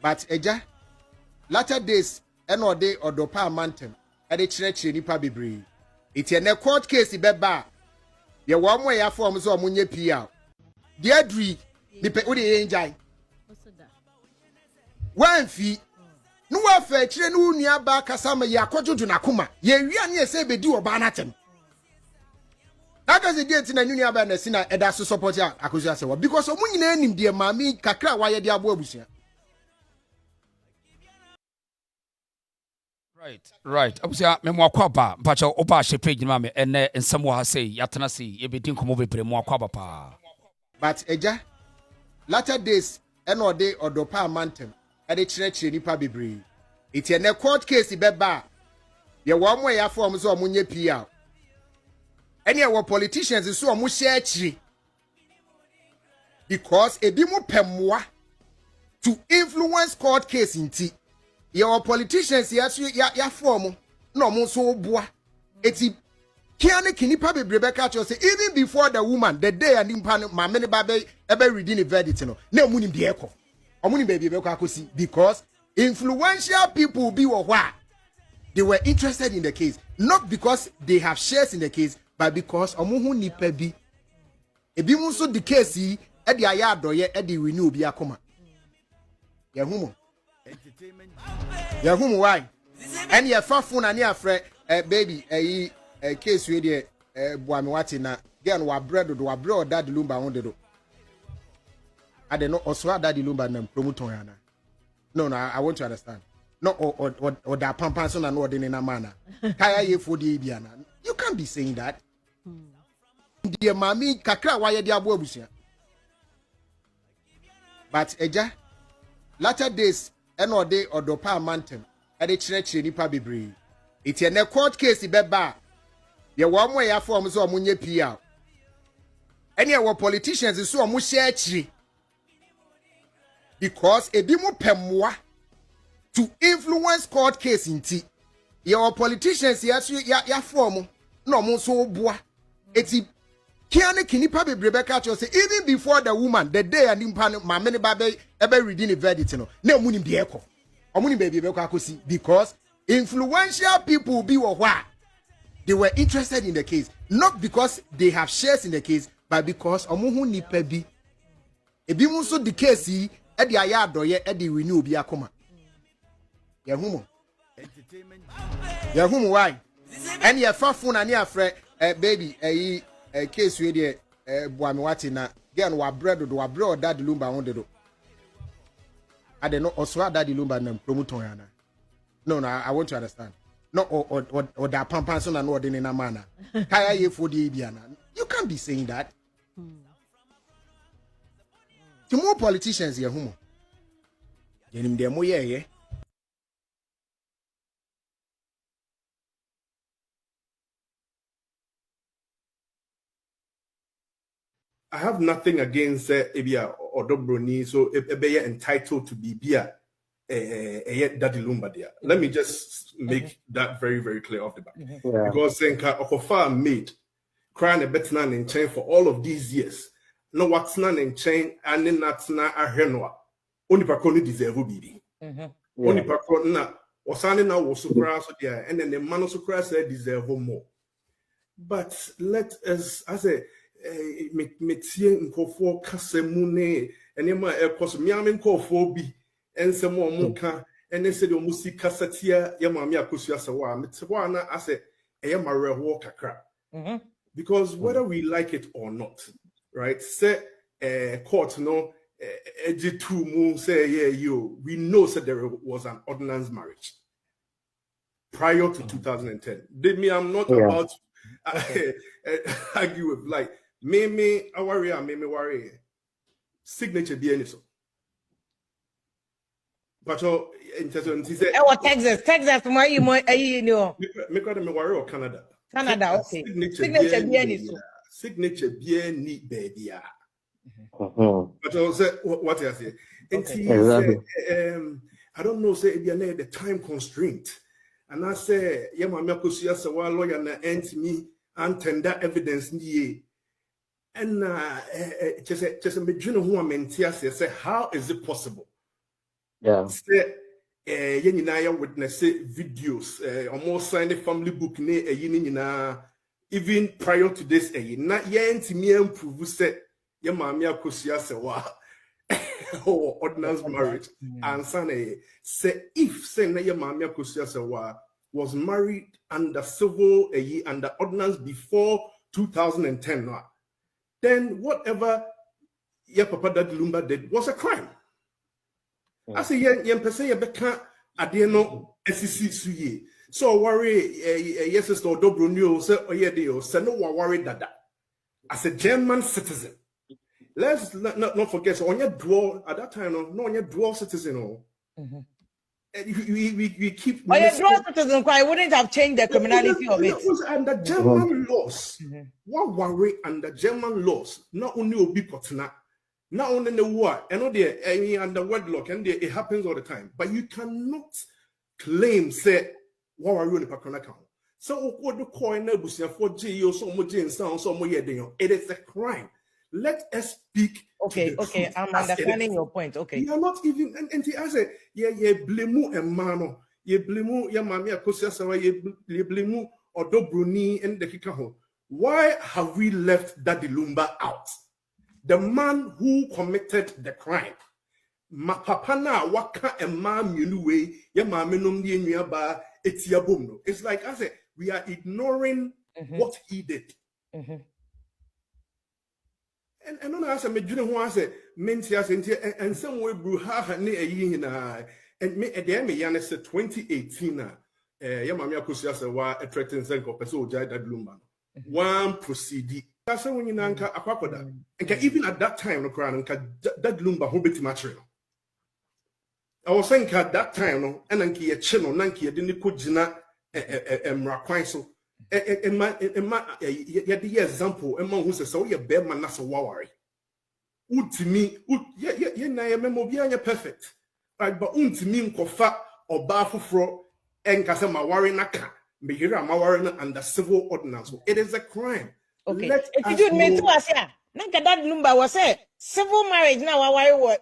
But eja latter days eno day odopa mountain e de chire nipa bebre. Iti ene court case beba ye wo mo ya form so omunye pia. De adri nipa wo de yenjai. Wan fi no wa fa chire no nua ba kasa ma ya kojojo nakoma. Ye wi ane se bedi oba na tem. Because the date na nua ba na sina eda so support ya akosu ase wo because omunyina anim de maami kakra wa ye de abo abusia. Right. Abusia me mo akwaba mpacha oba she page ma me ene nsem wo ha sei yatena sei ye bedin komo bebre mo akwaba pa. But eja latter days eno de odopa mountain e de chire nipa bebre. Iti ene court case beba ye wo mo ya form so omunye pia. Ene wo politicians so omu share chiri because ebi mu pemwa to influence court case inti. Your politicians ya form no mo so boa eti kiane kinipa bebrebe ka cho say even before the woman the day and impa ma me ne ba be reading the verdict no na mu nim de ekọ omunim ba bi be kwa akosi because influential people be wo hwa they were interested in the case not because they have shares in the case but because omu hu nipa bi ebi mu so the case e de aya adoye e de renew obi akoma ya humo Yahum why? And your phone and your friend, baby, a case with the Buamiwatina, then wa bread or bro daddy Lumba on the do. I don't know, or daddy Lumba and promotoriana. No, I want to understand. No, or that pampanson and ordin in a manner. Kaya ye for the Ibiana. You can't be saying that. Dear mammy, kakra, why you dear bobusia. But eja, latter days. Eno de odopa mountain e de chire nipa bebre. Iti ene court case beba ye wo mo ya form so omunye pia. Ene wo politicians so omu share chiri because ebi mu pemwa to influence court case inti. Ye wo politicians ya form no mo so boa. Eti kiane kinipa bebre ka cho say even before the woman the day and impa ma me ne ba be reading the verdict no na munim de ekọ omunim ba bi be kwa akosi because influential people be wo hwa they were interested in the case not because they have shares in the case but because omu hu nipa bi ebi mu so the case e de aya adoye e de renew obi akoma ya humo why and your phone and your friend baby case with the Buamiwatina, then wa bread or bro daddy Lumba on the do. I don't know, or daddy Lumba and promotoriana. No, I want to understand. No, or that pampanson and ordin in a manner. Kaya ye for the Ibiana. You can't be saying that. To more politicians here, humo. Yenim demo ye. I have nothing against Ebia or Dobroni, so Ebia entitled to be Bia Daddy Lumba there. Let me just make that very, very clear off the back. Yeah. Because Senka Okofa made crying a better in chain for all of these years. No what's none in chain and then that's not a henwa. Only Pakoni deserve be. Only Pakona was signing now was so crass there, and then the man also crass said deserve more. But let us, as a metie nkofo kasemune enema ekos miame nkofo bi ensemo muka ene se de omusi kasatia ya maami akosu asewa metwa na ase eyemareho kakra because whether we like it or not right say court no ejitu mu say we know that there was an ordinance marriage prior to 2010 I'm not about to argue with like Meme worry. Signature be any so. But in said, Texas, why you know? Me worry or Canada. Canada, okay. Signature be any so. Signature be any baby. But also what I say. I don't know, say if you the time constraint. And I say, yeah, my Kosia Sawa lawyer na ent me and tender evidence. And just a medjuna who mentia say, how is it possible? Yeah. Say, yenina witness videos, almost signed a family book ne a yinina, even prior to this, not yet me improve say, your mamma Kusi sewa or ordinance marriage. And son say, if say na your mamma Kusi sewa was married under civil under ordinance before 2010 now, then whatever your papa Daddy Lumba did was a crime. I say, yen per se, you can't, I didn't know SEC suye. So worry, yes, sister, dobro new, say, oh, yeah, deal, say, no, worry that. As a German citizen, let's not forget, so on your dual, at that time, no, on your dual citizen, we keep. Oh, your dual citizen, I wouldn't have changed the criminality of it. Was under German laws. What worry under German laws, not only obi potna. Not only the war, and all the under wedlock, and it happens all the time. But you cannot claim say what are you in the Pakana account. So what the coin for G or so much in sound so much. It is a crime. Let us speak. Okay, I'm understanding your point. Okay. You are not even and I say, yeah, blemu and mano, ye blemu, ya mamia Kosia, ye blemu or Dobruni and the Kikaho. Why have we left Daddy Lumba out? The man who committed the crime. Ma papa na waka e ma mienu we ye ma menom die nua ba etia bom no. It's like I said, we are ignoring what he did. And no na say me dwene ho ase menti ase nti and some way bru ha ne ayi hina and me e dey me yan say 2018 na ye ma me akosi ase wa threaten say ko person ojai Daddy Lumba no. One proceed. Even at that time, Daddy Lumba who bit material. I was saying at that time, no, and Nanki a channel, Nanki didn't put Jina Mraquine so. The example, among who says, so you're bear man, that's a worry. Would to me, yeah, memorable, perfect. Right, but to me, kofa or bafu fro, and Kasama worry naka, be here, I'm worrying under civil ordinance. It is a crime. Okay. If you me too, as ya, Nanka that number was a civil marriage now. Why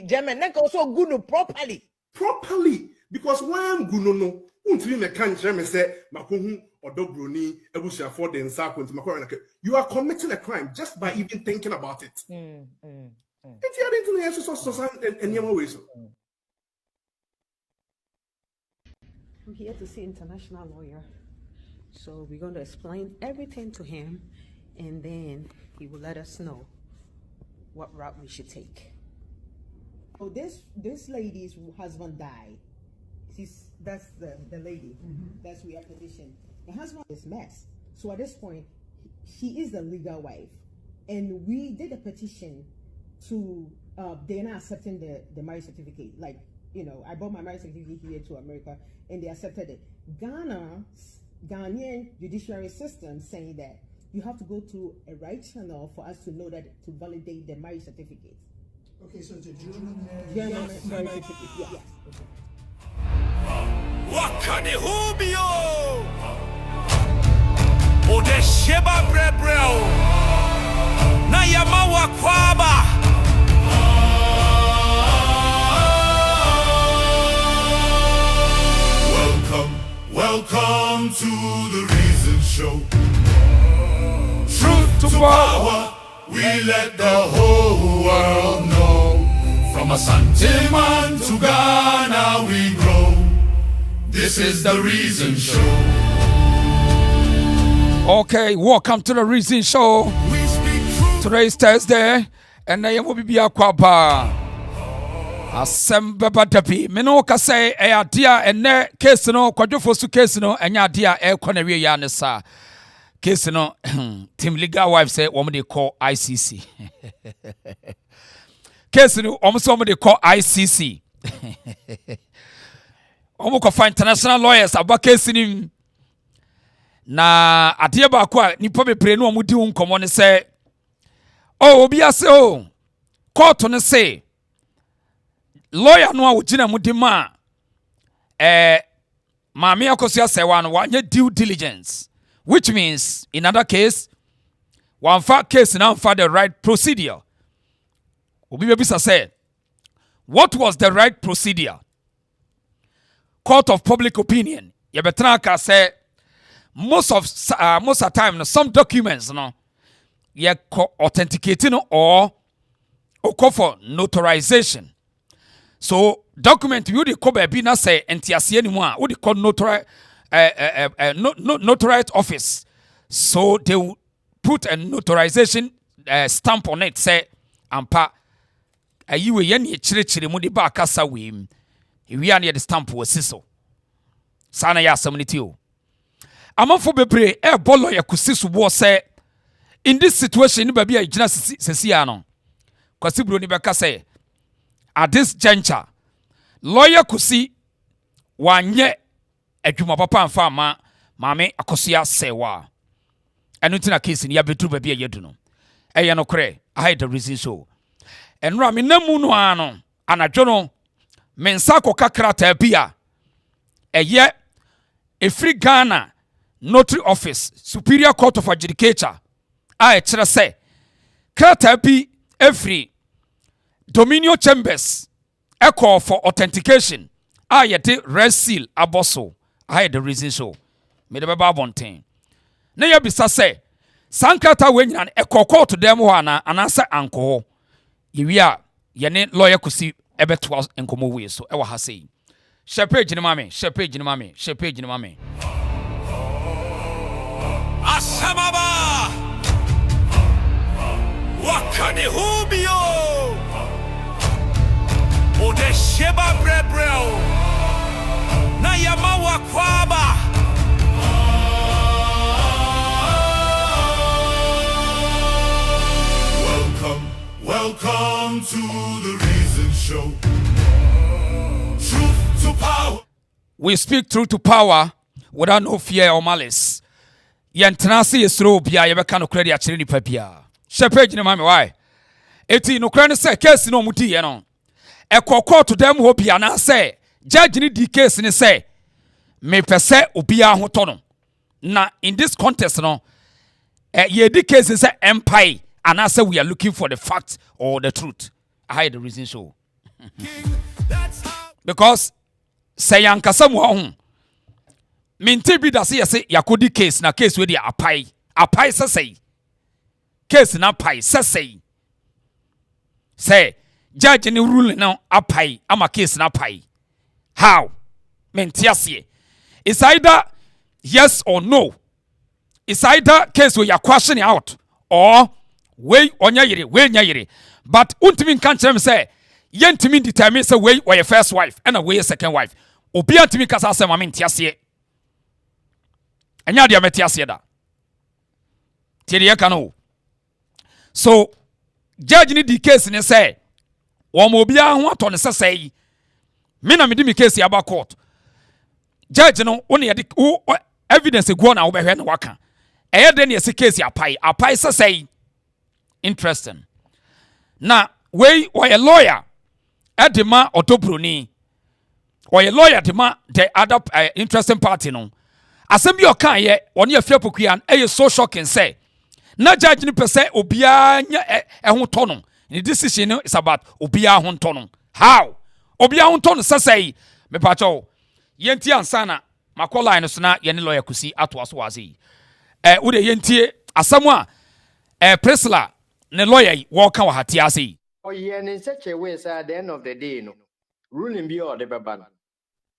German? Nanka also good properly. Properly, because when I'm good no, until me can't German say Makuhu or Dobroni, Ebusia for the Nsako to Makora. You are committing a crime just by even thinking about it. It's I'm here to see international lawyer. So we're going to explain everything to him, and then he will let us know what route we should take. Oh, this lady's husband died. That's the lady. That's we are petitioned. The husband is mess. So at this point, she is the legal wife, and we did a petition to they're not accepting the marriage certificate. Like, you know, I brought my marriage certificate here to America, and they accepted it. Ghanaian judiciary system saying that you have to go to a right channel for us to know that to validate the marriage certificate. Okay, so it's a German German marriage certificate, yes. Wakane hubio Ode sheba brebreo Na yama wakwaba Welcome to the Reason Show. Truth to power, we let the whole world know. From Asante man to Ghana we grow. This is the Reason Show. Okay, welcome to the Reason Show. Today is Thursday, and I will be a kwaba. Assemble tapi meno ka say e adia ene case no kwadwofo su case no enya adia e konawe ya ne sa case no team legal wife say wo dey call ICC case no so dey call ICC ko find international lawyers about case ni na adia ba ko a nipa bepre no di nkomo ne say obi ase court no say lawyer no a wogina mudima maame akosia sewa no wanye due diligence, which means in other case Wanfa case now for the right procedure. Obi bebisa say, what was the right procedure? Court of public opinion. Yebetranka say most of the time some documents ye authenticating or call for notarization. So document you the call be na say entiase anymore. What they call notarized office. So they will put a notarization stamp on it. Say ampa ayiwe ye ne chire mu de ba kasa we we are near the stamp was so. Sana ya samniti o. Amanfo bebre bolo ya Kusi subo say in this situation ni baby a gina sesia no. Kwasi bro ni beka say at this juncture lawyer Kusi wanye adwuma papa amfa ma maame akosia sewa. Enu tina case ni ya betu baby a yedu no. Eye no kre I hide the reason so. Enra me namu no ano anadwo no mensa kokakrata bia eye efri Ghana Notary Office Superior Court of Adjudicature a kire say krata bi every Dominion Chambers a call for authentication a yete red seal aboso I the reason so me the baba bonten na ya bisa say sankrata we nyina e court dem ho anansa anko yewi a yene lawyer Kusi ebeto enkomo we so e wa ha sei share page ni mame Asamaba Wakane Hubio Ode Sheba Brebreo Na Yamawa Kwaba Welcome to the Reason Show. Truth to power. We speak truth to power without no fear or malice. Yantanasi yesro bia yebeka no credit achire ni papia. Shepherd ni mame why? Eti no credit say case no muti ye no. E court dem ho bia na say judge ni di case ni say me pese obia ho to no. Na in this contest no ye di case say empire and I say we are looking for the fact or the truth. I hide the reason so. Because say yankasa mu ho minti bi da say yakodi case na case we dey apai say case na pai say judge ni rule now apai ama case na pai how minti ase it's either yes or no, it's either case we are questioning out or we onya yire but untimi kan kyerem say yentimi determine say we or your first wife and a we second wife obi antimi kasa say mame ntiase enya dia metiase da tiye ya kanu. So judge ni di case ni say wo mo obi a ho ato ne sesai me na me di me case ya ba court judge no one ye evidence go na wo behwe na waka eye de ne case apai sesai. Interesting. Now, we or a lawyer at the ma otobroni or a lawyer the other interesting party no. Assembly or can ye on your fear pokuan a so shocking say. Na judge ni pese obia nya ho tono. The decision is about obia ho tono. How? Obia ho tono say me pacho yenti ansana makola ino so na ye ni lawyer Kusi ato so wazi. Wo de yenti asamwa Priscilla ne lawyer walk on hati ase. Oh yeah, in such a way, at the end of the day, no ruling be or the baban.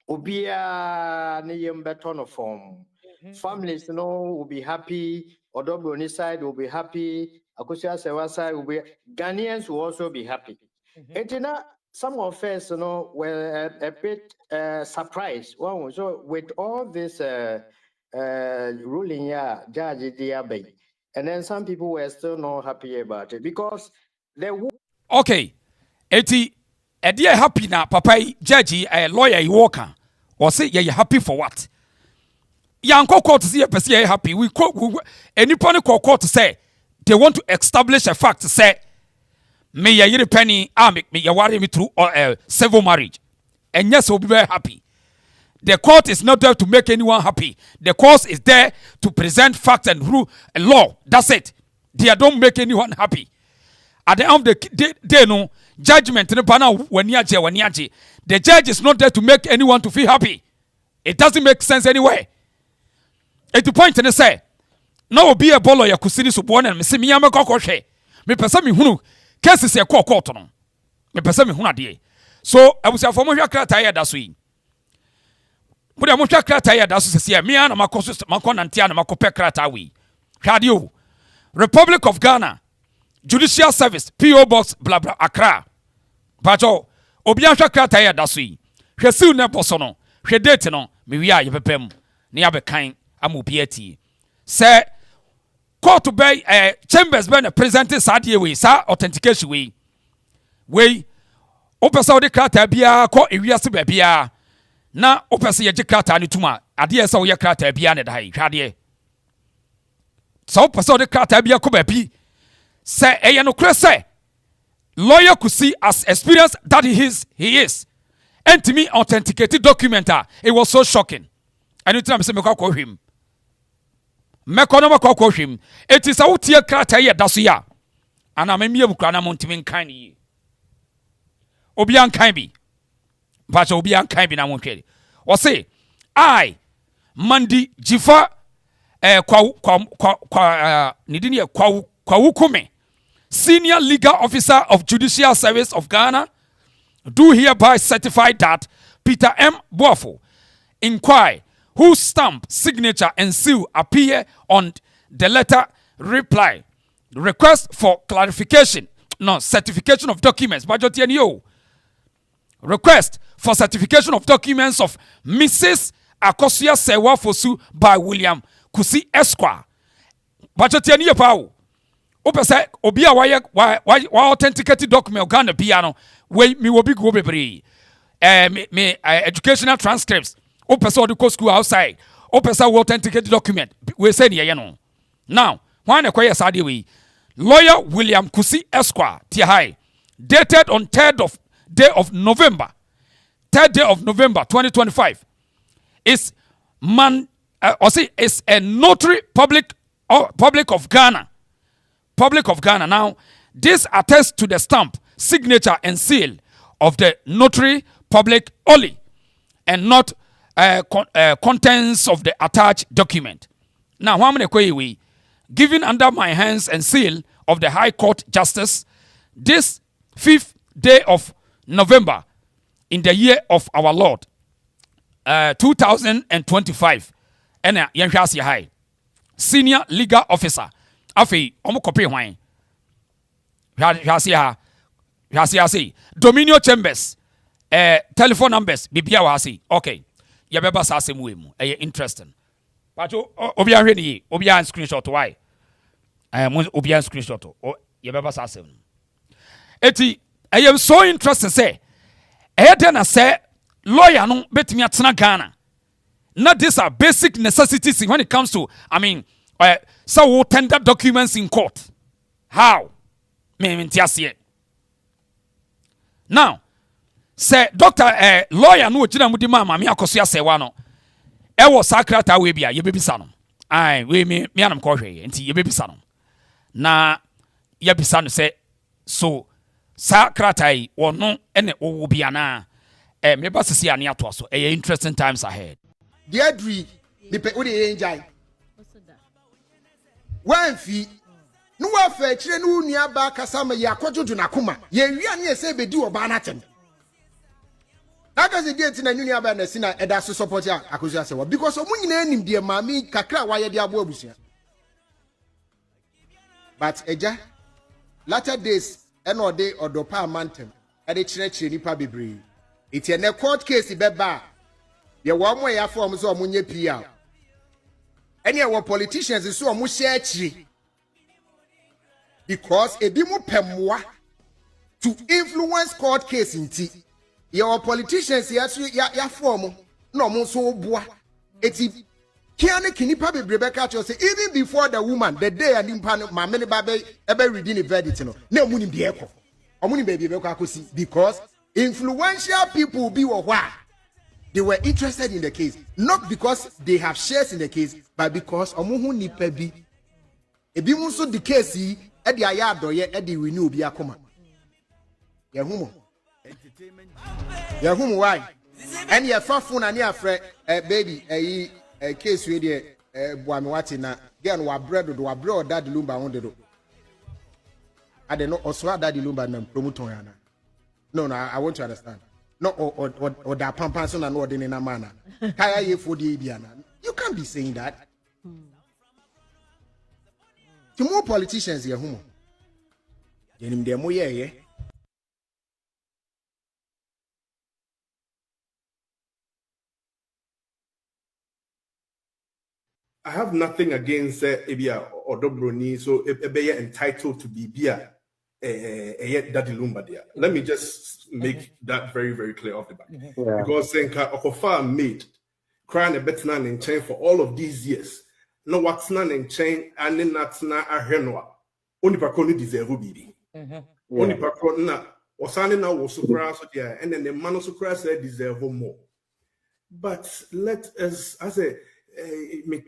Obia ne beton of form. Families, will be happy. Odobroni side will be happy. Akosia Sewa side will be. Ghanaians will also be happy. Some of us, were a bit surprised. Well, so with all this ruling, Judge Diabe. And then some people were still not happy about it because they okay. Eti dear happy na papa judge a lawyer you walker or say you happy for what? Yanko court to see a person happy. We any pony court to say they want to establish a fact to say me ya penny make me ya worry me through civil marriage. And yes, we'll be very happy. The court is not there to make anyone happy. The court is there to present fact and rule and law. That's it. They don't make anyone happy. At the end of the day, no judgment. The judge is not there to make anyone to feel happy. It doesn't make sense anyway. At the point in the say, no be a bolo ya kusini subone and me yama kokoshe. Me pesa mi hunu cases ya court no. Me pesa mi huna die. So I was a former krata ya dasui. But I musha krata ya dasu se me ana makoso makon antia na makope krata wi. Radio Republic of Ghana Judicial Service PO Box blah blah Accra. Pacho obiansha krata ya dasui. Hwesiu ne bosono. Hwe date no me wi a ye pepem. Ne abekan amupieti. Say court to be chambers ben presenting sadie we sa authentication we opesa odi krata bia ko ewiase ba bia na opesa ye krata ni tuma ade sa wo ye krata bia ne dai hwade so opesa odi krata bia ko ba bi say eye no kre say lawyer Kusi as experienced that he is and to me authenticated document it was so shocking and you tell me say me ko him mekono makoko hwim eti sa wotie krata ye daso ya ana memie bukra na montimi nkan ni obi an kan bi bacha obi an kan bi na monhwere o say I mandi jifa nidini kwa wukume senior legal officer of Judicial Service of Ghana do hereby certify that Peter M. Boafo inquire whose stamp, signature, and seal appear on the letter reply. Request for clarification, no, certification of documents. Request for certification of documents of Mrs. Akosia Sewa Fosu by William Kusi Esquire. Bajotiani pao. Opese obia wa authenticated document Ghana piano. We mi wobi go bebre. Me educational transcripts. O person who go school outside. O person who authenticate document. We say niye no. Now, when acquire sadi we, lawyer William Kusi Esquire, Tihai, dated on 3rd day of November 2025, is is a notary public of Ghana. Public of Ghana. Now, this attests to the stamp, signature, and seal of the notary public only, and not contents of the attached document. Now, how many we given under my hands and seal of the High Court Justice this 5th day of November in the year of our Lord 2025. And yanhwasi high senior legal officer. Afi omo copy hwan. Hwasi Dominion Chambers telephone numbers bibia wa hasi. Okay. Yabeba sa asem we mu interesting pacho obia hwe ni obia screenshot why obia screenshot yabeba sa asem eti I am so interested say na say lawyer no betimi atena Ghana na these are basic necessities when it comes to so tender documents in court. How me ntiase now say doctor lawyer no ogina mudi mama me akoso asewa no e wo sakrata we bia ye bebisa no ai we me anam ko hweye nti ye bebisa no na ye bisa no say so sakrata yi wono ene wo bia na me ba sisi ane ato so interesting times ahead dear dri me pe odi enjai wan fi no wa fa kire no nua ba kasa ma ye akojojo na koma ye wia ne se bedi oba na tem. Because the date na nuni aba na sina eda so support ya akosu asewa because omu nyina anim de maami kakra wa ye de abo abusia. But eja latter days eno de odopa amantem e de kire nipa bebre. Iti na court case beba ye wo mo ya form so omu nye pia. Eni e wo politicians so omu share kire. Because ebi mu pemwa to influence court case inti. Your politicians ya form no mo so boa eti kiane kinipa bebrebe ka cho say even before the woman the day and impa no ma me ne ba be reading the verdict no na mu ni be ekọ omu ni be be akosi because influential people be wo hwa they were interested in the case not because they have shares in the case but because omu hu nipa bi Ebi mu nso the case yi e de aya adoye e de renew obi akoma. Yehumo. Yehumo why? And your phone and your friend baby case we dey boami wati na girl wa bread do wa bread that Lumba on do. I don't know also that Lumba na promoter yana. No, I want to understand. No, or that pampanson and no in a manner. Kaya ye for the Ibiana. You can't be saying that. To more politicians here, humo. Yenim demo ye. I have nothing against Ebia or Dobroni, so Ebia entitled to be Bia Daddy Lumba there. Let me just make that very, very clear off the bat. Because Senka Okofa made crying a better in chain for all of these years. No what's none in chain and then that's not a henwa. Only Pakoni deserve Ubidi. Only Pakona was signing out was surprised, yeah, and then the man of surprise said deserve more. But let us, as a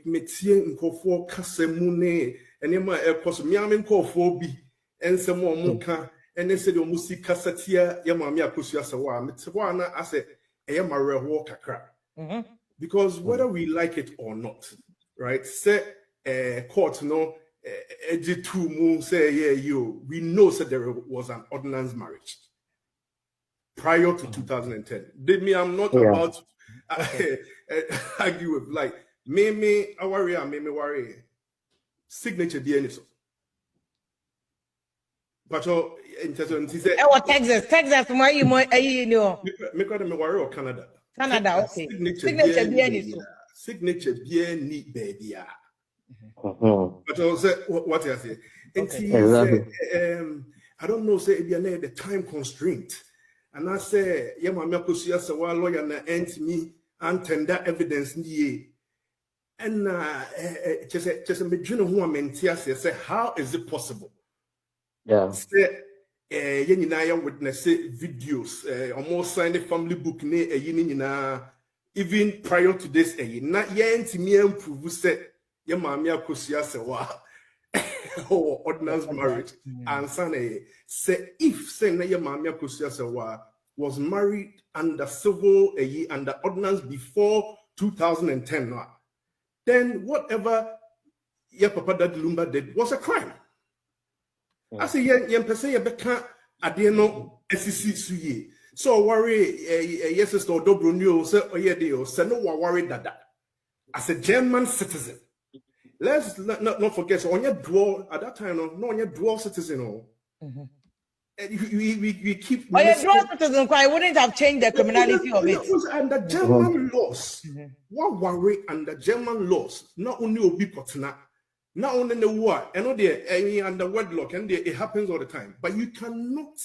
metie nkofo kasemune enema ekos miamen nkofo bi ensemo muka ene se de omusi kasatia ya mami akosu asewa metewa na ase eye mareho kakra because whether we like it or not, right, say court no ejitu mu say yeah you we know that there was an ordinance marriage prior to 2010. I'm not about to argue with like me worry signature DNA. But in terms of Texas from where you know. Me worry or Canada. Okay. Signature DNA. Signature DNA baby. But also what I say. I don't know say if you the time constraint. And I say, yeah, my Kosia Sawa lawyer na ent me and tender evidence nie. And just a medjino who am say, how is it possible? Yeah. Say yenina witness videos, almost signed a family book ne yinina even prior to this na ent me improve say yeah, my Kosia Sawa. Or ordinance marriage and say if say na your mamia Kusiasewa was married under civil under ordinance before 2010 then whatever your papa Daddy Lumba did was a crime. I say yen pese ye beka ade no SEC suye so worry yes sister Dobro new say oyede o say no worry dada as a German citizen. Let's not forget, so on your dual at that time, no, on your dual citizen, we keep. Oh, your dual citizen, I wouldn't have changed the criminality of it. Under German laws, what worry under German laws, not only Obikotna, not only the war, and not there any under wedlock, and it happens all the time. But you cannot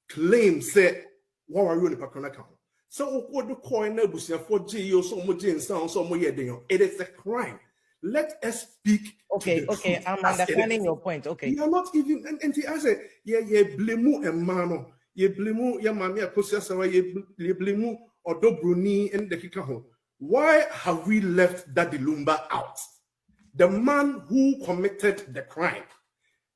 claim, say, what are you in the Pakana account? So, what do coin for G or so much in sound, so more it is a crime. Let us speak. Okay, I'm understanding your point. Okay. You are not even and I say, yeah, blemu and mano, ye blemu, ya mamia Kosiasawa, ye blemu or Dobruni and the Kikaho. Why have we left Daddy Lumba out? The man who committed the crime.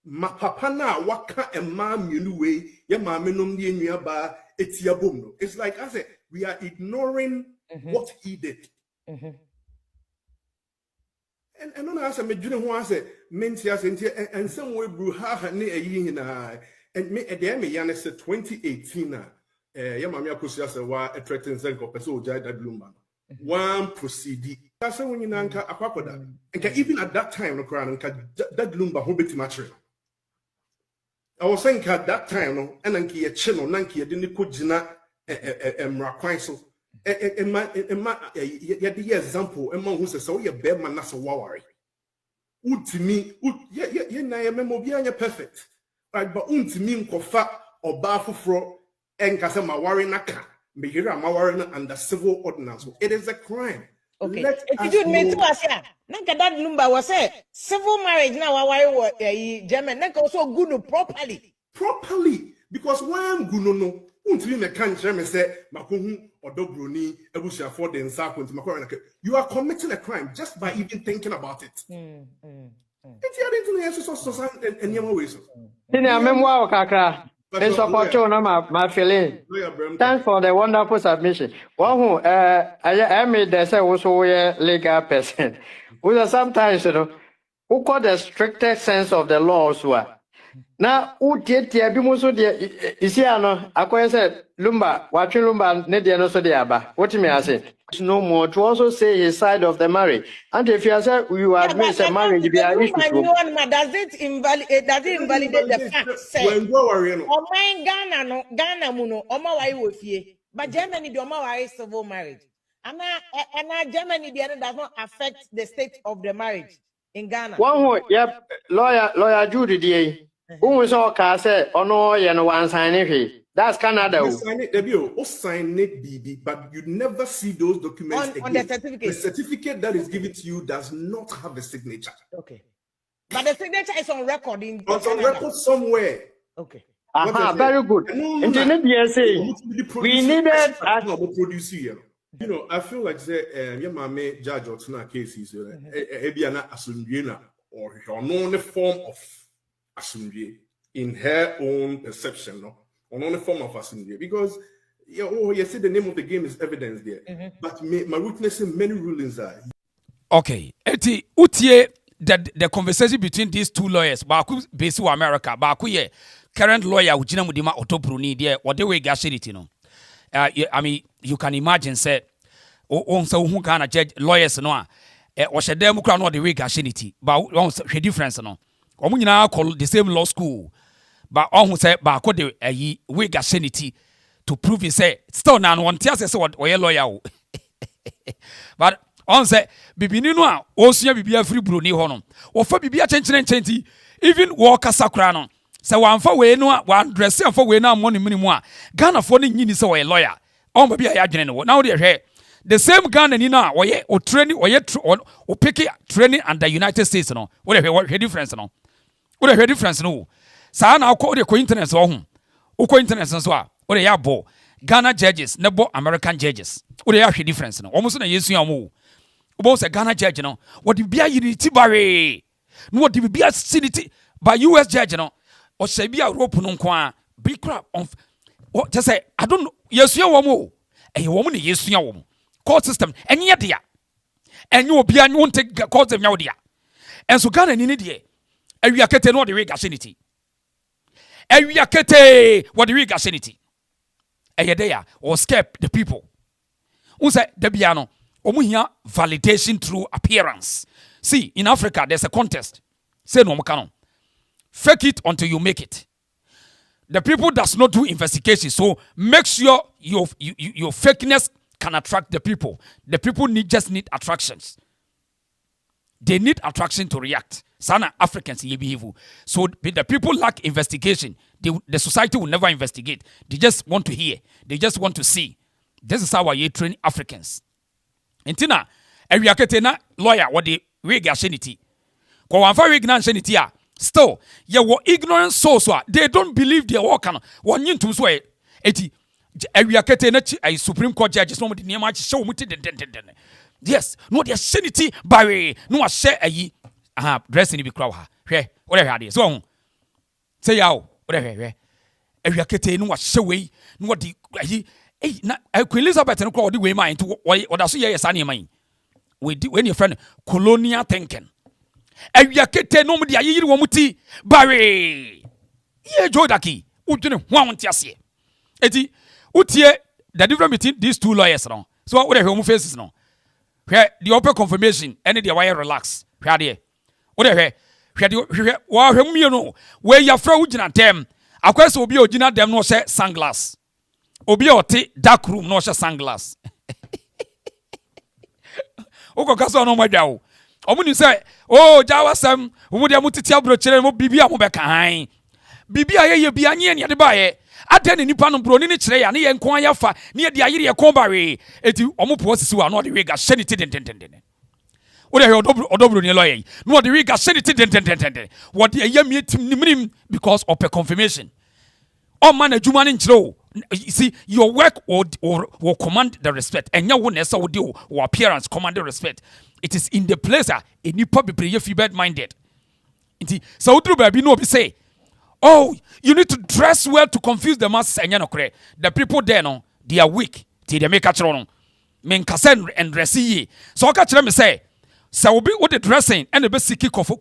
Mapapana waka and mam yunuwe, ya mamenum di nyaba etiabumno. It's like I said, we are ignoring what he did. And on us, I made you want to say, Mentias and some way brew half a year and me at the end, Yana said 2018. Yamamia Kusiasa a threatened Zenko Peso Jai Lumba. One proceeding. That's when you nanka a papoda. And even at that time, no crown and that Lumba hobby material. I was saying at that time, no, and Nanki a chino, Nanki, didn't put Jina and Raquaisel. The example among who says so you bear man as a worry. To me, yeah, memo perfect. Right, but to me, kofa or bafufro and Kasama Warrenaka, Mihira Mawarina and the civil ordinance. It is a crime. Okay. If you made to us, Nanka that Lumba was a civil marriage now, why German, Nanka also good properly. Properly, because why I'm good no. You are committing a crime just by even thinking about it. It's here into the answer and your ways. Senior memoir kakra. In support of my feeling. Thanks for the wonderful submission. One who I made the say also a legal person. Who sometimes who call the strictest sense of the laws were. Now, who did the abimuso de Isiano, I said, Lumba, watching Lumba, Nediano Sodiaba. What do you mean? I say? No more to also say his side of the marriage. And if you say you admit a marriage, you are does it invalidate the fact? Say, oh my Ghana muno, Oma wai wofie. But Germany, the Oma wai civil marriage. And now Germany, the other does not affect the state of the marriage in Ghana. One who, yep, lawyer Judy D. Who is all case or no, and one sign if that's Canada. Sign it, sign it, BB, but you never see those documents on the certificate. The certificate that is given to you does not have a signature. Okay. But the signature is on record in on record somewhere. Okay. Very good. We needed produce here. You know, I feel like say your mama judge or tuna cases ebiana asumbiena or her known form of assumbi in her own perception, no? On only form of assembly because you see the name of the game is evidence there, but my witnessing many rulings are okay. Eti utie the conversation between these two lawyers, Baku based in America, Baku ye current lawyer Ujina Mudima Otobruni there or the way gasherity no. I mean you can imagine say on so who can judge lawyers no or she dem kura no the way gasherity but one difference no. Omu nyina call the same law school. But on who say baako de ayi wig asenity to prove he say still now one tia say what oye lawyer but on say bibini no a osua bibia free broni ho no wo fa bibia chenchen even wo kasa kra no say wan fa we no wan dress fa we na money minimum a Ghana for no nyini say oye lawyer on bibia ya dwene no now dey hwe the same Ghana ni na oye o training oye o pick training under United States no what the difference no what the difference no sa na akọ de internet so ho ukọ internet so a o de ya bo Ghana judges nebo American judges o de ya hwe difference no omo so na yesu ya mo o say Ghana judge no what bia unity bare no what bia sinity by US judge no o say bia Europe no nko a big crap on just say I don't know yesu ya wo mo wo mo ne yesu ya wo mo court system enye de ya enye obi an won take court system ya wo de ya enso Ghana ni de awia kete no de we gasinity Ewiakete what the real gasinity. Eyedea or scape the people. Unse debiano omuhia validation through appearance. See, in Africa there's a contest. Say no mukano. Fake it until you make it. The people does not do investigation, so make sure your fakeness can attract the people. The people just need attractions. They need attraction to react. Sana Africans ye behave. So the people lack investigation. The society will never investigate. They just want to hear. They just want to see. This is how you train Africans. Intina, ewiakete na lawyer what the wig ashenity. Kwa wanfa wig na ashenity a still ye were ignorant souls they don't believe their work no. One to so eti ewiakete na a Supreme Court judges no mo de niam show mo den. Yes, no the ashenity bare no a share ayi dressing be crowd ha. Hwe, what have had so say yaw, what have hwe. Ewiakete no a share we no the ayi na Queen Elizabeth no crowd the way mind to what so ye sane man. We when your friend colonial thinking. Ewiakete no mo de ayi wo muti bare. Ye jodaki, udwene ho awonte ase. Eti utie the difference between these two lawyers no. So what have faces no. Where the open confirmation and the wire relax. Where there? What where the wa hwem you know where your friend ugina dem akwese obi ogina dem no she sunglass. Obi ote dark room no she sunglass. Oko kaso no madwa o. Omuni say oh jawasam wo de amutiti abrochire mo bibia mo beka han. Bibia ye bia nye ne de bae. Ade ne nipa no bro ni kire ya ne ye nko ayafa ne de ayire ye kon bare eti omopo sisi wa no de wega hyeniti den wo de odobro ni lawyer no de wega hyeniti den wo de ayami etim nimrim because of a confirmation o man adwuma ne nkire o. See your work will command the respect and your one esa wo appearance command the respect. It is in the place a nipa bebre ye feeble minded Inti so udru baby no be say, oh, you need to dress well to confuse the masses and yanokre. The people there no, they are weak. They make a chron. Men kasen and dressy. So I catch them say, so will be with the dressing and the best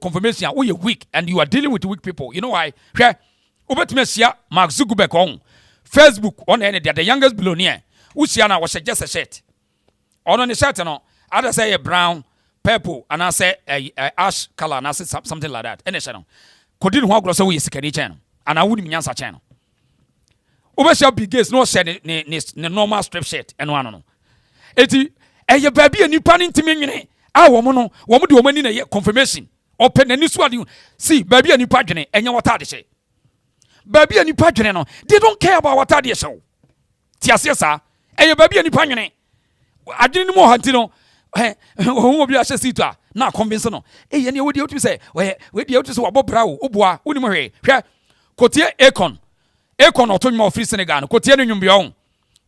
confirmation. Oh, you're weak and you are dealing with weak people. You know why? Okay. Ubet Messia, Mark Zuckerberg on Facebook on any the youngest billionaire. Usiana was just a shirt. On the shirt, no, I say a brown, purple, and I say a ash color, and I say something like that. Any channel. Couldn't walk across away second channel, and I wouldn't answer channel. Over big gates, no said the normal strip shirt, and one no. Eti, a baby and you panning to me. Ah, woman, woman in a confirmation. Open the news. See, baby and you pagine, and you what I say. Baby and you pagine, they don't care about what I show. Tiasa, and your baby and you pagine. I didn't know how to know. Who will be a sita? Now convince no. Eh, and you would you say, where the others were brow, Ubwa, Udimore, Cotier Econ or Tomo Free Senegal, Cotier Numbion.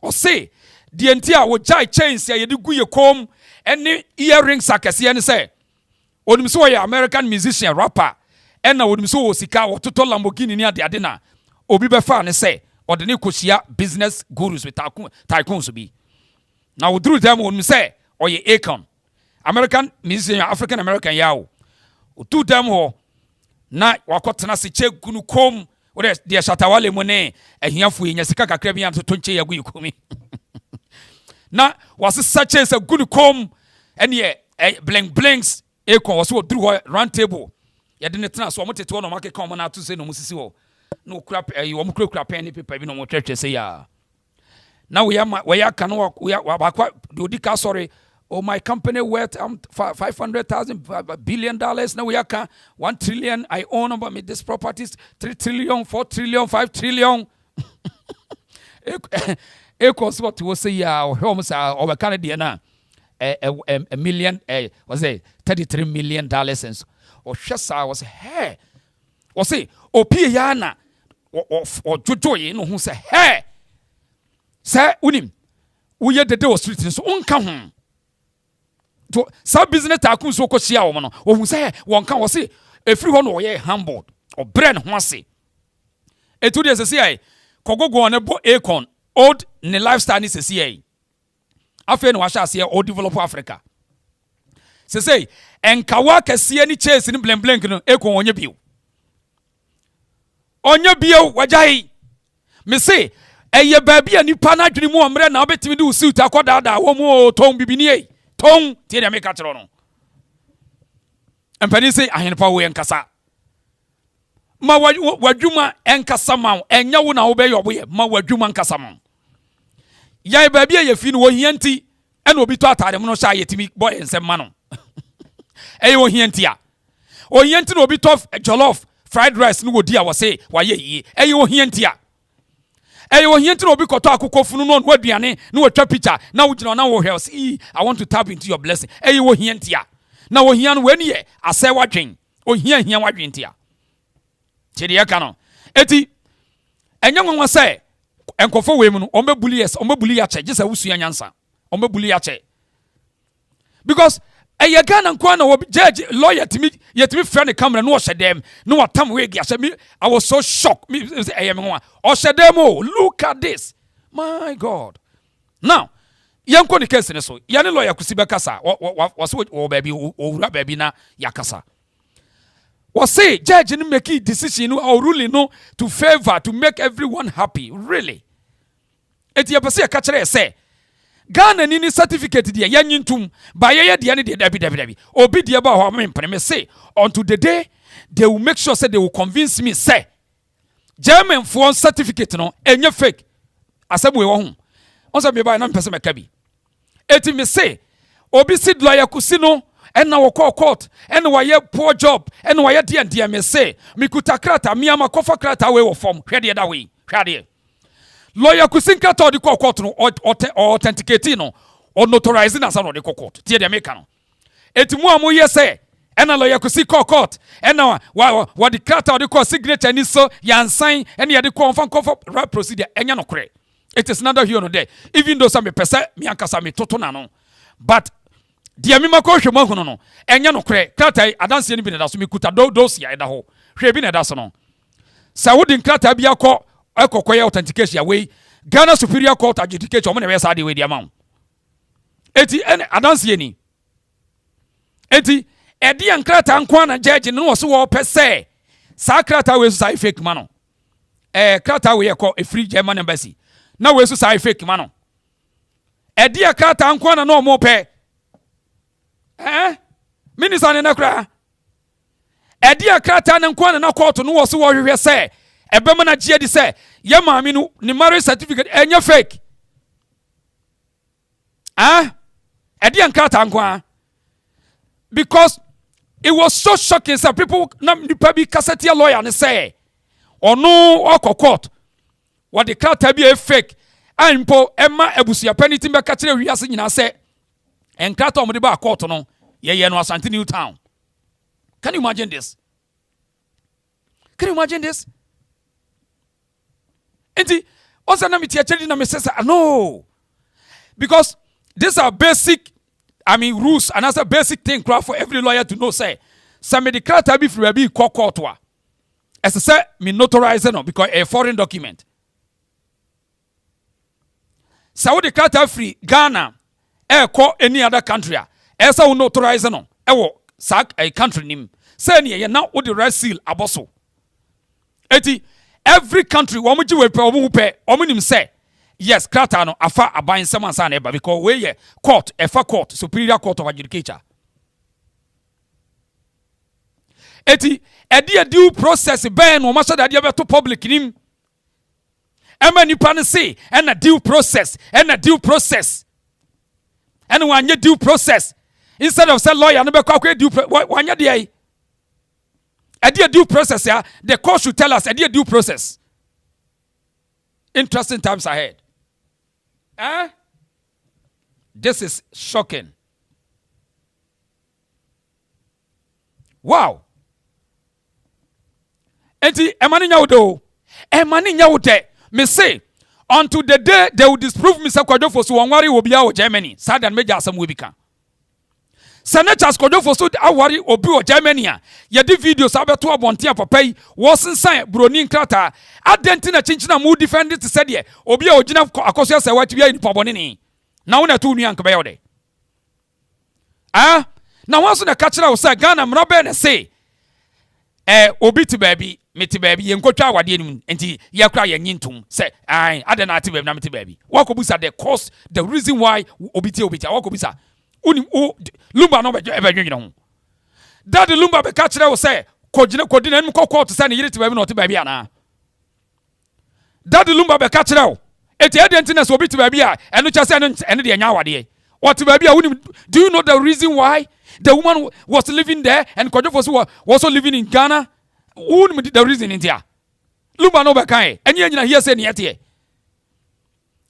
Or say, the entire would jai chains say you do your comb and earrings Sakasian say. Odum so American musician, rapper, and I would so Sika or Toto Lamborghini near the Adena. Obibe fan say, or the Nikosia business gurus with tycoons to be. Now we drew them when we say, or ye Akon. American musician, African American yao. We do them ho. Na wakotana si che kunu kom. Ode dia shatawale mone. Hiafu yenyasika kakrebi ya mtonche ya guyu kumi. Na wasi sache se kunu kom. Enye bling blinks. Akon wasi wo drew round table. Ya dine tena so wamote tuwa no make kama na tu se no musisi wo. No crap wamukure crap any paper no mo church say ya. Now we are canoe, we are Dodika, sorry. Oh, my company worth $500,000 billion. Now we are 1 trillion. I own about me this properties 3 trillion, 4 trillion, 5 trillion. Equals what was say homes over Canadian a million was a $33 million and or Shasa was hey or say or Piana or Jojo no who say hey. Say unim uye the day street so unka ho to sa business takun so ko hia wo no wo say wonka wo say efiri ho no ye humble or brain ho ase etu de say ai kogogo ne bo Akon old ne lifestyle ni say ai afa ne wa sha ase o develop Africa say enkawa kase ni chase ni blank no Akon onye bio wajai me say eye baby ani pa na dwene mu omre na obetimi de usuit akodada wo mu ton bibini ton tie de meka tro no empani say ahenpa wo enkasa ma wadwuma enkasa ma enya wo na wo be yobo ye ma wadwuma enkasa ma ya baby ye fi no wo hianti ena obi to atade mu no sha yetimi boy ensem ma no eye wo hianti a o hianti no obi to jollof fried rice no wo di a wo say wa ye yi eye wo hianti a eyo hienti no bi koto akokofunu no waduane no watwa picture na wugina na wo hwel see I want to tap into your blessing eyo hienti a na wo hian we ne asɛ wadwen o hian wadwen tia chede ya ka no eti enya nwanwa sɛ enkofo we mu no ombebuli ya che gisa wusu nyansa ombebuli ya che because eye Ghana nkwa na judge lawyer yetimi friend camera no shedem no watam we gi me I was so shocked me eye me ho o shedem look at this my God now yanko ni case ne so ya ne lawyer Kusi bekasa was o baby o baby na yakasa was say judge ni make decision or ruling no to favor to make everyone happy really eti ya pese ka kire say Ghana ni certificate dia yanyintum ba ye dia ne dia dabi obi dia ba ho me say until the day they will make sure say they will convince me say German for certificate no enye fake asabu we wo ho on say me ba na mpese meka bi eti me say obi sid lawyer Kusi no ena wo court ena wo ye poor job ena wo ye dia me say me kuta krata me ama kofa krata we wo form hwe dia da we hwe dia lawyer Kusi nkata di court no authenticate no or notarizing as no di court tie de make no etimu amu ye say ena lawyer Kusi court ena wa di krata di court signature ni so yansan ena ye di confirm right procedure enya no kore it is neither here nor there even though some person me ankasa me toto na no but Deɛ mema kɔ hwɛ mu ahono no ɛnyɛ no korɛ krataa adanseɛ no bi na da so mekuta dosia ɛda hɔ hwɛ bi na da so no sɛ wode nkrataa bi akɔ ɛkɔkɔyɛ authentication away Ghana Superior Court adjudication ɔmo na ɛbɛyɛ saa de wei de ama wo eti ɛne adanseɛ ni eti ɛde nkrataa nko ana judge no wɔ so wɔpɛ sɛ saa krataa wei so saa fake ma no krataa wei ɛkɔ efiri German embassy na wei so saa fake ma no ɛde krataa nko ana na ɔmo pɛ minister ne nakra ɛde krataa ne nko ana na court no wɔ so wɔhwehwɛ sɛ ɛbɛma na gye di sɛ yɛ maame no ne marriage certificate ɛnyɛ fake ɛde nkrataa nko ana because it was so shocking sɛ people na nipa bi kasatia lawyer ne sɛ ɔno ɔkɔ court wɔde krataa bi fake mpo ɛma abusuapɛ ne tim bɛka kyerɛ wiase nyinaa sɛ nkrataa ɔmo de ba court no yɛyɛ no Asante New Town. Can you imagine this? Can you imagine this? Enti also na meti achedi na me say no, because these are basic rules and as a basic thing for every lawyer to know say me the krataa bi free bi court wa as I say me notarize no because a foreign document so the krataa free Ghana call any other country esa wo notarize no wo sak a country nim say ne ye na wo the red seal aboso eti every country wo mo ji we pe wo mo pe wo mo nim say yes krataa no afa aban sem ansa na eba because we ye court efa court Superior Court of Adjudication eti edi due process ben no ma so da de be to public nim ema nipa ne say and a due process and wanye due process instead of say lawyer no be kwa due wanye dey edi due process ya the court should tell us edi due process. Interesting times ahead. This is shocking. Wow. Enti emani nyawdo. Emani nyawde. Me say until the day they will disprove me say Kwadwo so wanware obi a wo Germany. Sad and major asem we bika. Senators Kwadwo so aware obi wo Germany a ye di videos abeto abonte papa yi wo sensan broni nkrata adentina chinchina mu defend it said ye obi a ogina akoso se wati bia ni pabone ni na wona to nua nkebe yode na wanso na ka kira wo say Ghana mrabe na say obi ti baabi meti baabi ye nkotwa awade nim enti ye kra ye nyintum say adena ati baabi na meti baabi wakobusa the cause the reason why obi ti wakobusa uni Lumba no be dwenwene ho that Lumba be ka kire wo say kodi na nim court say ne yire ti baabi na oti baabi ana that Lumba be ka kire wo eti identiness obi ti baabi a eno cha say eno de nya awade oti baabi a uni do you know the reason why the woman was living there and Kwadwo was also living in Ghana? Uni the reason in there Lumba no be kan enye nyina here say ne yete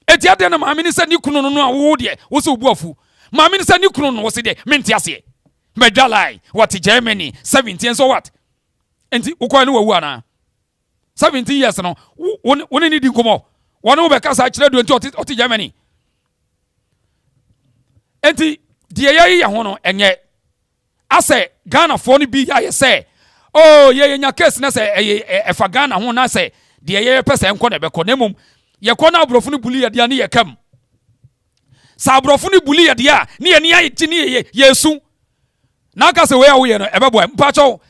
eti ade na ma me ni say ni kunu no a wo de wo se obu afu ma me ni say ni kunu no wo se de menti ase medalai what Germany 17 so what enti ukwa ni wawu ana 17 years no woni ni di nkomo woni wo be kasa kire do enti oti Germany enti de ye ho no enye ase Ghana fo no bi ya ye say oh ye nya case na say efa Ghana ho na say de ye pese enko na be ko na mum ye ko na abrofo no buli ye de na ye kam sa abrofo no buli ye de a ne ye ne ye ti ne yesu na ka se we a wo ye no ebebo mpa cho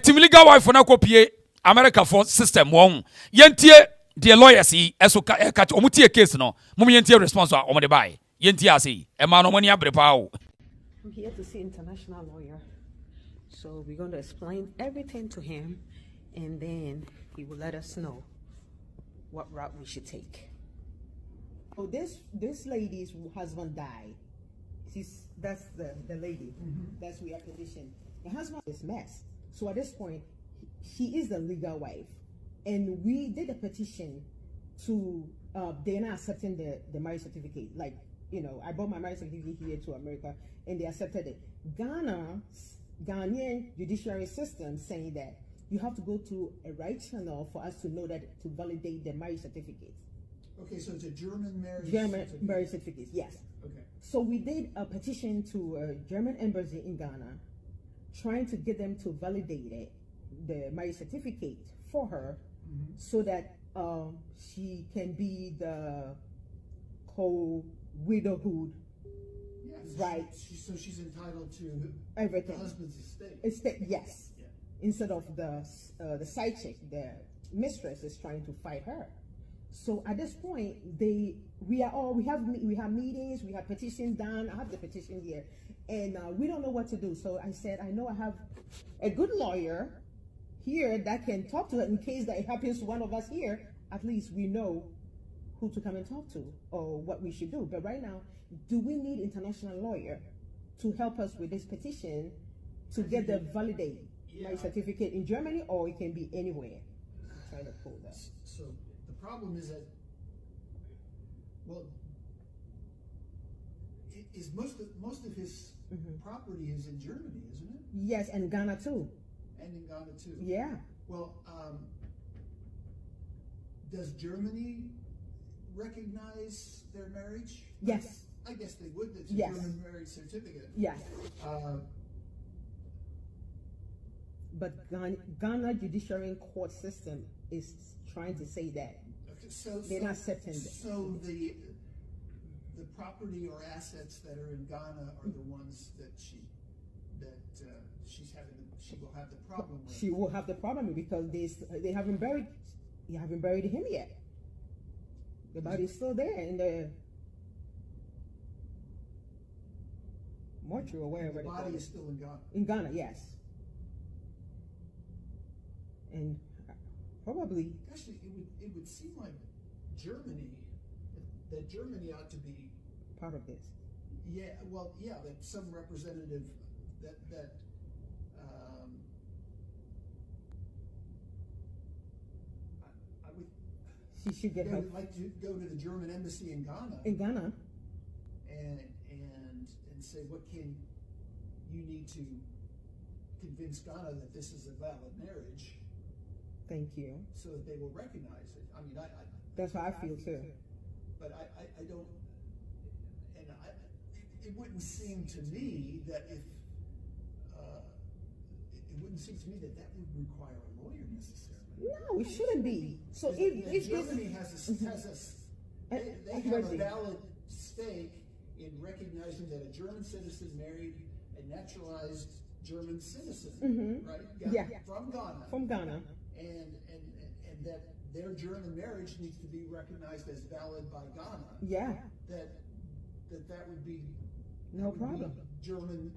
timiliga wife na kopie America for system won yentie de lawyers yi eso ka omutie case no mum yentie response a omde bai yentie ase e ma no mani abrepa o. I'm here to see international lawyer. So we're going to explain everything to him, and then he will let us know what route we should take. Oh, this lady's husband died. That's the lady. That's we are conditioned. The husband is mess. So at this point, she is the legal wife, and we did a petition to they're not accepting the marriage certificate. Like, you know, I brought my marriage certificate here to America, and they accepted it. Ghanaian judiciary system saying that you have to go to a right channel for us to know that to validate the marriage certificate. Okay, so it's a German marriage marriage certificate, yes. Okay. So we did a petition to a German embassy in Ghana, trying to get them to validate it, the marriage certificate for her, so that she can be the co-widowhood. Yes. Right. So she's entitled to Everything. the husband's estate. Yes. Yeah. Instead of the side chick, the mistress is trying to fight her. So at this point, we have meetings, we have petitions done. I have the petition here, and we don't know what to do. So I said, I know I have a good lawyer here that can talk to her in case that it happens to one of us here. At least we know who to come and talk to or what we should do. But right now, do we need international lawyer to help us with this petition to get the validate my certificate in Germany, or it can be anywhere? I'm trying to pull that. So the problem is that, well, is most of his property is in Germany, isn't it? Yes, and Ghana too. And in Ghana too. Yeah. Well, does Germany recognize their marriage? Yes. I guess they would. It's a Yes. German marriage certificate. Yes. But Ghana judiciary court system is trying to say that they're not accepting it. So the property or assets that are in Ghana are the ones that she will have the problem with. She will have the problem with because they haven't buried him yet. The body's still there in the mortuary or wherever. The body is still in Ghana. In Ghana, yes. And probably. Actually, it would seem like Germany ought to be part of this. Yeah, well, yeah, that some representative that I would. She should get help. Like to go to the German embassy in Ghana. In Ghana. And say, what can you need to convince Ghana that this is a valid marriage? Thank you. So that they will recognize it. I mean, that's how I feel too. But I don't, and it wouldn't seem to me that it wouldn't seem to me that would require a lawyer necessarily. No, it shouldn't be. So if Germany they have a valid stake in recognizing that a German citizen married a naturalized German citizen, right? Yeah. From Ghana. And that their German marriage needs to be recognized as valid by Ghana. Yeah. That would be no problem. German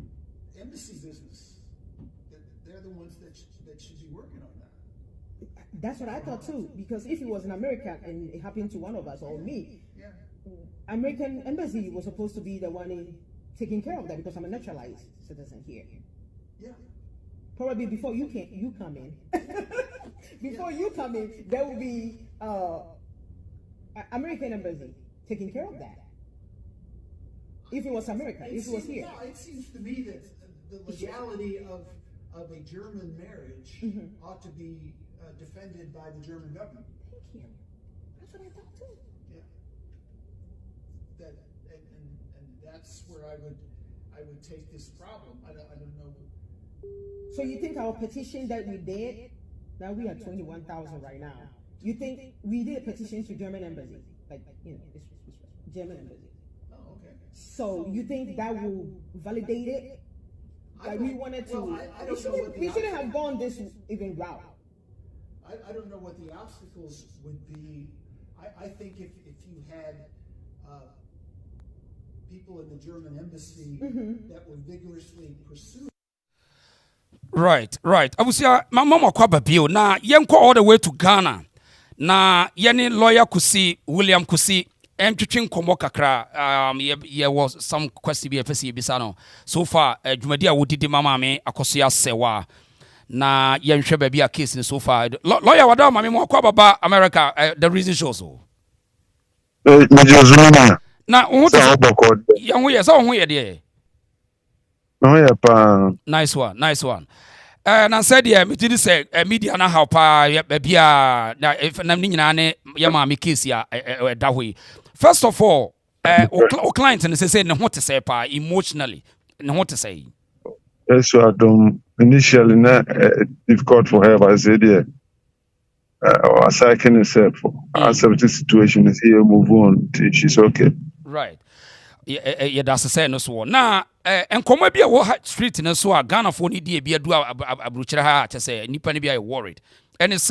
embassy business. They're the ones that should be working on that. That's what I thought too. Because if it was an American and it happened to one of us or me, American embassy was supposed to be the one taking care of that because I'm a naturalized citizen here. Yeah. Probably before you come in. Before you come in, there will be American embassy taking care of that. If it was America, if it was here. Yeah, it seems to me that the legality of a German marriage ought to be defended by the German government. Thank you. That's what I thought too. Yeah. And that's where I would take this problem. I don't know. So you think our petition that we did, now we are 21,000 right now. You think we did a petition to German embassy, like this German embassy? Oh, okay. So you think that will validate it? Like we wanted to. Well, I don't know what we shouldn't have gone this even route. I don't know what the obstacles would be. I think if you had people in the German embassy that would vigorously pursue. Right. Abusia, my mama kwa babio na yenko all the way to Ghana. Na yeni lawyer Kusi, William Kusi, twitwin komo kakra. There was some question be efesi bisa no. So far, dwumadi a wodidi mama me akoso ya sewa. Na yenhwe ba bia case ni so far. Lawyer wada mama me kwa baba America, the reason shows so. Na unhuto yanhu ye so unhu ye de. Nice one. Na said yeah, me did say media na how pa bia na if na ni nyina ne ya ma me case ya da hoi. First of all, o client and say no what to say pa emotionally no what to say. Yes, so initially not difficult for her, but I said yeah. As I can accept accept the situation is here, move on. She's okay. Right. Yeah, that's the same as well. Now, and come be a street in a so a Ghana for ni be a do a bruchera to say nipa ni be a worried. And it's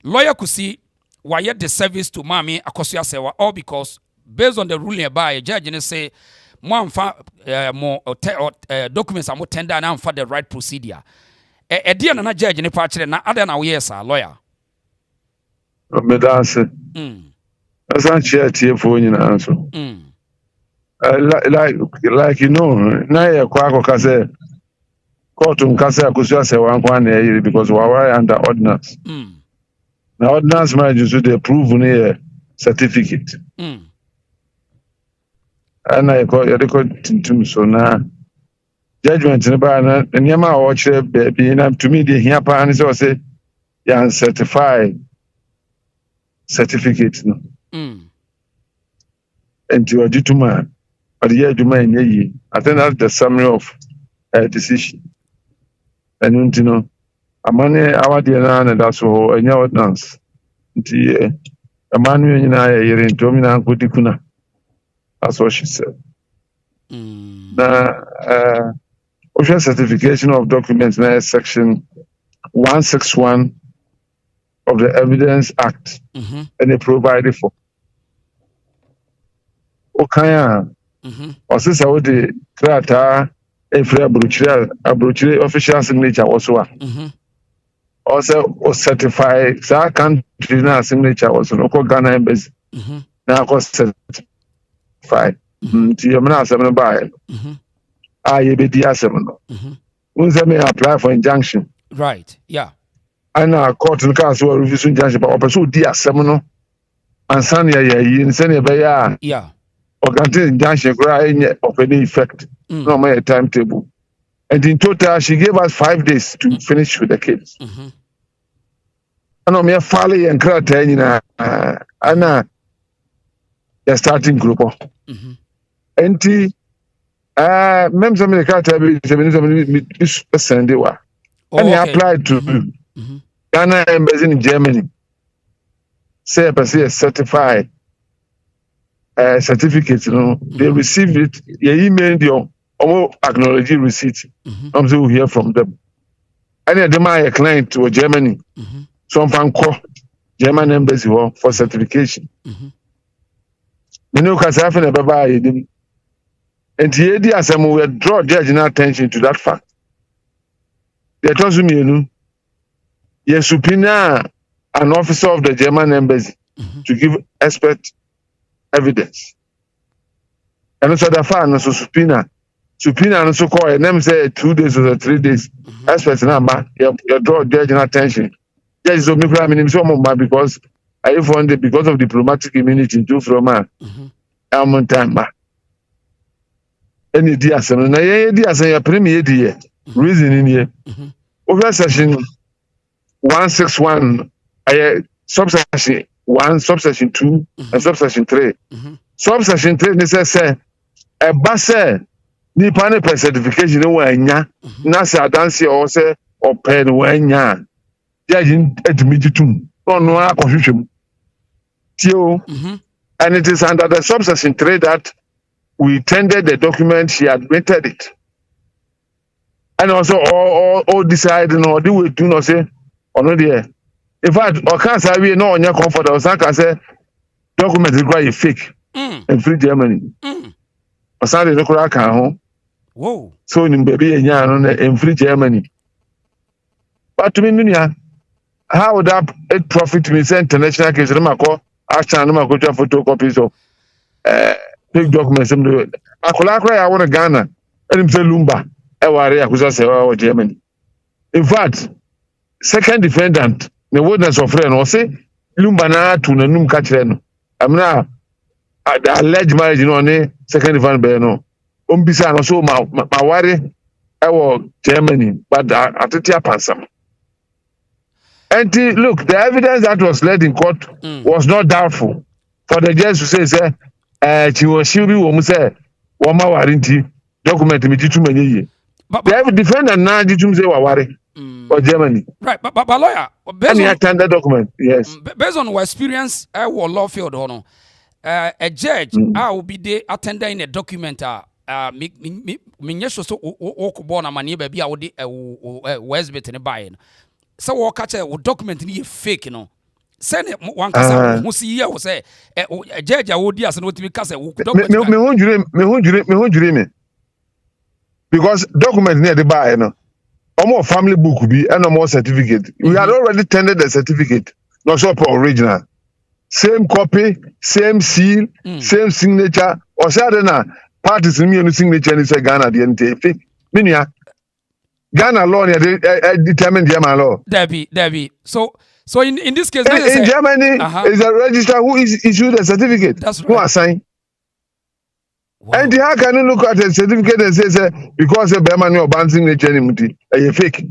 lawyer Kusi why yet the service to mommy akosia sewa all because based on the ruling by a judge and say more documents are more tender and for the right procedure. A dear na judge ni pa na other na yes lawyer. Me dance. That's not share tea for you answer. Like you know, na ye kwa kase court kase akusua se wan kwa na yiri because we are under ordinance. Now ordinance marriage so they prove ni certificate. And I record to so na judgment ni ba na nyama o chere baby na to me dey here pa ni say you certify certificate no. And you are due to man. But yeah, do my I think that's the summary of decision. And you know, a man our dear and that's all and your ordinance. A man in Tomina Kutikuna. That's what she said. Official certification of documents now section 161 of the Evidence Act and they provided for. Okaya. Or since I would create a free abrochire official signature also. Also certify that country na signature also no Ghana embassy. Now cost certify. To your man seven by. You be the seven. Once I may apply for injunction. Right. Yeah. And our court and council refusing injunction, but pursue dear seminal and Sanya in Sanya Bay. Yeah. Or granted injunction of any effect. No my timetable. And in total, she gave us 5 days to finish with the case. And I'm here Fally and Kraten and the starting group. And members of the Kraten send they were. And he applied to Ghana embassy in Germany. Say a certified certificate, you know, they receive it, you email them, or acknowledge receipt. I'm so hear from them. And then my client to Germany, some fan call German embassy for certification. You know, because I feel about it. And the as I will draw judging attention to that fact. They told me, you know, you subpoena an officer of the German embassy to give expert evidence. And also the fan so subpoena and so call and them say 2 days or 3 days. Expert number you draw judging attention. Judge is only prime minister because I found it because of diplomatic immunity to from a time. Any dear son, na ye dear son your premier dear reason in here. Over section 161 subsection 1, subsection 2, and subsection 3. Subsection 3 say a basse ni pane per certification no wanya na say adanse or say or pen wanya. Judging admittum. No akohwehwem. Tio. And it is under the subsection 3 that we tendered the document, she admitted it. And also all deciding or do we do not say or no there. In fact, or can't say we know on your comfort or some can say document require fake in free Germany. Or something no correct home. Whoa. So in baby in free Germany. But to me, how would that it profit me? Say international case, I call action, I go to photocopies of big documents. I want to Ghana. And him say Lumba. Germany. In fact, second defendant, the witness of friend, or say Lumba na to the num catch. I'm now the alleged marriage, you know, second defendant, no. Umbisa no so my worry. I was Germany, but at the Japan. And look, the evidence that was led in court was not doubtful. For the judge to say, chiwoshi bi wo mu say wo ma warranty document me jitu manye ye. The defendant na jitu say wa ware or Germany. Right, but lawyer, based on attended document, yes. Based on our experience, law field, a judge, I will be there attending in a document. Me so born a money baby. I would West Britain buying. So catch a document ni fake, you know. Send one case who see here say a judge. I would yes, and what we cast a document. Me won't dream because document near the buy, you know. More family book be and no more certificate. We had already tendered the certificate, not so for original. Same copy, same seal, same signature. Or say na parties in me signature and say Ghana the NT. Minya Ghana law determined German law. Debbie. So in this case, in Germany is a register who is issued a certificate. That's right. Who assign. Wow. And how can you look at a certificate and say because a Berman or bouncing nature a fake?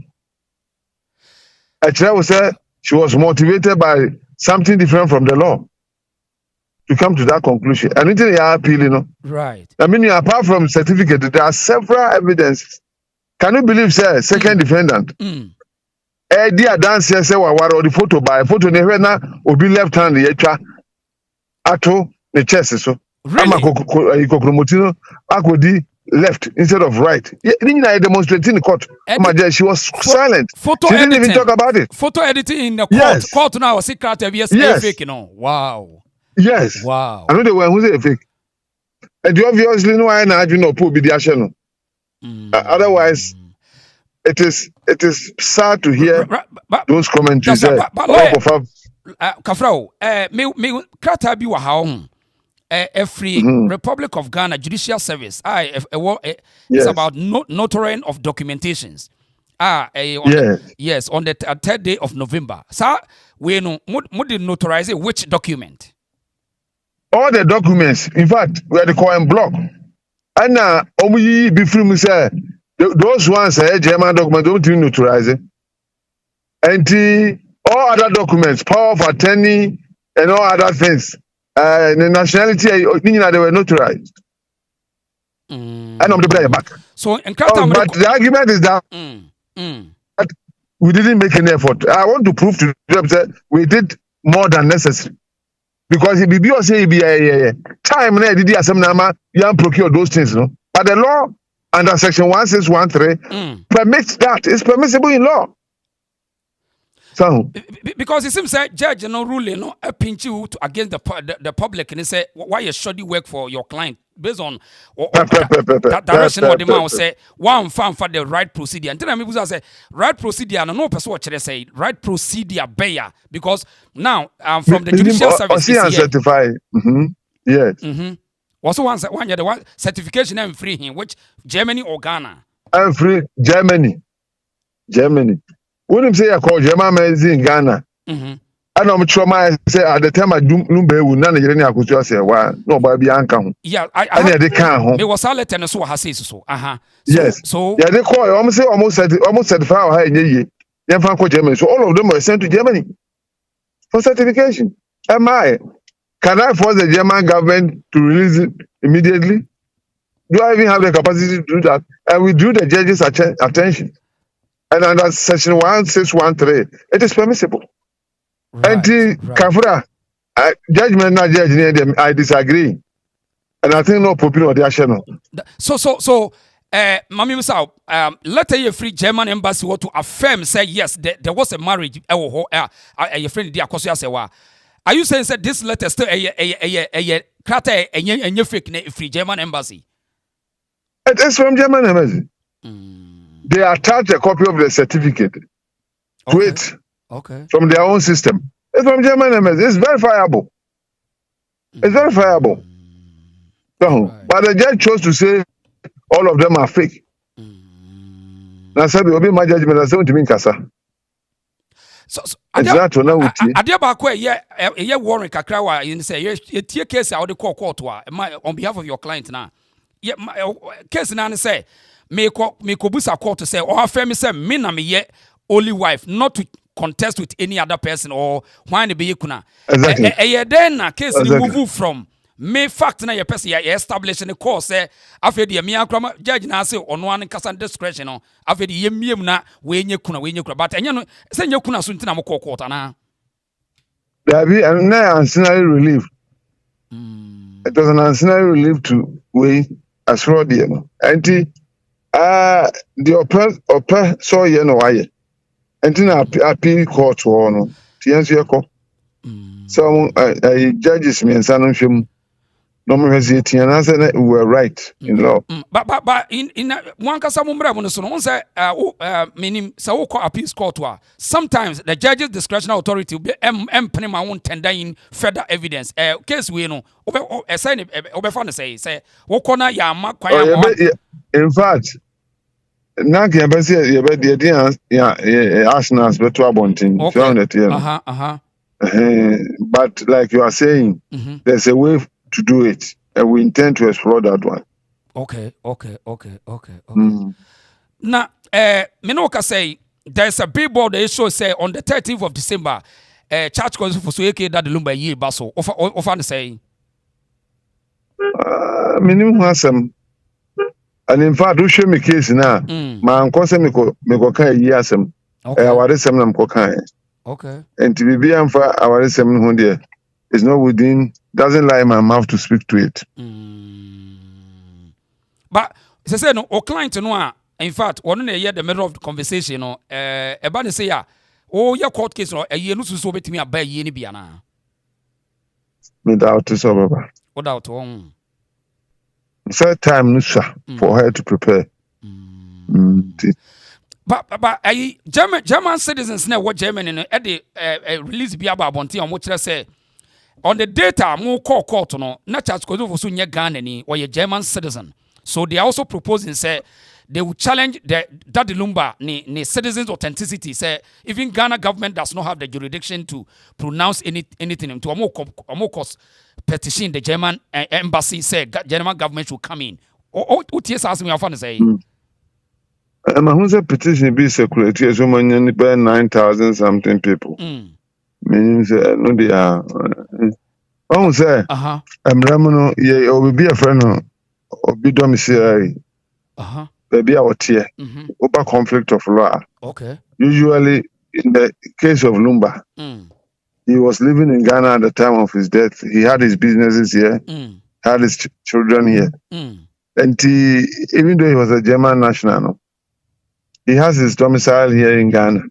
A child said she was motivated by something different from the law to come to that conclusion. And it's appealing, right? I mean, apart from certificate, there are several evidences. Can you believe, sir? Second defendant. Dear dance say or the photo by photo never will be left hand the ato the chest so. Really? Akodi left instead of right. I demonstrated in the court. She was silent. She didn't even talk about it. Photo editing in the court. Yes. Court now was secret. Yes. Fake, you know. Wow. Yes. Wow. I know the one who's a fake. And you obviously know I know put be the channel. Otherwise, it is sad to hear those commentaries. Kafrao, me krata bi wa ha free Republic of Ghana Judicial Service. It's about notarying of documentations. Yes, on the 3rd day of November. Sir, we know mudi notarize which document? All the documents. In fact, we are the coin block. And now, omuyi be free say those ones German documents don't notarize it. And all other documents, power of attorney and all other things. The nationality, they were notarized. And I'm the player back. So, but the argument is that we didn't make an effort. I want to prove to them that we did more than necessary. Because if you say time, you procure those things, no. But the law under section 1613 permits that. It's permissible in law. So, because it seems like judge ruling pinch you against the public and they say why you shoddy work for your client based on that direction what the man will say one fan for the right procedure. And then I mean say right procedure no person what they say right procedure bear because now from the judicial service is certified. Yes. Also one year the one certification I'm free here which Germany or Ghana? I'm free Germany. When you say I call German in Ghana, and I'm sure my say at the time I do Lumba would none of your could say, well, no, baby, uncle. Yeah, they can't. It was a letter and so has so. Yes. So, yeah, they call almost certified high in a year. Then Franco Germany. So all of them were sent to Germany for certification. Can I force the German government to release it immediately? Do I even have the capacity to do that? And we drew the judge's attention. And under section 1613, it is permissible. And Kafura, judgment not judge I disagree. And I think no popular the action. So Mami Musa, letter your free German embassy to affirm say yes, there was a marriage your friend the Akosia Sewa. Are you saying that this letter still a crater and your fake free German embassy? It is from German embassy. They attach a copy of the certificate to it from their own system. It's from German embassy. It's verifiable. It's verifiable. So, but the judge chose to say all of them are fake. I said, will be my judgment. I said, to me, Kasa. So exactly. Adia Bakwe, yeah, Warren Kakrawa, you say, you take case out the court on behalf of your client now. Yeah, case now say. Me kobusa court to say or affirm say me na me ye only wife not to contest with any other person or why be kuna. Exactly. Then na case exactly. Move from me fact na ye pese ye establish the course say afedi ye me akrama judge na say ono an kasa discretion no afedi ye miem na we nye kuna but enye no say nye kuna so ntina mo court na there be an ancillary relief. It was an ancillary relief to we as fraud, you know. And the upper saw you know why. And then appeal court for no. Tiansi so judges me and son him. No more hesitating, and I said we were right in law. But in one kasa mumbra mo so no say meaning so wo appeals court wa sometimes the judge's discretionary authority be empene ma won tender in further evidence case we no say obefa no say wo kona ya ma kwan in fact na ke be say ye be the Arsenal's better abontin but like you are saying there's a way to do it, and we intend to explore that one. Okay. Now, Minoka say there's a billboard that shows say on the 13th of December, church goes for Sueke that the Lumba ye basso. Often say, minimum has some, and in fact, do show me case now. My uncle say me go year some. Our sem nam kokai. Okay. And to be for our sem who there is not within. Doesn't lie my mouth to speak to it. But say no, or client no. In fact, one day the middle of the conversation, no, about say ya, oh your court case no, a year no so bet me a buy ye ni biana. Without this over. Without one. Third time no for her to prepare. But German citizens now what German in the release be about bonti on what say. On the data, more court no, not just because of Sunya Ghana or a German citizen. So they are also proposing say they will challenge that the Lumba ni citizens' authenticity. Say even Ghana government does not have the jurisdiction to pronounce anything to a more petition the German embassy say German government should come in. What yes ask me how to say. Who's a petition be security so many 9,000 something people. Meaning no they are say Ramono ye will be a friend or be domiciliary. Baby out here over conflict of law. Okay. Usually in the case of Lumba, he was living in Ghana at the time of his death. He had his businesses here, had his children here. And even though he was a German national, he has his domicile here in Ghana.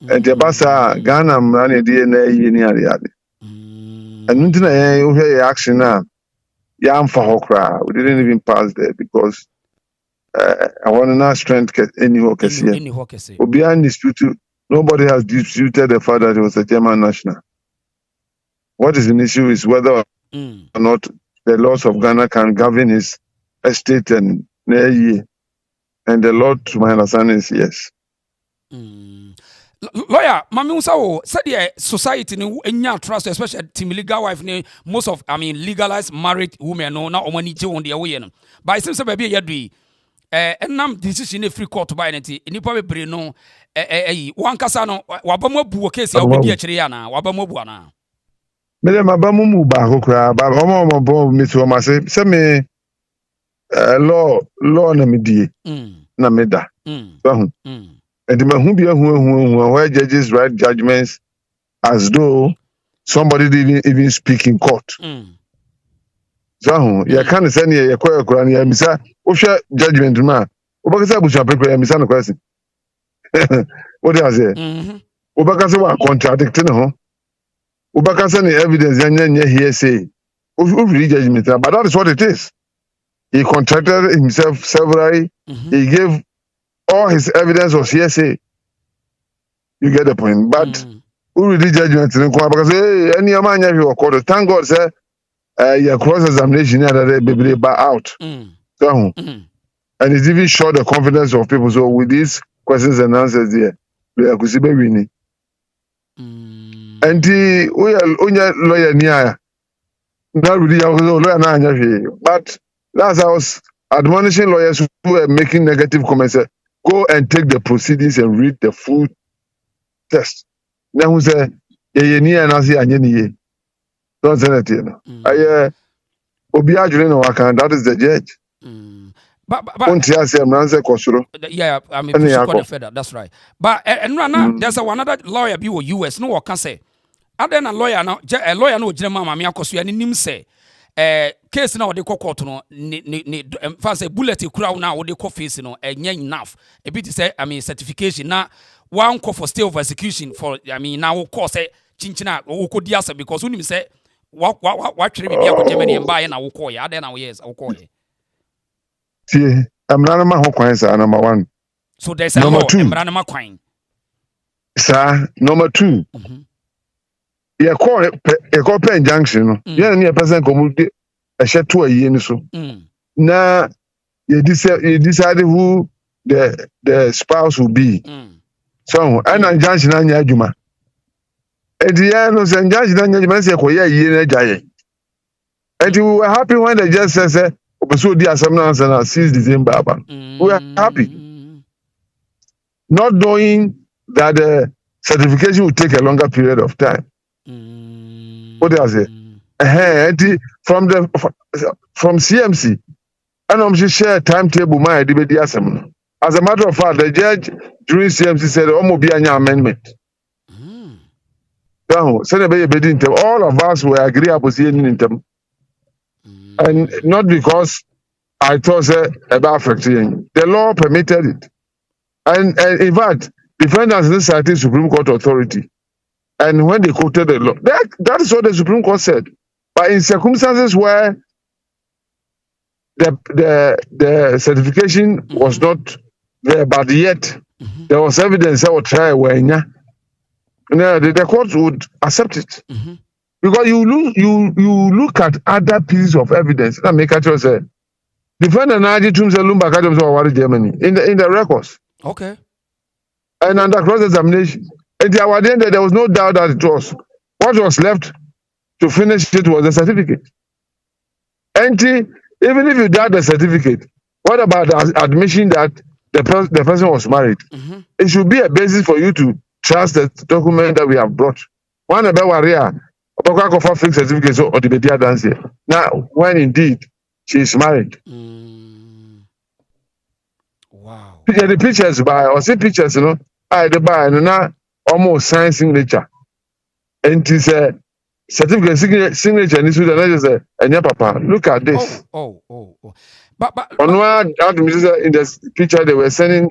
And the Basa Ghana money DNA in the and nothing I action now. Yam for Hokra. We didn't even pass there because I want to not strength any Hawkes here. Behind dispute, nobody has disputed the fact that he was a German national. What is an issue is whether or not the laws of Ghana can govern his estate and the law, to my understanding, is yes. Lawyer, Mami Usawo said the society ni enya trust, especially team legal wife ni most of legalized married women no na omani che on the way no. But it seems to be yadui enam decision free court by nti nipa bebre no wan kasa no wabamu abu case ya obedi a kire ya na wabamu abu ana. Me dem abamu mu ba kokra ba omo bo me to ma se me law na me die na me da. And the man where judges write judgments as though somebody didn't even speak in court. So you can't say you Quran, you misa, Osha judgment man. Obakasa Busha Pepe, Misa no question. What do I say? Obakasa wa contradicting no. Obakasa ni evidence and hearsay. Who judgment, but that is what it is. He contradicted himself severally. He gave all his evidence was hearsay. You get the point. But who really judgment in because any man you call it. Thank God, sir. Your cross examination that baby back out. So and it's even showed the confidence of people. So with these questions and answers here, we are Kusi winning. And we are lawyer near. Not really lawyer now. But that's I was admonishing lawyers who are making negative comments. Go and take the proceedings and read the full text. Now who say ye ni anasi anye ni ye. Don't say that, you know. Obi adwene no waka, that is the judge. But yeah, I mean, push the further. That's right. But and there's another lawyer be US. No one can say. Other than a lawyer now, a lawyer no general mammy akosu and him say. Case now they call court no. Fancy bullet crowd now they call face no. Enough. A bit say I mean certification now. One call for stay of execution for I mean now call say chinchina or could diasa because when you say what should be a Germany and buy and I will call you. Then I will yes I will call you. See, I'm not my home number one. So there's a number law, two. Sir, number two. You call injunction. Yeah, near person community a share to a year so. Now you decide who the spouse will be. So an injunction on Yajuma. At the end of the injunction on Yajuma say a year giant. And you were happy when the judge says so dear some and 6 December. We are happy. Not knowing that the certification will take a longer period of time. What does it? From CMC, and I'm just share timetable my debate. As a matter of fact, the judge during CMC said, "Oh, be an amendment." So, all of us were agreeable in them, and not because I thought about affecting. The law permitted it, and in fact, defendants cited Supreme Court authority. And when they quoted the law, that is what the Supreme Court said. But in circumstances where the certification was not there, but yet there was evidence that would try the court would accept it. Because you look at other pieces of evidence that make it say defendant Lumba Germany in the records. Okay. And under cross-examination. And there was no doubt that it was. What was left to finish it was the certificate. And even if you doubt the certificate, what about the admission that the person was married? It should be a basis for you to trust the document that we have brought. One about Waria, about fixed certificate or the media dance here. Now, when indeed she is married. Wow. The pictures by or see pictures, I the buy and now. Almost sign signature, and it is a certificate signature. And this is another and papa. Look at this. Oh. But on one in the picture they were signing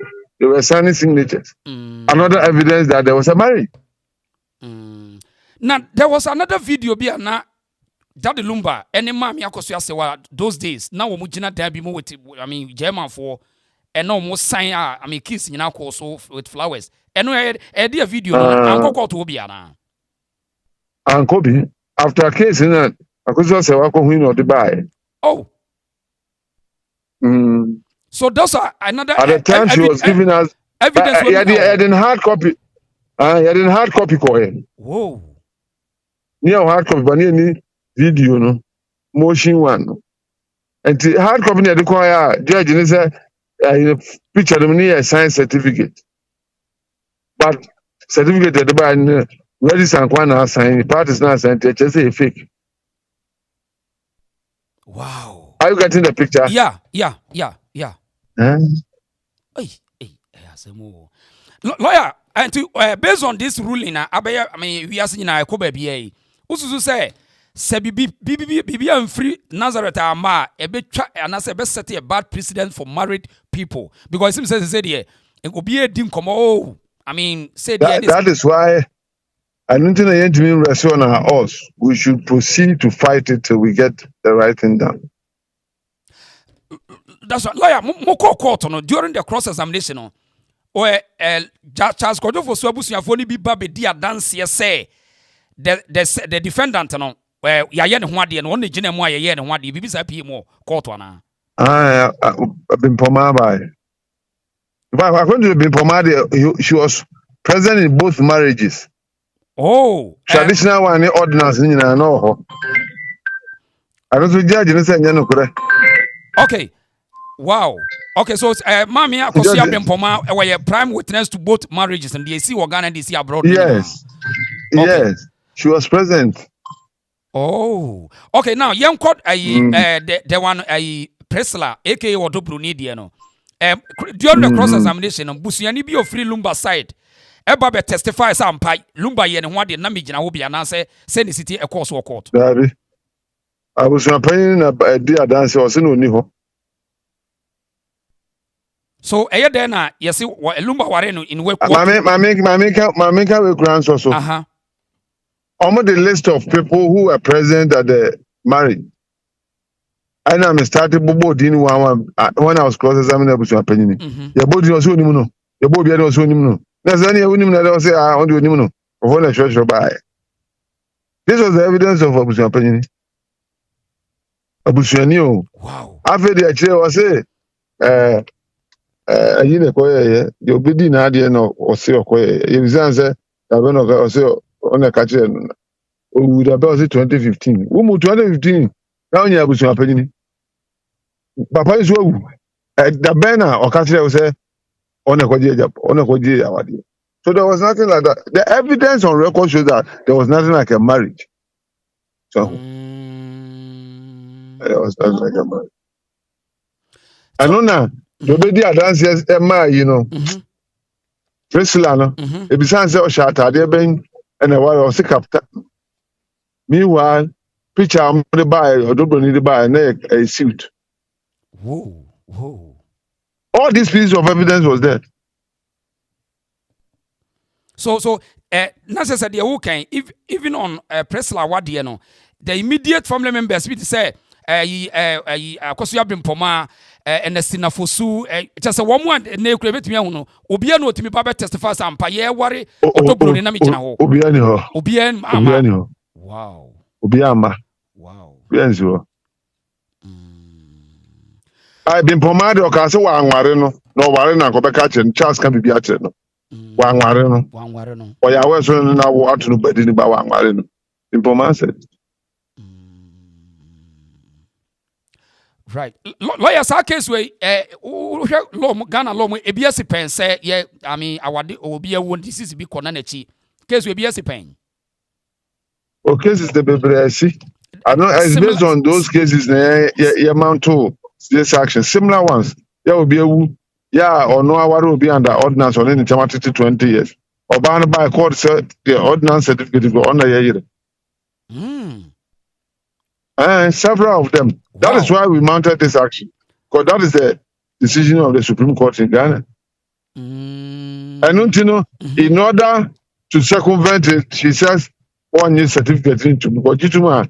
signatures. Another evidence that there was a marriage. Now there was another video be na Daddy Lumba any man me akoso asewa those days. Now we mujina there be more with German for and no more sign kiss in our course with flowers. And no idea video Uncle to be Uncle B after a case in that akoso asewa ko win or the buy. Oh. So those are another at the time she was giving us evidence. He had in hard copy. He had in hard copy for him. Whoa. Near hard copy, but near video, no motion one. And the hard copy near the choir judge and said, picture them near a science certificate. But certificate at the buy ready and one sign, the part is not signed, just say fake. Wow. Are you getting the picture? Yeah. Lawyer, and based on this ruling, we are seeing a Kobe BA. Also say bibi and free Nazareth ama a bit and as a best set a bad precedent for married people because it says said here it could be a dim come said that is why I don't think the engineering restaurant are us. We should proceed to fight it till we get the right thing done. That's right. Lawyer, moko court during the cross examination or Charles Kojo for Swabusia for be baby dear dance say the defendant no where ya ne ho ade no one gina mu aye ne ho ade bibi sa pie mo court wana I've been pomade by but according to been pomade she was present in both marriages. Oh, traditional one ordinance nyina no ho I don't judge ni say nya no kure. Okay. Wow. Okay, so Mami Akosi Abempoma were a prime witness to both marriages and they see Ghana and they see abroad. Yes. Yes. She was present. Oh, okay. Now, young court, the one Presla, aka Odobro Nidia, no. During the cross examination, Busiani be of free Lumba side. Eba be testify some pie, Lumba yen and what the Namijana will be announced, send the city a course or court. I was paying a dear dancer or sin niho. So, then, yes, Lumba Wareno in work. My maker will grant also. Almost the list of people who were present at the marriage. I know I started Bobo Dini when I was cross examining with your penny. Your body was so nimino. Your body was so nimino. There's any women that don't say I want to nimino. Of when a church by. This was the evidence of Abusian penny. Abusianio. Wow. After the chair was say, you know, you'll be dinner or say, you say, I will say on a catcher. We would have been 2015. We moved 2015. Now you have to penny. Papa is well. The banner or catcher was on a quadri. So there was nothing like that. The evidence on record shows that there was nothing like a marriage. So there was nothing like a marriage. I know now. The baby dances Emma, you know. Priscilla, it besides our shot, there been and a while was a captain. Meanwhile, picture I'm going to buy or don't need to buy a suit. Whoa. All these pieces of evidence was there. So, necessarily, okay, even on Presla Wadiano, the immediate family members, we say, because you have been Poma and the Sinafosu, just a woman, and they could be Obiano to me, Baba testifies and Paye worry, Obiano. Wow. Obiama. Wow. Bienzo. I've been pomade or castle one wareno, no warena go back catch and Charles can be atched. One wareno. Or I was now what to but in about one wareno. In Poma said. Right. Lawyers are case way, Ghana law, a BS pen say, yeah, I mean, I would be a one disease be Conanechi. Case will be a pen. Oh, cases the baby I see. I know it's based on those cases, amount to this action. Similar ones. There will be a or no, I will be under ordinance on any time 20 years. Or bound by a court, the ordinance certificate go on a year. And several of them. That is why we mounted this action. Because that is the decision of the Supreme Court in Ghana. And don't you know, in order to circumvent it, she says, 1 year certificate into because you to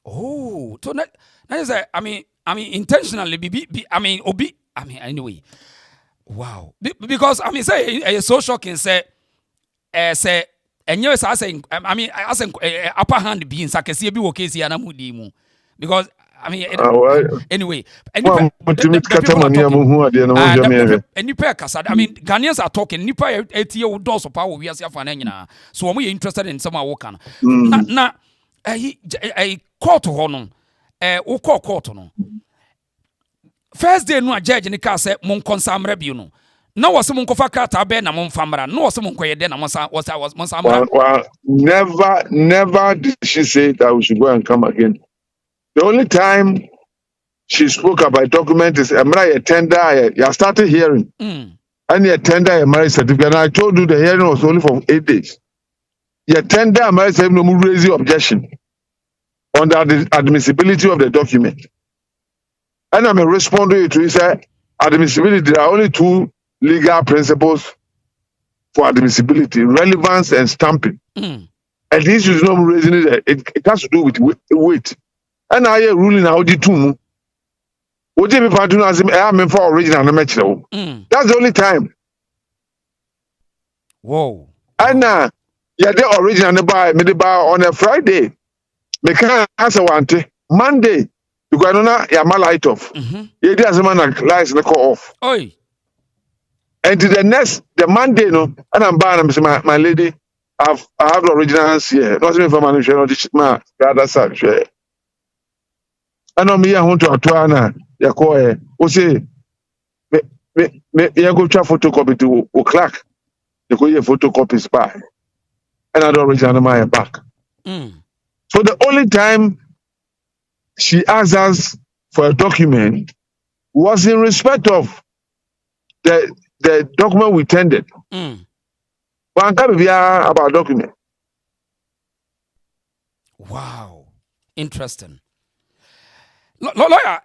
oh, so that is I mean intentionally anyway. Wow. Because I mean say it's so shocking say and you say as an upper hand being sakesi bi wo case ya na mudi mu because I mean anyway and nipa kasa I mean Ghanaians are talking nipa etie do so power we asia fa na nyina so we interested in some work na court ho no wo court no first day no a judge ni ka say mon consamra bi no na wose mon kofa krata be na mon famra na wose mon koyede na mon samra never did she say that we should go and come again. The only time she spoke about document is a tender. You started hearing. And you tender a marriage certificate. And I told you the hearing was only for 8 days. You tender a marriage certificate, no raise your objection on the admissibility of the document. And I'm responding to you, say, admissibility. There are only 2 legal principles for admissibility: relevance and stamping. And this is not raising it. It has to do with weight. And I hear ruling how the 2. What do you mean as I am for original match? That's the only time. Whoa. And yeah, the original buy me on a Friday. Me can't answer one Monday. Because I don't know my light off. Yeah, there's a man that lights the call off. Oi. And to the Monday, no, and I'm buying my lady. I have the originals here. Not even for my my brother side. And I'm here want to Atuana. You call we say me go try photocopy to clerk. You go here photocopies by. And I don't original my back. So the only time she asked us for a document was in respect of the document we tendered. One can't be about document. Wow, interesting. Lawyer,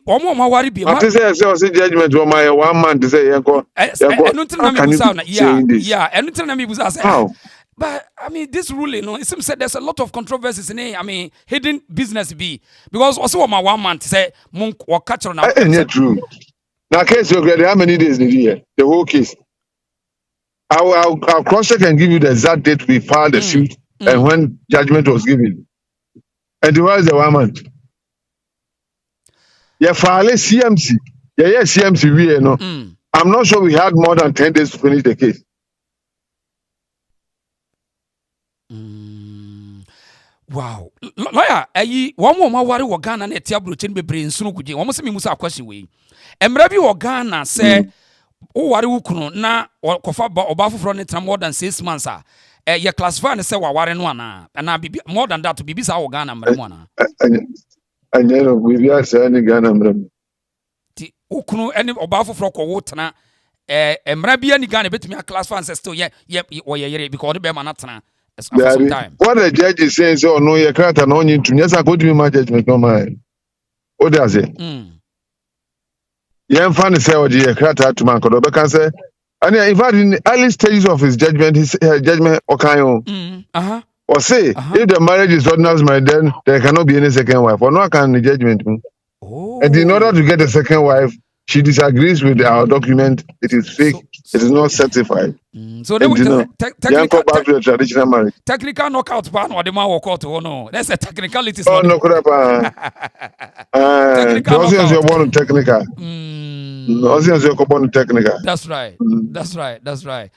omo worry be. I say judgment on my 1 month to say Yeah, anything na me busa say. How? But I mean, this ruling, it seems that there's a lot of controversies in it. I mean, hidden business be because also my 1 month say monk or catch on. Ain't true. Now case you how many days did you hear? The whole case. I'll cross check and give you the exact date we filed the suit and when judgment was given. And the was the 1 month. Yeah, file CMC. Yeah, CMC we no. I'm not sure we had more than 10 days to finish the case. Wow. Lawyer, one more worry wa Ghana na tiabro chen bebre nsunu kuje. One se me musa question we. Emra bi wa Ghana say o ware wukunu na kofa oba foforo ne tra more than 6 months a ye classify ne say wa ware no ana bibi more than that bibi sa wa Ghana mra mo ana. Anya no bibi asa ne Ghana mra. Ti wukunu ene oba foforo ko wo tena emra bi ani Ghana betumi a classify and say still ye yere because be ma na tena. What the judge is saying, so no, you can't and only to yes, I go to my judgment. No, my what does it? Young fan say, or the crater to man, could can say, and in fact, in the early stages of his judgment, okay, or say, if the marriage is ordinary marriage, then there cannot be any second wife, or no, can the judgment. And in order to get a second wife, she disagrees with our document. It is fake. It is not certified. So they will go back to the traditional marriage. Technical knockout ban or the man walk out. Oh no, that's a technicality. Oh no, could have. Also, you're born technical. Also, you're born technical. That's right. That's right.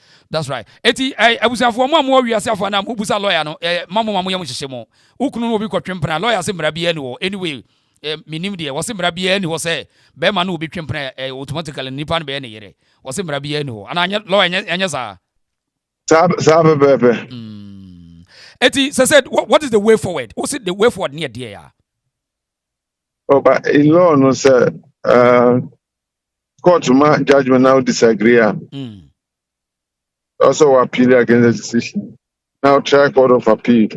Eti, I was for more we are for now. Who was a lawyer? No, Mamma Yamushimo. Who couldn't be caught trimping lawyer? Anyway. Minim de was mrabia ni ho say be ma no be twempena automatically nipa no be na yere was mrabia ni ho ana lawyer anya sa bebe eti said what is the way forward? What's it the way forward near there ya? Oh, but in law no sir court judgment now disagree. Also appeal against the decision. Now try court of appeal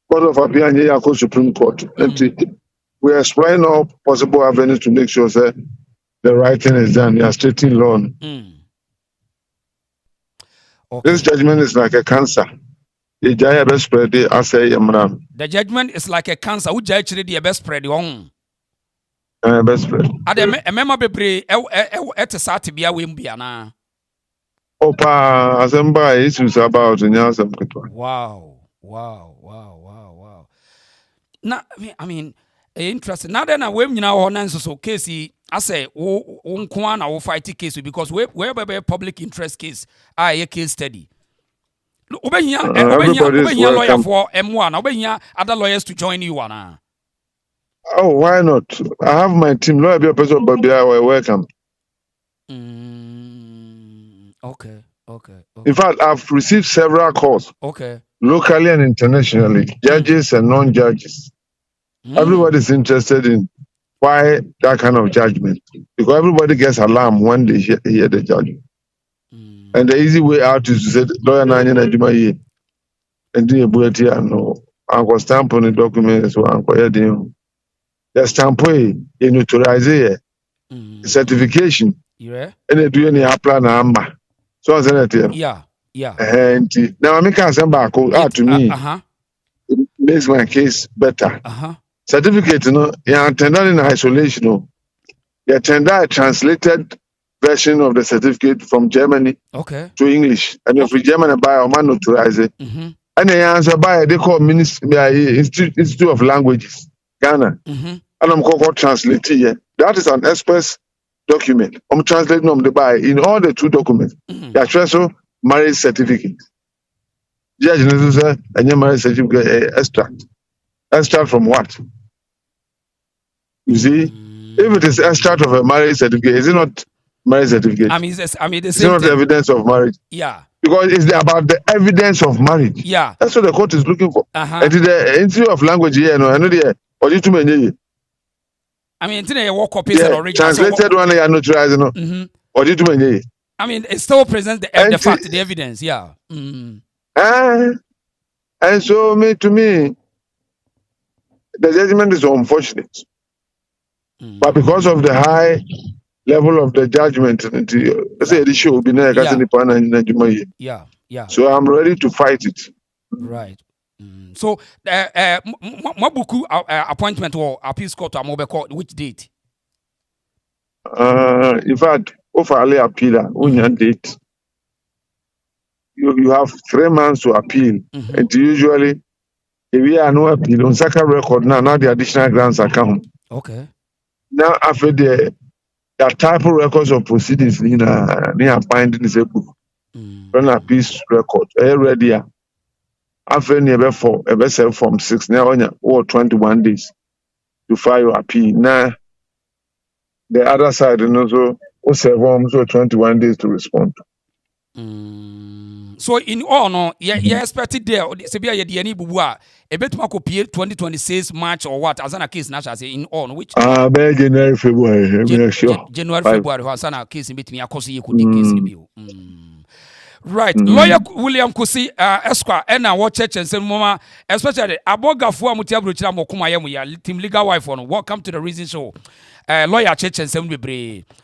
and you go Supreme Court. We are exploring all possible avenues to make sure that the right thing is done. We are straightening law. Okay. This judgment is like a cancer. The judgment is like a cancer. Who judge the best spread on? Best spread. A member be at a satibia wimbiana. Opa, Azamba issues about Wow. Now, I mean, interesting. Now then, we now on so case. I say, one or fight case because we have public interest case. A case study. Over here, lawyer for M1. Over here, other lawyers to join you, Anna. Oh, why not? I have my team. Lawyer, be a person, but be welcome. Okay. In fact, I've received several calls. Okay. Locally and internationally, judges and non-judges. Everybody's interested in why that kind of judgment. Because everybody gets alarmed when they hear the judgment. And the easy way out is to say, lawyer Nanya Najuma and do a bullet no Uncle stamp on the document as well. The stamp way, you notarize certification. Yeah. And they do any apply number. So I said, yeah. And now I can't send back to me. It makes my case better. Certificate, you tender in isolation. You tender a translated version of the certificate from Germany to English. And if Germany buy or man notarize it. And the answer by they call Institute of Languages, Ghana. And I'm called translate here. That is an express document. I'm translating them the buy in all the two documents. The marriage certificate. Judge and your marriage certificate extract. Extract from what? You see, if it is extract of a marriage certificate, is it not marriage certificate? I mean, the It's same not thing. evidence of marriage. Yeah. Because it's about the evidence of marriage. Yeah. That's what the court is looking for. Uh-huh. And the entry of language here, no, I know the or you too many. I mean, you walk copies and original. Translated one, you are notarized, no. Or you too many. I mean, it still presents the fact, the evidence. Yeah. And so, to me, the judgment is unfortunate. But because of the high level of the judgment, Yeah. So I'm ready to fight it. Right. So, Mabuku appointment or appeals court to Amobeko, which date? In fact, offer appeal, date. You have 3 months to appeal. And usually, if we are no appeal on second record now the additional grants are come. Okay. Now after the type of records of proceedings near binding is a book. When a peace record ready. After never for ever sell from 6 now or 21 days to file your appeal. Now the other side also serve 21 days to respond. So in all, no, yeah, expected there. Sebia ye di ani bubu a bit ma copy 2026 March or what? As an case, Nash say in all which by January, February, sure. January, February, was an case in between a cause you could case in bill. Right, lawyer William Kusi, Esquire, and our church and some mama, especially Aboga for Mutiabrucha Mokuma, team legal wife on. Welcome to the Reason Show. Lawyer church and some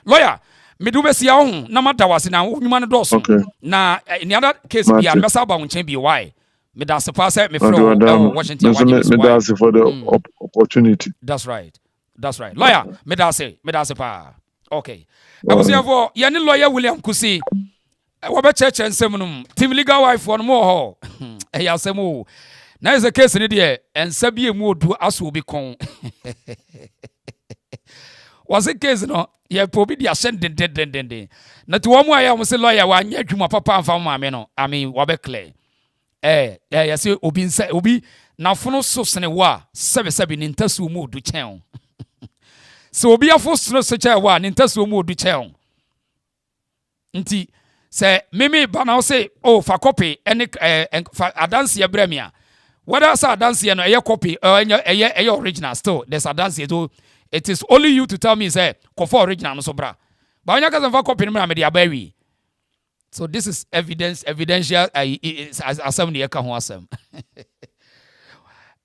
lawyer. Medubesi ahun na mata wase na nyuma no doso na in the other case be an mesa ba won be why me da se pa se me from Washington me da se for the opportunity. That's right lawyer me da se pa okay abusia for ye ne lawyer William Kusi wo be church ensem no team legal wife on mo ho e ya se mo na is a case ni de ensa bie mu odu aso bi kon was a case no ye probi dia send den na to wo aya mo se lawyer wa anya adwuma papa amfa ma me no I mean wa be clear ya se obi na fono so sene wa sebe ni ntasu mu du chen so obi afo so chen wa ni ntasu mu du chen nti se meme ba na say oh fa copy any fa adanse ya bremia whether sa adanse no eye copy eye original still there's adanse to it is only you to tell me say for original no so bra ba onya ka fa copy no me dey abawi so this is evidential asem ne ka ho asem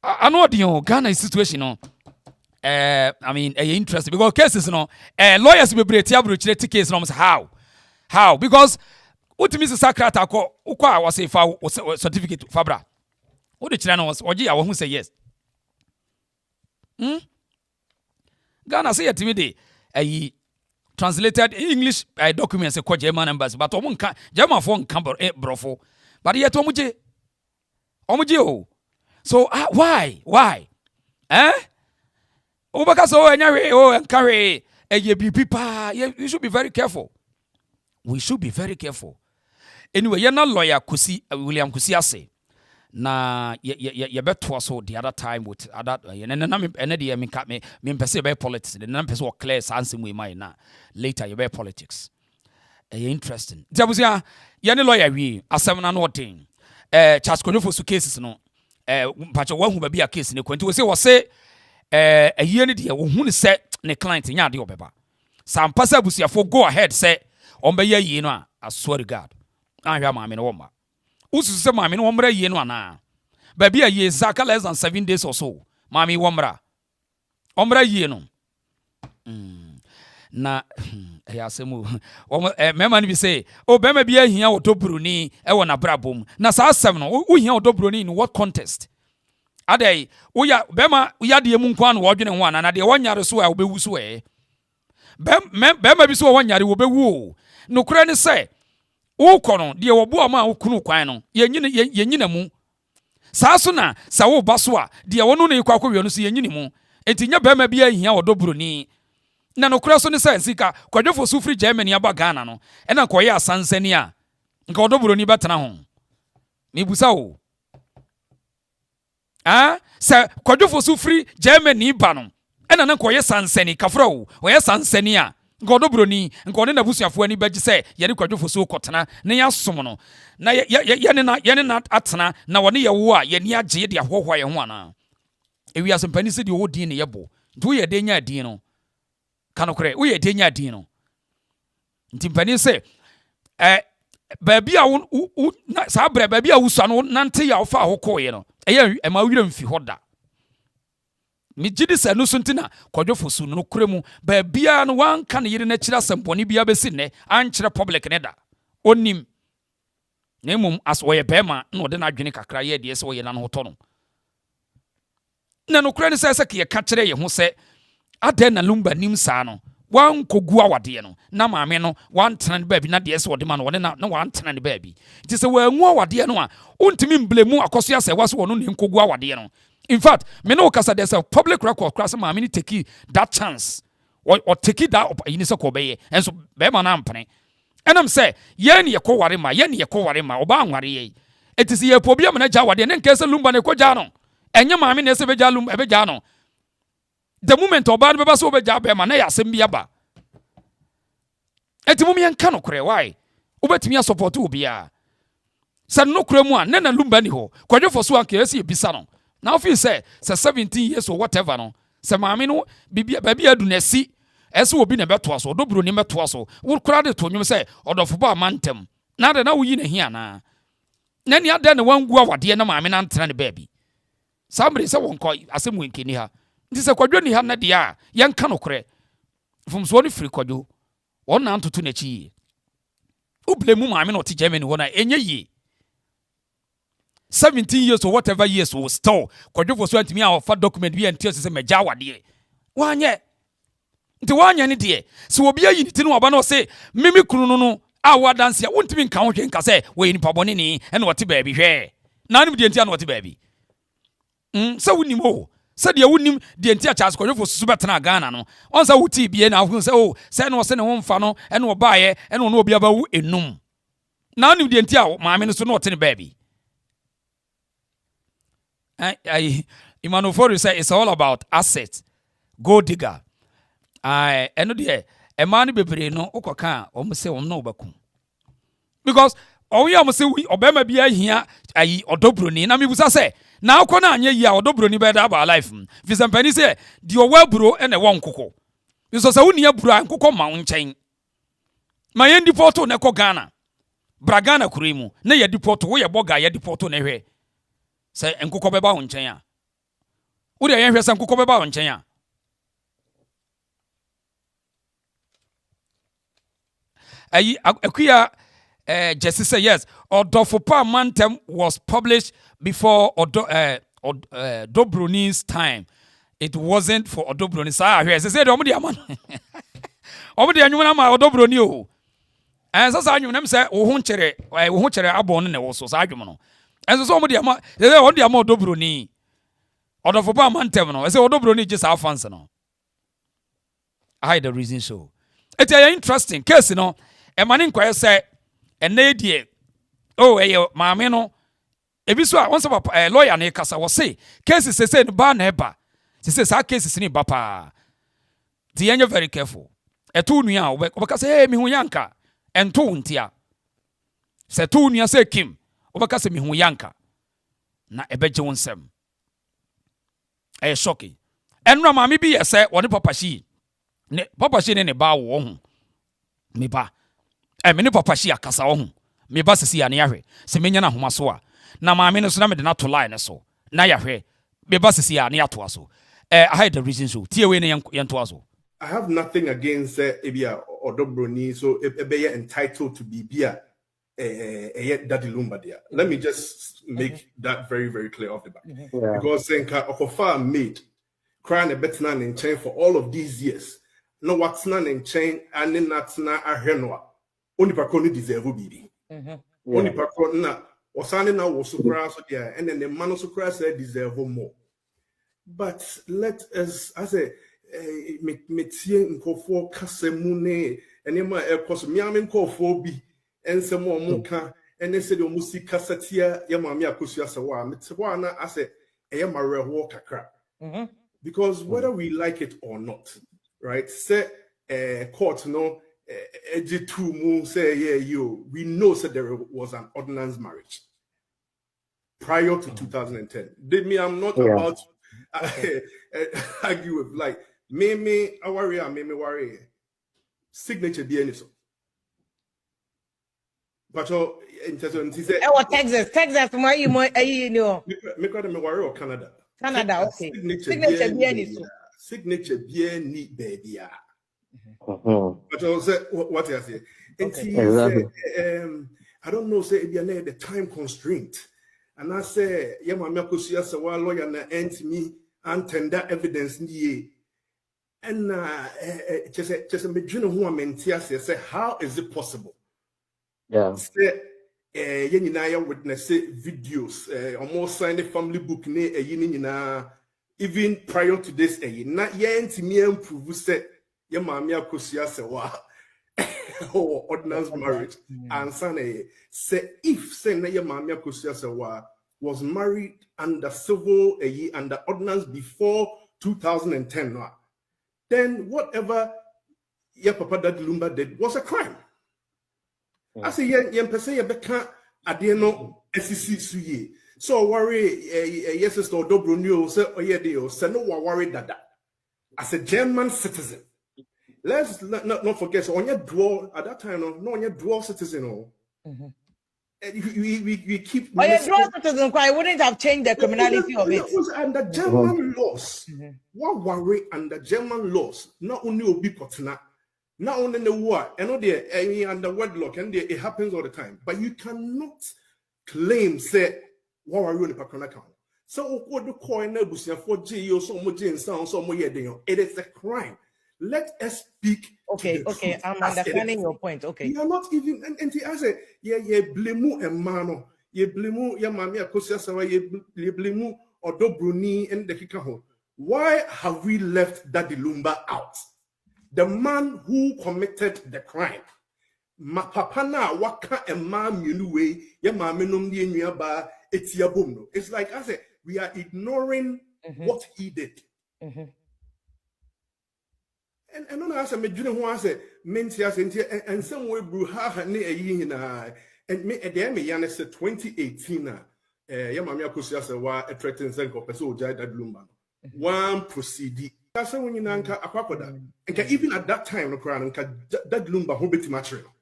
I know the Ghana situation no I mean interesting because cases no lawyers be break tia brochire case no how because utimi se sakrata ko ukwa was fa certificate fabra wo de kire no was oje ya wo hu say yes Ghana say yetimi de translated English documents ko German embassy but omo nka German for nka brofo but yet omuje oh so why Obaka so enyawe enkawe you should be very careful. We should be very careful. Anyway, you're not lawyer Kusi William Kusi ase. Na you better so the other time with other me pese be politics. The na pese clear answer we mind na. Later you be politics. Interesting. Jabusia you lawyer we asem na no thing. Charles Konofo su cases no. Pacho wa hu ba bia case ne kwanti we say aye ne de wo hu ne se ne client nya de obeba. Sampasa busiafo go ahead say ombe ye yi no I swear to God. Ahwa maame no woma. Usu se maame no womra yi no ana. Ba bia ye zaka less than 7 days or so. Maame womra. Omra yi no. Na ya semu mema ni bi say o be ma bia hia otobroni e wona brabom. Na sa asem no wo hia otobroni in what context? Adai wo ya be ma ya de mu nkwa no wo dwene ho ana na de wonyare so a wo bewu so be ma bi so wonyare wo bewu no kura ne say wo kono de wo bo ma wo kunu kwan no yenyina mu saa so na sa wo ba so a de wo no ne kwa akwa no so yenyini mu enti nya be ma bia hia otobroni na no kura so ne say sika kwadwofo so free Germany aba Ghana no e na koye asansani a nka otobroni betena ho mebusa wo se kwadwofo so free Germany ba no ena na koye sansani kafra wo oye sansani a Godobroni, and Godina Busia for any badge say, Yaniko for so cotana, Nia Somono. Na Yanina Atana, Nawania Wa, Yania Jedia Hawaii and Wana. If we are some penny city old Dina Yabo, do ye denya dino. Canocre, we a denya dino. Timpani say, baby, I won't Sabre, baby, I was son, Nante Alpha Hokoyeno. A ma wiram fi hoda. Mi gidi se no suntina kodwofo su no kremu ba bia no wan kan yire na kira semponi bia besi ne an kira public ne da onim na mum as oye bema na ode na adwene kakra ye de se oye na no hoto no na no kra ne se ke ye ka kire ye ho se ade na lumba nim sa no wan kogu awade no na maame no wan tena ne baabi na de se ode ma no na wan tena ne baabi ti se wan ngu awade no a ontimi mblemu akoso ya se waso wono ne kogu awade no. In fact, me no kasa there's a public record class ma me take that chance or take that in so kobe and so be man ampene. And I'm say yen ye ko ware ma oba anware ye. It is ye problem na ja wade ne nkese lumba ne ko ja no. Enye ma me ne se be ja lumba be ja no. The moment oba no be so be ja be ma na ya asem bia ba. Enti mum yen ka no kore why? Obetimi ya support obi a. Sa no kore mu a na lumba ni ho. Kwadwofo so anke esi ebisa no. Now if you say 17 years or whatever no, say maame no baby adu na si ese obi na beto aso odobro ni beto aso wo kura de to nwum say odofo ba mantem na de na wo yi na hia na ni ade na wangu awade na maame na ntena ne baby somebody say won ko asem wenkeni ha nti say kwadwo ni ha na de a yen ka no kore fum so ni free kwadwo won na ntoto na chi wo blemu maame no te Germany wona enye yi 17 years or whatever years will still kwadwofo so antimi a ofa document bi enti se meja wade wanye nti wanye ne de se obi ayi ni tinu oba no se mimi kunu no a wadanse a wontimi nka ho hwe nka se we nipa bone ni ene wote baabi hwe na nim de enti ane wote baabi se wonim o se de wonim de enti a chas kwadwofo susu betena Ghana no on sa wuti bie na ho se o se no se ne ho mfa no ene obaaye ene no obi aba wu enum na nim de enti a maame no so no wote ne baabi. Imanofori say it's all about assets. Gold digger. Eno de e man bebre no ukoka o say o no obakum. Because owi am say obema bia hia ayi odobroni na mebusa say na akọ na anya yi a odobroni be da ba life. Fisampani say di owa buro e na won kokọ. Because say woni aburo an kokọ ma nchen. Ma ye deport na ko Ghana. Bra Ghana kurimu na ye deport wo ye boga ye deport na hwe. Say enkukọ beba wo nchen a wo de yen hwe say enkukọ beba wo nchen a ayi akuya Jesse say yes Odofopa Mantem was published before Odobroni's time. It wasn't for Odobroni sa hwe say de omde ama omde anwum na ma Odobroni o sasa anwum nam say wo ho kere abon ne wo so sa adwum no. And so somebody ama they on the amount Odobroni Odofopa Mantem no say Odobroni just have fans no. I hide the reason so. It's a interesting case no. E man inquire say and die oh maame no ebi so a once a lawyer na kasa wo say cases say no ba na eba say sa cases ni ba pa ti yenye very careful eto nua obeka say hey mi hu yanka ento ntia say to nua say kim obeka say mi hu yanka na ebeje wonsem shocking enra maame bi ye say woni papa shi ne ba wo ho me ba me ne papa shi akasa wo ho me ba sisi ya ne yahwe se menya na homa so a na maame no so na me de na to line so na yahwe me ba sisi ya ne ato aso I had the reason so tie we ne yento aso. I have nothing against Ebia Odobroni, so Ebia entitled to be Bia Daddy Lumba there. Let me just make that very, very clear off the bat. Yeah. Because Senka Okofa made crying a betnan in chain for all of these years. No what's none in chain and then that's not a henwa. Only Paconi deserve be. Only Pacona was signing now was so crass, yeah, and then the man so crass said deserve more. But let us, as a metie nkofo kasemune enema ekos miame nkofo bi ensemo omuka ene se de omusi kasatia ya maami akosu asewa metewa na ase eyemareho kakra because whether we like it or not, right, say court no say we know that there was an ordinance marriage prior to 2010. I'm not about to argue with like me worry signature DNA so. But in Texas, why you know? Me worry or Canada. Canada, okay. Signature bien baby. But also what I say. Exactly. I don't know, say the time constraint. And I say, yeah, my Kusi as a lawyer and me and tender evidence nie. And just a medjino who I say, how is it possible? Yeah. Say yenina witness videos, almost signed a family book even prior to this not yet me improve say your mamia Kusi as a ordinance marriage and say if say na your mamia Kusi as was married under civil under ordinance before 2010 then whatever your papa that Lumba did was a crime. I say yen person ye beka ade no SEC suye. So worry yes sister Dobroni say oyede o say no worry dada. As a German citizen. Let's not forget so on your dual at that time no on your dual citizen we keep dual citizen I wouldn't have changed the criminality of it. Under German laws. What worry under German laws not only obi kotena. Not only in the war, and under wedlock, and it happens all the time. But you cannot claim, say, what are you in the Pakana account? So, what do coin for G or so much in sound, so more it is a crime. Let us speak. Okay, I'm understanding your point. Okay. You are not even, and I say, blemu and mano, blemu, mamia Kosiasawa, blemu, or Dobroni, and the Kikaho. Why have we left Daddy Lumba out? The man who committed the crime. Ma papa na waka e ma mienu we ye ma menom die nua ba etiabom no. It's like I said, we are ignoring what he did. And on I said, me dwene ho ase menti ase nti and some way bru ha ne ayi hina and me e dey me yan say 2018 na ye ma me akosi ase wa e threaten say ko person o jai that Lumba. One proceed. Even at that time, that Lumba who bit material.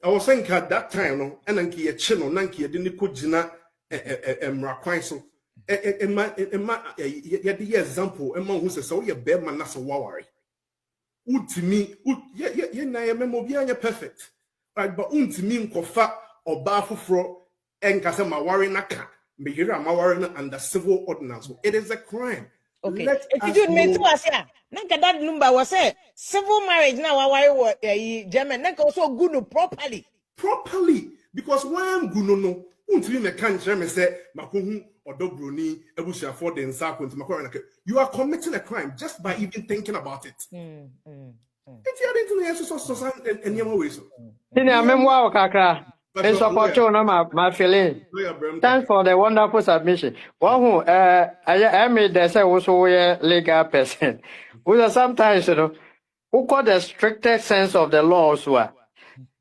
I was saying at that time, and then a channel, Nanki didn't put Jina Mraquaiso. The example, among who says, so you're bear man, that's a worry. Would to me, you're perfect. Right, but to me, Kofa or Bafufro and Kasama worry naka, Mihira Mawarina and the civil ordinance. It is a crime. Okay. If you made to us, that Lumba was a civil marriage now. Why were German? That also good properly. Properly, because why I'm good no. Until me can't say Makuhu or Dobroni, Ebusha for the Nsako into Makorana. You are committing a crime just by even thinking about it. It's your internet and your ways. Memoir, Kaka. In support of my feeling. Thanks for the wonderful submission. One who I made the say also a legal person. Who sometimes who call the strictest sense of the law also.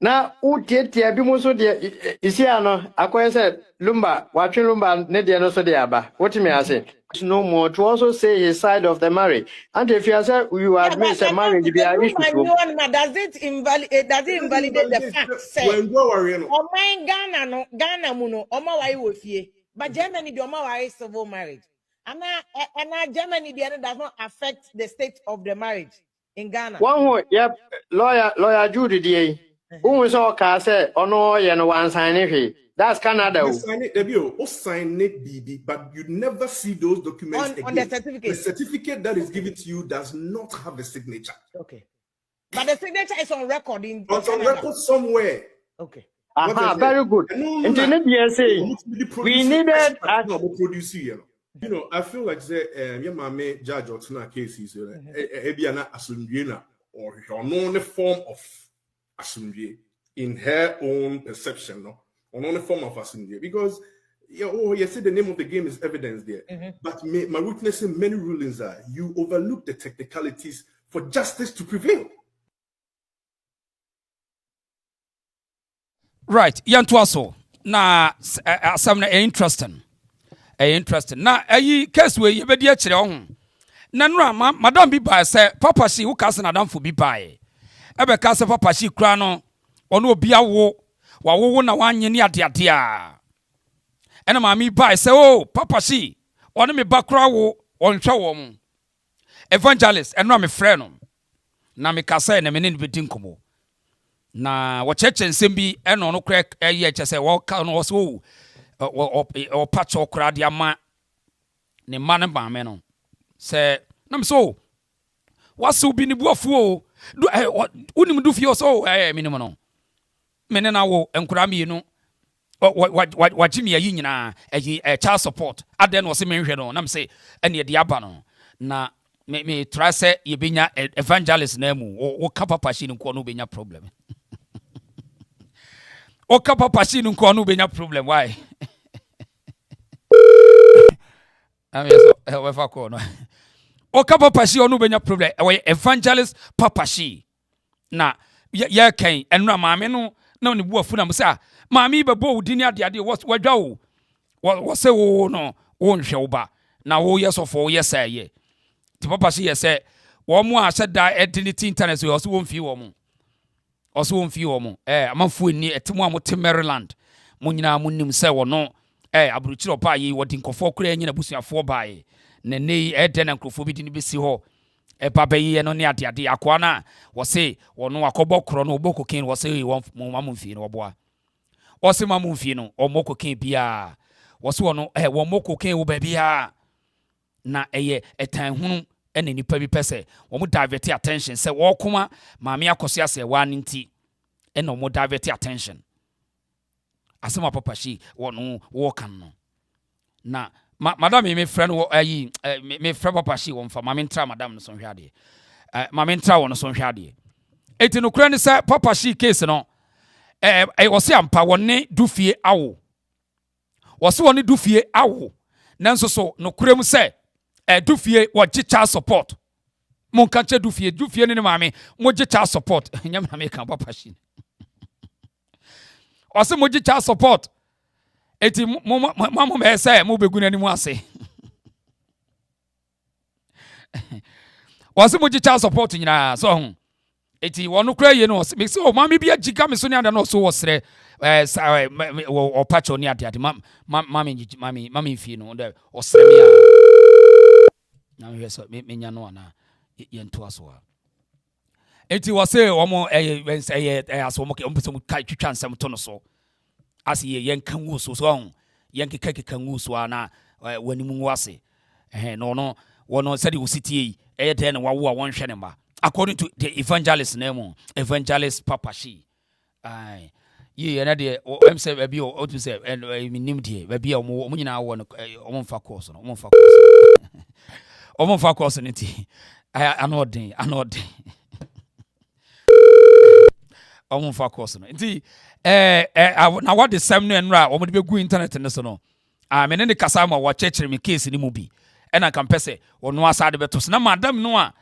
Now who did the abimuso de is here no I said Lumba, watching Lumba Nedia no so deaba. What do you mean I say? No more to also say his side of the marriage. And if you say you admit a marriage, does it invalidate the fact say oh my Ghana muno Oma why with ye but Germany the Oma why civil marriage and Germany the other does not affect the state of the marriage in Ghana. One who yep lawyer Judy who saw say or no one sign it. That's Canada. Sign it, sign it, BB, but you never see those documents on the certificate. The certificate that is given to you does not have a signature. Okay. But the signature is on record in on record somewhere. Okay. Very good. We needed produce you know, I feel like your mama judge or tuna cases, Ebiana Asumbiana or her known form of Asumbi in her own perception, no? On only form of assembly because you see the name of the game is evidence there. But my witnessing many rulings are you overlook the technicalities for justice to prevail. Right, yantuaso. Na asam na interesting. Interesting. Na case we yebedi akire ho. Na nura madam bi ba say papa she wo kase na damfo bi bae. Ebe kase papa she kura no ono obi awo wawo na wanye ne ade a. Ena mami bae say oh papa she ono me bakura wo onhwe wo mo. Evangelist eno me frɛ no. Na me kase na me ne bedi nkomo. Na wacheche nsem bi eno no kra ye kyese wo ka no so o patch okra de ama ne ma ne ba me no se nam so wasu bi ni buafu o unim du fie so minim no me ne na wo enkura mi no wagimi ayi nyina child support ade no se me hwe no nam se ene de aba no na me try say ye benya evangelist na mu wo ka papa shi nko no benya problem o ka papa shi nko no benya problem why we fa ko no o ka papa shi no benya problem we evangelist papa shi na ya kan enu maame no na ne buafu na mo say maame be bo udini ade wadwa wo se wo no wo nhwe wo ba na wo yesofo wo yesaye ti papa shi yese wo mo a da edility internet we also won fi wo mo also won fi wo mo amanfo ni etimo a mo te Maryland mo nyina mo nim se wo no aburuchiro pa yi wodi nkofo kura nyina busuafo bae na nei eden nkofo bi dini besi ho baba yi no ne ade akwa na wo se wo no akobọ kro no oboko kin wo se wo mamu fi no oboa wo se mamu fi no omoko kin bia wo se wo no wo moko kin wo ba bia na etan hunu ene nipa bi pese wo mo divert attention se wo koma maame akoso ase wa nti ene wo divert attention asema papa shi wono wo kan no na madam me friend wo me friend papa shi wo mfa mame ntra madam no so hwade mame ntra wo no so hwade eti no kura ne say papa shi case no wo se ampa wonne dufie awo wo se wonne dufie awo nanso so no kura mu say dufie wo chicha support mon kan che dufie ne mame mo chicha support nyam na me kan papa shi ose moji child support eti mama me say mo begu nani mu ase ose moji child support nyina so eti wonu kra ye no me say o mama bi agiga me so ne ade no so wo sere o pacho ni ade mama fi no de o sere me a na me so me nya no ana ye nto aso a eti wase omo aso mo ke ompese mo kai twitwa nsem to no so asi ye yenkan wo so yen keka ngu so ana wani mu wase no wono said wo sitie den wawo a won hwe ne ma according to the evangelist name evangelist papa shi ai ye na de em say be o to say minim de be o nyina wo no o mfa course no o mfa course o mfa course nti anodin omfa course no nti na what the same no enra o mo de begu internet ne so no me ne kasa ma wo chechire me case ni mu bi e na kampese ono asade beto na madam no a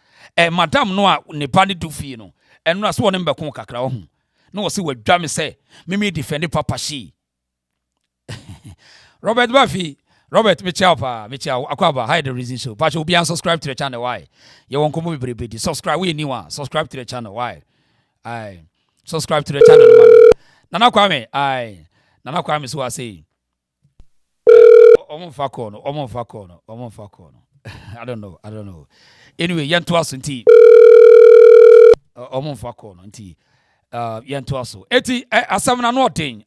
ne pa ne do fie no enra so woni mbekon kakra wo hu na wo se wadwa me se me defend papa shi Robert Buffy Robert Michapa akwaba hide the reason show but you be unsubscribe to the channel why you won't come be subscribe we new one subscribe to the channel why I subscribe to the channel Nana Kwame so I say omo fa ko no I don't know anyway yanto aso nti omo fa ko no nti yanto aso eti asam na no den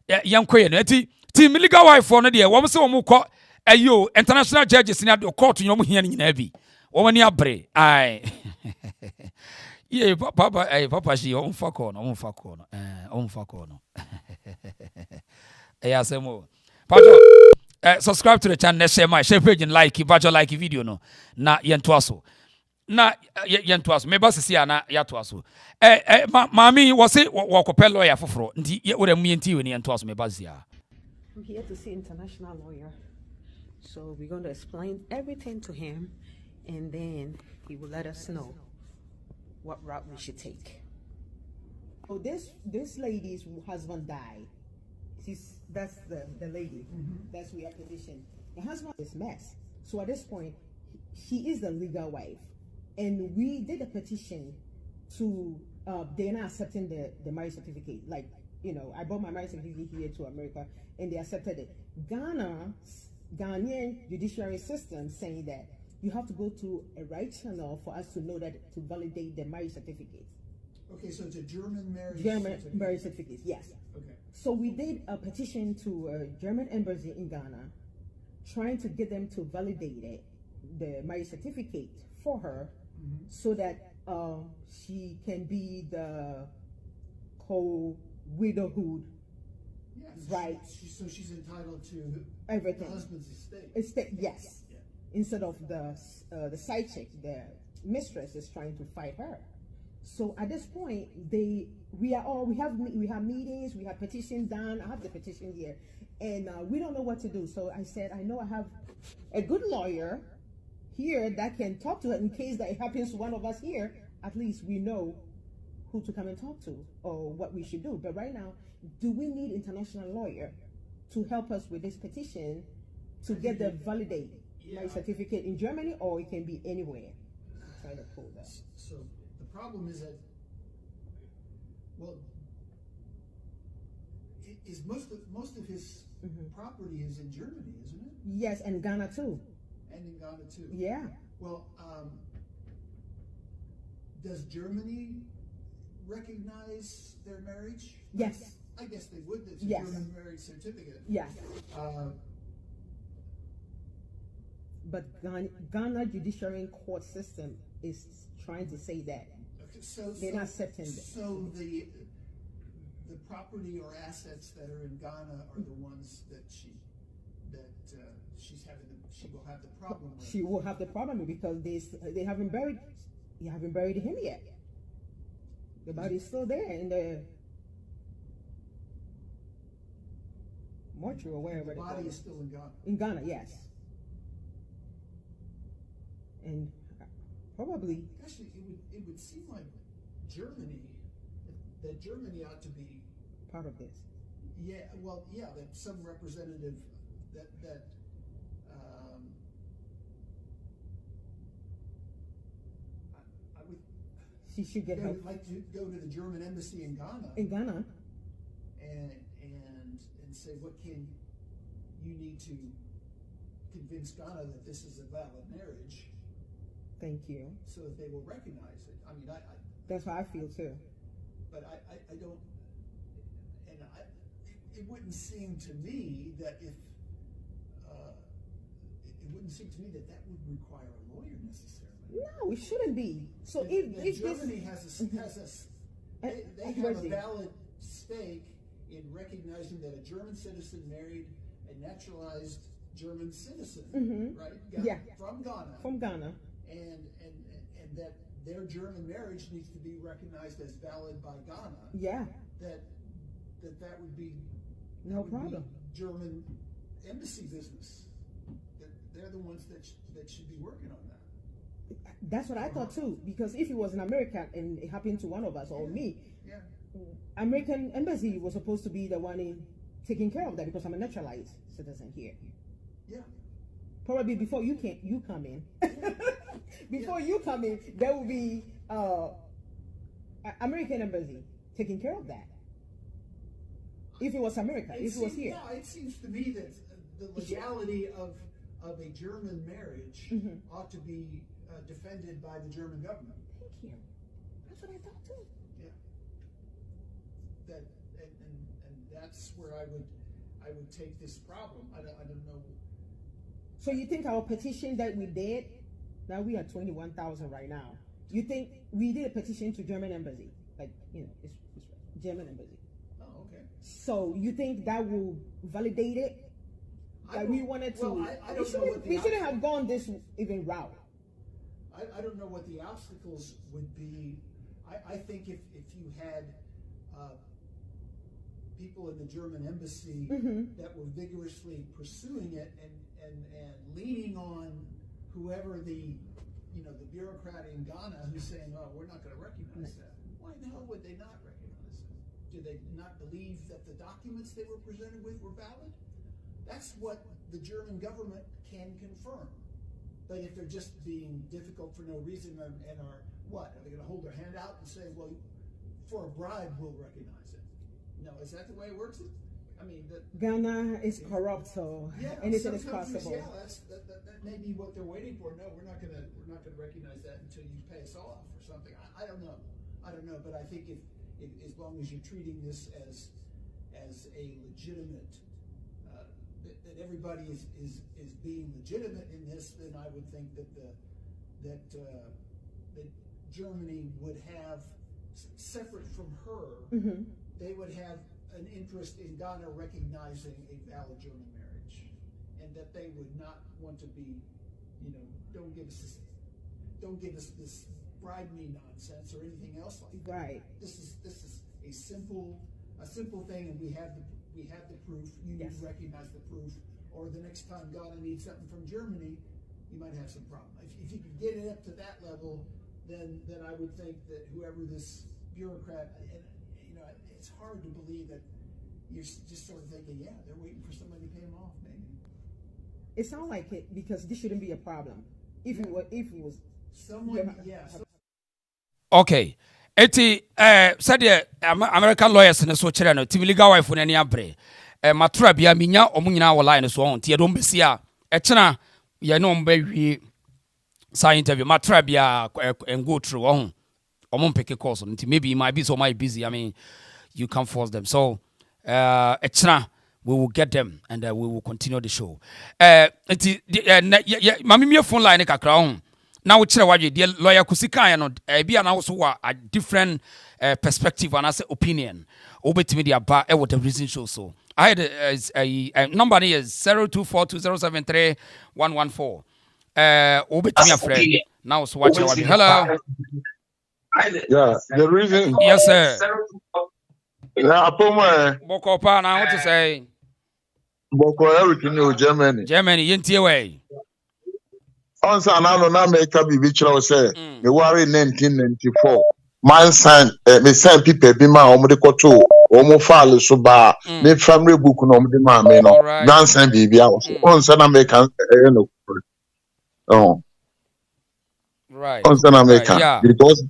yankoye no eti team legal wife for no de wo se wo mo kọ ayo international judges ni ade court nyom hia ni nyina bi wo mani abre ai yeah papa shi on fa ko no asemo pato subscribe to the channel share page and like video no na yento aso na yento aso me ba sisi ana yato aso mami wo se wo kopel lawyer foforo nti wo dem yenti we ni yento aso me ba zia. I'm here to see international lawyer. So we're going to explain everything to him, and then he will let us know what route we should take. So this lady's husband died. That's the lady. That's we are petitioned. The husband is mess. So at this point, she is the legal wife, and we did a petition to they're not accepting the marriage certificate. Like, you know, I brought my marriage certificate here to America, and they accepted it. Ghanaian judiciary system saying that you have to go to a right channel for us to know that to validate the marriage certificate. Okay, so it's a German marriage Marriage certificate, yes. Okay. So we did a petition to a German embassy in Ghana, trying to get them to validate it, the marriage certificate for her, so that she can be the co-widowhood. Yes. Right. So she's entitled to Everything. the husband's estate. Yes. Yeah. Instead of the side chick, the mistress is trying to fight her. So at this point, we have meetings, we have petitions done. I have the petition here, and we don't know what to do. So I said, I know I have a good lawyer here that can talk to her in case that it happens to one of us here. At least we know who to come and talk to or what we should do. But right now, do we need international lawyer to help us with this petition to get the validate my certificate in Germany, or it can be anywhere? I'm trying to pull that. So the problem is that, well, is most of his property is in Germany, isn't it? Yes, and Ghana too. And in Ghana too. Yeah. Well, does Germany recognize their marriage? Yes. I guess they would. It's a Yes. German marriage certificate. Yes. But Ghana judiciary court system is trying to say that they're not accepting it. So the property or assets that are in Ghana are the ones that she will have the problem with. She will have the problem because they haven't buried him yet. The body's still there in the mortuary or wherever. The body is still in Ghana. In Ghana, yes. And probably. Actually, it would seem like Germany ought to be part of this. Yeah, well, yeah, that some representative that I would. She should get help. Like to go to the German embassy in Ghana. In Ghana. And say, what can you need to convince Ghana that this is a valid marriage? Thank you. So that they will recognize it. I mean, that's how I feel too. But I don't, and it wouldn't seem to me that if, it wouldn't seem to me that would require a lawyer necessarily. No, it shouldn't be. So if Germany they have a valid stake in recognizing that a German citizen married a naturalized German citizen, right? From Ghana. And that their German marriage needs to be recognized as valid by Ghana. Yeah. That would be no problem. Be German embassy business. They're the ones that should be working on that. That's what I thought too. Because if it was an American and it happened to one of us or me, American embassy was supposed to be the one in taking care of that because I'm a naturalized citizen here. Yeah. Probably before you come in. Before you come in, there will be American embassy taking care of that. If it was America, if it was here. No, it seems to me that the legality of a German marriage ought to be defended by the German government. Thank you. That's what I thought too. Yeah. That and that's where I would take this problem. I don't know. So you think our petition that we did, now we are 21,000 right now. You think we did a petition to German embassy, like it's German embassy. Oh, okay. So you think that will validate it? Like we wanted to. Well, I don't know what we shouldn't have gone this even route. I don't know what the obstacles would be. I think if you had people in the German embassy that were vigorously pursuing it and leaning on whoever the the bureaucrat in Ghana who's saying, "Oh, we're not going to recognize that." Why the hell would they not recognize it? Do they not believe that the documents they were presented with were valid? That's what the German government can confirm. But if they're just being difficult for no reason and are what? Are they going to hold their hand out and say, "Well, for a bribe, we'll recognize it"? No, is that the way it works? I mean, Ghana is corrupt, so anything is possible. Yeah, that may be what they're waiting for. No, we're not gonna recognize that until you pay us off or something. I don't know. But I think if as long as you're treating this as a legitimate, that everybody is being legitimate in this, then I would think that Germany would have, separate from her, they would have an interest in Ghana recognizing a valid German marriage, and that they would not want to be, don't give us this bribe me nonsense or anything else like that. Right. This is a simple thing, and we have the proof. You need to recognize the proof, or the next time Ghana needs something from Germany, you might have some problem. If you could get it up to that level, then I would think that whoever this bureaucrat, and it's hard to believe that you're just sort of thinking, yeah, they're waiting for somebody to pay them off, maybe. It sounds like it, because this shouldn't be a problem. If it was someone, Okay. Eti said American lawyers in so chere no TV legal wife na ni abre. Matra bia minya omo nyina wo line so on tie do mbesi a e chena ye no mba wie sa interview matra bia and go through on omo mpeke course nti maybe you might be so busy. I mean, you can't force them. So we will get them and we will continue the show. Mami me phone line kakra on. Now we chere wadwe the lawyer Kusi kan no bia na so a different perspective and as opinion. Obetimi dia ba with the reason show. So I had a number is 0242073114. Obetimi a friend. Now so watch wadwe. Hello. Yeah, the reason. Yes, sir. Boko pa na what to say? Boko everything in Germany. Germany yintie way. Onsa na make up bi chira say me worry 1994. Man sign me sign people bi ma omo de koto omo file so ba me family book no omo de ma me no. Dan sign bi bia onsa na make no. Oh. Right. Onsa na make because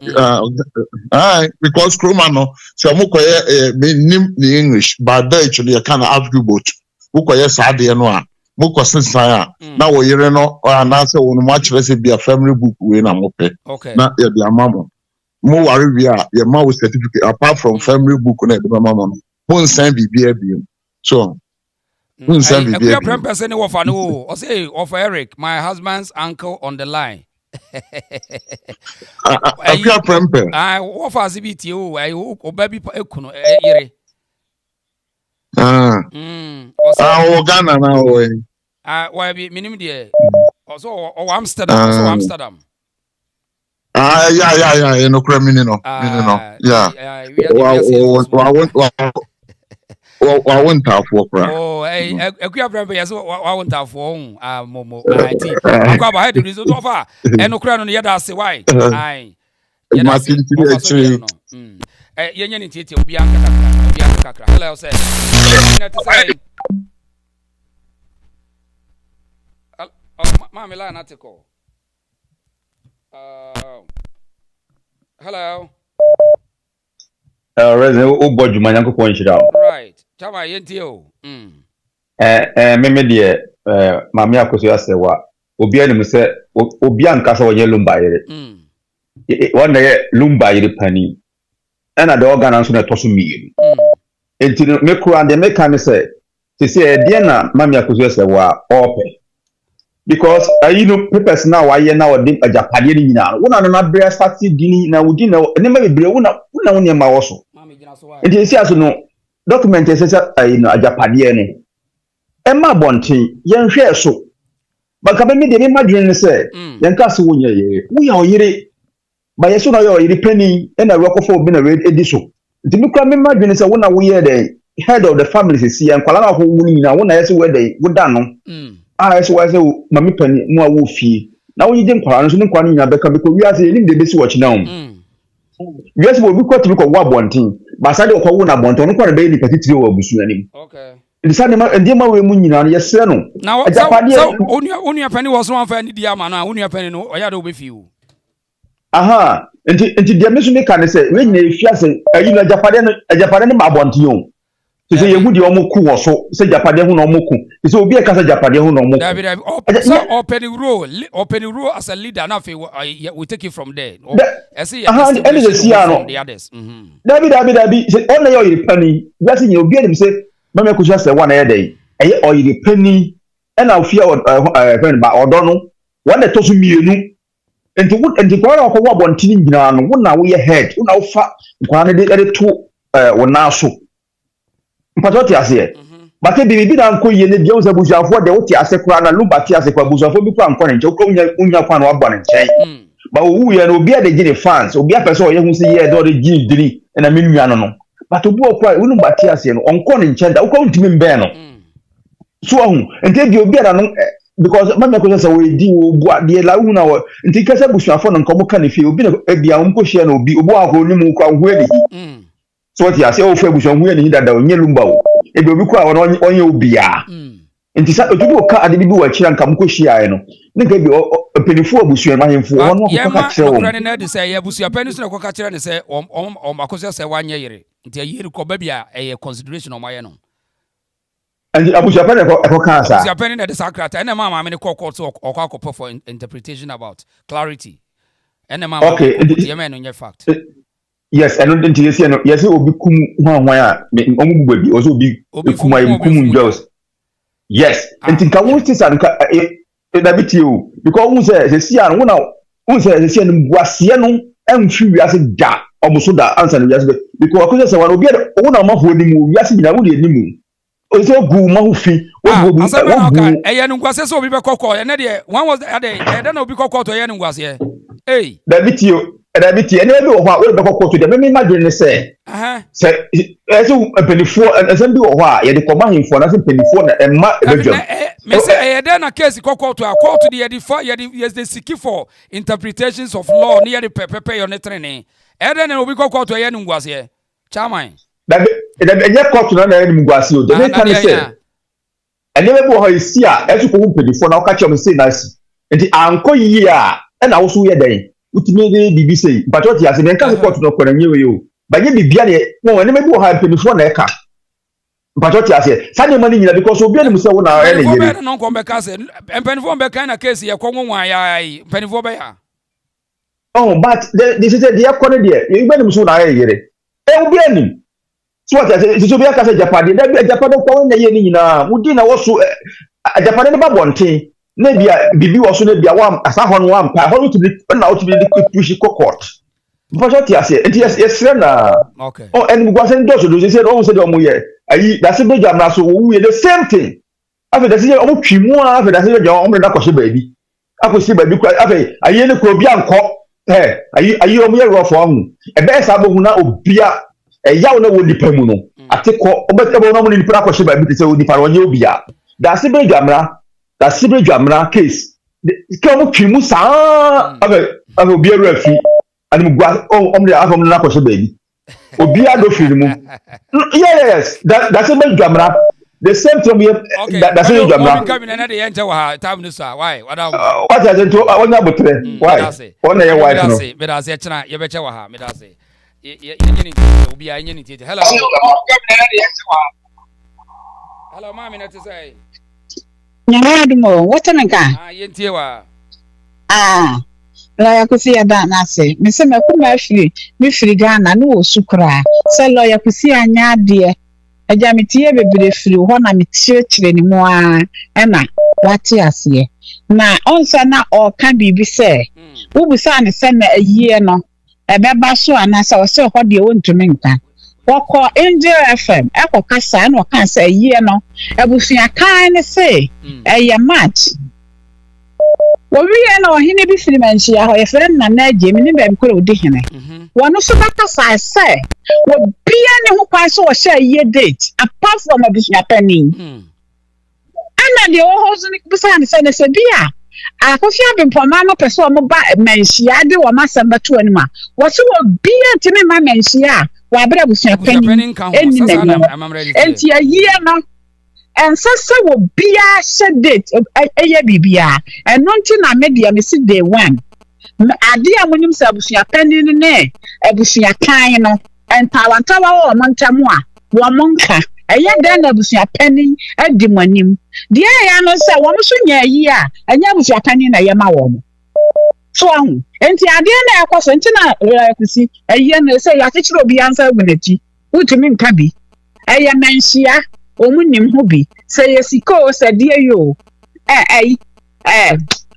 because Kromano so mo koye me nim the English but actually I can ask you both. Mo koye sade no a mo kosensan a na wo yere no na se wo no ma kire se bia family book we na mo pe na ye bia mamo mo ware wi a ye ma wo certificate apart from family book na de mamo no mo nsan bibia bi so mo nsan bibia bi person ni wo fa no o say of Eric, my husband's uncle on the line. Akua prempe wo fa CBT o baby ekuno yere o Ghana na o why be minimum there also o Amsterdam yeah no cremini no yeah I won't have for Akua prempe yes I won't have for momo IT akwa ba head reason to fa eno kra no yeda ase why ai yeda ase yenye ni tete obi akakra hello say Mami line article. Hello. Resident Oboju manyanko ko nshira. Right. Chama yenti o. Meme de mami akoso asewa. Obi ani se obi anka so onye Lumba yire. Wanda ye Lumba yire pani. Ena de organ anso na toso miye. Enti me kura de me kan se se de na mami akoso asewa ope. Because papers now why now dim ajapade ni nyina wona no na bre start dini na wudi na nema bebre wona nema wo so enti esi aso no document esesa ajapade no ema bonten yen hwe so baka be me de me madwene se yen ka se wonya ye wo ya oyire ba yeso na ya oyire pani na rekofo obi na edi so enti me kra me madwene se wona wo ye den head of the family se yen kwala na ho wuni nyina wona yese we den woda no so why say mami pani mu a wo fie na wo yije nkwara no so ne nkwara nya beka beko wiase ni de besi watch now wiase bo bi kwatu bi ko wa bonten ba sa de ko wo na bonten no kwara be ni patitire wo abusu anim okay ndisa ma ndi ma we mu nyina no yesre no na onu apani wo so amfa ni di ama no onu apani no oya de obefi o aha enti de me so me kan se we nyina efiase ayi no ajapade no ma bonten o so ye hu di omoku wo so se japade hu no omoku so obi e ka se japade hu no omoku David so open role as a leader na we take it from there I see and the from the others David say on your penny we say you obi e say mama ko say one e dey e oyiri penny and I fear friend ba odo no one dey to so mienu enti kwara ko wa bontini nyina no wo na wo ye head wo na wo fa kwara ne dey to wo na so mpatoti ase bake bibi na nko ye ne bia unsa busuafo de wote ase kura na Lumba ti ase kwa busuafo bi kwa nko ne nche ko unya kwa na wabɔ ne nche ba owu ye no obi a de gine fans obi a person ye hu se ye de gine diri na menua no but obi okwa Lumba ti ase no onko ne nche da ukwa ntimi mbe no so ahu ente bi obi na no because mama ko say we di wo bu ade la hu na wo ente kasa busuafo no nko mo ka ne fie obi na bia wo mko share na obi obo akọ ni mu kwa hu eli so ti ase o fe busuafo hu eli dada onye Lumba o ebi obi kwa onye obia nti sa otubi oka ade bi wa kira nka mko hia no nka bi penifo abusuan mahemfo ono ko ka kire wo ya na de say ya busuan penifo na ko ka kire ne say o makoso say wanye yere nti yere ko ba bia consideration o maye no and abusuan pen ko ka sa abusuan pen na de sakrata ene mama me ne ko court o ko for interpretation about clarity ene mama okay ye me no nye fact yes and don't you see no yes obi kum hwan a omu buba bi ozo obi kum ayi kum girls yes and ka won sti san ka da biti o because won say see an won say see an buase no amfi wiase da omuso da answer no wiase because ko say wan obi won ma ho ni mu wiase bi na won ni mu o so gu ma ho fi o gu eye no ngwase so obi be kokko ene de one was ade na obi kokko to eye no ngwase eh da biti o da biti ene bi o ho a we be kokko to de me imagine ne say say eso penifo esen bi o ho a ye de ko ma himfo na se penifo na emma ebedwam me say eye na case kokko to a court de ye de yes they seek for interpretations of law near the pepe your netrene ede na obi kokko to eye no ngwase chairman da enye court na ene ngwase o de me kan say ene be bo ho isi a eso ko penifo na o ka che o say na si enti anko yi a na wo so ye den utime de bibi sei patroti ase men kan court no kwara nyewe yo ba ye bibia ne wo ene me bi wo ha penifo na eka patroti ase sane mani nyina because obi ene muse wo na ene yere penifo no ko be ka se penifo be kan na case ye ko nwan ya penifo be ya oh but this is the yakone de ye be ene muse wo na ene yere obi ene so what ase so obi aka se japade da bi japade ko na ye ni nyina mudi na wo so japade ne ba bonten na bia bibi wo so na bia wa asa ho no wa mpa ho to be na wo to be push court patroti ase enti yes na okay oh and go say ndo so do say o say do mo ye ayi da se beja na so wo ye the same thing afi da se o twimu afi da se beja o mo na kwose baabi akosi baabi kwa afi ayi ne ko bia nko ayi o mo ye ro fo hu e be sa bo hu na obia yawo na wo nipa mu no ateko obetebo na mo ni nipa kwose baabi te se o nipa ro nye obia da se beja mra case ke mo twimu sa afi obia ro afi ani gwa omre afom na kwose baabi obi ado firimu yes that's a big jamra the same thing we that's a jamra we come in na de enter wa time no sir why what is to onya botre why on na your wife no me da say chena ye be che wa ha me da say ye nyini obi a nyini tete hello hello mami na to say nyamadumo wotenka ye ntie wa lawyer Kusi ada na say me say me kuma afiri me firi Ghana no osukura say lawyer Kusi anya de aja metie bebere firi ho na mechiechire ni mu a na wate ase na onsa na o ka bibi say ubusa ne say na ayie no ebeba so anasa o say ho de wontumi nka wako Angel FM ekokasa na o kan say ayie no ebusua kan ne say eye match Wawia na wahine bi filimanchi ya ho yefere na na agye mi ba mkoro odi hene wono so baka sa se wo bia ne ho kwan so wo share ye date apart from abusua pani ana de wo ho so ni busa ne se bia akofia bimpoma no pese o mo ba menhia de wo masamba to anima wo so wo bia ntimi ma menhia wa abra busua pani eni na enti ayi no ensese wo bia hye date eye bibia eno nti na media me si day 1 ade amunim sa busua pani ne abusua kan no entawantawa wo montamu a wo monka eye den na busua pani adi manim de ya no se wo so nya yi a anya busua pani na yema wo mo so ahu enti ade na yakoso enti na Kusi eye no se ya tichiro obi ansa gunati utumi nka bi eye menhia omunim ho bi se yesiko se de yo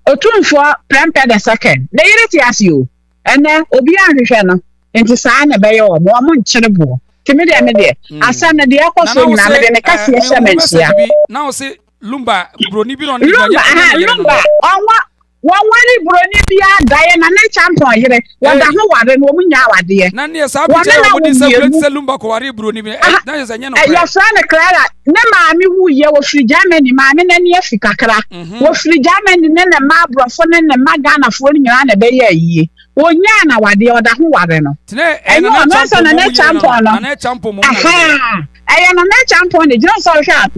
otumfo prempeh the second na yire ti asio ene obi anhwehwe no enti saa na be yo mo nkyere bo timi de me de asa na de yakoso na me de ne kase ye hye menhia now say Lumba broni bi no Lumba wani broni bia dae na ne champion yire wada ho ware no mu nya wade na ne sa bi che wo di se Lumba ko ware broni bi na je se nya no ya fra ne Clara ne maami wu ye wo firi Germany maami na ne afika kra wo firi Germany ne ma brofo ne ma Ghana fo ni nyina na be ye yie wonya na wade wada ho ware no na ne champion no na champion mo aya na champion de jino so hwa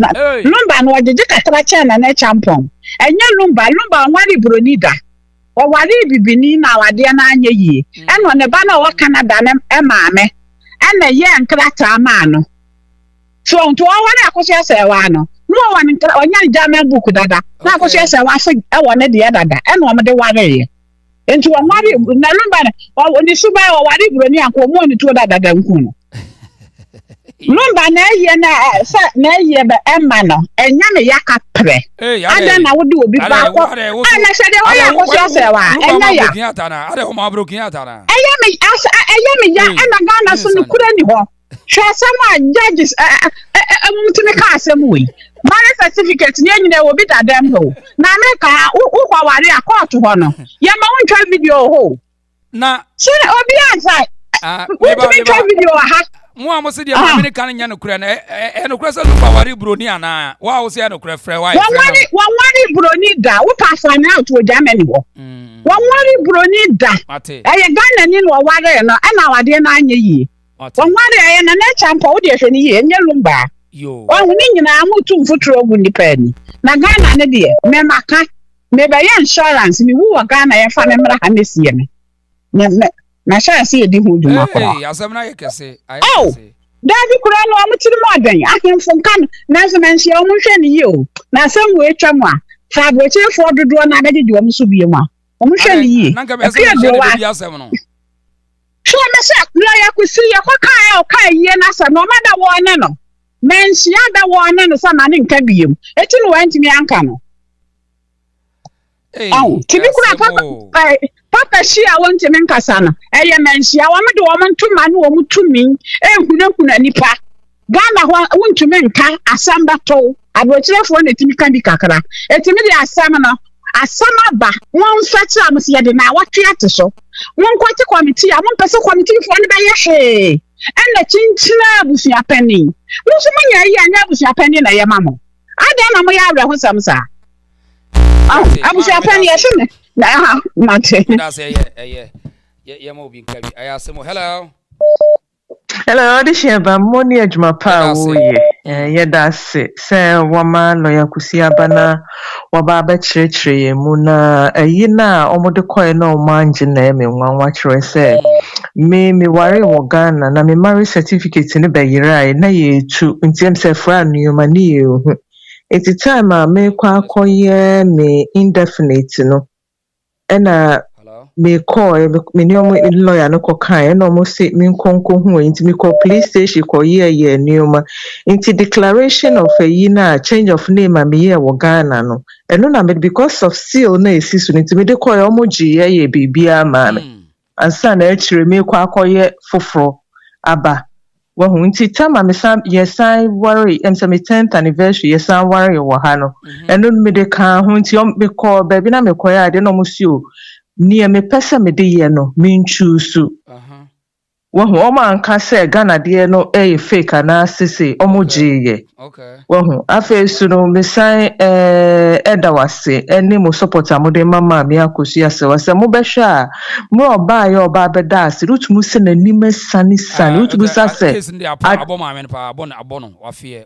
Lumba no wajeje kakra che na ne champion enye Lumba nwari bronida o wari bibini na wade na anya yie eno ne ba na o Canada ne maame ena ye nkrata ma no so nto wari akoso ese wa no no wani onya German book dada na akoso ese wa fe e woni de dada eno o de wari ye enti o wari na Lumba o ni suba o wari broni anko mo ni to dada nku no Lumba na ye be emma no enya me yaka pre ada na wo de obi ba ko ana se de wo ya ko so se wa enya ya ada o ma brokin atana enya me ya na Ghana so ni kura ni ho hwe sama judges mutime ka asem we marriage certificate ni enyina wo bi dadam ho na me ka wo kwa ware a court ho no ye ma won twa video ho na so obi ansai we bi twa video ha mo amosi de American nya no kura na no kura se Lumba wari broni ana wa wo se no kura frɛ wa wari broni da wo pass an out wo Germany wo wari broni da Ghana ni no wari no ana wade na anya yi wari na champion wo de hwe ni ye nye Lumba yo ni nyina amutu mfuturo gu ni pani na Ghana ne de me maka me be insurance mi wo Ghana ye fa me mra ha ne sie me na sha si edi hu duma ko asem na yekese Daddy kura no amutiri mo adan ahemfo nkan na so menhia o munhwe ni yi o na asem we twa mu a fa bochefo dodo na abegye o muso bie mu a o munhwe ni yi na nka be asem bi asem no so me se lawyer Kusi ye ko kai o kai ye na asem no mada wo ne no menhia da wo ne no sa ma ne nka biem eti no wantimi anka no tibi kura papa shia wonte men kasana eye menhia wo me de wo ntuma ne wo mutumi ehunahuna nipa Ghana ho wontumi nka asamba to abochirefo na timi kan bi kakra etimi de asam no asama ba won fati am se de na watwe ate so won kwati committee am pese committee fo ne ba ye he ena chinchina abusua pani wo so munya yi anya abusua pani na ye mamo ada na mo ya awre ho samsa abusua pani ye shine na ha mate that's ye mo bi nka bi ayasemo hello this year ba money adwuma pa wo ye da se wama lawyer Kusi abana waba ba chirechire mu na ayi na omode koy na omanje na eme nwanwa kire se me ware wo Ghana na me marriage certificate ne be yirai na ye tu ntiem se fra numa ni ye hu eti time a me kwa akoye me indefinite no ena me call me nyomo lawyer no ko kan na mo say me nkonko hu enti me call police station ko ye nyoma enti declaration of a yina change of name am ye wo Ghana no eno na me because of seal na esisu enti me de call omoji ye bibia ma me ansa na akire me kwa akoye foforo aba wo hu enti tama me sam yesan worry emse me 10th anniversary yesan worry wo ha no eno me de kan hu enti me call baby na me koya de no mo si o ni me pesa me de ye no me nchusu Wahu Oma and Kase Ghana dear no fake and sisi omoji. Okay. Wahu afe suno misai edawase eni mo support amode mama mi Kusi ase wase mo besha mo oba yo oba beda si rutu mu se na nime sani rutu mu sa se case ndi abo ma men pa abo no wafie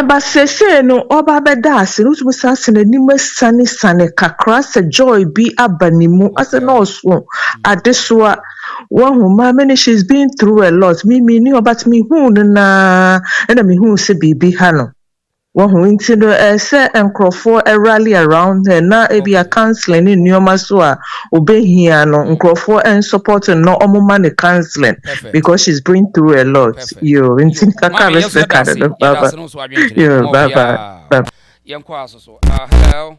ba sese no oba beda si rutu mu sa se na nime sani kakra se joy bi abanimu ase no so adesoa wahu mama she's been through a lot me ni obat me hu na na me hu se bibi ha no wahu inti no say enkrofo rally around her na ebi a counseling ni nyoma so a obehia no enkrofo and supporting no omoma ne counseling because she's been through a lot. Yo inti kaka respect ka do baba. Yo baba. Yanko aso hello.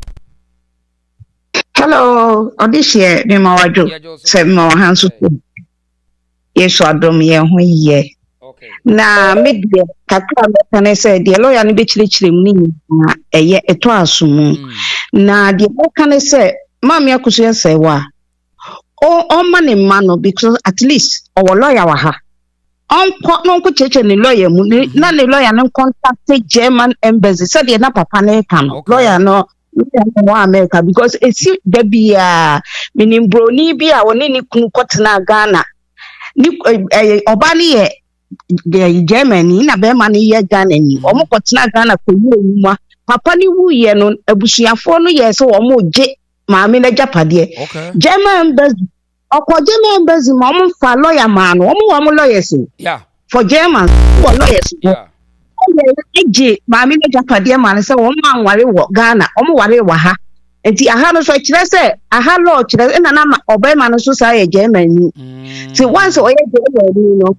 Hello, odishie ni mawajo se mo hansu yeso adom ye ho ye na medie kakra mekane se de lawyer ni be chirechire mu ni eye eto asomu na de mekane se mama Kusi ase wa o ma ne ma no because at least our lawyer wa ha no ko cheche ni lawyer mu na ne lawyer no contact German embassy said de na papa na ka no lawyer no America because it's there be meaning broni bi a woni ni kunu kotena Ghana ni obani ye de Germany na be man ye Ghana ni omo kotena Ghana ko yi papa ni wu ye no abusuafo no ye so omo je maame na japade German embassy German embassy ma omo fa lawyer man omo lawyers for German for lawyers eje maami na japade man se wo man ware wo Ghana omo ware wa ha enti aha no so kire se aha law kire na na obai man so sa ye Germany ti once o ye Germany no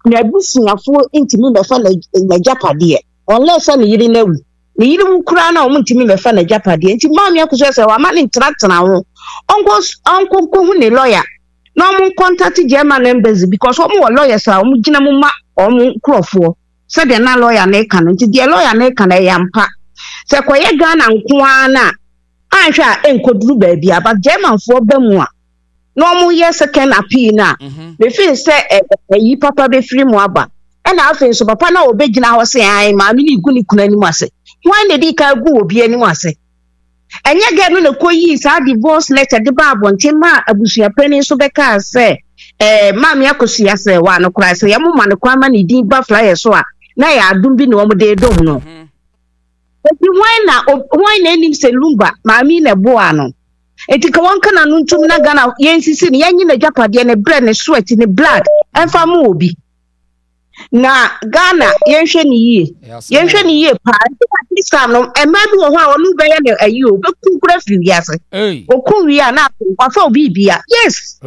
na busuafo intimi me fa na japade unless na yiri na wu ni yiri mu kura na omo intimi me fa na japade enti maami Kusi se wa man intratna wo onko hu ni lawyer no omo contact German embassy because omo wo lawyers a omo gina mu ma omo krofo said the lawyer na kan nti the lawyer na kan yampa se koye Ghana nko na anhwa enkoduru ba bia but German fo ba mu a no mu ye second appeal na be feel say yi papa be free mu aba e na afen so papa na obegina ho se ai ma mi ni gu ni kuna ni mu ase why na di ka gu obi ani mu ase enye ga no na koyi sa divorce letter de ba abonte ma abusua pani so be ka se mama Kusi ase wa no kra se yemu ma no kwa ma ni din ba flyer so a na ya adum bi na omo de dom no eti why na enim se Lumba maami na bo ano eti ka won kana no ntum na Ghana yensisi ne yanyi na japade ne bread ne sweat ne blood enfa mu obi na Ghana yenhwe ni ye pa this time no ema bi wo ho a onu be ye ne ayi o be kunkura fi wiase okun wi a na kwafa obi bia yes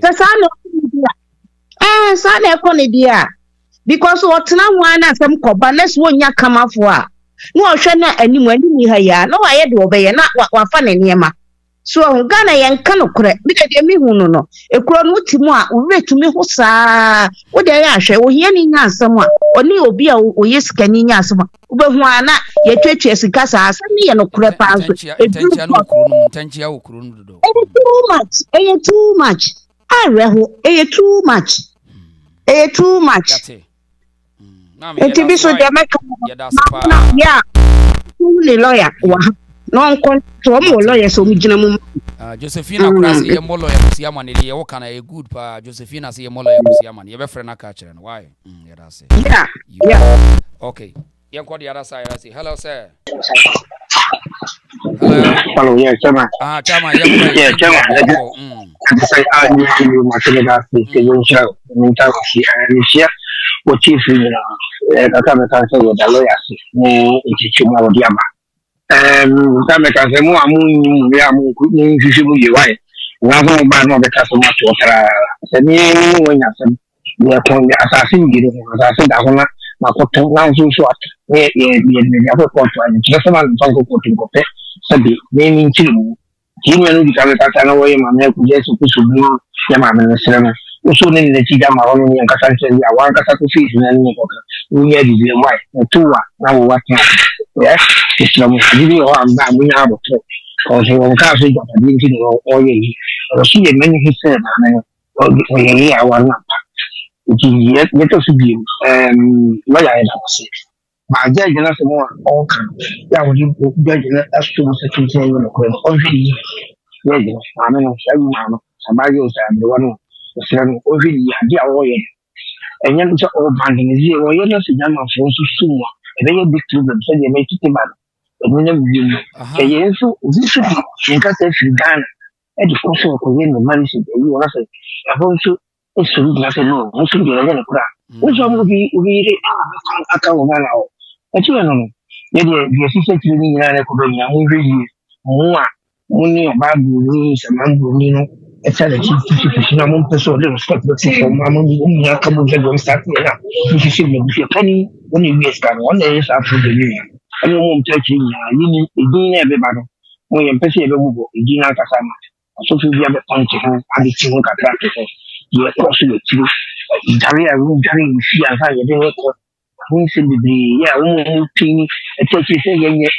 sasa no sa na ekoni bia because what na one asem koba let's wonya kamafo a no hwe na animu ha ya na wa ye de obeye na wa fa na niema so Ghana yen ka no kore bi de mi hu no ekuro no timu a uretumi ho saa wo de ya hwe wo hie ni nya asem a oni obi a wo yeska ni nya asem a wo be hu ana ye twetwe sika saa asem ni ye no kore pa so tanchia wo kuro no do too much areho too much enti bi so de meka ya ule lawyer wa no nkon to mo lawyer so mi gina mu Josephina Kusi ye mo lawyer Kusi amane ye wo kana e good pa Josephina se ye mo lawyer Kusi amane ye be frɛ na ka kire no why ya da say yeah okay ye ko the other side I say hello sir hello yeah chama chama yeah chama say you matega ke yonsha minta si anisia o chief ni kama kansa yo da lawyer ni ichichuma odiaba kama kansa mu amu ya mu nfishi mu yewai wa fa ba no be kaso ma to tara se ni wonya se ya kon assassin gire assassin da hona makoto na nso at ye ya ko ko to ani tsa ma nso ko to pe sabi ni nchimu kimenu di kama kansa na woye ma me ku jesu ku subu ya ma me sema uso ni neti jama wono ni nkasa nche ya wa nkasa ku fees na ni ko ni ya di le wai tuwa na wo wat na yes islamu hadiri o amba mu ya bo to ko so on ka so ja di nti no o ye yi o si ye many hisse na na oyɛ a wɔn apa nti yɛtɔ so bi lɔya yɛ dako se baagye gyina sɛ mo a ɔka yɛ a wɔde judge na aso mu sɛ tuntun yɛ no kɔ ɔhwɛ yi yɛ gyina maame no saa yi maame abaagye o saa abiri wɔn ɔsrɛ no ɔhwɛ yi ade a wɔyɛ ɛnyɛ no sɛ ɔbande ne zie wɔyɛ no sɛ gyama fo nso so mu a ɛbɛyɛ big problem sɛ deɛ mɛtete ba no ɛno na wie mu ɛyɛ nso obi so bi nka sɛ firi Ghana ɛde kɔ so ɔkɔyɛ ne mari sɛ ɛyi wɔn sɛ ɛhɔ nso esoro gyina sɛ no nso deɛ ɛyɛ no kora nso ɔmo obi yere aka wɔ Ghana hɔ ɛkyerɛ no no yɛdeɛ deɛ sisɛ tiri ne nyinaa no kɔbɛ nyina mohwɛ yie mo a mo ne ɔbaa buroni sɛman buroni no ɛkyɛ na kyififisi na mompɛ sɛ ɔde respect bɛto fam ma mo nyinaa ka mo sɛ deɛ ɔmstart yɛ no a mofisi mmabusua pani wɔne wie sika no ɔna ɛyɛ saa problem yi ɛne ɔmo mtɛ akyiri nyinaa yɛni ɛdin na ɛbɛba no mo yɛmpɛ sɛ yɛbɛbobɔ ɛdin no ankasa ma asɔfo bi abɛpɔnkye ho adekyi ho kakra te sɛ deɛ ɛkɔ so yɛkyiri dware a wodware nsi ansa yɛde no kɔ ho nsɛm bebree yɛ a wɔn pii ɛkyɛ akyiri sɛ yɛnyɛ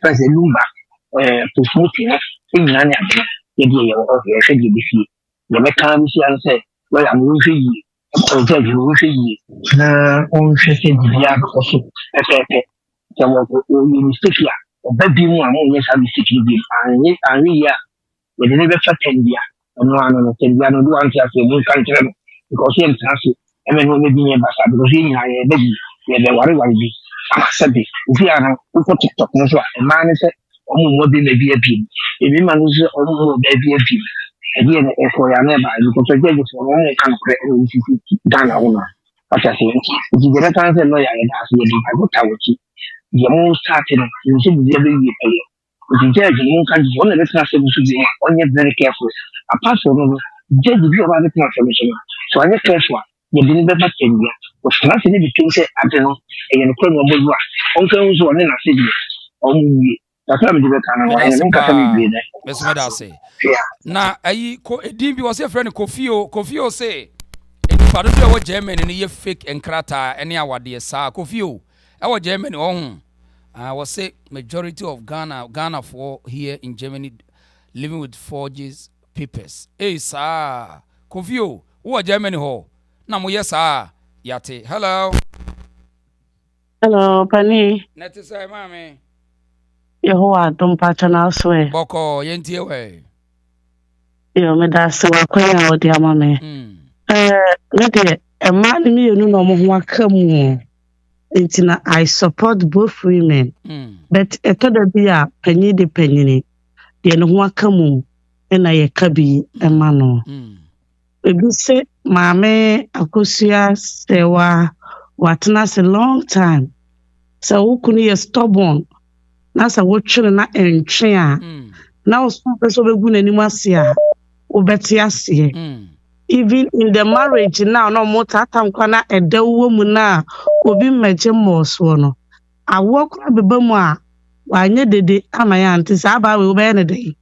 fɛ sɛ lumba postmortem no nyinaa ne ade yɛde yɛwɔ hɔ yɛhwɛ deɛ bɛfie yɛbɛka bɛhyia no sɛ lɔya no wɔnhwɛ yie ɔjɛji wɔnhwɛ yie na ɔnhwɛ sɛ biribiara bɛkɔ so pɛpɛɛpɛ sɛ wɔyɛ mistake a ɔba bi mu a monyɛ saa mistake no bi anyɛ yie a yɛde ne bɛfa tɛnbea ɛno ano no tɛnbea no de wante ase mu nka nkyerɛ no because yɛntena so ɛmɛ no ɔmɛbi nyɛ basa because yɛ nyinaa yɛbɛbi yɛbɛwareware bi sɛbe obi a no wokɔ tiktok no so a ɛmaa ne sɛ ɔmo mmɔ bi na bi abiem ebi ma no sɛ ɔmo mmɔ baabi abiem ɛdeɛ no ɛkɔ yɛ ana ɛbaa because ɔgyɛgye fo ɔmo nka nokorɛ ɛna ɔsisi Ghana ho no ɔkyɛ sɛ nti deɛ bɛka sɛ lɔya yɛda ase yɛde mpagota wɔkyi deɛ mo start no nso biribi abɛwie pɛyɛ nti judge no nka gye ɔna bɛtena sɛ so bi a ɔnyɛ very careful apart from no judge bi a ɔba bɛtena sɛ so no so ɔnyɛ careful a yɛde ne bɛba tɛnbea ɔtena sɛ ne betwam sɛ ade no ɛyɛ nokorɛ na ɔbɛwu a ɔnka hu so ɔne nase deɛ ɔmo wie kakra mede bɛka no ɛyɛ no nkasa bebree dɛ bɛsomɛda ase na ayi ɛdin bi wɔ sɛ frɛ no kofio se nipa dodo ɛwɔ Germany no yɛ fake nkrataa ɛne awadeɛ saa kofio ɛwɔ Germany ɔho was say majority of Ghana for here in Germany living with forges papers. Sir, Kofio, who are Germany ho? Na mo yes sir. Yate. Hello. Hello, Pani. Neti say mami. Yehowa dum patana swe. Boko yentie we. Yo me da se wa kwanya odi ama me. Me de e ma ni mi enu no mo ho aka mu. Intina I support both women. But etoda bi a panyi de panyini de no ho aka mu na ye ka bi e ma no. Ebi se maame akosua sewa watena se long time. So wukuni ye stubborn. Na sa wotwere na entwe a. Na oso peso begu nanim ase a obeti ase. Even in the marriage now no mo tatam kwa na edawo mu na obi mmeje moso no awo kra beba mu a wanye dede amaya ante sa ba we obe ne dey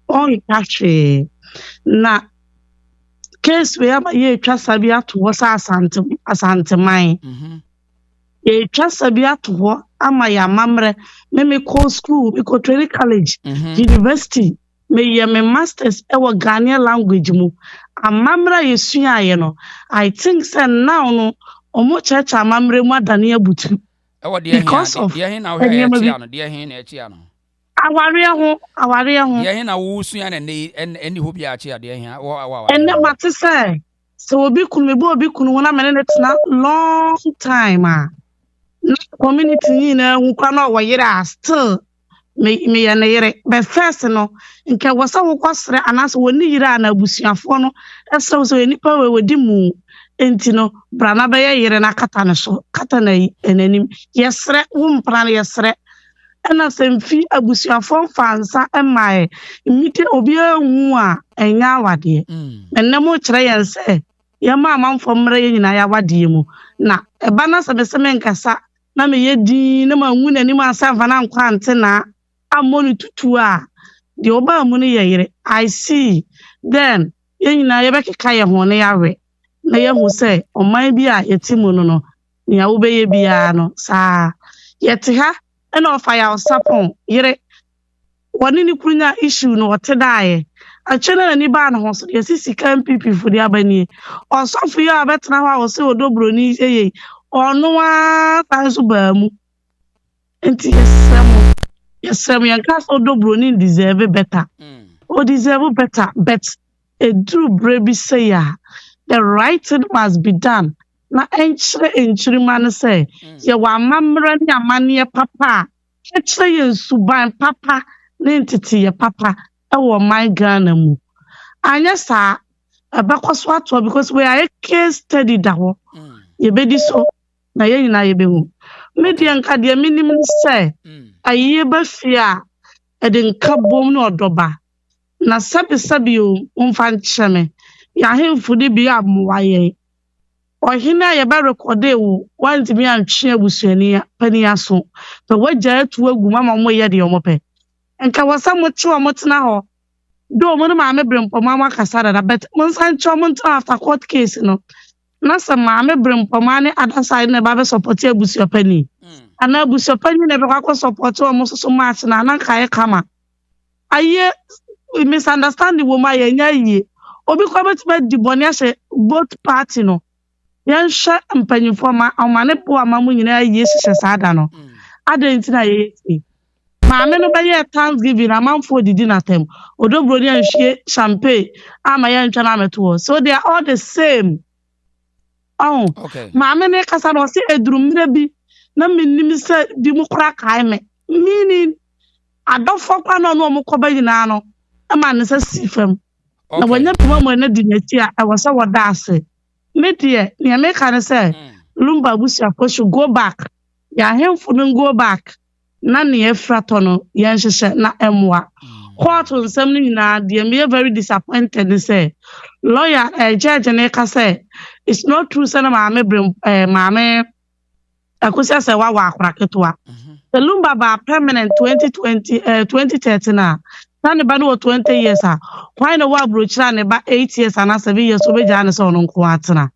on catch na case we aba ye twa sabi ato wo sa asante man ye twa sabi ato wo ama ya mamre me call school me go training college university me ye me masters e wo Ghanaian language mu amamra yesua ye no I think say now no omo church amamre mu adane abutu because of de hin na wo ya tia no de hin na tia no aware ho de hin na wo sua na eni ho bia tia de hin wa enne mate say so obi kunu me bo obi kunu wona me ne tena long time na community ni na hu kwa na wo yere still me ya na yere but first no nke wasa wo kwasre anase woni yire na abusuafo no esre so enipa we wodi mu enti no brana be yere na kata ne so kata na enanim yesre wo mpra na yesre ena semfi abusuafo fansa emae imite obi ahu a enya awade ennem kire yense ye ma amanfo mre ye nyina ya wade mu na eba na sebeseme nkasa na me yedi na ma hu nanim asanfa na nkwa ante na amoni tutu a de oba mu ne yere I see then ye nyina ye bekeka ye ho ne yawe na ye hu se oman bi a yetimu no nia wo be ye bia no saa yete ha na ofa ya osapon yere woni ni kurunya issue no wote daaye Actually, any ban house, yes, sika MPP for the abani. Or so for you, I bet now I was so dobroni, eh, or no one, thanks to Bermu. And yes, Sam, and cast or dobroni deserve better. Or deserve better, but a true baby say, the right thing must be done. Na entry man say, ye wa mamra ni amane papa. Etre ye suban papa, n'entity ye papa. E wo my Ghana mu. Anya sa abakoso ato because we are a case study da ho. Ye bedi so na ye nyina ye behu. Media nka de minimum say aye ba fia e de nka bom na odoba. Na sabi o umfa ncheme. Ya hemfu de bi amwa ye. Ohina ye ba record ewu wanti mi antwe abusuani pani aso. But waja atu agu mama mo ye de omope. Enka wasa mo chi o motena ho. Do mo no ma me brempo mama kasara da but mo san cho mo after court case no. Na sa ma me brempo ma ne other side na ba be support abusuapani. Ana abusuapani na be kwa support o mo so match na na kai kama. Aye we misunderstand the woman ye nya yi. Obi kwa betima di boni ase both party no. Yansha mpanyifo ma amane po amamu nyina yesu sesada no. Adenti na yesi. Maame no be ye Thanksgiving amanfo didi na tem. Odobro ni anhwie champagne ama ye ntwa na meto. So they are all the same. Oh. Okay. Maame ne kasa no se edurumre bi na minnim se bi mu kora kai me. Meaning adofo kwa no no mu koba nyina no. Ama ne se sifam. Na wanya puma mo na di nati a awasa woda ase. Media, near make an say, Lumba Busia should go back. Ya him for go back. Nani fratono, yansha na emwa. What on something na, dear me very disappointed. They say, lawyer, a judge and eka say, it's not true, son of mamma. Akusia say, wa kraketwa. The Lumba ba permanent 2013 na. Tani banu 20 years why no wa brochra ne ba 8 years and 7 years so be jane so no nko atena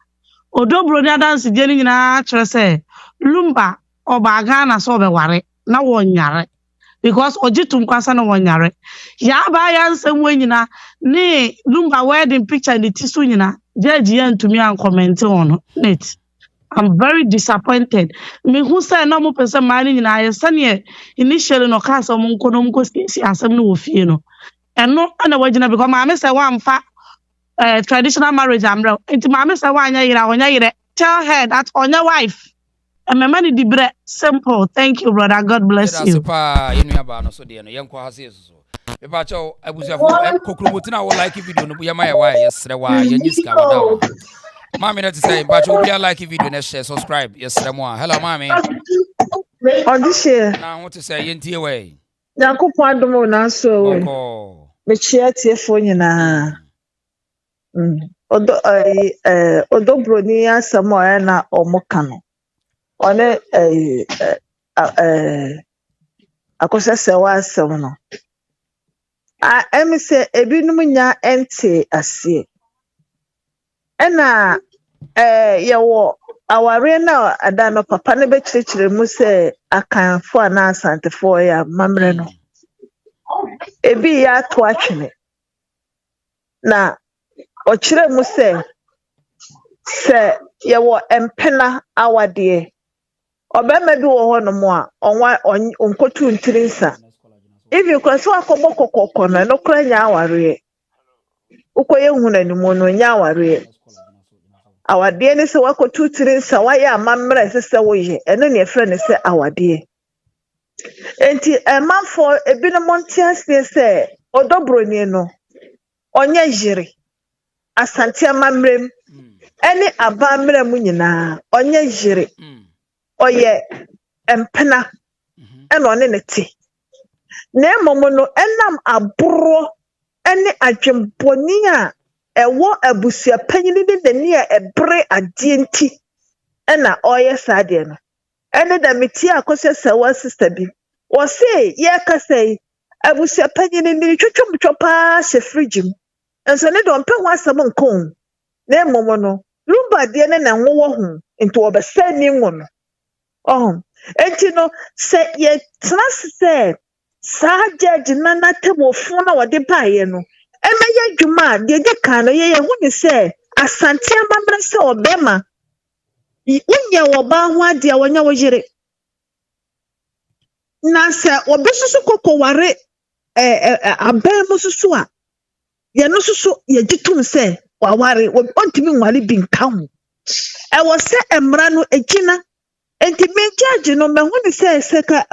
odobro ni dance je ni nyina kire say Lumba oba Ghana so be ware na wonyare because ojitum kwasa na wonyare ya ba ya nsem wenyina ni Lumba wedding picture ni tisu nyina jeje ya ntumi an comment on net. I'm very disappointed. Me who say no mo pese mani nyina ye sane initially no ka so mo nko no mko si asem no wo fie no. Eno ana wagina because maame say wa mfa traditional marriage amra. Enti maame say wa anya yire. Tell her that on your wife. And my money di bre simple. Thank you brother. God bless you. Pa yenu aba no so de no yenko ha se so. Me pa cho abusiafo kokromotina wo like video no ya ma ya wa yesre wa yanyiska wada. Mami na to say, but you be like video and share, subscribe. Yes, Ramon. Hello, Mami. Audition. Now, what to say? Yenti away. Yakupo adomo na so. Me chia tie phone na. Odobro ni asamo na omoka no. One akosa sewa asem no. Emi se ebinum nya ente ase. Ena yewo aware na adano papa ne be chirechire mu se akanfo ana asantefo ya mamre no ebi ya to atwene na ochire mu se yewo empena awade obema bi wo ho no mo a onwa onkotu ntirinsa if you kwaso akobo kokoko na no kra nya aware ukoye huna ni mo no nya aware awade ne se wakotu tirinsa waye amamra sese woye eno ne efre ne se awade enti emanfo ebino montias ne se odobroni no onye jiri asante amamrem ene abamrem nyina onye jiri oye empena eno ne neti na emomo no enam aburo ene adwemponi a ewo abusia panyini de ne a ebre adienti ena oye sade no ene da meti akose sewa sister bi wo say ye ka say abusia panyini ni twotwom pa se fridge enso ne do mpe ho asem nkon na emomo no Lumba de ne na nwowo hu nti obesa ni ngono enti no se ye trust say sa judge na table fun na wode paaye no Emeye Juma, the Kano, ye, who say, Asante Mamma so Bema. Unya waba wa dia wanya wajire. Na se obesusu koko ware abemu susu a ye no susu ye gitum se waware ontimi nwale bi nka ho. E wo se emra no egina enti me judge no me hu ni se ka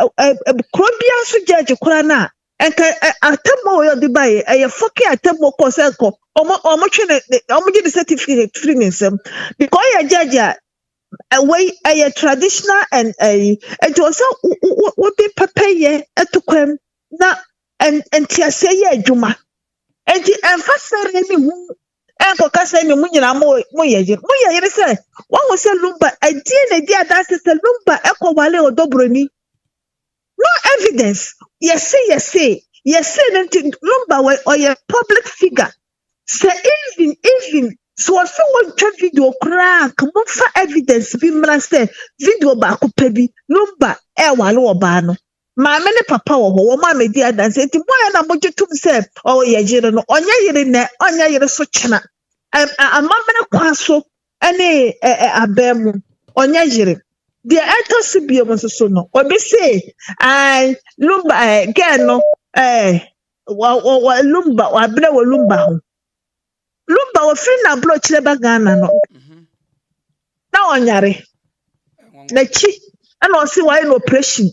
krobia so judge kora na enka atamo yo di baye e ye foki atamo ko se ko omo twene omo gi the certificate free nsem because ye judge a way a traditional and it was what be papaye etukwem na and tiase ye adwuma enti emfasere ni hu enko kasa ni mu nyina mo ye se one was say Lumba adi na di adase se Lumba ekọ wale odobroni no evidence yes say Lumba we or a public figure say even so I saw one video crack, come for evidence be say video back pebi Lumba walo obano. My many papa or mamma dear dance it why na mojo to say oh ye jere no onya yere so chena. A mamma kwaso ane abemu onya yere. The enter sibio so no. Or be say I Lumba again no Lumba or bre Lumba. Lumba wo free na bro chileba Ghana no. Na onyare. Na chi ana o si why no operation.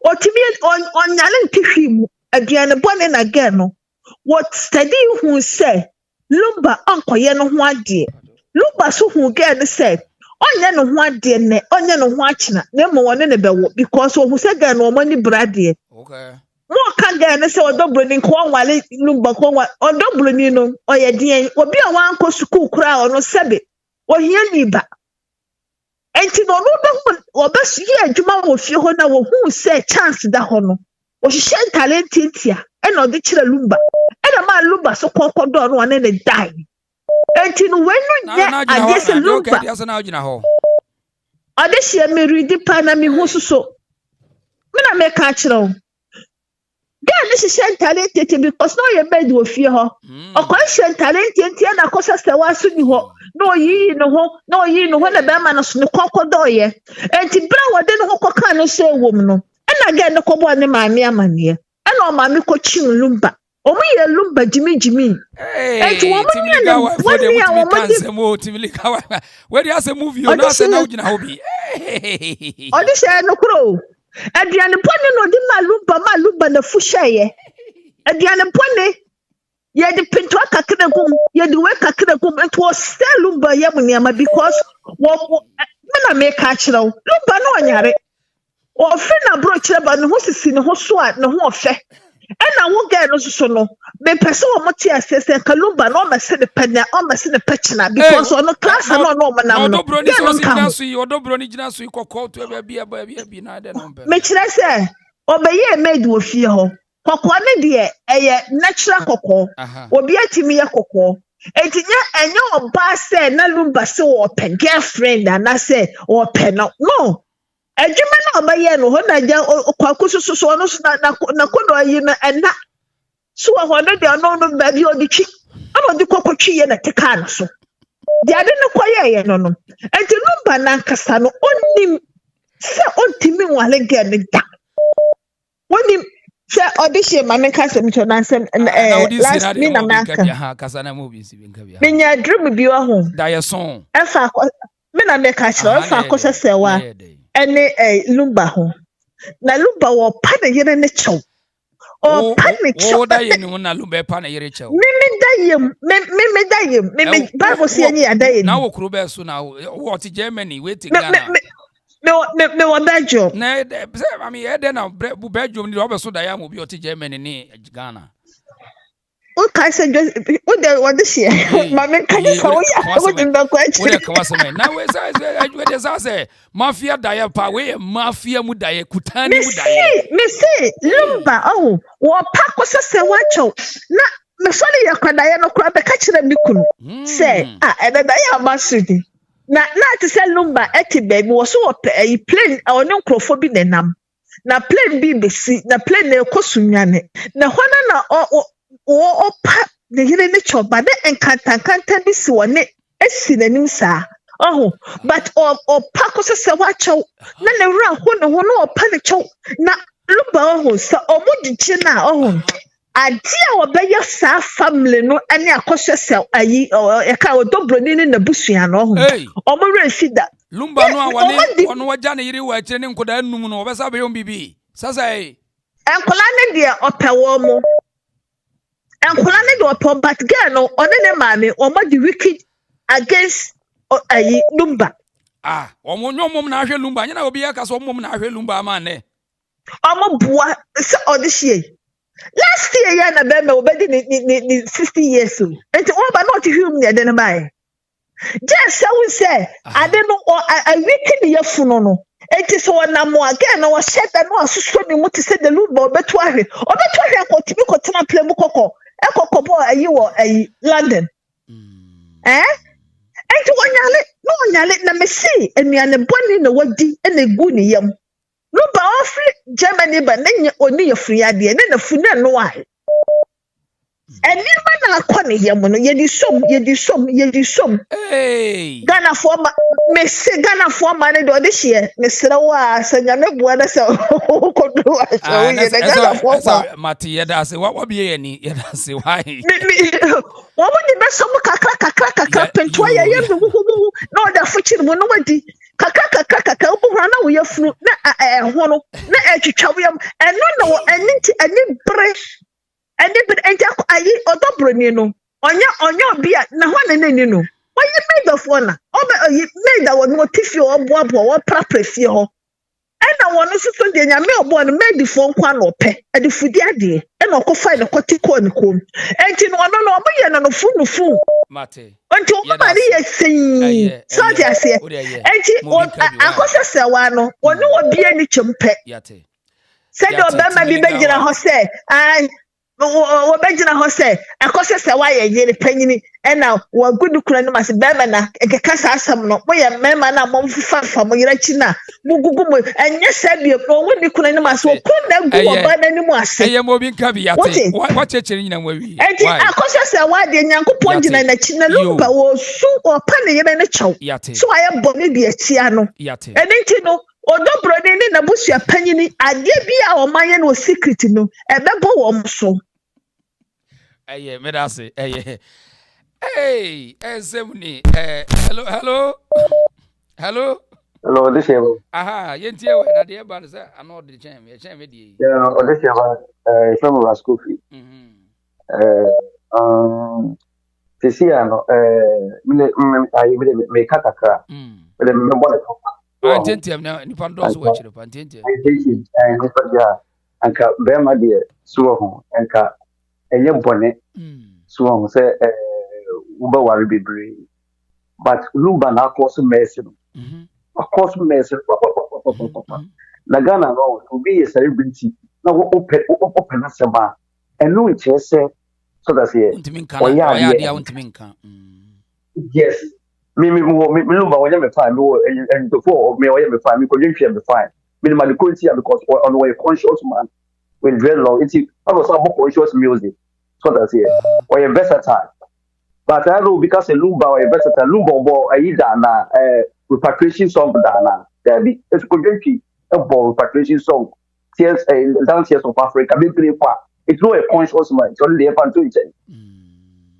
Otimi onyare ntihwi mu aduane bone na again no. What study who say Lumba ankoye no ho ade. Lumba so hu again say onye no ho ade ne onye no ho achina na mo wone ne bewo because who say Ghana o mani brade. Okay. Mo ka ga na se odobroni ko wale Lumba ko wa odobroni no oye den obi a wan ko school kura ono sebe ohia niba enti no be obesu ye adwuma wo fie ho na wo hu se chance da ho no o hihye talent ntia e na ode kire Lumba e na ma Lumba so kokodo no wane ne dai enti no wenu nya ade se Lumba ade hye me read pa na me hu so me na me ka kire o then this is talent because no you bed wo fie ho o question talent ntia na kosa se wa so ni ho no yi no ho na be ma no so ne kokodo ye enti bra wo de no koka no se wom no na ga ne kobo ne maami amane e na o maami ko chin Lumba o mu ye Lumba jimi enti wo mu ye no wo de mo kanse mo timili ka wa we dey as a movie o na se na ugina ho bi o di se no kro aduane pone no di ma Lumba na fuhye aduane pone ye di pinto akakre gum ye di we kakre gum it was still Lumba ye muniama because wo me na me ka kire Lumba no onyare o fe na bro kire ba no ho sisi ne ho so a ne ho ofe na wo ga no so no me pese wo moti asese ka Lumba no ma se de penya o ma se de pechina because ono class no ma na no odobroni gina so ikoko to bia na de no me kire se obeye made wo fie ho kokko ne de eye natural kokko obi atimi ye kokko entinya enye oba se na Lumba se wo pen girlfriend ana se wo pen no adwuma na obaye no ho na ja kwakusu so no na kodo yi na ena so ho no de no ba bi oditwi ana odi kokotwi ye na teka na so de ade no koye no enti Lumba na nkasa no onnim se ontimi wale ge ne da wonim se odihye mame kasa mi to na nsem last me na maka kasa na mo bi si bi nka bia menya dream bi wa ho da ye son efa me na me ka chiro efa ko se wa ene Lumba ho na Lumba wo pa na yere ne chew o pa ne chew o da ye ni na Lumba pa na yere chew me dayem Bible say any adaye na wo kuro be so na wo ti Germany we ti Ghana me wa Belgium na I mean e na Belgium ni wo be so da ya mo bi o ti Germany ni Ghana o ka se o de wo this year mama kan say wo ya wo din da kwa chi wo de ka wase me na we say mafia da ya pa we mafia mu da ya kutani mu da ya me say Lumba oh wo pa ko se wa chow na me sole ya kwada ya no kura be ka kire mi kunu say e da ya masudi na ti se Lumba eti baby wo so wo plane ono nkrofo bi nenam na plane bi besi na plane na ekosunwane na hwana na o ne yere ne choba ne enkanta bi si wone esi nanim saa oh but or pako se wacho na ne wura ho ne ho no opa ne chow na Lumba oh sa omudi na oh ade a obeye saa family no ane akoshe se ayi e ka odobroni ne nabusua no oh omo refi da Lumba no wano waja ne yiri wa kire ne nkoda num no obesa be yom bibi sasa enkola ne de opewo mo enkola ne de opewo but girl no one ne maame omo di wicked against ayi Lumba omo nyomom na ahwe Lumba nyina obi aka so omom na ahwe Lumba ma ne omo bua se odihie last year ya na be me obedi ni 60 years old enti oba not hum ne de ne bai just say ade no a wicked ye funu no enti so na mo again no shed no asuso ni mu te se de Lumba obetu ahwe akotimi kotena play mu kokko ekokko bo ayi wo ayi London enti wonyale na mesi enuane boni na wadi ena egu ni yam Lumba ofri Germany ba na oni ye free ade ne na funu no ai eni ma na akọ ne yam no yedi som Ghana for mesi Ghana for ma ne do de hye ne sere wa asanya me bua na se kodu aso ye ne Ghana for mati yeda se wa bi ye ni yeda se why wo mo di be som kakra pentua ye no da fuchi mo no wadi kakra obuhura na wo yafunu na ho no na etwitwa wo yam eno na wo ani bre enti ayi odobroni no onya obi a na ho na nani no oyi made of honor obe oyi made that no tifi oboabo wo prapre ho ena wono susu de nyame obo no made fo nkwa no pe ade fudi ade ena okofa ne kotiko ne kom enti no no obo ye no fu mate enti obo ba ye sin so je ase enti akose sewa no wono obi ani chempe yate se de obema bi begyina ho se wo begyina ho se akose sewa ye yere panyini ena wa gudu kura no mase bema na ekeka sa asam no moye mema na mo mfafa mo yera chi na mugugu mo enye sabie no woni kura no mase wo kunda gu oba na ni mu ase eye mo bi nka bi yate wa chechere nyina mo wi enti akose sewa de nyankopon gina na chi na Lumba wo su opa ne yebe ne chaw so aye bone bi atia no enti no odobroni ni na busua panyini ade bia o manye no secret no ebebo wo mso eye medase eye esemni hello this year aha yentie we na de ba say ano de chen me die this year from our school fee this year no me kakakra me bone Antentiam na nipa ndo so wachire pa antentiam nipa ja anka bema de so ho anka eye bone so ho se uba wari bebre but Lumba na course mercy no of course mercy na Ghana no to be a celebrity na open na sema enu nche se so that say oya dia untiminka yes me Lumba when me fine and before me when me fine me ko dwetwe me fine me ma the quality because on way conscious man with very long it's almost some conscious music so that say or versatile but I know because Lumba or versatile Lumba bo aida na repatriation song dana there be it's ko dwetwe a repatriation song tears down tears of Africa be play kwa it's no a conscious man so dey fan to it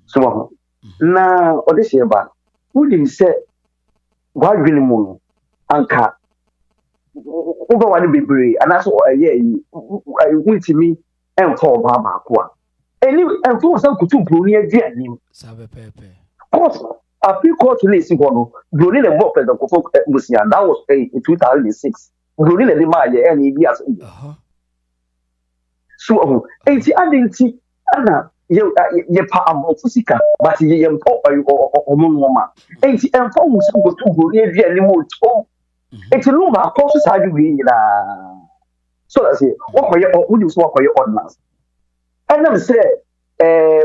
so na odise ba wouldn't say why really moon anka over one baby and that's what I went to me and for Baba Qua. And for some could near Jenny. Course, I feel called to listen one, Brunel and Bob and the Musian, that was in 2006. Brunel and the Maya and years. So, ain't the other thing, Anna. Ye pa amo fusika but ye mpo omo enti empo musa go to go ye dia ni mo to enti Lumba course sa ju wi na so that say what for ye who so for ye ordinance and am say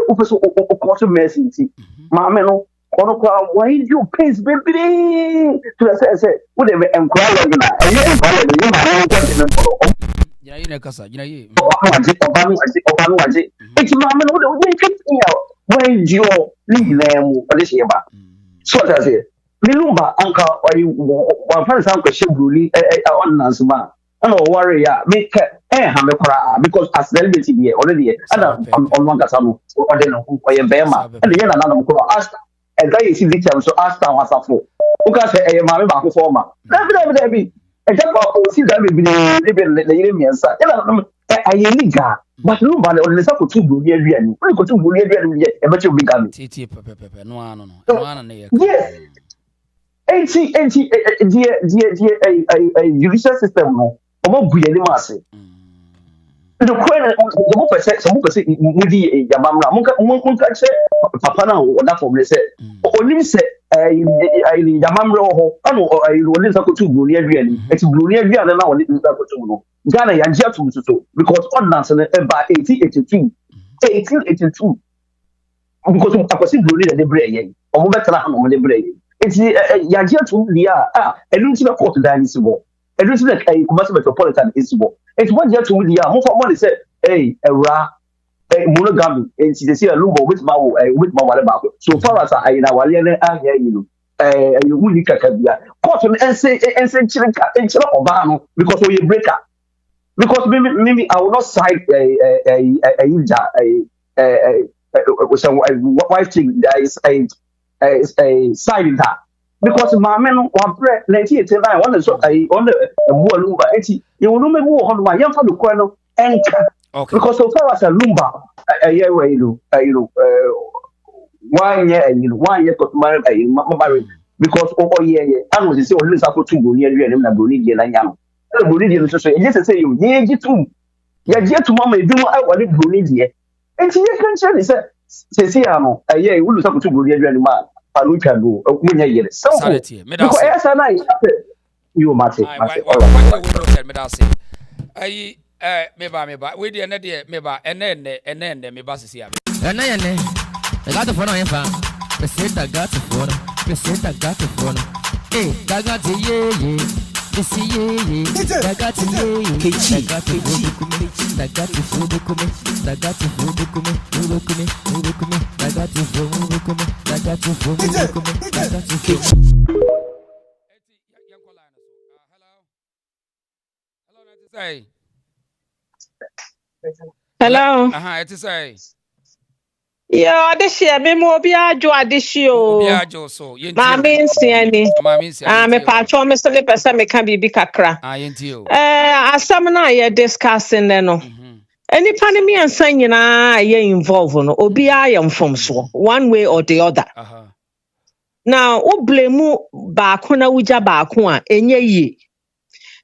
upeso course mercy enti ma me no ono kwa why you pace baby to say wo de me enquire na e enquire ni ma ko de no jina kasa jina ye obanu waje it's mama no de we when you name this year. So that's it. Lumba uncle or you one friend uncle Shibuli on Nasma. I don't worry, make because as celebrity here already and on one Casamu or then or Bema and the another ask and they see the so ask down as a fool. Who can say a mamma performer? Never. And just about see that we living the Iranian side. I need that. But Lumba on the Sako 2 billion. Only got 2 billion and bet you become. Yes. Judicial system no omo buye ni mase the question omo pese some person mudi yamamra monka che papa na o da for me say onim say yamamra ho ano oni sa ko tu buru ni aduani eti buru ni aduani na oni sa ko tu no Ghana ya jia tu so because ordinance na by 1882 because akosi buru ni de bre yen omo betra no de bre yen it's Yagia to Lia, a little court danceable. A little like a commercial metropolitan is bo. It's 1 year to Lia, more for money said, hey, a ra, a monogamy, and she see a lumbo with my whatever. So far as I in our lane, I hear you. A unica cabia. Cotton and say children and chill Obama because we break up. Because maybe I will not side a wife thing that is a side in that because my men one bread 1989 one so I on the Lumba 80 you will not move on my young for the corner and because so far as a Lumba a year where you know 1 year and 1 year got married because over year I was say only support to go near you and na boni die na nyam na boni die so just say you ye gitu ya je to mama ebi mo I want boni die and you can say say ano a year we lose support to go near you and ma Paluka go, when you so because I you matter. I meba, we did not dear meba, and then me basis here. And I got the phone on your phone. Peseta got the phone. Peseta got the phone. Hey, I got the ye. You see ye. I got the ye. I got the food. I got the food. I got the food. I got the food. I got the food. Hello. It is say. Yeah, this year, me more be a joy this year. Mammy, me patron, Mr. Lipper, me can be kakra. As some na discussing, no. Any pandemic and saying, ye involved on Obi am from so one way or the other. Now, o blame back when I would back one, and ye.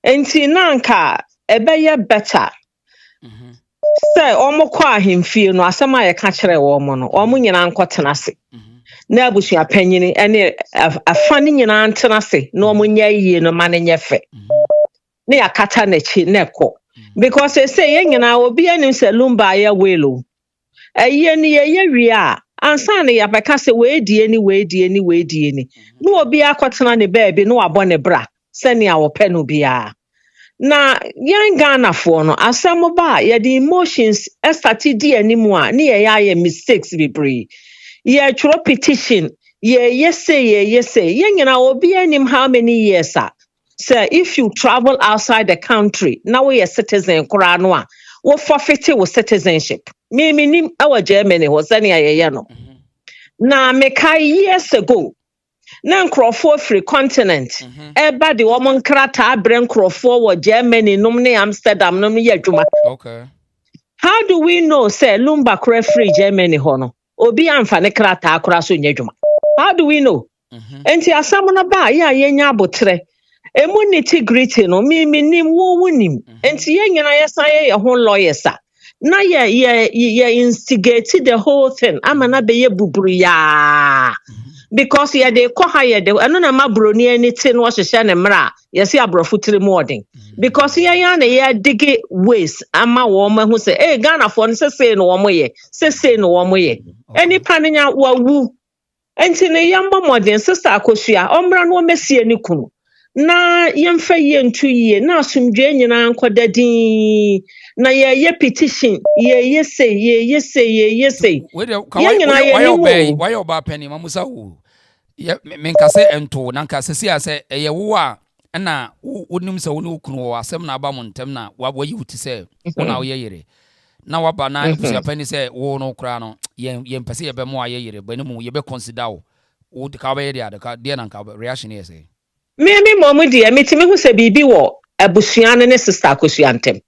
And Tinanka, a better. Say, omo kwa him feel no asama ye ka kire wo mo no omo nyina nkotena se na abusua panyini ene afani nyina ntena se na omo nya yie no ma ne nyefe na yakata na chi na ekọ because say ye nyina obi anim se Lumba ya welo aye ni ye wi a ansa na ya beka se we die ni no obi akotena ne baabi no wabọ ne bra se ne a wo pe no bia. Na young Ghana for no asamo ba ye the emotions started di animu a na ye mistakes bebree ye tro petition ye say ye nyina obi anim how many years say if you travel outside the country now we a citizen kura no a wo forfeit wo citizenship me nim our Germany was any ye no na me kai years ago na nkrofo free continent eba de wo nkrata abre nkrofo wo Germany num ne Amsterdam num ye adwuma. Okay, how do we know say Lumba kra free Germany ho no obi amfa ne krata akra so nya adwuma? How do we know? Enti asam na ba ya nya abotre emunity greeting no me nim wo nim enti ye nyina yesa ye ho lawyers na ye instigate the whole thing amana be ye buburu ya. Because ye de ko ha ye de eno na mabroni aniti no hwehwe ne mra ye se abrofutiri modern because ye na ye dig ways ama wo ma hu se Ghana for no se no wo ye se no wo ye eni panenya wawu enti ne yamba modern sister akosua omra no mesie ni kunu na yɛmfa yie nto yie na asomdwe nyinaa nkɔda din na yɛyɛ petition yɛyɛ sei yɛn nyinaa yɛnim wayɛ ɔbaa pɛni mamusa wo menkasɛ ɛnto na nkasɛ si asɛ ɛyɛ wo a ɛna wonim sɛ wo ne wo kunu wɔ asɛm na aba mo ntɛm na wayi wo ti sɛ wo na woyɛ yere na waba na abusua pɛni sɛ wo no koraa no yɛmpɛ sɛ yɛbɛmo ayɛ yere bɛne mu yɛbɛconsider wo de ka wobɛyɛ deɛ na nka reaction yɛ sɛ me mom deɛ metimi ho sɛ biribi wɔ abusua no ne sister akosua ntɛm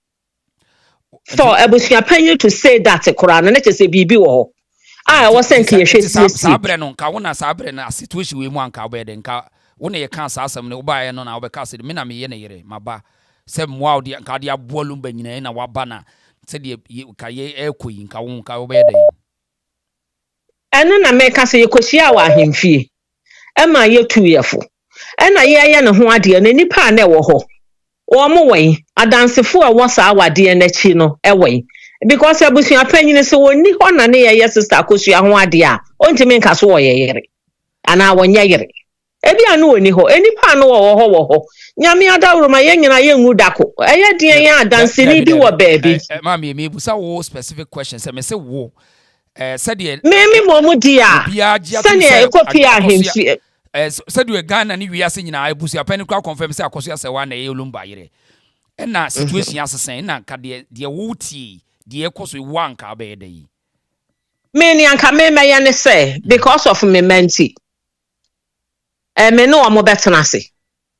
for abusua panyin to say that koraa no ne kyɛ sɛ biribi wɔ hɔ a ɛwɔ sɛ nka yɛhwɛ siesie saa berɛ no nka wo na saa berɛ no situation wei mu anka wobɛyɛ de nka wo ne yɛka saa asɛm no wobaeɛ no na wobɛka sɛ me na meyɛ ne yere maba sɛ mmoa wo nka de aboa Lumba nyinaa na waba na sɛdeɛ ka yɛ ɛkɔ yi nka wobɛyɛ dɛ ɛno na meka sɛ yɛkɔhyia wɔ ahemfie ɛma yɛtu yɛfo ɛna yɛyɛ ne ho adeɛ na nipa a na ɛwɔ hɔ wɔn wɛn adansefo a ɛwɔ saa awadeɛ n'akyi no ɛwɛn because abusua panyin sɛ wɔnni hɔ na ne yɛyɛ sister akosua ho adeɛ a ɔntumi nka so wɔyɛ yere anaa wɔnyɛ yere ebi a no wɔnni hɔ enipa no wɔ hɔ nyame adaworo ma yɛn nyina yɛngu dako ɛyɛ deɛ yɛn adanseni bi wɔ baabi maame me busa wo specific question sɛ me sɛ wo sɛdeɛ me mo di a sɛdeɛ ekopi ahemfie sɛdeɛ Ghana ne wiase nyinaa abusua panyin kora confirm sɛ akosua sɛ wa na ɛyɛ Lumba yere ɛna situation asesen ɛna ka deɛ wo tie deɛ ɛkɔ so wo anka bɛyɛ da yi me ni anka me mɛyɛ ne sɛ because of me menti me no wɔn bɛtena ase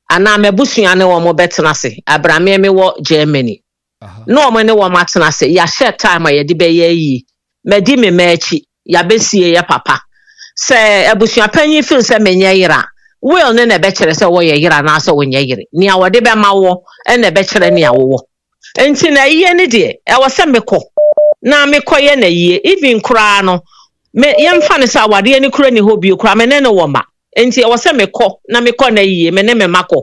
ana me busua ne wɔn bɛtena ase abrame me wɔ Germany no wɔn ne wɔn atena ase ya share time a yɛde bɛyɛ yi mɛdi me mɛakyi ya bɛsie ya papa sɛ abusua panyin feel sɛ menyɛ yira will ne na bɛkyerɛ sɛ wɔyɛ yira na sɛ wɔnyɛ yire nea wɔde bɛma wɔ ɛna bɛkyerɛ nea wɔwɔ enti na yie ne deɛ ɛwɔ sɛ mekɔ na mekɔ yɛ na yie even koraa no me yɛmfa ne sɛ awadeɛ ne kura ne hɔ bio koraa me ne no wɔ ma enti ɛwɔ sɛ mekɔ na mekɔ na yie me ne me makɔ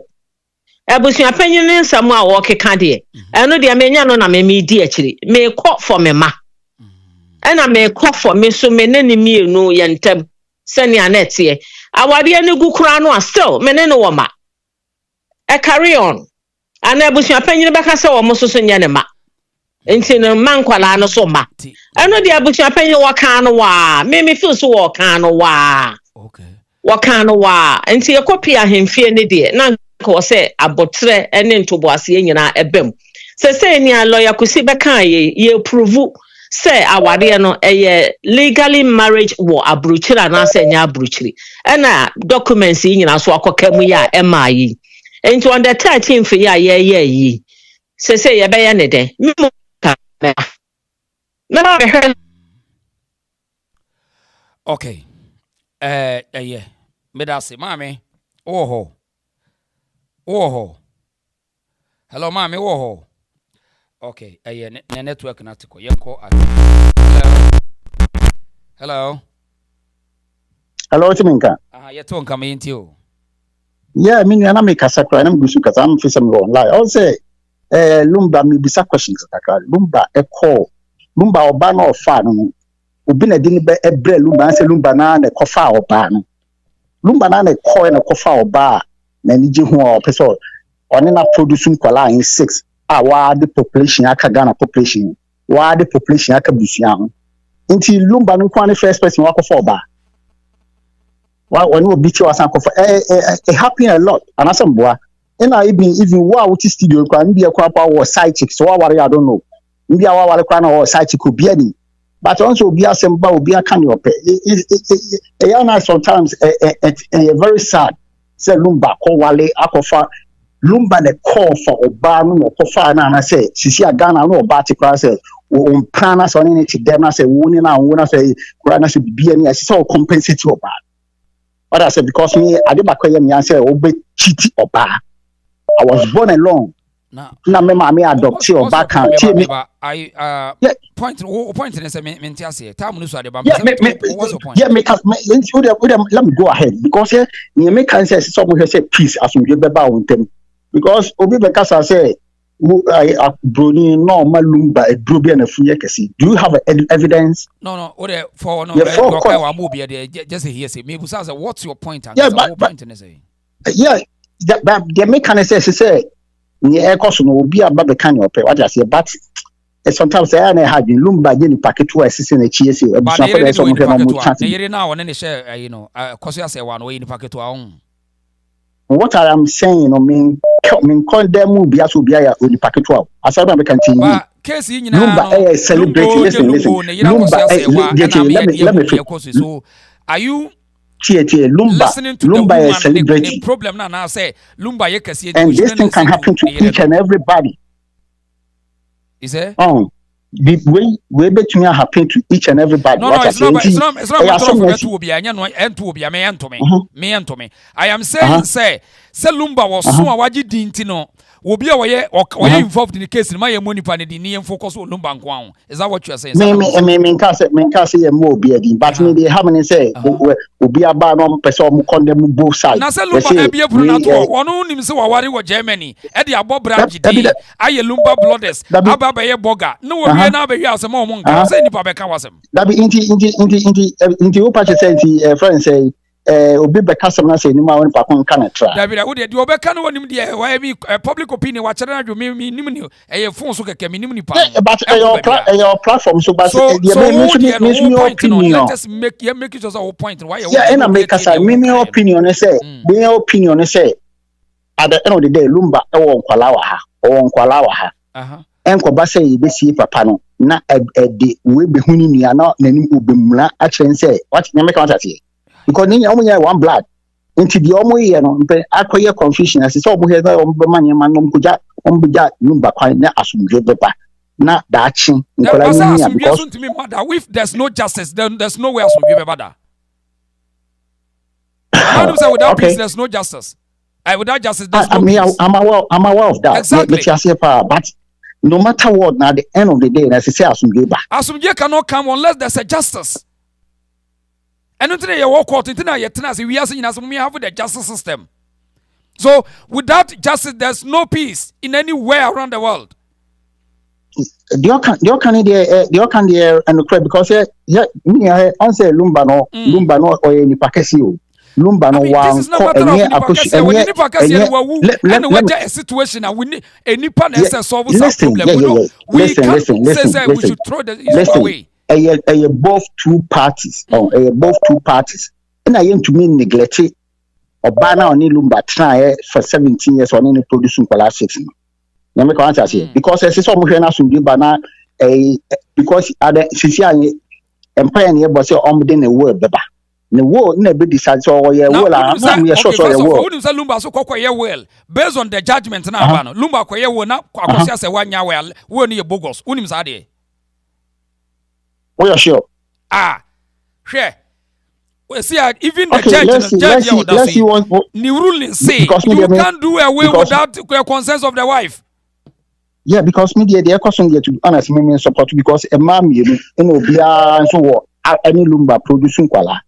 abusua panyin ne nsɛm a wɔkeka deɛ ɛno deɛ menya no na me di akyiri mekɔ for me ma ɛna mekɔ for me so me ne ne mienu yɛ ntɛm sɛnea na ɛteɛ awadeɛ ne gu koraa no a still me ne no wɔ ma carry on ana abusua panyin bɛka sɛ wɔ mo so nyɛ ne ma enti no man kwala no so ma ɛno deɛ abusua panyin wɔka no wa me feel so wɔka no wa wɔka no wa enti yɛkɔpi ahemfie ne deɛ na nka wɔ sɛ abotrɛ ne ntoboaseɛ nyinaa ɛbɛm sɛ ni a lawyer Kusi bɛka yɛ prove sɛ awadeɛ no ɛyɛ legally marriage wɔ aburukyiri anaasɛ nyɛ aburukyiri ɛna documents yi nyinaa so akɔka mu yɛ a ɛma yi enti on the 13th yi a yɛyɛ yi sɛ yɛbɛyɛ ne dɛ memo ka mehwɛ okay ɛyɛ medase maame wo hɔ hello maame wo hɔ okay ne network na tiko yenko hello Timinka yeto nka me nti o yeah me na me kasa kra na me gusu kasa am fi some online I say Lumba me bisa questions kakra Lumba Lumba oba na ofa no obi na di ni be ebre Lumba say Lumba na kofa oba no Lumba na kofa oba na ni ji ho o pese oni na produce nkwala in 6 the population aka Ghana population the population aka busia ho nti Lumba no kwa first person wakofa oba when you beat you as it happen a lot and as boy and I even wow what studio can be a crap or side chick so what I don't know maybe I want to or side chick could be any but also be a semba will be a kind of sometimes a very sad say Lumba call Wale Akofa Lumba the call for Obama or Kofa and I say she a Ghana no Batikra say on planners on it them I say winning and when I say Grana should be any I saw compensate you about. What I said because me, I did back when me answer obe chiti oba. I was born alone. Na me mama adopt you oba can tell me. Point in say me say time no so dey ba. What's your point? Yeah, let me go ahead because here me make can say someone say peace as we be ba on them because obi be kasa say Bruni no Lumba a Brubi and a free kesi. Do you have evidence? No. For no, just here say maybe what's your point? Yeah, the mechanism say near cost no be a baby can you pay what I say, but sometimes I had in Lumba Jenny packet to assist in a cheese. But they now on any share, you know, cause you say one way in the packet to our own. What I am saying, I mean, condemn will be as will be a packet to as I can see. But case in Lumba celebrating. Listen. Lumba, let me. So are you Lumba, listening to Lumba the is celebrating. The problem now say Lumba and this thing can happen to each and everybody. Is it? We bet me happen to each and everybody. No, it's not me. I am saying say Lumba was so waji dintino. Obi a involved in the case in my money pan the focus on Lumba Kwang. Is that what you are saying? Me say more be but me they haven't say obi aba no person condemn both sides. Na say Lumba be pronato ono nim se wawari wo Germany e de abo branch di aye Lumba blooders aba be ye boga no wo wie na be wi asem o mo nka say nipa be ka wasem. That be inti o patch say inti friend say obi be kasam na say ni ma won pa kon kan tra. Da be da wo de obi ka no wonim de why be public opinion wa chere na do me nim ni e phone so keke me nim ni pa. But your platform so but me opinion. Let us make it just a point why you and I make us me opinion say me opinion say at the end of the day Lumba e won kwala wa ha enko ba say be si papa no na de we be huni nua na nanim obemura a kire say what me make want say because ninya omunya one blood into the omo ye no mpe akoye confusion as say omo he na omo be manye man no mkuja omo bija Lumba kwan na asumdwe beba na daachi nkola ninya because to me mother if there's no justice then there's no way asumdwe beba da. I say without peace there's no justice. Without justice there's no peace. I'm aware of that. Exactly. But no matter what, now at the end of the day, as I say, asumdwe cannot come unless there's a justice. And until you walk out, until you tenase, we have the justice system. So without justice, there's no peace in anywhere around the world. The can and because me I say Lumba no or any pakesi. Lumba no this is not matter of a situation and we need any partner solve some problem. We can't say we should throw the issue away. Both two parties and I am to me neglect it or banner on Lumba try for 17 years on any producing classics. Because as some banner because other empire near was within a word baba. The war never decides so we are so Lumba so well based on the judgment now Lumba ko na akosia se wanya well we ni bogus unim sa de. We are sure. Share. We see even the judge the ruling say you can't do away without the consent of the wife. Yeah, because media they are causing to be honest me support because a man you know obia so any Lumba producing kwala.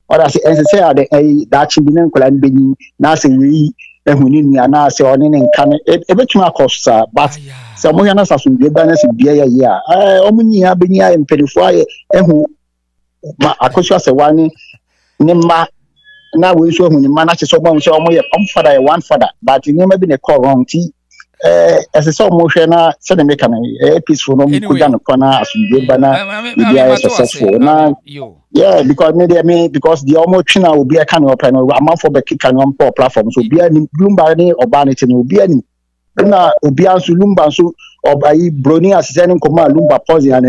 Or as I say that chibinen kwala nbeni na say we ehuni nua na say oni nkan e betuma cost but some mo yana sasun de ba na say bia ya omunyi abeni ya empedifo aye ehu ma akosua say wani ne ma na we so ehuni ma na che so bom say omo ye father one father but ni ma bi ne call wrong ti as I saw motion na say the make peaceful no go down corner as we go na be successful na yeah because because the almost china will be a kind of plan amount for the kick and on platform so be any Lumba ni urbanity no be any na obi anso Lumba so obai broni as sending come Lumba pause and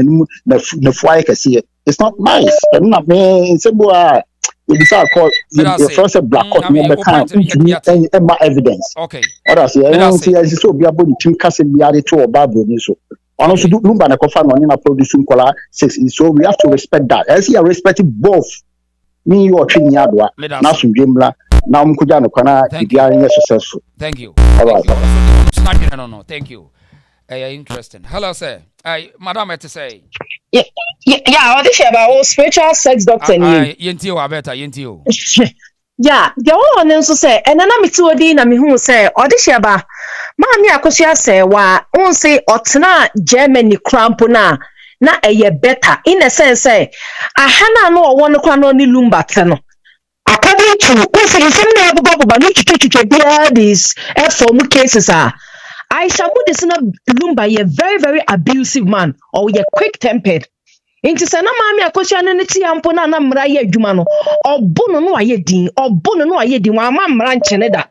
the fly can see it's not nice na me say boy it's called the first black court no kind of evidence okay others say so be about the team case be added to Bible so also do Lumba na kofa no na producing kola 6 so we have to respect that as you respect both me you twin adwa na so dwemla na mkuja no kwana bia nya successful. Thank you. All right. No thank you. Interesting. Hello sir. Madam to say yeah, this is about spiritual sex doctor. Yentio, I better yentio. Yeah, the one also say, and then I'm to a na me who say, or this is about Mammy Akosia say, why, on say, or tana Germany crampona, na a year better, in a sense, say, I hana no one crown only Lumba tano. According to, we say, baba no chiche these form cases are. I shall put this in a Lumba, a very, very abusive man, or you're quick tempered. Into Sana Mammy, a question and tea and pona Mraya Jumano, or Bono no ayedin, or Bono no ayedin, my mam rancheneda.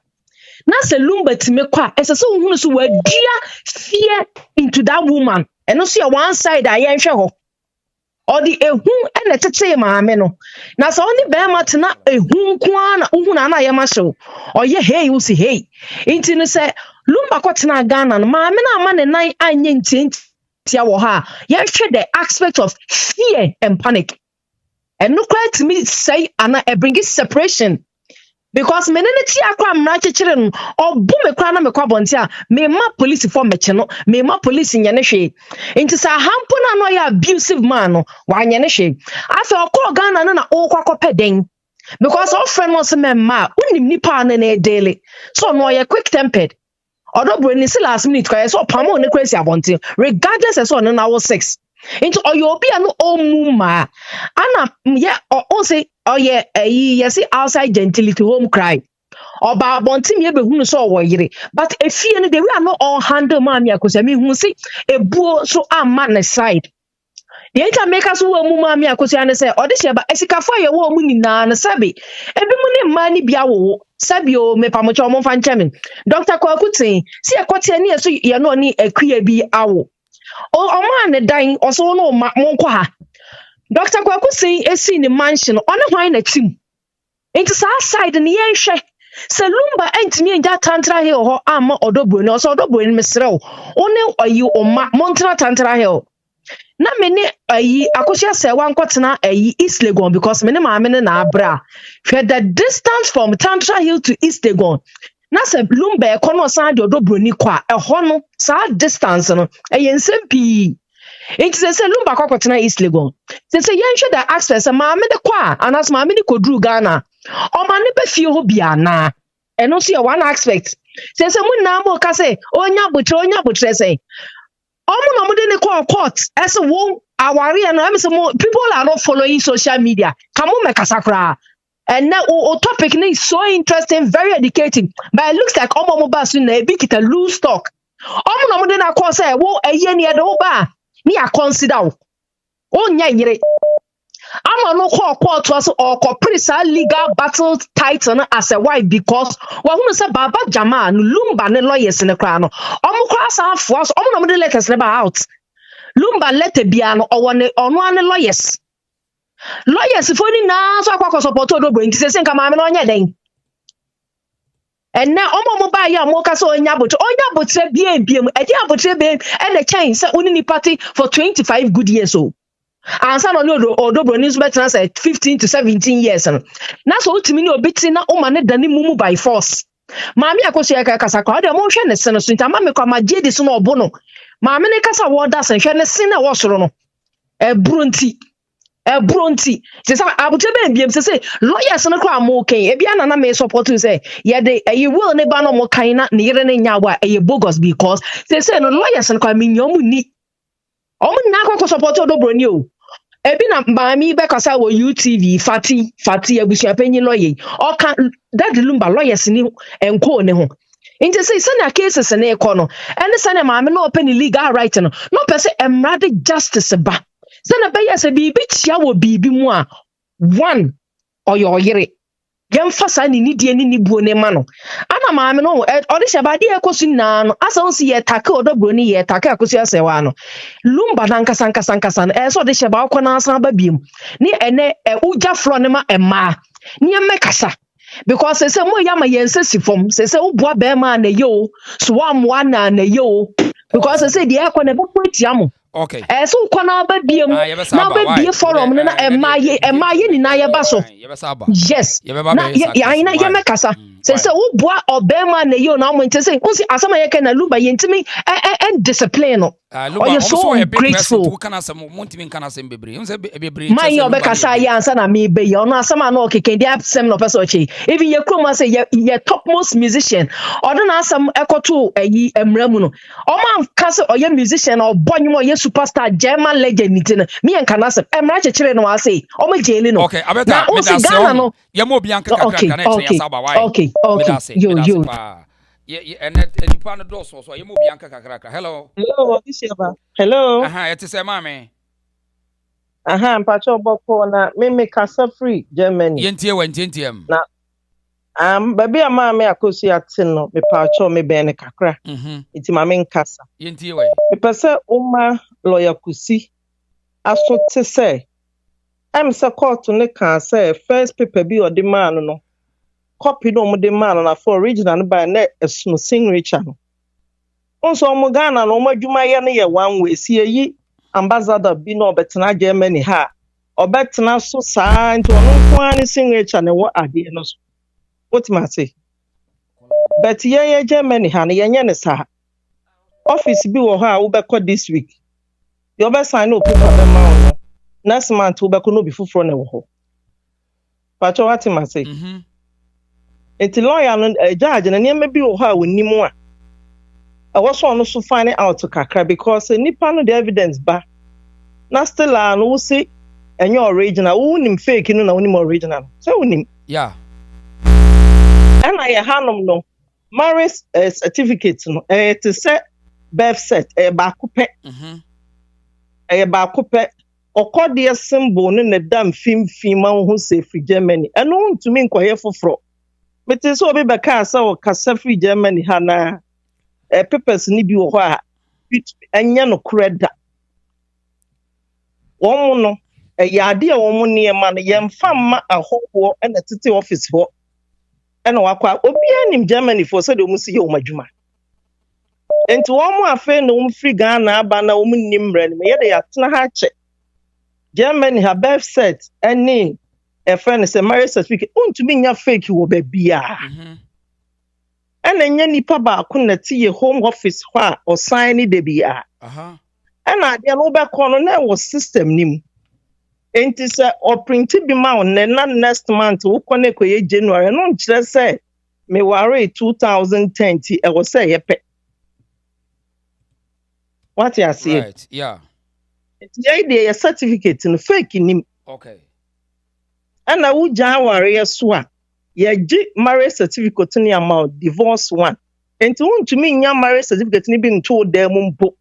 Nasa Lumba to me qua, as a son who were dear fear into that woman, and no see a one side I am sure. Or the who and let's say my meno. Now, so only Bermatana a whom kwan unana yamaso, or ye hey, you see hey. Into say, Lumba Kotina Ghana, my man and I ain't tiawaha. Yes, the aspect of fear and panic. And look like to me say, Anna, bring it separation. Because meneneti akwa mrache children or boom a crana me kwabontia me ma police for mecheno me ma police nyane hwe nti sa hampona no ya abusive man no wa nyane hwe afa okọ Ghana na okwakọ den because all friend was memma unim nipa na na daily so no ya quick tempered odobro ni last minute kwa so pamo ne kwesi abonti regardless as on na 6 into oyobi anu omuma ana yeah or say oh yeah yes outside gentility home cry oba bonti me be hunu so wo yire but efie no they we are not all handle mami akosa me hu say ebuo so amma na side ye nka make us wo mu mami akosa ne say ode she ba esikafo ye wo mu nyina na sabi ebi mu ne mma ni bia wo sabi o me pamocho mo fa ncheme Dr. Kwakutin si ekote ne so ye no ni akuya bi awo o man dying also no monko ha Dr. Kwakusin esi ni mansion on hwan na tim into side ni yenhwe se Lumba entimi enja tantra hill ho amma odobro ni also odobro ni mesrew one oyi o ma montra tantra hill na me ne ayi akosia se wankotena ayi East Legon because me ne ma me ne na abra hwe the distance from tantra hill to East Legon na se Lumba ekono san de odobro ni kwa eho no sa distance no ensem pi enti se Lumba kwakotena East Legon se yenhwe the access ma me de kwa anas ma me ni kodru Ghana o ma ne be fie ho bia na eno so one aspect se mu na mo ka se onya botre se omo no mo de ne call court as wo aware no am se people are not following social media kamo me kasakra and now topic is so interesting, very educating. But it looks like omo mo ba so na e bi kita loose talk. Omo no mo de na call say wo eye ne de wo ba ni a consider o nya yire. I'm no call court was or prisa legal battle title as a wife because wa hu say baba jama no Lumba ne lawyers ne kra no omo kwa sa force omo no mo de letters ne ba out Lumba letter bia no owo ne ono ane lawyers for ni na so akwa support odobro nti se nka ma me no nya den and now omo ba ya mo ka so onya botre biem e dia botre biem e le chain say oni ni party for 25 good years so and some no odobro ni so better say 15 to 17 years na so utimi ni obiti na o ma ne dani mumu by force maami akoso ya kasa kwa de mo hwe ne se no so nta ma me kwa ma jedi so no obo no maami ne kasa wo da se hwe ne se na wo soro no Bronti. Say abutebe biem say lawyers no kwa mo kan e bia na me support you say ye de you will ne ba no mo kan na ne yere ne nyawa e bogus because say no lawyers no kwa me nyomu ni omo na kwa support odobro ni o e bi na maami be kasa wo UTV fati abusia panyi lawyer o kan that Lumba lawyers ni enko ne ho inte say na cases na e ko no ene say na maami no open legal right no person emrade justice ba sana baya se bibi tia wo bibi mu a one oyo yire yemfa sa ni nidie ni buo ne ma no ana maame no odi shebade ekosu na no asa onsi ye take odobro ni ye take akosu asewa no Lumba na nkasa no so de sheba akona asa ba biem ni ene uja fro ne ma ema ni emekasa because se mo ya ma yense sifom se uboa be ma na yo so amwa na yo because se de akona be potia mo. Okay. So kwana ba biem na ba bie forum na emaye ni na ye ba so. Yes. Na ya ina ye mekasa. Se wo boa obema na yo na mo ntese unsi asama ye kana Lumba yentimi and discipline no. Lumba, so grateful. Who can say Montimin can say Bibri? My Yobeka answer na me be no asama no keke dia sem no person chi. Even your chroma say your topmost musician. Or don't asam ekoto eyi emramu no. O man kase oye musician or bonyo oye superstar German legend nitina. Me en kana say emra chechire no ase. O ma jeli no. Okay, abeta me da say no. Ye mo bianca kakra na ya saba why. Okay. Yo. And nipa no do so ye mo bianca kakra. Hello. Hello, Isiaba. Hello. It is a mame. Mpacho boko na me kasa free Germany. Yentie wa ntiem. Na baby ama me akosi atin no me pacho me be ne kakra. Iti ma me nkasa. Yentie wa. Me pese uma lawyer Kusi aso te say am se court ne kan say first paper bi odi man no. Copy no mo de man na for original no by na esno signature no. Onso omo Ghana no omo adwuma ye no ye one way si yi ambassador bi no obetena Germany ha obetena so saa nti ono kwa ni signature ne wo ade no so what ma say but ye Germany ha ne ye ne saa office bi wo ha wo be ko this week you be sign no paper be ma no next month wo be ko no bi fufuro ne wo ho pacho what ma say enti lawyer no judge na ne bi wo ha wo nimu a I was one to find it out to kakra because nipa no the evidence ba na still no see and your original who fake no na woni original so woni yeah and I hanom no marriage certificate no to set birth set ba kope ba kope okode symbol no na dam fim ma hu say free Germany and no to me nkwaye foforo mete so obi be ka sa o kasa free Germany ha na papers ni bi wo ho a anya no kreda won no yade a won ne ma no yemfa ma ahoho na tete office ho na wakwa obi anim Germany for so de mu si ye o madwuma enti won mu afa na won free Ghana aba na won nim mra ne ye de ya tena ha che Germany ha birth set any a friend say marriage certificate untumi nya fake wo ba bia and enya nipa ba ko na tie home office ho a o sign ni de bia and ade no be ko no na wo system nim enti say o print bi ma on na next month wo ko na ko ye January no nkire say me ware 2010 ti e wo say ye pe what you see right yeah enti ye de certificate no fake nim okay and I would January so a ye marriage certificate ni amount divorce one enti won to me nya marriage certificate ni bi nto dem mpo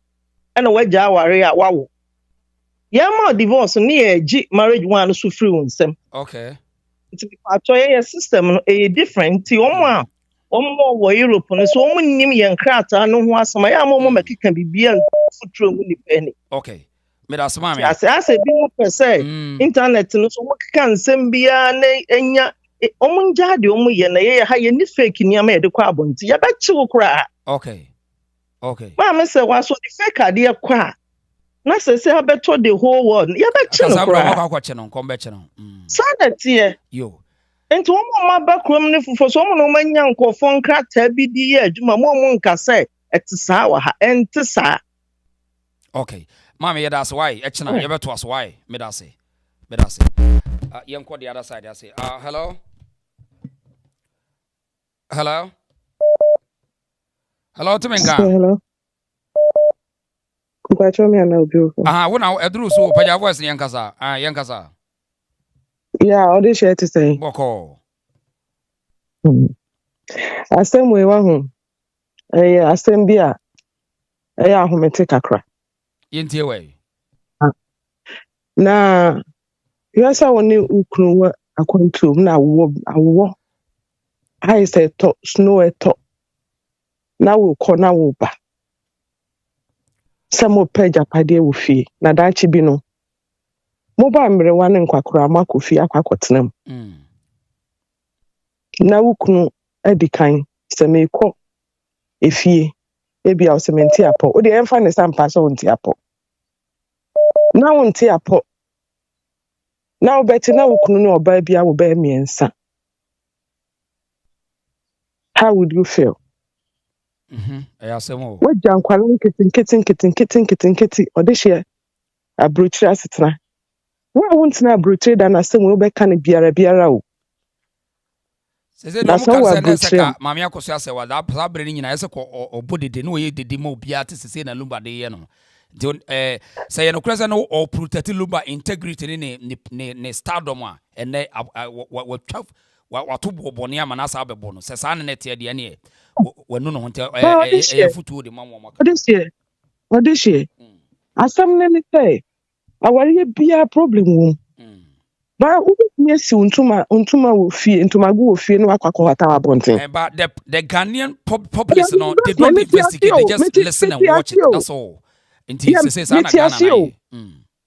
and we January a wawo ye ma divorce ni ye marriage one so free onsem okay enti pato ye system no e different ti omo wo Europe no so omo nim ye nkrata no ho asama ya mo makika bibia futuro mu ni peni okay me da asama me ase bi mo pese internet no so mo kika nsem bia na enya omunja de omu ye na ye ha ye ni fake ni ama ye de kwa abonti ye be chi wo kra okay ma me say wa so the fake ade kwa na say beto the whole world ye be chi no kra kwa chi no kom be chi no sanate yo enti wo ma ba krom ni fufo so mo no manya nkofo nkrata bi di ye adwuma mo nka say etisa wa ha entisa okay ma me ye da so why e chi na ye beto so why me da say yen ko the other side I say hello Tumenga hello kupacho mi ana obioko wona edru so paja voice yen kasa yeah all this share to say boko asem we wa hu asem bia ahomete kakra yentie we na yasa woni ukru wa akwantum na awo I say to snow eto na wo kọ na wo ba samo peja pade wo fie na dachi bi no mo ba mrewa ne nkwakora makofi akwakotenam na wukunu edikan se me kọ efie ebia o sementi apo o de emfa ne sampa so nti apo na wo nti apo na wo beti na wukunu ne oba bia wo ba miensa. How would you feel? Ayasemo. What Janqualan kitty, or this year a brutary asitra. Why won't na brutary than a same will be can be a biara? Sese no mo kan se na seka mame akoso ase wa da sabre ni nyina ese ko obode de no ye didi ma obia te sese na Lumba de ye no. Say no kura se no o protect Lumba integrity ne stardom a ene wa to bobone ama na sa bebo no se sa ne tie de ne wanu no honte futu de mama maka. This year asam ne say awari bia problem wo. But yes, untuma wo fie ntuma go wo fie no akwa hata abonten. But the Ghanaian populace no they don't investigate, they just listen and watch it. That's all. Until say sana Ghana na.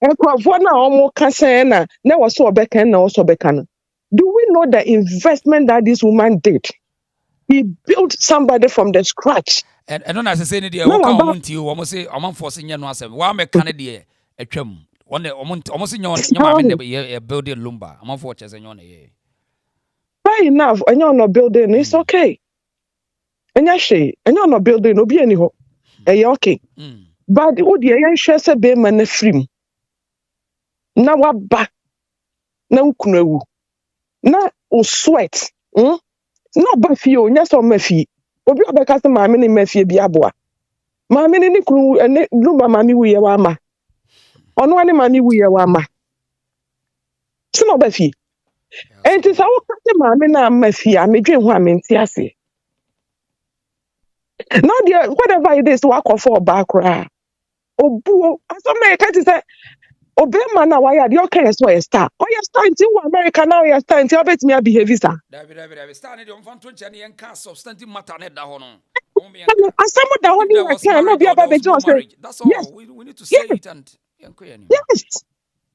Ekwafo na omo ka say na wo so obeka na wo so obeka no. Do we know the investment that this woman did? He built somebody from the scratch. And no as say ni dey wo kan won ti wo mo say o man force nya no asem. Wa me kan dey atwam. One almost in your building Lumba. I'm on for chess and your fair enough, and you're not building, it's okay. And you're not building, no be any hope. Okay. But the Udia shares a beam and a frame. Now what back? No canoe. Now sweat. No buffy, yes, or Mephi. Obi the customer, many Mephi Biabua. Mammy, any crew and Lumba Mammy, we are. Ono ani mami wuye wa ma. Sino ba fi. Enti sa wo kate mami na ma fi a medwen ho a menti ase. Now there whatever it is wa kọ for ba kra. Obuo asome ka ti say obema na wa ya de okay so a star. Oh ya star nti wo America now ya star nti obetimi a behave star. Dabi star ne de omfan to nche ne enka substantive matter ne da ho no. Asamo da ho ni wa kan no bi aba be jo say. That's all. We need to say it and yes.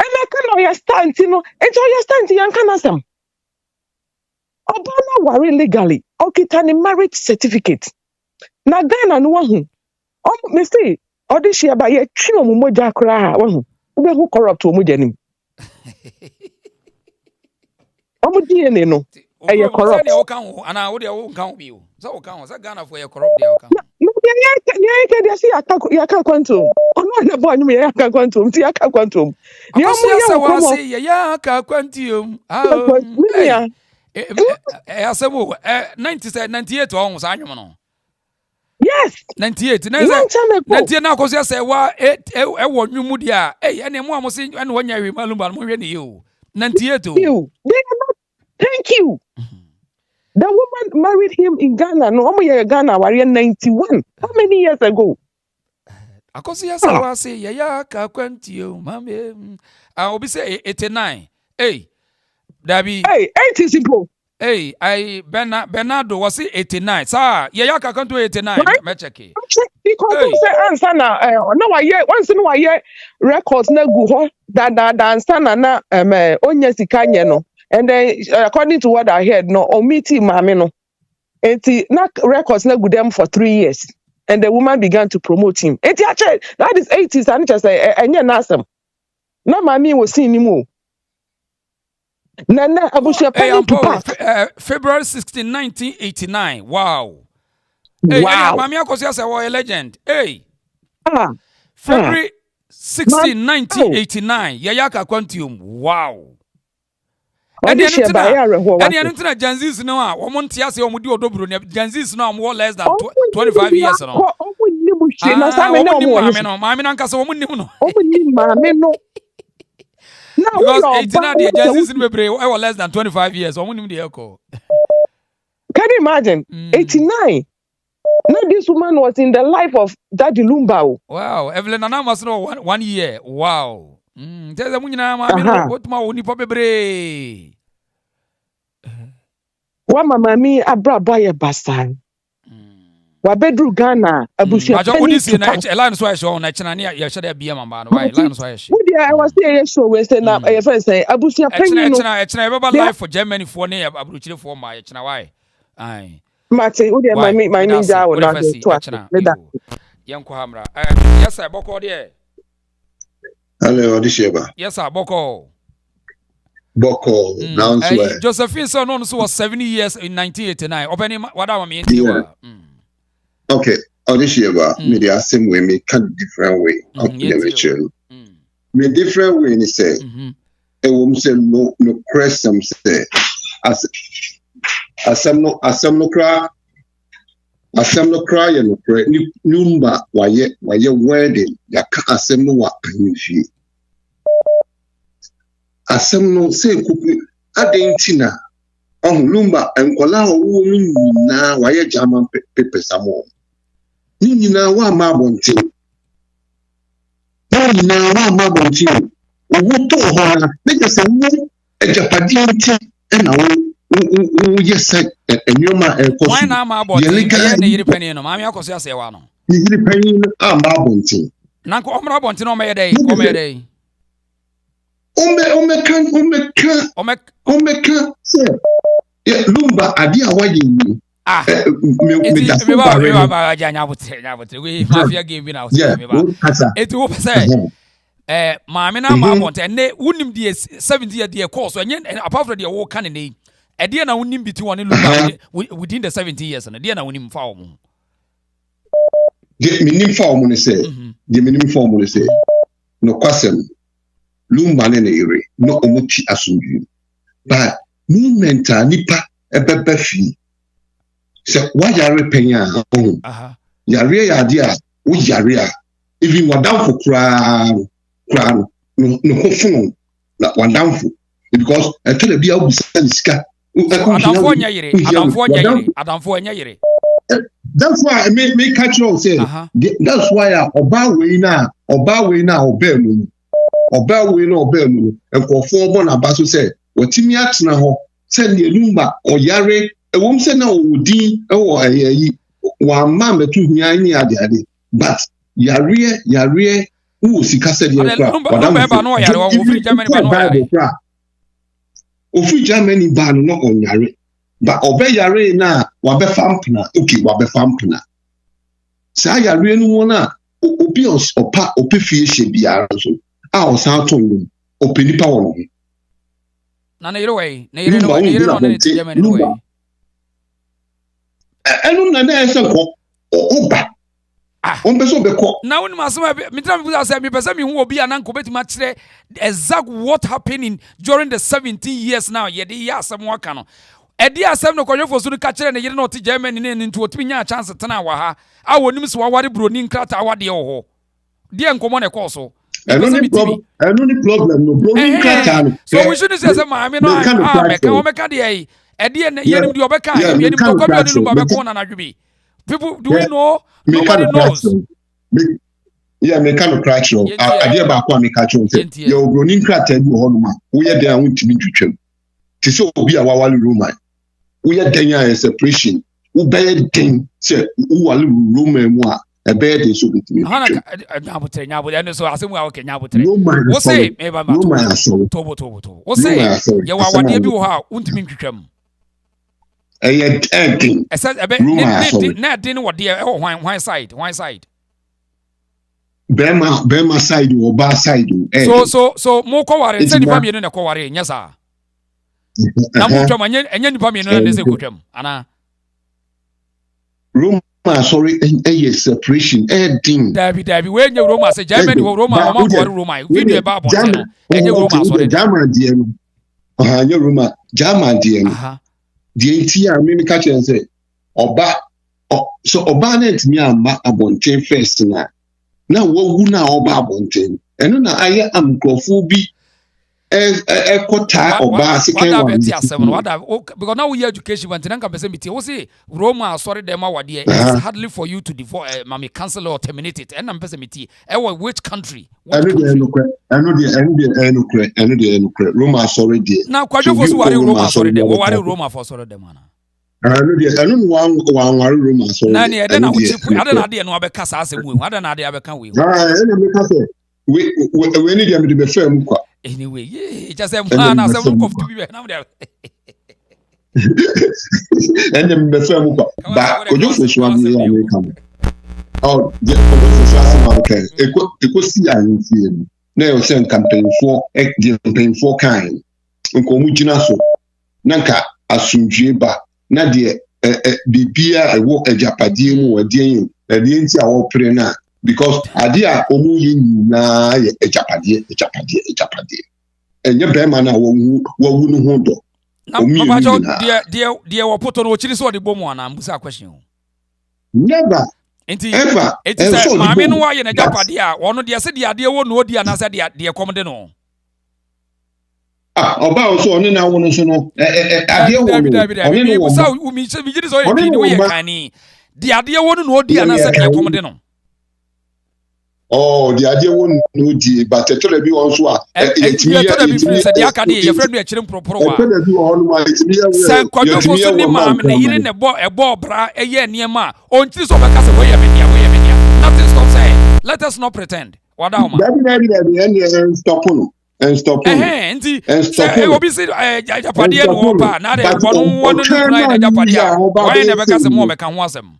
And I can understand, you know, and so understand young canasam. Obama worry legally. Okay, tani marriage certificate. Na Ghana no one. Oh, me say, all this year by ye chino moja kra one. Ube who corrupt to moja Omo DNA no. E corrupt. Say o kan ana wo de o kan bi o. Say o kan, say Ghana for ye corrupt de o kan. No, they see yaka kwantum. Ono na boy no yaka kwantum, ti yaka kwantum. Ni amu say yaka kwantum. Asemo 98 o sa anwom no. Yes. 98 na na akoso say wa wo nwumu dia ene mo amosi ene wonya wi Lumba mo hwe ne yo 98 o. Thank you. The woman married him in Ghana. No, Ghana was 91. How many years ago? Akosi ya say ya ka kwantio mame. Obi say 89. Hey. Dabi. Hey, 80 is ago. Hey, Bernardo was 89. Sir, ya ka kwantio 89. Me check it. Because say answer na no once no why records na gu ho da answer na onye sika nye no. And then, according to what I heard, no, omiti mami no, eti na records na good them for 3 years, and the woman began to promote him. Eti actually that is 80s, and just say enye nasem. Na mami was seeing him. Nana abushia February 16, 1989. Wow. Hey, wow. Mami akosi say a legend. Hey. February 16, 1989. Yayaka Quantum. Wow. And the Antina Janzis no, Omontia say Omudi Odobro, Janzis no more less than 25 years. No, because 89 the Janzis were less than 25 years. Can you imagine? 89. Now this woman was in the life of Daddy Lumba. Wow, Evelyn Anna must know 1 year. Wow. Tell them what my only popebre. Wa mama mi abra boy bastard. Wa bedru Ghana abusia. Ajo odi si na line so show na chena ne ya shede bia mama no why line so show. I was say show we say na e friend say abusia penny no. Chena e baba live for Germany for ne abuchire for ma ya chena why. Ai. Mate odi my ninja wo na to. Yanko hamra. Yes sir boko there. Hello, Odisheba. Yes, sir, Boko. Boko, now Josephine son also was 70 years in 1989. Opening what I mean. Okay, Odisheba, me the same way, me can different way of the ritual. Me different way, ni say, a woman say no crest some say, as some no cry, and no cry, Lumba, why ye wedding, ya can't assemble what you feel. Asem no say kuku adentina on Lumba and kola wo na waye German paper samo ni nyina wa ma bonti ni na wa ma bonti wo to ho na make say wo ejapadi nti na wo yes enyoma enkosu why na ma bonti ye na yiri pani no ma me akoso ase wa no yiri pani no ma bonti na ko omra bonti no me dey ko me dey Ome kan se Lumba adi awaye ni me ba nya botre we mafia game bi na o se me ba eti wo say maame na ma bonte ne wonim die 70 year die course enye apart from the wo kan ne e die na wonim biti won Lumba within the 70 years na die na wonim fa wo mo de minim fa wo ne se no kwasem Lumba ne ere no omuti asunju but movement nipa ebebe fi se wa yare penya yare ya dia wo yare a even wadamfo kra no hofun na wadamfo because etele bia obusa sika adamfo nya yire that's why I make catch you say that's why oba we na obemu Oba we no obemu enkofo obo na baso say watimi atena ho say ne Lumba oyare ewom say na owudi ewo ayi wa ma metu hia ni ade but yare wo sika say de kwa Lumba ba no yare wo free Germany ba no yare ofri Germany ba no onyare but obe yare na wa be fampna okay wa be fampna say yare no wona obi opa opefie hye biara so a san to openi pa won na yire we na yire no na Germany no we enu na na ese ko oba on be so be ko na woni masema me tell me say me pese me hu obi ananko betima kire exact what happening during the 17 years now ye dey asem waka no edi asem no kwofo so ka kire ne yire no te Germany ne nti otimi nya chance tena wa ha a wonim so waware broni nkrata awade ho die nkomo ne ko so any problem no blowing cat so we shouldn't say maami no meka o meka de ede ne yenim de obeka yenim ko bi oni Lumba be ko na nadwi people do we know nobody knows me can crash you ade ba ko me catch you say your browning crater bi ho no ma wo ye den wontimi twetwem ti so obi a wawale Roma wo ye den ya separation wo be den say wo wale Roma mu a ebe de so bitimi hana nyabotre no so asemu a woke nyabotre wo say me ba tobo wo say ye wawade bi wo ha wontimi twetwem ending esa ebe na din wo de why side Bema side or bar side. So mo ko ware se nipa mienu na ko ware nya sa. Na mo twam anya nipa mienu na se ko twam ana. Roma sorry separation ending. David we nya Roma se Germany wo Roma mo ko Roma video ba bon se no enya Roma sorry. German die no. Anya Roma German die no. Die nti a me ka chen say oba so oba na ntimi amma abonten first na. Na wo na oba abonten eno na aye amkrofo bi ekota oba second one because now we education but nka pese metie wo say Roma sorry dem awade it's hardly for you to divorce mama cancel or terminate it and am pese metie which country eno de Roma sorry de na kwadwo for so ware Roma sorry dem wo ware Roma for sorry dem ana anu wan Roma so na ne ede na uchipu ade na ade no abeka sa asemu ade na ade abeka we ene me ka say we need them to be fair mu kwa anyway it just say man as some of to be na there ene me fair mu kwa ba ojo fo so abi America oh je ojo fo so America eko si an fie na yo say campaign for kind nko mu gina so nanka asundue ba na de bibia ewo ejapade mu wadien edi nti a wo pre na because ade a omu ye nyina ye ejapade enye bema na wo no ho do Papa Jo die wo poto no chiri so de bomu ana mbusa question. Never. Ever. It is maame no wa ye na japade a wono de se de ade wo no odi ana se de kom de no. Oba also oni na wono so no ade wo no oni no wo so umi se bi so ye bi no ye kani de ade wo no odi ana se de kom de no. Oh, the idea won't know the but the telebi also are it me said the akade your friend we chire mpropro wa say kodwo so ni ma me yire ne bo bra eye niema onti so beka se we ye menia nothing stop say let us not pretend wada homa that stop no and stop nti say obi say japade no wo pa na de wonu ni kuna japade a why ne beka se mo beka ho asem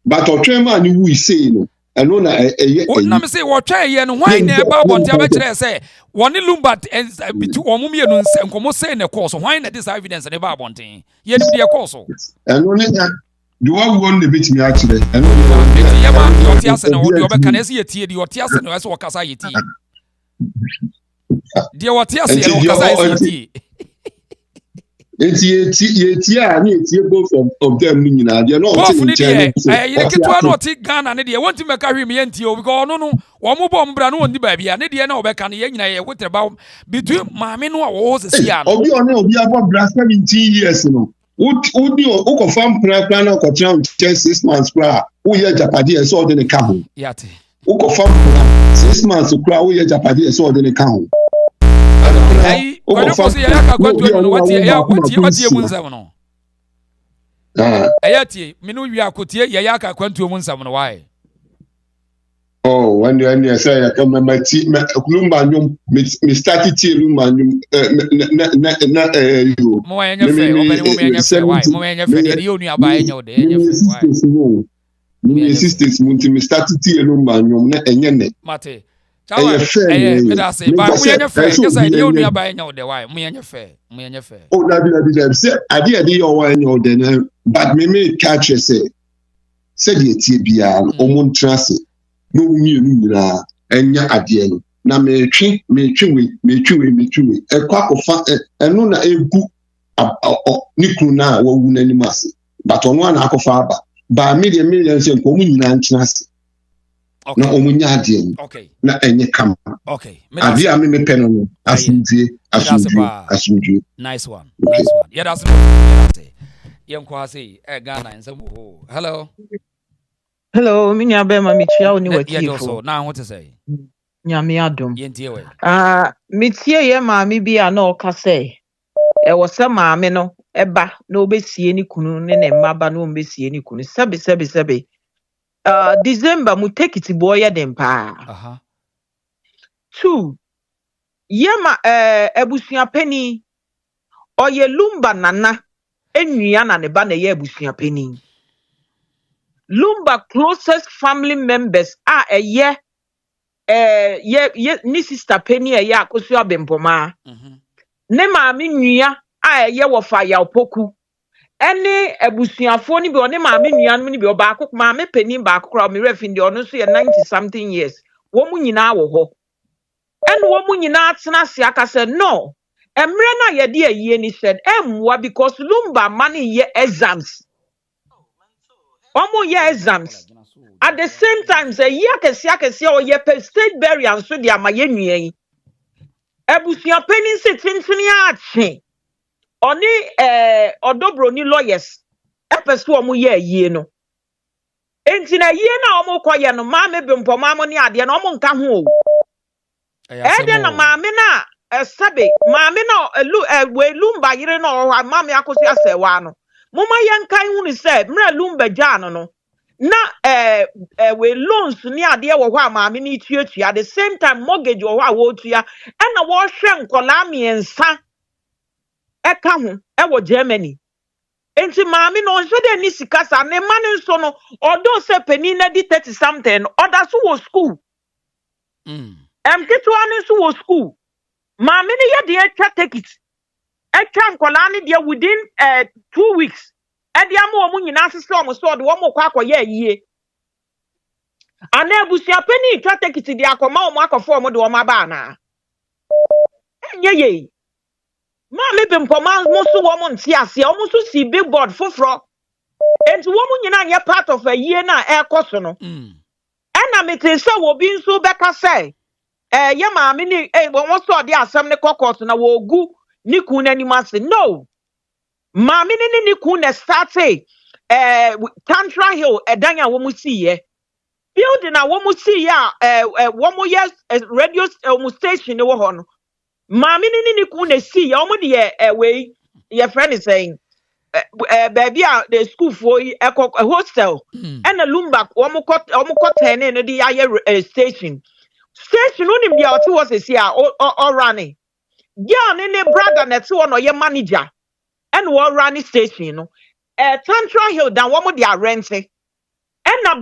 but otwema ni we say no eno na na me say what try ye no why na ba bonti abekire say woni Lumba bitu omum ye no nkomo say na course why na this evidence na ba bonti ye ni de course eno ne the one won the bit me akire eno ye ma yoti ase na odi obeka na ese ye tie di yoti ase na ese wakasa ye tie die woti ase ye wakasa ye tie eti a na eti both of them ni nyina de no oti nche ye ketwa na oti Ghana ne de wonti meka hwe me ntie o because no wo mo bom bra no woni ba bia ne de na obeka na ye nyina ye wotre ba between maame no a wo se sia no obi abo bra 17 years no udi o ko fam pra na ko tran 6 months pra wo ye japade e so de ne ka ho yate wo ko fam 6 months pra wo ye japade e so de ne ka ho ai ko se ya ka kwantu no wati mu nsam no ayati minu wi akotie ya ka kwantu mu nsam no why oh when you say ya come my Lumba nyum me start ti Lumba nyum na you mo enye fe obani mo enye fe why mo enye fe de yo nu aba enye o de enye fe why me sisters me start ti Lumba nyum na enye ne mate chawa me da say ba mo enye fe ke say de yo nu aba enye o de why mo enye fe oh that say ade yo wa enye o de na but me catch say de tie bia o mo ntrase no umi nyina enya ade no na metwe ekwa kofa eno na egu nikru na wawu nanim ase but ono na akofa aba ba million se nko mu nyina ntenase na omunya ade no na enye kam ade a me pɛ no asumdue nice one yeah that's yenko ase Ghana nsem ho hello minya be ma mitua oni wakifo na ho te say nyame adom yentie we mitie ye maame bi a na okase e wo se maame no eba na obesie ni kunu ne mmaba na obesie ni kunu sebe December mu take it boy ya dem pa 2 ye ma ebusua pani oye Lumba nana enua na ne ba na ye ebusua pani Lumba closest family members ye ni sister Penny ye akosu abempoma ne maame nua ye wo fa ya opoku ene abusuafo ni bi one maame nua no ni bi oba akoko maame Penny ba akokra me refin de ono so ye 90 something years wo mu nyina wo ho ene wo mu nyina atena se aka se no emre na ye de ayie ni said emwa because Lumba money ye exams omo ye exams at the same time say year kese o ye state burial so dia ma ye nua yi ebusua Penny se tintini ache oni odobroni lawyers epeso omo ye ayie no enti na yie na omo koye no ma me bempo ma mo ne ade na omo nka ho o ede na maame na sabe maame na we Lumba yire na o maame akosi asewa no moma ye nkan hu ni se mra Lumba jano no na we loans ni ade wo ho maame ni tuatua at the same time mortgage wo ho a wo tua e na wo hwe nkola miensa eka ho e wo Germany enti maame no nso de ni sikasa ne mane nso no odo se Penny na di 30 something oda so wo school kitwa ni so wo school maame ni ye de etwa take it etwa nkola ni de within 2 weeks edi ama omu nyina asese omu so de omu kwa akoye yie ana ebusia pani twa tekiti de akoma omu akofo omu de omu aba na enye ye ma me bempoma musu omu nti ase omu so si big board foforo enti omu nyina anye part of a yie na ekoso no ena mete se wo bi nso beka se ye maame ni won so de asem ne kokot na wo gu ni kun na ni mase no maame ni kun na start Tantra Hill edanya wo mu siye building na wo mu siye wo mu yes radio station wo ho no maame ni kun na siye wo mu de we your friend is saying baby the school for hostel and a Lumba wo mu ko ten no de ya station unim dia oti was esi or running girl ne brother na ti no ye manager and wo running station no Tantra Hill dan wo mo dia rent and na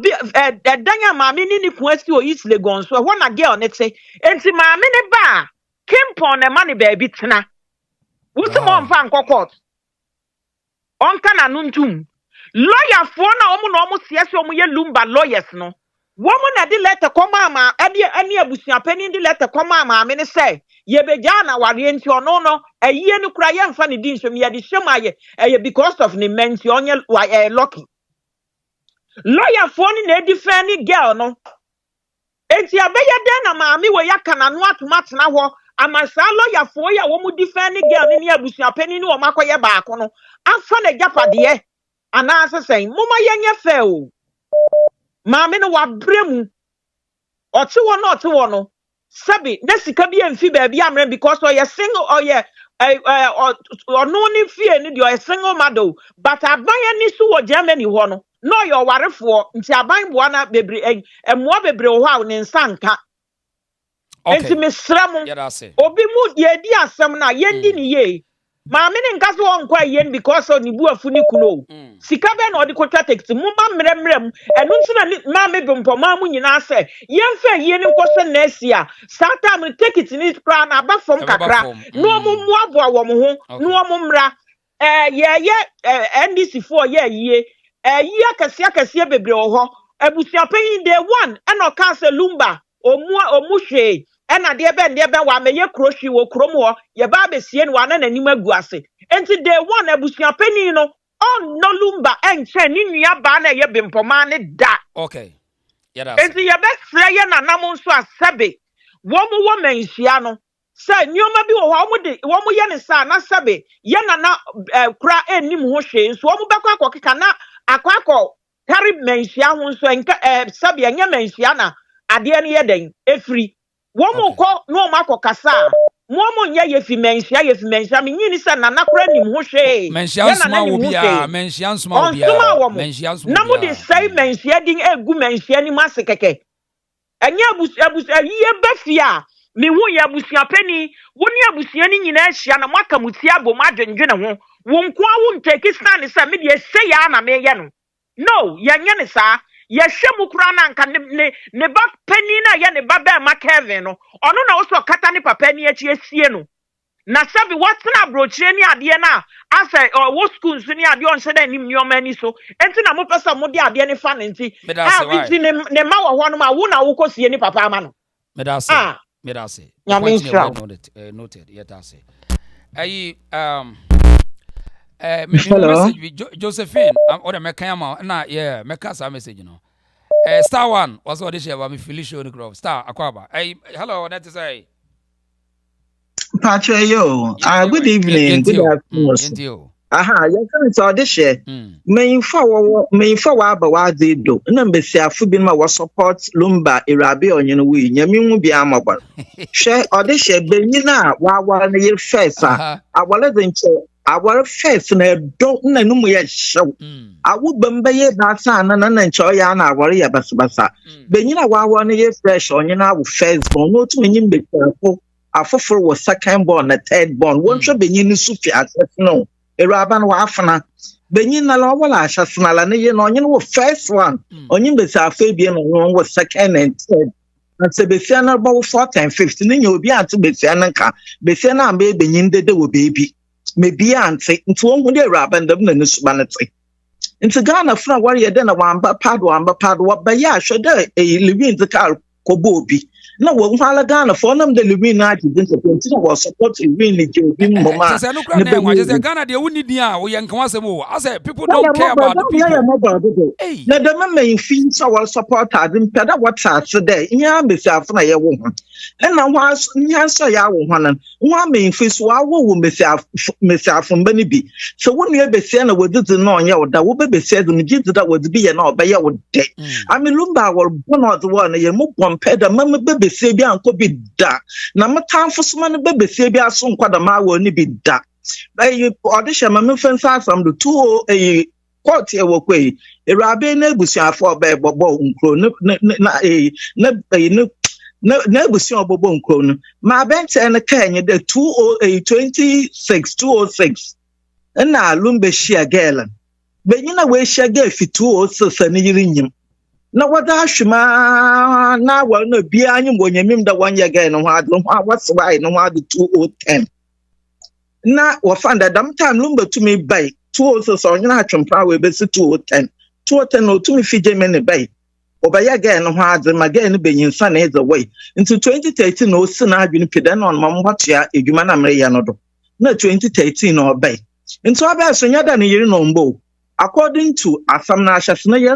danya maame ni kuasi o East Legon so wo na girl ne te enti maame ne ba kimpon na mani baby tena wo se mo mfa nkokot onka na nuntum lawyer for na omo no omo siese omo ye Lumba lawyers no woman na di letter come ama ani abusia pani di letter come ama me ne say ye beja na ware enti ono no ayie no kura ye mfa ne di nsom ye de hwemaye because of ne menti onye lucky lawyer for ni na defend girl no enti abeye den na maami we yaka na no atomatena ho amasa lawyer for ya wo mu defend girl ni abusia pani ni wo makoye baako no afa na japade ana asesen moma yenye fe o maame no wabremu oti wo no sabi na sika bi amfi ba bi amre because oye single oye no ni fie ni de single mother but abanye ni so wo Germany ho no no yo warefo nti aban boa na bebre emmo bebre ho a ne nsanka enti mesramo obi mu ye di asem na yendi ni ye maame ne nka so won kwa yen because oni bu afu ni kuno sika be na odi kwota tekti mu ma mremrem enu nti na maame bempo ma mu nyina se yemfa yen nkoso na asia sata am take it ni pra na aba fom kakra no mu aboa wo mo ho no mu mra NDC 4 ye yi akase bebre wo ho abusia panyin day 1 eno ka se Lumba omu hwe ena de be wa meye krohwi wo krom ho ye ba besie no ana nanim aguase enti day 1 abusia panyin no on no Lumba enche ni nua ba na ye bempoma ne da okay enti ye be sra ye nanam nso asabe wo manhia no se nyoma bi wo wo ye ne sa na sabe ye nana kura enim ho hwe nso wo bekwa akokeka na akwakọ carry manhia ho nso enka sabe anya manhia na ade ne ye den efri wo mo kọ no makọ kasa mo nye ye fi manhia me nyini se nana kura nim ho hwe manhia nsoma wo bia manhia nsoma wo bia na mo de sai manhia din egu manhia ni mase keke anya abusia ye bafia me hu ya abusia pani woni abusia ni nyina ahia na maka mutia bom adwendwene ho wo nko awu nteki stand se me de se ya na me ye no ya nye ne sa ya hwemu kura na nka ne ba pani na ya ne ba ba ma Kevin no ono na wo so kata ne papa ni achi esie no na sabi watna brochire ni ade na asa wo school nso ni ade on se da nim nyoma ni so enti na mo pesa mo de ade ne fa nti enti ne ma wo ho no ma wo na wo kosie ni papa ama no Medase. Noted. Yetase. Message Josephine. Or the Mekayama. Na yeah, Mekasa message, you know. Star 1 was what this year about me Felicia on the grove. Star Aquaba. Hello, that is a Patrick, good evening. Good afternoon. You can saw this year. Main for what they do. Number say a football was support Lumba, Irabi, or you know, we, Yamin be amable. Share or this year, Benina, while the first, I will our face and I don't know yet show. I would bembay that son and enjoy an hour, Bassa. Benina, while year fresh on your now face, but not to mean be careful. A for was second born, a third born, one should be in Sufi, no. Eraban wafana benyin na lawala ashasnala ne ye no nyen wo first one onyin be sa Fabian no wo second and third na se be sia na bo 4 and 15 ne obi ante be sia na nka be sia na be benyin dede wo baby me bia ante nti wo hu de eraban dam na nusuba ne tse Into Ghana from warrior then a wamba pad what by ya should a living the car kobobi. No one while Ghana for them the living night was supporting really Mama. Just no crowd now. Just Ghana they wouldn't need ya. We can once more. I said people don't care about the people. Hey, now the main fees our support didn't pay that what's today. Yeah, myself na ya woman. And I was answer ya woman. One main fees will myself from Benny B. So when you be saying with the no ya that will be said and did that would be an all by your day. I mean Lumba were one of the one you move one ped a mamma baby sabia and could be that. Now my time for some baby sabia soon quite a mile will be that. By you audition my friends from the 2 a quality of way. A rabbi nebusia for by Bobo nebusia Bobo Crono. My bench and a Kenya the 206. And now Lumba share gallon. But you know where she gave it 206 and him. Now what I shima now will no be any when you mean the 1 year again on what's why no one the 2010. Now we found that damn time Lumba to me by 206 on your hatching power basic 210. 210 or to me Fiji many bay. Or by again hard them again being sun either way. Into 2013 no soon I've been pedan on Mamwatia, a Humana Marianodo. No 2013 or bay. Into our best when you're done a year no. According to Asamna Shasnaya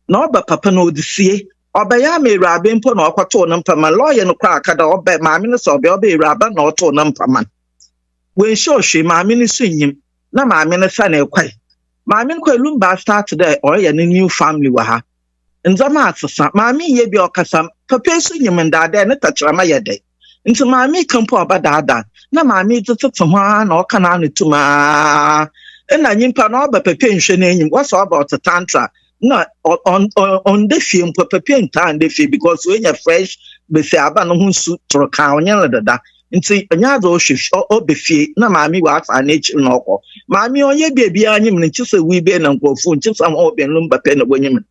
Norba Papa no the sea, or by Yami Rabin Pon or Quatonum per my lawyer no crack at all by my minister or be Rabban or Tonum per man. When sure she my minister him, na my minister no quay. My min Lumba start today or any new family with her. And the master, mammy ye be okasam, papa swing and dad and touch Ramaya day. Into mammy come poor badada, na mammy to someone or canal to ma. And I nimpa no ba pension what's about the tantra. No on the film for pain time the fee because when you're fresh, be say abano suit to count da. Into another shift or be fee, na mammy was a nature no. Mammy on ye baby and him and just a wee ben and go phone just some open Lumba pen of women.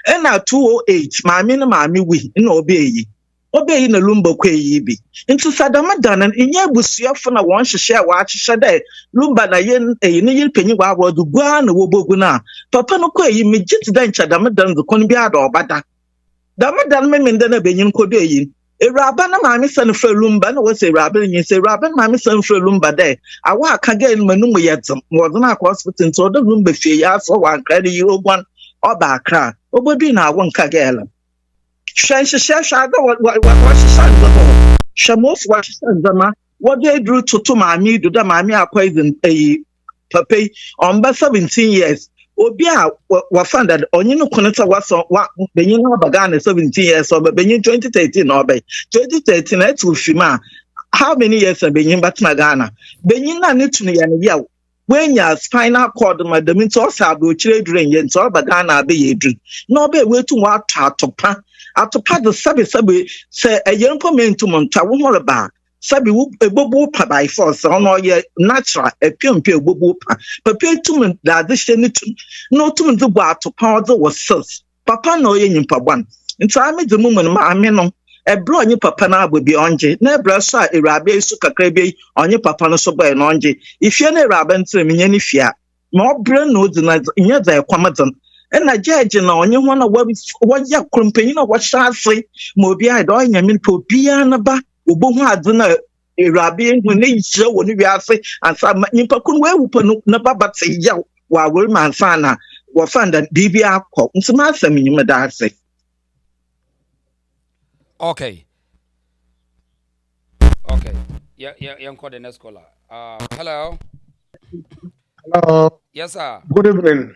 And now 208, mammy we in obey. Obey in a Lumba quay be. Into Sadamadan and in your busia for one share watch shade. Lumba na yen a nil penny wa do guan woboguna. Papa no quay me jit denture damadan the conbiad or bada. Damadan men then a benin codein. A rabana mammy son for Lumba was a rabbin, you say rabbin mammy son for Lumba day. I walk again manuma yet more than a hospital so the Lumba fee so one credit you one or back cry. Obodina won't kagel. What she said Shamos what she said what they drew to mammy do the mammy are poison a pape on by 17 years. Obia was found that on you know connector was what Benin Bagana 17 years or Benin 2013 or by 2013 that's with Shima. How many years have Benin but Magana? Benin need to know when your spinal cord madam into us have children yen so Bagana be a drink. No be way to what to pa. After part the sabi say a young momentum to about sabi a bobo pa by force on all your natural a pium bobo pa. But pay to me that this no to the bar to powder was sauce. Papa no yen pa one. In time the moment my menon a blow on your papa now will be on J. Never saw a rabbi suka crabby on your papa no so by an on J. If you're a rabbin to me any fear, more brain nodes in your quamaton. And I judge on you want to what your company what shall say, Mobi I don't mean to be an aba, Ubuma dinner, a rabbi when they show when you are say, and some Nipakun will open never but say, Yow, while will man sana, or find that DBR call, and some answer me, Madar say. Okay. Yeah, young call the next caller. Hello. Hello. Yes, sir. Good evening.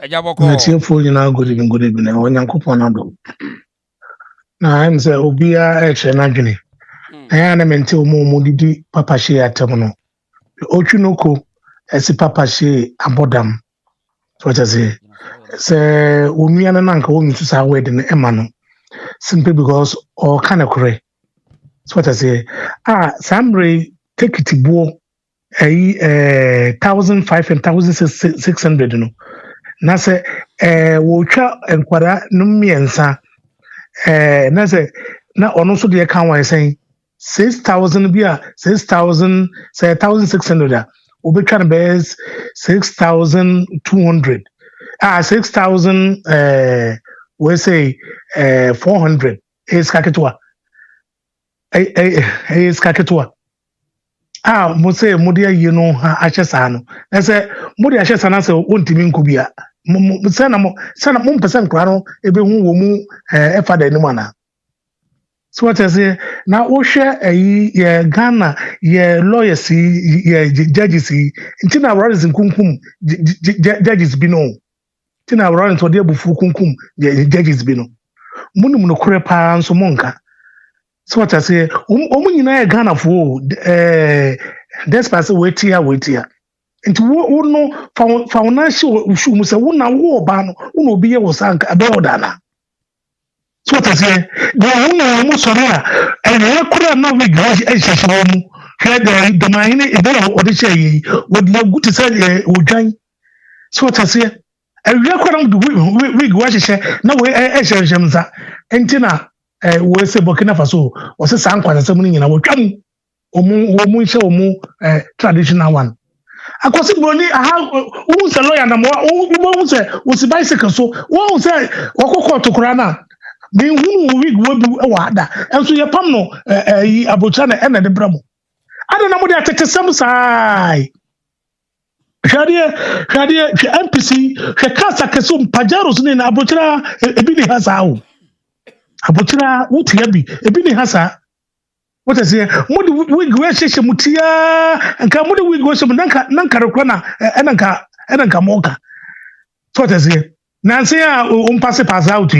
Ejaboko. Good evening. When you coupon on now, I'm the Obia H and Agony. I am until Momudi Papa She at Tamono. Ochunoko, as a Papa She Abodam. What I say? Say, when we are an uncle, we to say wedding Emano. Simply because all kind of cray. That's what I say. Sambre take it to bo 1,500 and 1,600. No. Na say wocha enkwara no miensa na say na ono so de kan wan say 6,000 bia 6,000 say 1,600 obetwa base 6,200. 6,000 we say 400 is kaketwa. Is kaketwa. Mo say modia achesa no. Na say modia achesa na say wontimi nkubia. Sana mo percent kra no ebe hu wo mu efa da ni mana. So what I say now wo hwe ye Ghana ye lawyers ye judges ntina warrants kunkum judges bi no. Ntina warrants ode abufu kunkum judges bi no. Munum no kure pa nso monka. So what I say omu nyina ye Ghana fo despite wetia nti wo no financial issue mu say wo na wo ba no wo no bi ye wo sanka abe odana. So what I say the wo sorry e kura na we garage e hyehyɛ mu hwɛ the mine e be o de hye wo de good say odwan. So what I say e kura na we garage hyehyɛ na we hyehyɛ mza enti na we say Burkina Faso o se san kwasasem ni nyina wo twam omu hye omu traditional one. Akosi broni who say lawyer na mo who say wo si bicycle so who say wakokọ tokura na me hu wig wo bi e wada enso ye pam no yi abocha na ena de bramo ada na mo de atete sam sai hwade MPC hwe kasa kesum pajaros ni na abochira ebi ni hasa o abochira wutia bi ebi ni hasa. What I say, mudi wig weshe mutia nka mudi wig weshe nanka rekwana enanka moka. So what I say, nansi ya pass out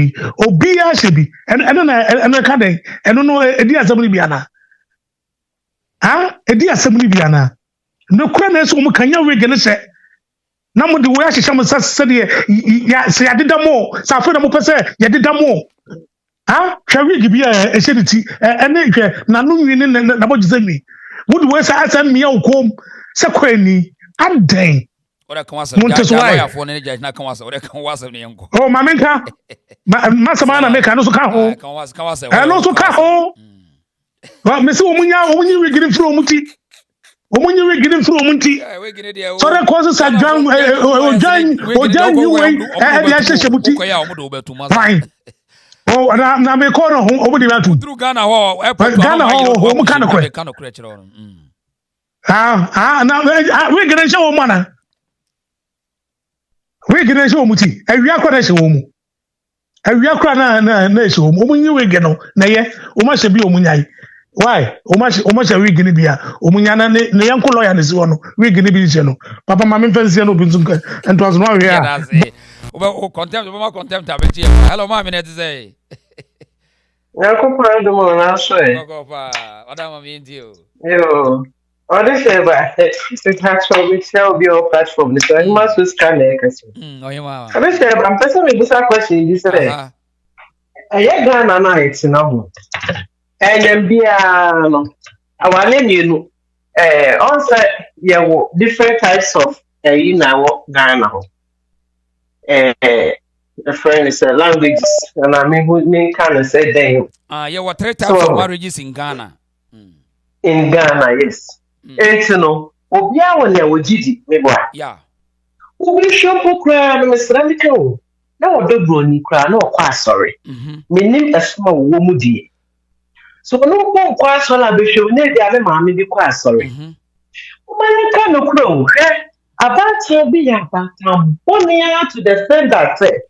obi ya shebi ena ka den eno no edi asem bi ana. Edi asem bi ana. No kwa na so kanya wig ne se na mudi we ahyehyɛ mo sase de ya se yadeda mo sa afa na mo pese yadeda mo. Wig bi e shediti ene hwe na no nwi ne na bogize nwi would we say asem me ukom se kwani aden ora kan wasa ya fo ne judge na kan wasa ora kan wasa ne yanko oh mamenka masama na meka no so ka ho kan wasa no so ka ho wa me se omunyi wig ni fro omuti omunyi wig ni fro omuti so re ko so jan ojan you way e dia hyehyɛ muti ko ya omudo obetuma fine. Oh, na me call no omo di batu. Through Ghana ho, Ghana ho, omo kana kwe. Na we gina show omo na. We gina show omo ti. Awia kwa na show omo. Awia kwa na show omo. Omo nyi we gino na ye. Omo hye bi omo nyai. Why? Omo hye we gina bia. Omo nya na ne yanko lawyer ne si wono. We gina bi hye no. Papa ma me fancy no bi nso ento aso no we ya. O contempt, o contempt abeti. Hello mama me say. Na ko pra do mo na so e. Go pa. Oda mama me ndio. Yo. Odi se ba. The platform we shall be our platform. So I must scan e kasi. Oye mama. Abi se ba person me bisa question this say. Aye Ghana na it na ho. Enyem bia no. Awale ni no. On say ye wo different types of you know Ghana ho. The friend is languages, and I mean, who kind of say them. Yeah, what 3 types of marriages in Ghana? In Ghana, yes. It's no, Obia when there were Gigi, maybe. Yeah. Who will show for cry, Miss Ramico? No, the brony cry, no, quite sorry. Meaning a small woman, dear. So, no more quite sorry, be sure, maybe I may be quite sorry. My kind of crow, about to be about 1 year to defend that say.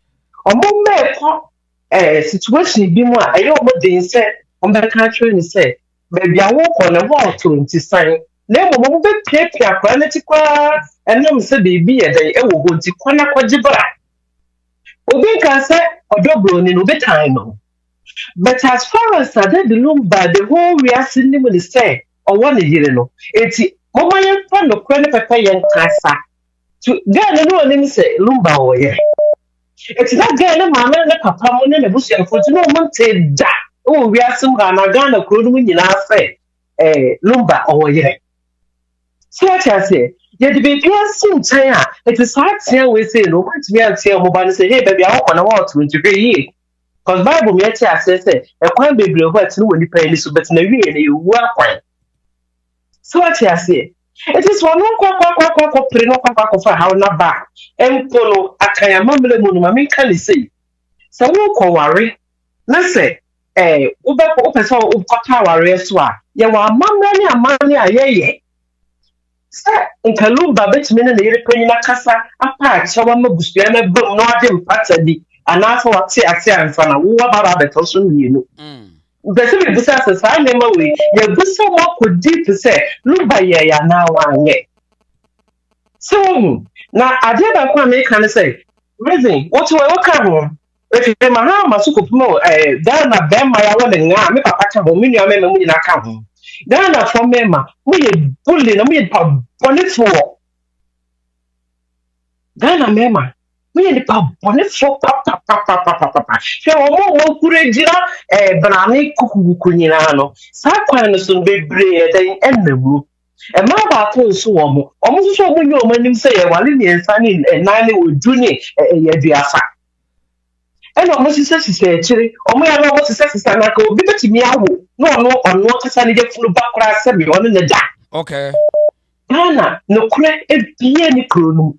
Situation be more. I don't what they said on the country and say, maybe I walk on a wall to sign. Never will be paper quality and them say baby a day will go to Kwana Kwajibra. Obi can say or double in over time. But as far as I did the Lumba, the whole we are sitting with the say or 1 year no. It's Mama friend of Kwana Papa Yan Casa. To get no one say Lumba or yeah. It's that girl, mamma, and the papa, and the bush, and for no one said that. Oh, we are some Ghana, could win in our say, Lumba, or yeah. So what I say, yet the baby has soon say, it is hard to we say, no, what we are saying, mobile say, hey, baby, I want to walk to integrate. Because Bible, me says, a quite baby of what's no one pay this, but no, really, you work one. So what I say, It is one kwa for how na ba. Empolo akaya mamle mu ma me kan say. So wo ko ware. Na say ube ko pese wo kota ware so a ye wa mamle ni amane ayeye. Say in Lumba betimi na yere panyina kasa apa a chewa magusua na bam no ade mpata di. Anaso wate ase anfa na wo baba beto so mienu. Bese me busa se sa nema we ye busa mo ko deep say Lumba ye ya na wanye. So na ade ba kwa me kan say reason what we ka ho if me ma ha ma so ko mo da na be ma ya wo ne nga me papa ka ho me nua me mu nyina ka ho da na fo me ma mo ye bully na mo ye pa bonito da na me ma mo ye pa bonito pa she o mo kure jira brani kuku nyina no sa kwan no so bebre e den ennamu e ma ba to so wo mo so mo nyo mo nim say e wale ni ensa ni nan ni odu ni ye duafa e no mo sise chire o mo ya no mo sise na ka obi betimi awo no kasa ni je fulu bakra se mi ono ne da okay ana no kure e bie ni kronu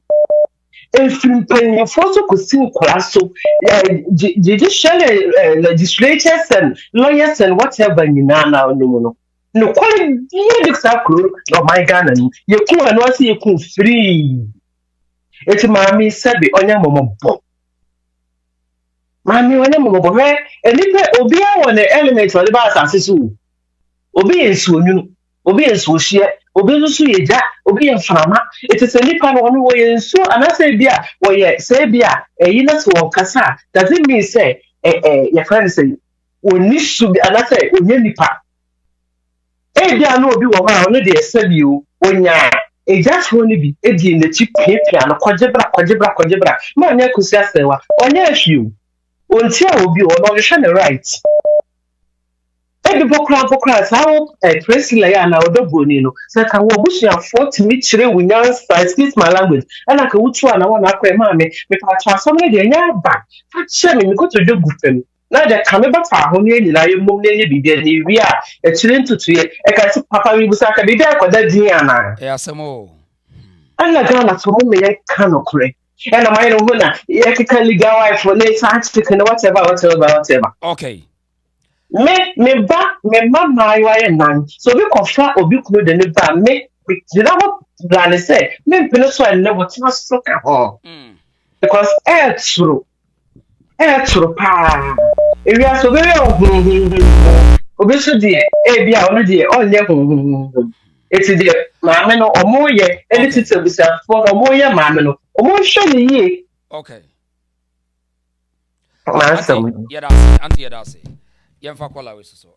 e fimpen for so Kusi ukura so judicial legislators and lawyers and whatever ni na no no kwali die dik sa kuro no my Ghana ni ye ku anu ase ye ku free eti mami sabi onya mombo mami onya mombo he enipe obi awon element o ba asase so obi ensu onyu obi ensu ohie obi nsu yeja obi enframa eti se nipa no no wo yensu anase bia wo ye se bia eyi na so kasa does it mean say your friend say oni su bi anase onye nipa bia no obi wo ha no de esabi o onya just woni bi edi na chi pepia no kojebra ma nya Kusi asewa onya ahwiu onti a obi o no hwe ne right ebi bokra sawo presley ya na odoboni no se ka wo busia 40 mi chire wunya excuse my language ana ka wutu ana wona akwa ma me pa transform ne de nya ba fa che me ko to de gufem na de ka me ba fa ho ne ni la ye mum ne bibia ni wi a chire ntutu ye ka si papa wi busa ka bibia akoda din ana asemo ana ga na so me ye ka no kure ana mai no huna ye ka legal wife for ne sa chicken whatever okay me ma wa ye nan so be kofa obi kunu de ne ba me did I what say me pino so and never trust so ka ho because true pa if you are so very obi so die bia ono die onye eti die ma me no omo ye eni tete busa for omo ye ma me no omo hwe ne ye okay auntie ya say yemfa kwala we so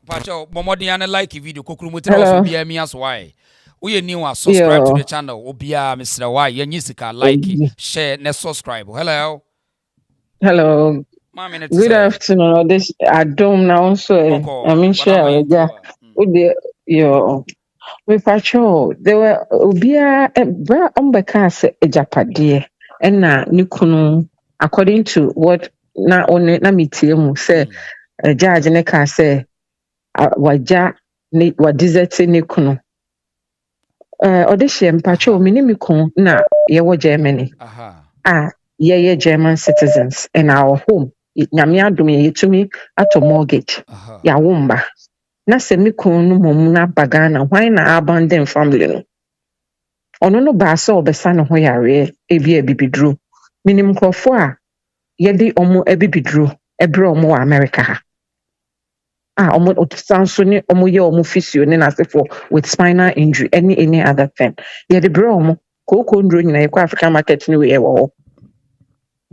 pacho momodin an like video kokrumutira oso bia mi aso why we new subscribe to the channel obia Mr. Why yenyi sika like share ne subscribe hello Good afternoon this adom now so I mean share ja yo we pacho there were obia bra ombeka se ejapade na nikunu according to what na metie mu say judge ne ka say waja ne wa desert ne kunu odehye mpacho minimi kun na ye wo Germany ye German citizens in our home nyame adom ye tumi ato mortgage ya womba na se mi kun no mom na bagana why na abandon family no ono no ba so obesa ne ho yare ebi bibidru minim krofo a ye di omo ebibidru ebre omo wa America ha omo otusanso ni omo ye omo physio ni na sefo with spinal injury any other thing ye de bre omo koko ndro nyina ye kwa African market ni we ye wo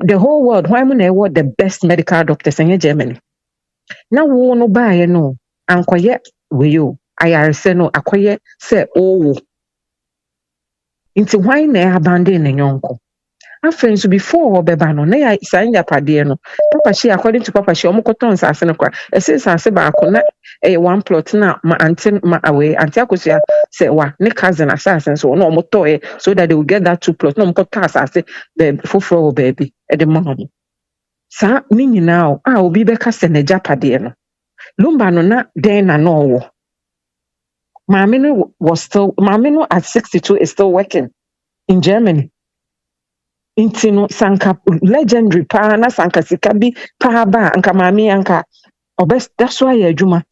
the whole world why mo na ye the best medical doctors in Germany na wo no ba ye no ankoye we yo ayarese no akoye se owo inti why na abandon ne nyonko afren so before obeba no na ya sanja pade no papa she according to papa she omokoton sase no kwa ese sase ba akona one plot na ma anti ma away anti akosia say wa ne cousin assassin so no omoto so that they will get that 2 plots no omokoto asase the foforo baby e de mom sa ni nyina obi be ka se na japade no Lumba no na den na no wo Mamino at 62 is still working in Germany. Intino sanka legendary pa na sanka sika bi pa ba anka mami anka obes that's why adwuma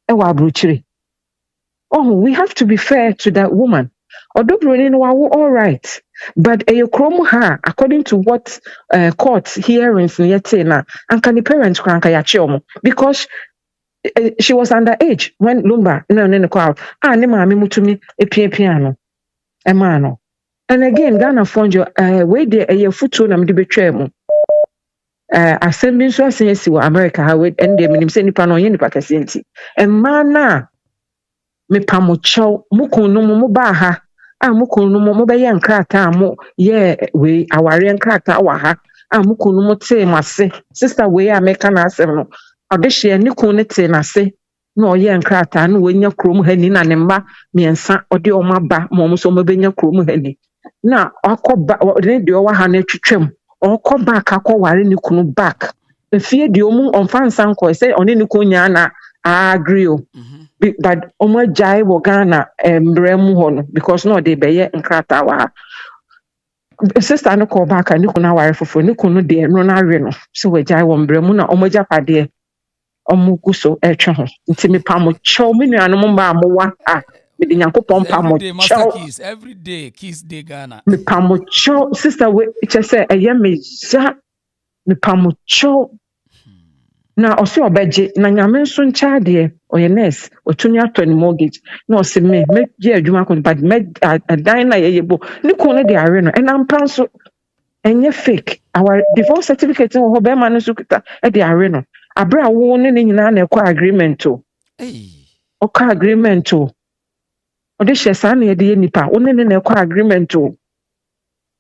e wa abrochire. Oh, we have to be fair to that woman. Odobroni no all right, but krom ha according to what court hearings yete na anka ni parents kranka ya omo because she was underage when Lumba no call ne maame mutumi epia no e ma no. And again Ghana fonjo we dey futu na mde betwa mu asem bi nso asesi wo America ha we ende minim se nipa no ye nipa kase nti e ma na me pamocho mukunu mu ba ha mukunu mu be ye nkrata mo ye we aware nkrata wa ha mukunu mu te mase sister we America na asem no odehye ne kun ne te na se na oye nkrata na wonya krom hani na ne mba miensa ode omaba mo so mo benya krom hani na akoba ne de owa ha na twetwem okọ back akọware ne kunu back efie de omu onfansa nko say oni ne kunya na agree o but omo jai wo Ghana mbrem ho no because no de beye nkrata wa sister no call back ne kunu aware fofo ne kunu de no na awe no so we jai wo mbrem na omo japade omo kuso etwe ho nti me pamo chow me nuano mo ba mo wa the Yankopon Pamo every day kiss de Ghana. Me Pamo Cho sister we just say me ja me Pamo Cho na osi obeje na nyame nso ncha de oye nurse otumi ato ni mortgage na osi me je adwuma ko but me adan na ye bo ni ko ne de are no and am plan so enye fake our divorce certificate ho be ma no so kita e de are no abra wo ne nyina na ekọ agreement o okọ agreement o ode shesa na yede nipa one ne na ekọ agreement o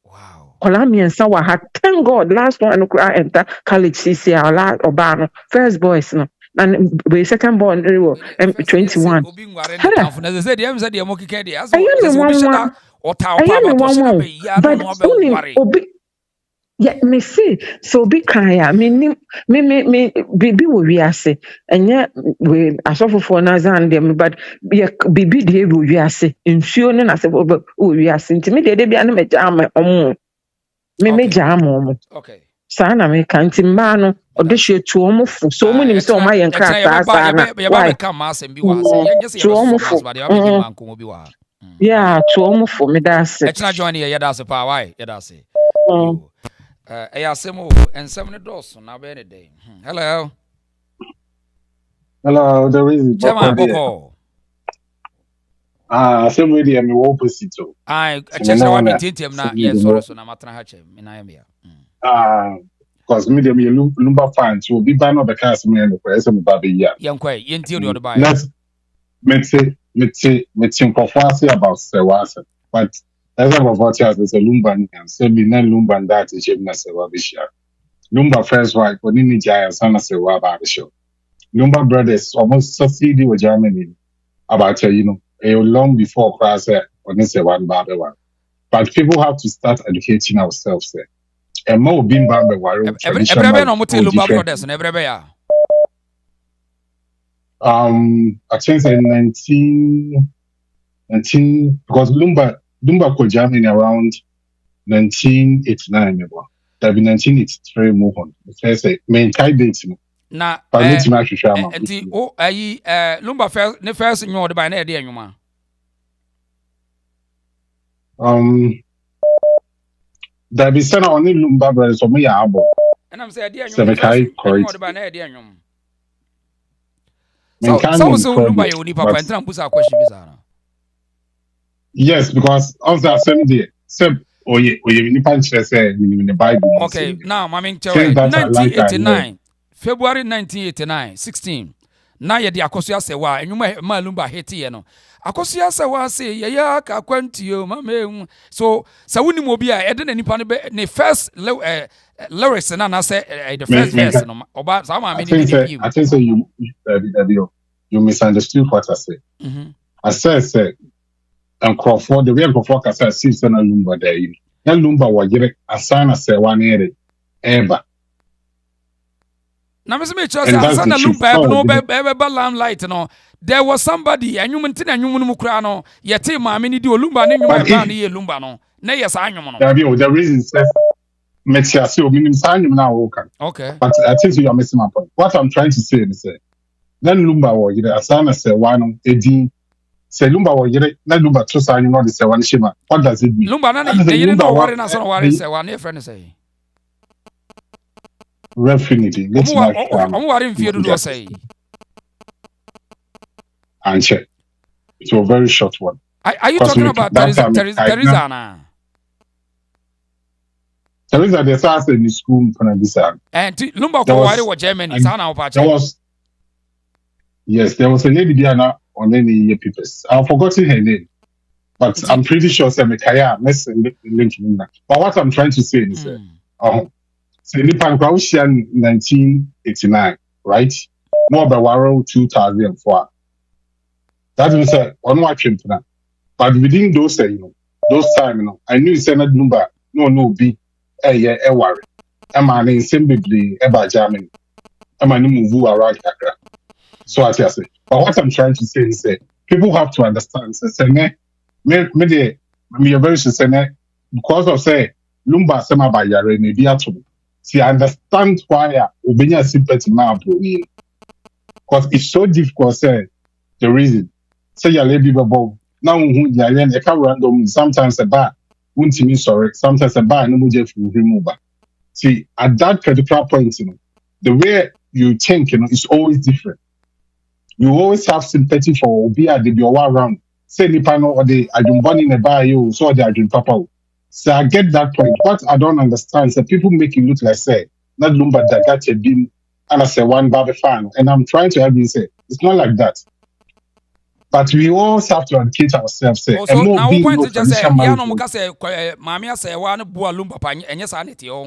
wow kolamiensa wa ha thank God last one no enter college CCR la oba no first boys no and we second born 21 obi ngware ne tamfo na ze dem ze dem okike de aso obi sheda otawo pa ba to sheda be ya no no be ngware yeah, me see. So be kaya. Me bibi wo wiase. Enye we asofo for nazan dem but bibi de wo wiase. Nsuo no na se wo wiase. Nti me de bia no me jam omo. Me jam omo. Okay. Sa na me kan nti ma no odehwe tu omo fu. So omo nim se omo aye nkrata sa na. Why ka ma asem bi wa se. Yenye se ye so ba de ba bi man ko bi wa. Yeah, tu omo fu me da se. E tena join ye da se pa why? Ye da se. Ayasemo and 7 doors na be ne day. Hello. Hello, there is Boko. Same way there me opposite to. I check what me tintim na yes sorry so na matra ha chem. Me na am here. Cause me dem Lumba fan so be ban no be cast me no kwese me ba be ya. Yankwa yenti o de ba. Let's me nkofo ase about sewase. But as of what has a Lumba and say me na Lumba and that is na sewa be share. Lumba first wife oni ni jaya sana sewa ba be show. Lumba brothers almost succeeded with Germany about long before class on say one ba be one. But people have to start educating ourselves there. And more being bambe waro traditional. Everybody no muti Lumba brothers na everybody ya. I think in 19 because Lumba ko Germany around 1989 maybe. That be 1983 move on. First main tie date na enti o ayi Lumba first ne first nyo de ba na e de anwuma. That be sent only Lumba brothers so me ya abo. And I'm say e de anwuma nyo de ba na e de anwuma. So Lumba you ni papa entra mbusa question bi sana. Yes, because also same day same oye ni panche say in the Bible. Okay, now mama tell 1989 February 1989 16 na ye de akoso asewa enwuma ma Lumba hete ye no akoso asewa say ye ya ka kwantio mama ehun so sa woni mo bi a e de na nipa no be ne first lyrics na say the first verse no oba sa ma me ni I think say you misunderstood what I said. I said and Crawford the way Crawford ka say see na Lumba there you na Lumba wa yire asana say one ere ever Now, Mr. Mitchell said, "Asana Lumba no be limelight no." There was somebody, and you maintain and you mukrano. Yet, my mini do Lumba, and you might ban here Lumba no. Nay, yes, I know. The reason says, Mexico, meaning sign now. Okay. But I think you are missing my point. What I'm trying to say is, then Lumba or you Asana say one, Eddie, say Lumba or you let Lumba to sign, you know, the one shima. What does it mean? Lumba, you know what in a worry, say one, friend say. Refinity. I'm worrying for you to say. And check. It's a very short one. Are you talking about Teresa? Teresa, there's also in the school and Lumba for why was Germany. There was a lady there on any papers. I've forgotten her name, but I'm pretty sure Semekaya linking that. But what I'm trying to say is, say Nipan Kraushian 1989, right? More by Warrow 2004. That means on watching to that. But within those time, I knew it's not number, no, be a worry. I'm an simply about Germany. I'm a move around Accra. So I say, but what I'm trying to say is that people have to understand. Me a very sincere because of say Lumba Sema by Yare maybe at all. See, I understand why Ubenya sympathy now because it's so difficult. Say the reason. Say your lady bubble now a car random sometimes a bar won't mean sorry, sometimes a bar no more remove. See, at that particular point, the way you think, is always different. You always have sympathy for Obia the Biowa around. Say Nipano or the Adumbani in a bar you so the Adun Papa. So I get that point. What I don't understand is that people make it look like say not Lumba that got a beam and I say one Baba fan. And I'm trying to help you say it's not like that. But we always have to educate ourselves. Say, so now we point to just say, yeah, no, because say, Mamia say one Bua Lumba pan and yes, I need your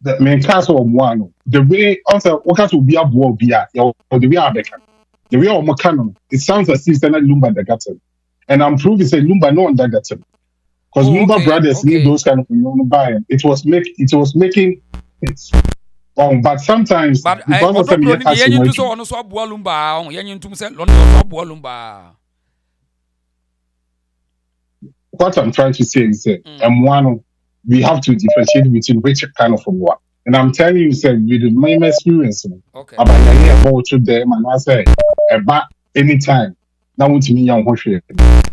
the main castle of one. The way also what will be a boy beer or the way I become. The way of Macano, it sounds as if it's not Lumba that got him. And I'm proving say Lumba no one that got him. Because Lumba brothers need those kind of buy. It was making it. But sometimes because of some what I'm trying to say is we have to differentiate between which kind of work. And I'm telling you, sir, with my experience, about about to them, and I say, about anytime, now to me, young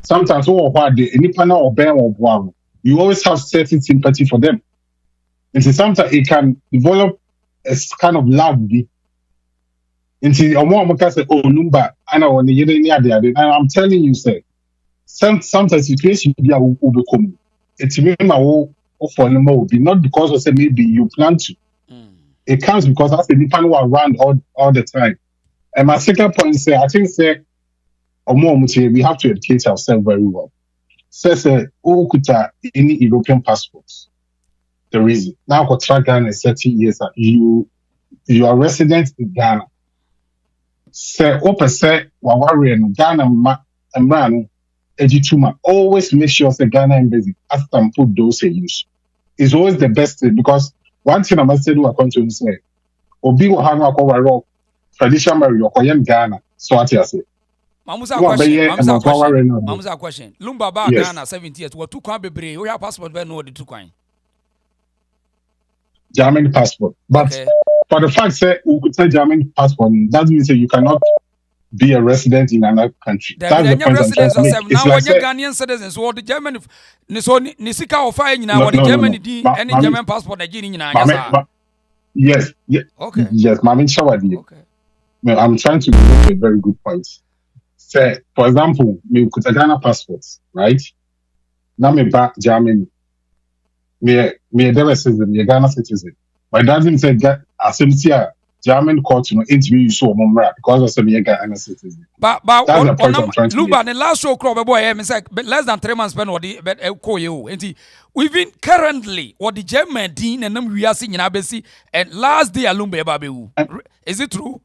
sometimes, any panel or bear or one, you always have certain sympathy for them. And sometimes it can develop a kind of love. Until a more say, oh, Lumba, and I want to get and I'm telling you, sir, sometimes situation will become. It's me, my whole for will be not because of say maybe you plan to. It comes because that's the people around all the time. And my second point is, I think, we have to educate ourselves very well. Says, who could any European passports? The reason now, Ghana is 30 years. You are resident in Ghana. Say, open say, Ghana man, Ejituma. Always make sure the Ghana embassy as them put those use. It's always the best thing because one thing I must say, I continue to say, Obi will have a cover traditional marriage or Ghana. So what you say? Mamusa question. Lumba ba Ghana 70 years. What two can be brave? We have passport. We know the two coin. German passport, but for the fact that we could say German passport, that means that you cannot be a resident in another country. That's the point I'm trying to make. Now, when you're Ghanaian citizens, what the German, so Nisika or fire, what the German did, any German passport, Nigeria. Yes, okay, yes, Mamin Shawadi. Okay, I'm trying to make a very good point. Say, for example, me could a Ghana passports, right? Now me back Germany. Me a citizen, me a Ghana citizen. But that doesn't say that as German court, interview so because of some Ghana citizen. But that's the point I'm trying to Lumba, the last show crop boy, less than 3 months spent what the but we've been currently what the German dean and we are seeing in Abesi and last day Lumba Babu. Is it true?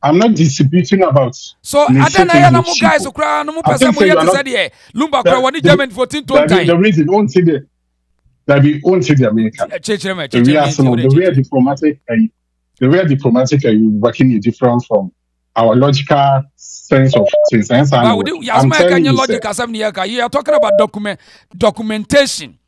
I'm not disputing about. So I don't know guys who cry no more person we have said here. Lumba cry what the German 14 times. The reason won't say that we won't say the American. The way diplomatic the way diplomatic are you working is different from our logical sense of things. But I'm telling you, logic as you are talking about documentation.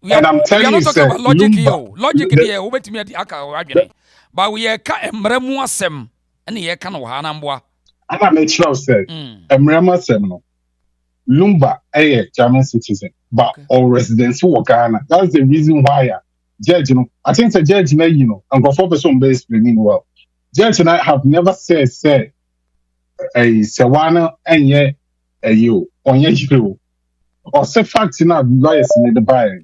We are not talking about logic here. Logic here, we bet me at the aka. But we are emremu asem, and ye can ohanambwa. And I make sure say, emremu asem no. Lumba, German citizen, but all residents who Ghana. That's the reason why judge, I think the judge, and go for person based explaining well. Judge and I have never said, a Sewana and ye, a you, on you, or say facts in our lawyers in the buy.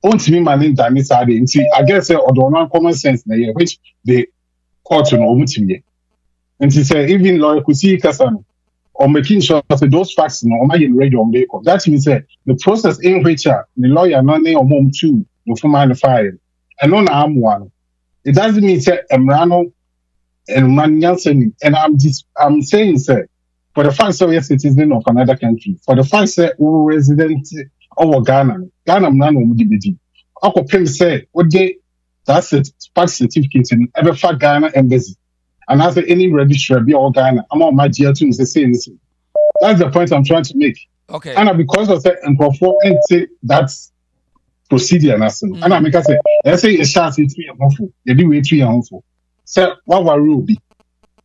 Won't me my name, Danny Sadi, see, I guess, or the common sense, which they call to know me. And she said, even lawyer Kusi Kasan. Or making sure that those facts no ready on the that means the process in which the lawyer not name or mom too no formal the file and on I'm one. It doesn't mean say Emrano and Manyansen and I'm saying say for the fact you're a citizen of another country, for the fact that we're resident of Ghana none of the Uncle Pim say what day that's a fact certificate in every fact Ghana embassy. And as any registrar be all Ghana, I'm on my GL2 is the same. That's the point I'm trying to make. Okay. And because of that, and perform and say that's procedure. And I make us say, let's say a chance is 3 and hopeful. You do it 3 and hopeful. So what our rule be?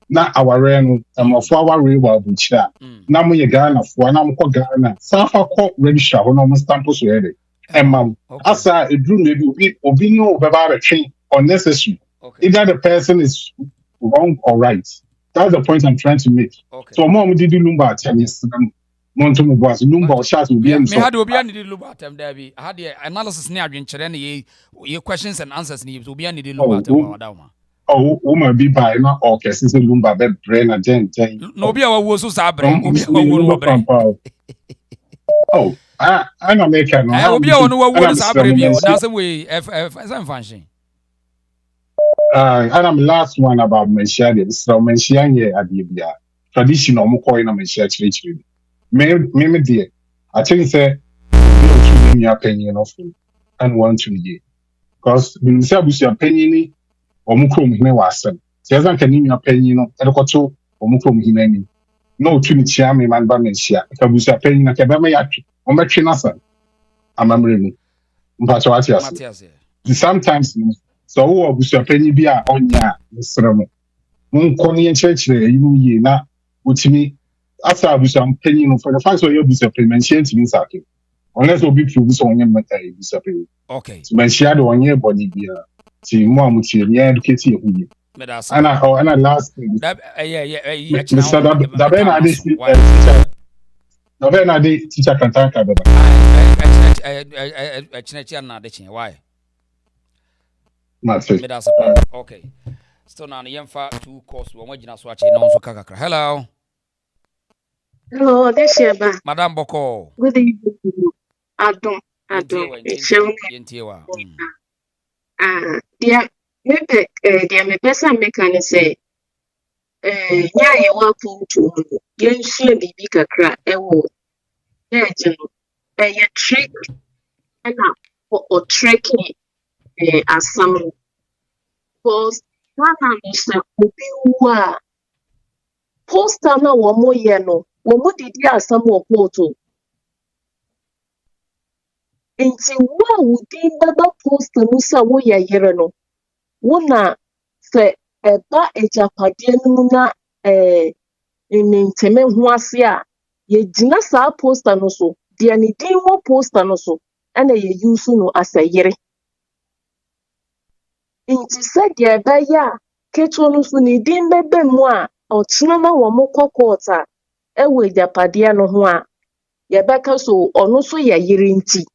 Not our reno, and for our reward which that. Now we Ghana for an uncle Ghana. Safa court registrar when almost stampos ready. And ma'am, as I drew maybe opinion about a train unnecessary. Either the person is wrong or right. That's the point I'm trying to make. Okay. So, mom did Lumba 10 years ago. Montomo was Lumba or Shas will be in. Me had to be any Lumba time there. I had the analysis near Chere, your questions and answers needs will be any Lumba. Oh, woman be by now, or since Lumba bed brain and then. No, be our was so sabre. Oh, I'm a maker. I will be on what is sabre. That's the way if I'm function. And I'm last one about Menshia. So Menshia at the traditional Mokoina Menshia church. Maybe dear, I think say your opinion of and want to ye. Because when you say your opinion or Mukum Hime was said, says I can your opinion of Edokoto or Mukum Hime. No Trinity man by Menshia, because your opinion of Kabamayaki or Machinasa. I'm a memory. But what you sometimes. So who was your penny be on ya, Mr. Monkonian church, you na, which me after I was some penny for the fact of your disappointment, change in Saki. Unless we'll be through this on your disappointment. Okay. So my shadow on your body be see mom, which you educate you. And I last thing. Mr. Dabena, teacher can talk about it. Why? Okay. So now the for 2 course we want to swatch no so kakra. Hello. Hello, this is Madam Boko. Good evening. Adom. Dear, maybe dear person make say nya ye welcome to yen share bibi kakra ewo. Yeah, trick and for trekking asam because Ghana is a obi poster na womo ye no womo didi asam opoto enti wa wudi baba poster no sa wo ye yere no wona se eba ejapade no na nteme ho ase a ye gina sa poster no so de ani din wo poster no so ana ye use no asa yere. Inti said ya baya ketonu suni din bebe mwa o chinama wa mokwa kwota ewe japadia no ho a ya beka so ono so ya yiri nti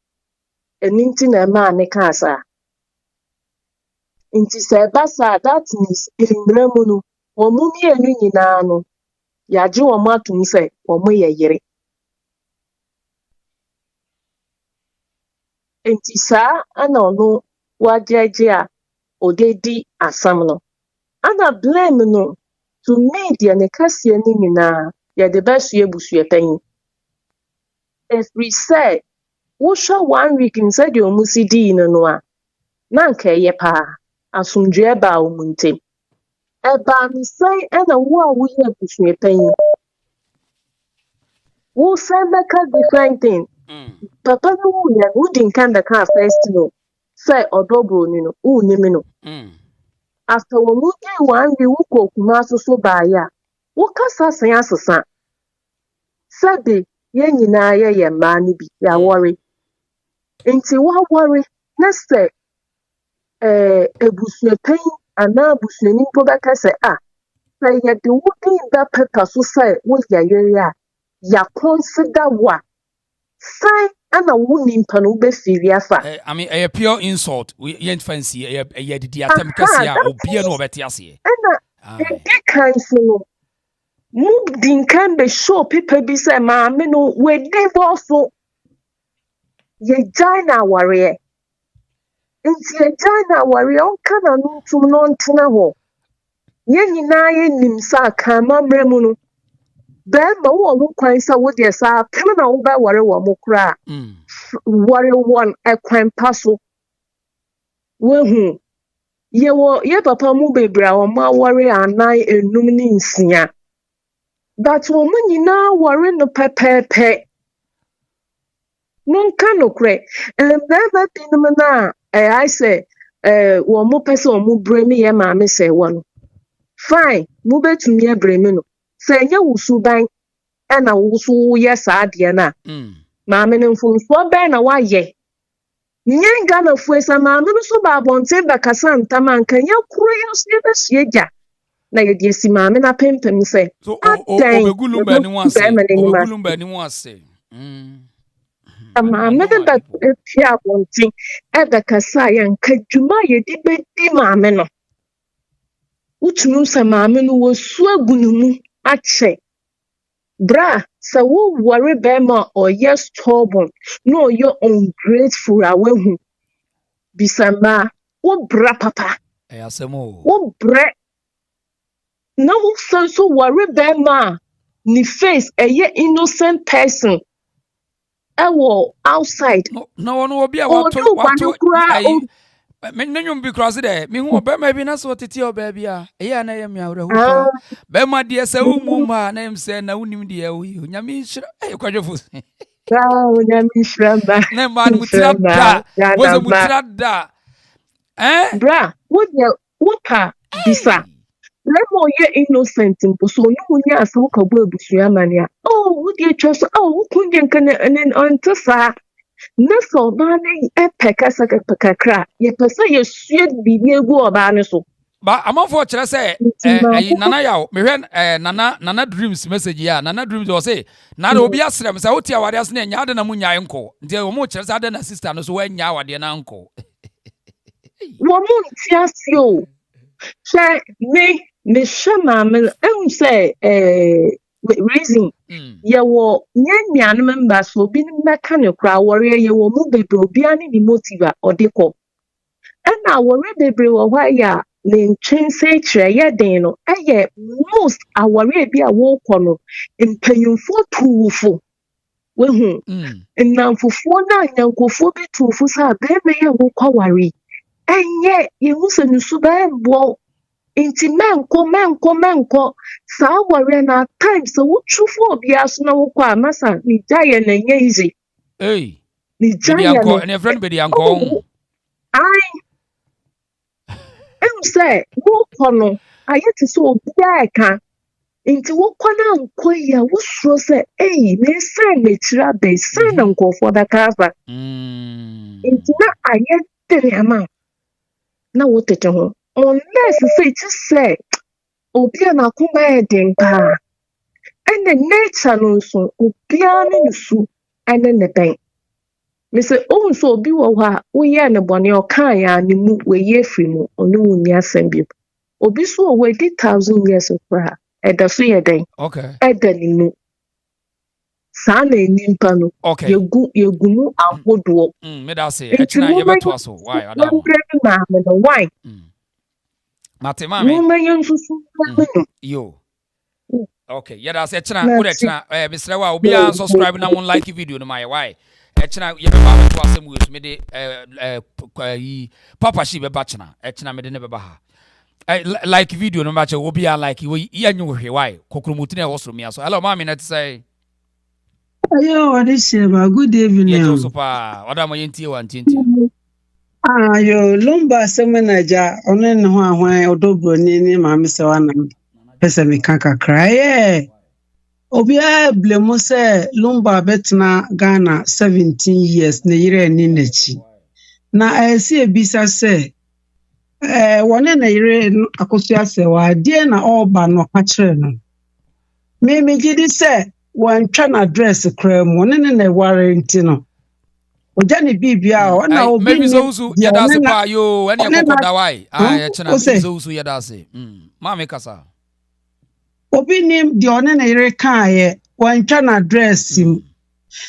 eninti na ma ne kasa inti se basa that means imremu no wo mu mi enu nyina no ya ji wo matum se wo mo ya yiri inti sa ana ono wajeje a odedi asam no ana blame no to media ne kasia ni nyina ya de basu ebusu epanyi if we say wo sha 1 week inside your musidi no a na nka ye pa asomdwoe baa wɔn ntam. Ɛbaa ne sɛn ɛna wo a woyɛ abusuapanyin. Wo san bɛka different thing. Papa no wuyɛ no wodi nkan bɛka first no sɛ ɔdɔ Broni no wonnim no. After wɔn mu dii 1 week wokɔ Kumasi so baeɛ a wokasa sen asesa. Sɛbe yɛn nyinaa yɛyɛ mmaa no bi yɛawɔre. Nti woawɔre na sɛ abusuapanyin anaa abusuani mpo bɛka sɛ sɛ yɛde wo din bɛpɛpa so sɛ woyɛ yere a yɛakɔnsida wo a san ana wo nimpa no wobɛfiri afa. I mean, a pure insult. We ain't fancy. A didi attempt to see a obia no betiasie. Ɛna ɛdi kan so no mu di nkan bɛ show people bi sɛ maame no wedi bɔ so yɛgyae na awareɛ. Nti yɛgyae na awareɛ ɔnka na no ntum no ntena hɔ. Yɛn nyinaa yɛnim sɛ akama mmerɛ mu no bɛrima wo ho kwan sɛ wodeɛ saa pem na wobɛware wɔ mo koraa ware wɔn ɛkwan pa so. Wohu yɛ papa mu bebree a wɔn aware anan enum ne nsia. But wɔn nyinaa ware no pɛpɛɛpɛ. Monka no korɛ. Bɛrima binom na I say wɔn mo pɛ sɛ wɔn brɛ me yɛ maame sɛ wɔ no. Fine, mo betumi abrɛ me no. Sɛ ɛnyɛ wo suban ɛna wo so woyɛ saa adeɛ no a maame no mfomsoɔ bɛn na woayɛ. Nyɛ Ghanafoɔ sɛ maame no so ba abɔnten bɛkasa ntam a nka nyɛ koro yɛ so yɛbɛhyia gya na yɛde asi maame no apempem sɛ obegulumba ni wase. Maame no bɛpia abɔnten ɛbɛkasa a yɛnka dwuma a yɛde bɛdi maame no. Wotumi sɛ maame no wɔsu agu ne mu akyɛ. Bra sɛ woware bɛrima a ɔyɛ stubborn na ɔyɛ ungrateful a wahu bisa mmaa wobra papa. Wobrɛ na wosan so ware bɛrima a ne face ɛyɛ innocent person ɛwɔ outside. Na wɔn obi a wato mennyum bi cross there me hu obema bi na so tete oba bi a eya na ye me awreho be ma de se umu ma na em se na unim de e nyame nhira kwadwefo nyame nhira ba na ma no mutira da wo mutira da bra wo ka bisa lemo ye innocent mpo so no munya aso ka bo abusua mane a wo de twa so wo kunje nkan ntesa na so ba na epeka sakakakra ye pesa ye sue bibi egu oba ne so ba amafo kire se nana yawo me hwe nana dreams message ya nana dreams o say na obi asrem se wotia wade ase na nya ade na munya enko nti o mu kire se ade na sister no so wanya wade na enko wo mu ntia si o se me shama me say reason yewo nyanya no member so bi mmeka ne kra wore yewo mu bebre obi ani ni motive odeko na wore bebre wo hwa ya ne ntwense kire ye den no eye most awore bi a wo kɔ no mpanyimfo tuwufo wehu nnamfofo na nyankofo bi tuwufo sa be me ye wo kwaware enye yehu se nusu ba mbo inti menko saa ware na time so wuchufo obi aso na wokɔ amasa ni jaye na nye izi ni jaye na ne friend be di anko say wokɔ no ayeti so obi aka inti wokɔ na nkɔ ya wosuro se me say me tira be say na nkɔfo da kafa inti na ayeti ama na wotete ho unless say just say obi na kuma eden pa and the nature no so obi na nsu and ne ben me say so obi wo ha wo ye ne bone o kan ya ne mu we ye free mu onu mu ni asem bi obi so we di 1,000 years of pra e da so ye den okay e da ni mu sa na nimpa no yegu mu ahodo me da say e kina ye beto aso why adam why Mate mami. Yo. Okay, yeah, that's it. China, Mr. Wa, obi subscribe na one like video no my why. echina ye be ba to asem we me de papa she be ba china echina me de ne be ba ha like video no ma che obi a like we ye nyu hwe why kokrumuti na wosoro mi aso hello mama na say Ayo, what is good evening. ye jo so pa wada mo yentie wa ntinti Ayo, Lumba semenaja one no ho ahwan odobro ni maame se wana pese me kanka cry. Obia blemu se Lumba betna Ghana 17 years ne yire ni nachi. Na esi ebisa se wone na yire akosu ase wa die na oba no ka kire no. Me gidi se wan twa na address kra mu ne na warranty no. Ojani bibia ona obi maybe so yeda se pa yo ene kokoda wai ya chena so yeda se mama kasa obi nim de one na yire kan ye wantwa na address im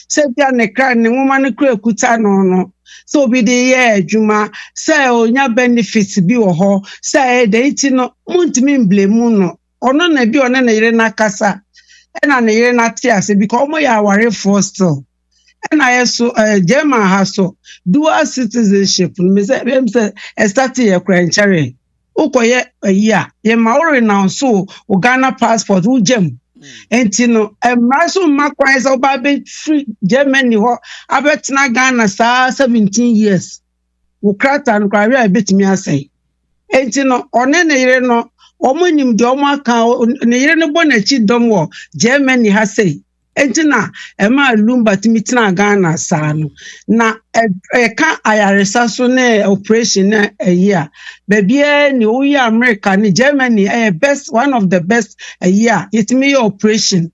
se bia ne kra ne nwoma ne kra kuta no so obi de ye adwuma se onya benefits bi wo ho se de iti no muntimi blame no ono na bi one na yire na kasa ena na yire na tiase because omo ya aware for still and I so German has so dual citizenship. Me say start your crancherry. Ukoye a year. Ye maori now so Ghana passport u gem. Entino maso makwa oba free Germany ho abetina Ghana sa 17 years. Ukrata no kwa a bit me asay. Entino one na yire no omonim de omo aka ne yire no bonachi dom wo Germany ha say. Entina ema Lumba timitina Ghana sano na eka ayaresa so ne operation na year bebia ni oyi America ni Germany best one of the best year itimi operation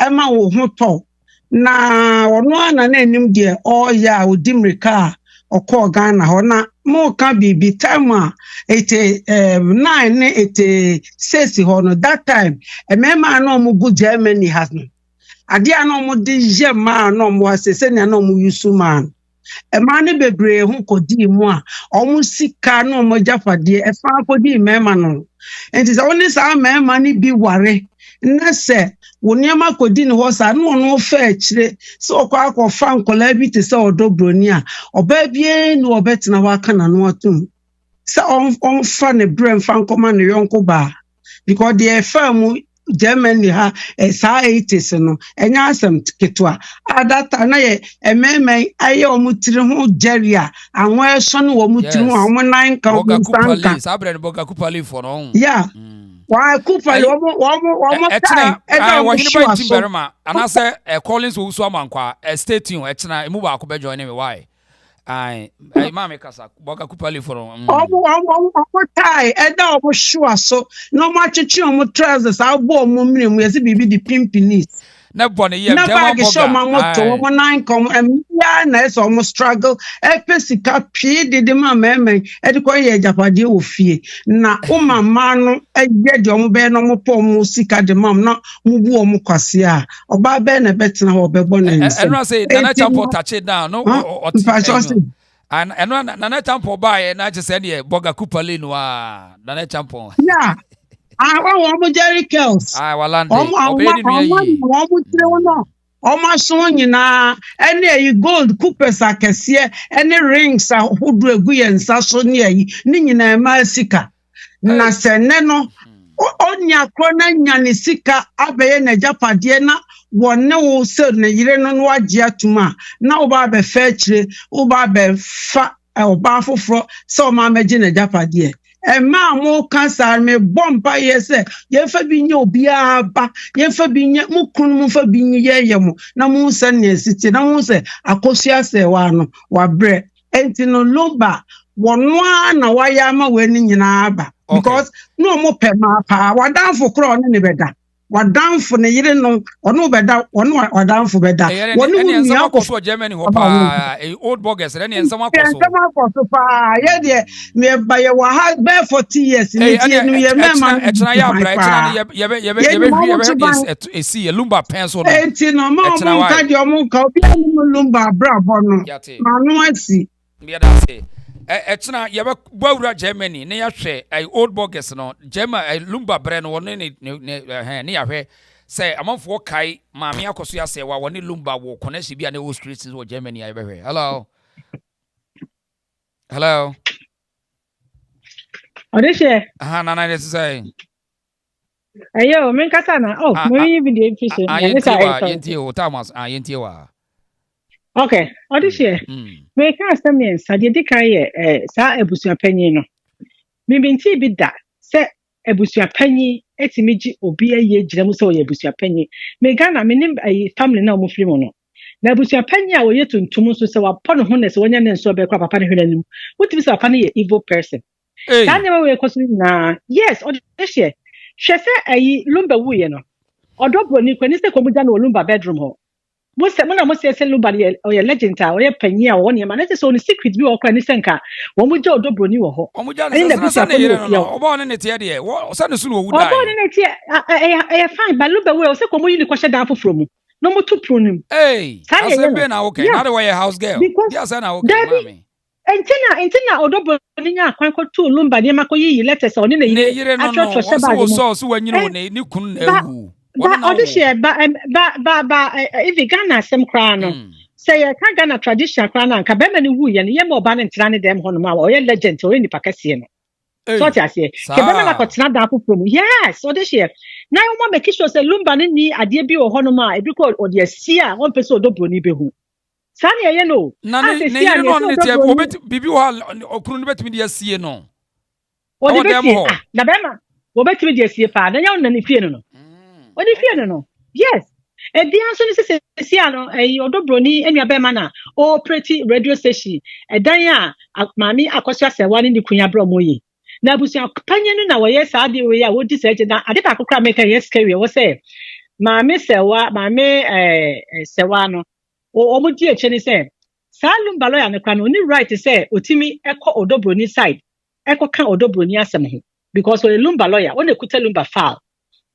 ema wo hoto na ono na enim de oya odimrika okọ Ghana ho na mo ka bibi time a 9 ne 86 ho no that time emema na omugu Germany has no ade ana mo de je ma na mo asese na mo yusu man e ma ne bebre hu kodi mu a omo sika na mo jafade e fa kodi mema no enti se woni sa mema ni bi ware na se woni ma kodi ni ho sa no no fa akire so kwa akọfa nkola bi te se odobroni a oba bie ni obetena wa aka na no atum se on fa ne brem fa nkoma ne yonko ba because the firm Germany ha sa 80s no enya asem ketwa adata na ye ememe aye omutiri hu jeria anwo eso no omutiri hu omo nine ka omo sabre ne boga kupali for no yeah wa kupali omo time etina wa hini ba timberma anase Collins wo so amankwa state you etina emu ba akọ be join me why ai mama kasa boga kupali for omo tie eda omo sure so no ma chichi omo trousers abo omo mmirim yesi bibi di pimpinis na bone ye dem boga to omo nine come ya na eso omo struggle pesika pie de ma meme edi ko ye japade ofie na o mama no eye de omo be no mo po omo sika de mam na mo bu omo kwase a oba be na betena ho be bo na nse and say na champo touch down no and na champo buy na je say ne boga kupali no na champo yeah omo Jerry Kells walande obedi no yi omo tire no omo so nyina ene yi gold coupes akese ene rings ahodo egu ye nsa so ne yi ni nyina ma sika na sene no onya kro na nya ne sika abeye na japade na wonne wo se ne yire no no agye atuma na oba be fa kire oba be fa oba foforo se o ma meje na japade ma mo cancer me bomba yese ye fa bi nye obi aba ye fa bi nye mu kunu mu fa bi nye ye mo na mu se ne siti na mu se akosia se wa no wa bre enti no Lumba wonwa na wa ya ma we ni nyina aba because no mo pe ma pa wadanfo kro ne ne beda wadanfo ne yire no ono beda ono wadanfo beda wonu ni akoso Germany ho pa old boggers ne ensam akoso pa ye de me ba ye wa ha be 40 years ni tie no ye mema etna ya bra etna ye see Lumba pencil no enti no mo ka de omo ka obi ani Lumba bra bo no ma no asi me da say etna ye ba bawura Germany ne ya hwe old boggers no Germany Lumba bre no ne ya hwe say amanfo kai maame akoso ya say wa woni Lumba wo connection bi na wo streets wo Germany I be. Hello. Hello. Odeshe. Nana this say. Ayo, men kasa na. Oh, mo yi video fish. Yenti o Thomas, yenti wa. Okay, Odeshe. Me ka asem yen sa de kan ye sa ebusua panyin no. Me binti bi da se ebusua panyin etimi gi obi aye girem se o ye ebusua panyin. Me Ghana me nim family na o film no. Na ebusua panyin a wo ye tuntum so se wa pon ho ne se wonya ne nso be kwa papa ne hwenanim. Wotimi se papa ne ye evil person. Sa ne we koso na yes, Odeshe. She say Lumba wuye no. Odobro ni kwani se komuja no Lumba bedroom ho. Mo se Lumba ye legend ta o ye panyi a wo ne ma na se oni secret bi wo kwa ni senka. Wo mu ja Odobro ni wo ho. Omuja na se ne yire no. Oba ne tie de. Wo se ne su no wu dai. Oba ne tie fine but Lumba wuye o se komu yi ni kwahye dan foforo mu. No mo tu pro nim. Hey. I say be na okay. Now the way house girl. Yes na okay mami. Entina Odobro ni nya kwan ko tu Lumba ni mako yi letters o ni na yire atwa for sheba de so wanyina wo ni kun na ewu ba Odeshe ba if Ghana sem kra no say ka Ghana tradition kra na nka be mani wu ye ne ye mo ba ne ntra ne dem ho no ma o ye legend o ni pakase no so ti ase ke be na ko tena da popro mu yes Odeshe na yo mo make sure say Lumba ni ade bi wo ho no ma e bi ko o de asia won pese Odobro ni be hu Sani ye no. Na ne yire no ne tie obet bibi wo okuru no betimi de asie no. O de betie na bema. Wo betimi de asie pa. Na nya on na ne fie no. O de fie no. Yes. E di anso ni se sia no Odobro ni enua bema na o pretty radio station. E dan a maami akoso asewa ni kunya bro moyi. Na abusia panye no na wo ye sa de we ya wo di se na ade pa kokra make yes carry wo say maami sewa sewa no omo di eche ni say sa Lumba lawyer ne kwa no ni right say otimi ekọ Odobro ni side ekọ kan Odobro ni asem ho because o Lumba lawyer o na kuta Lumba file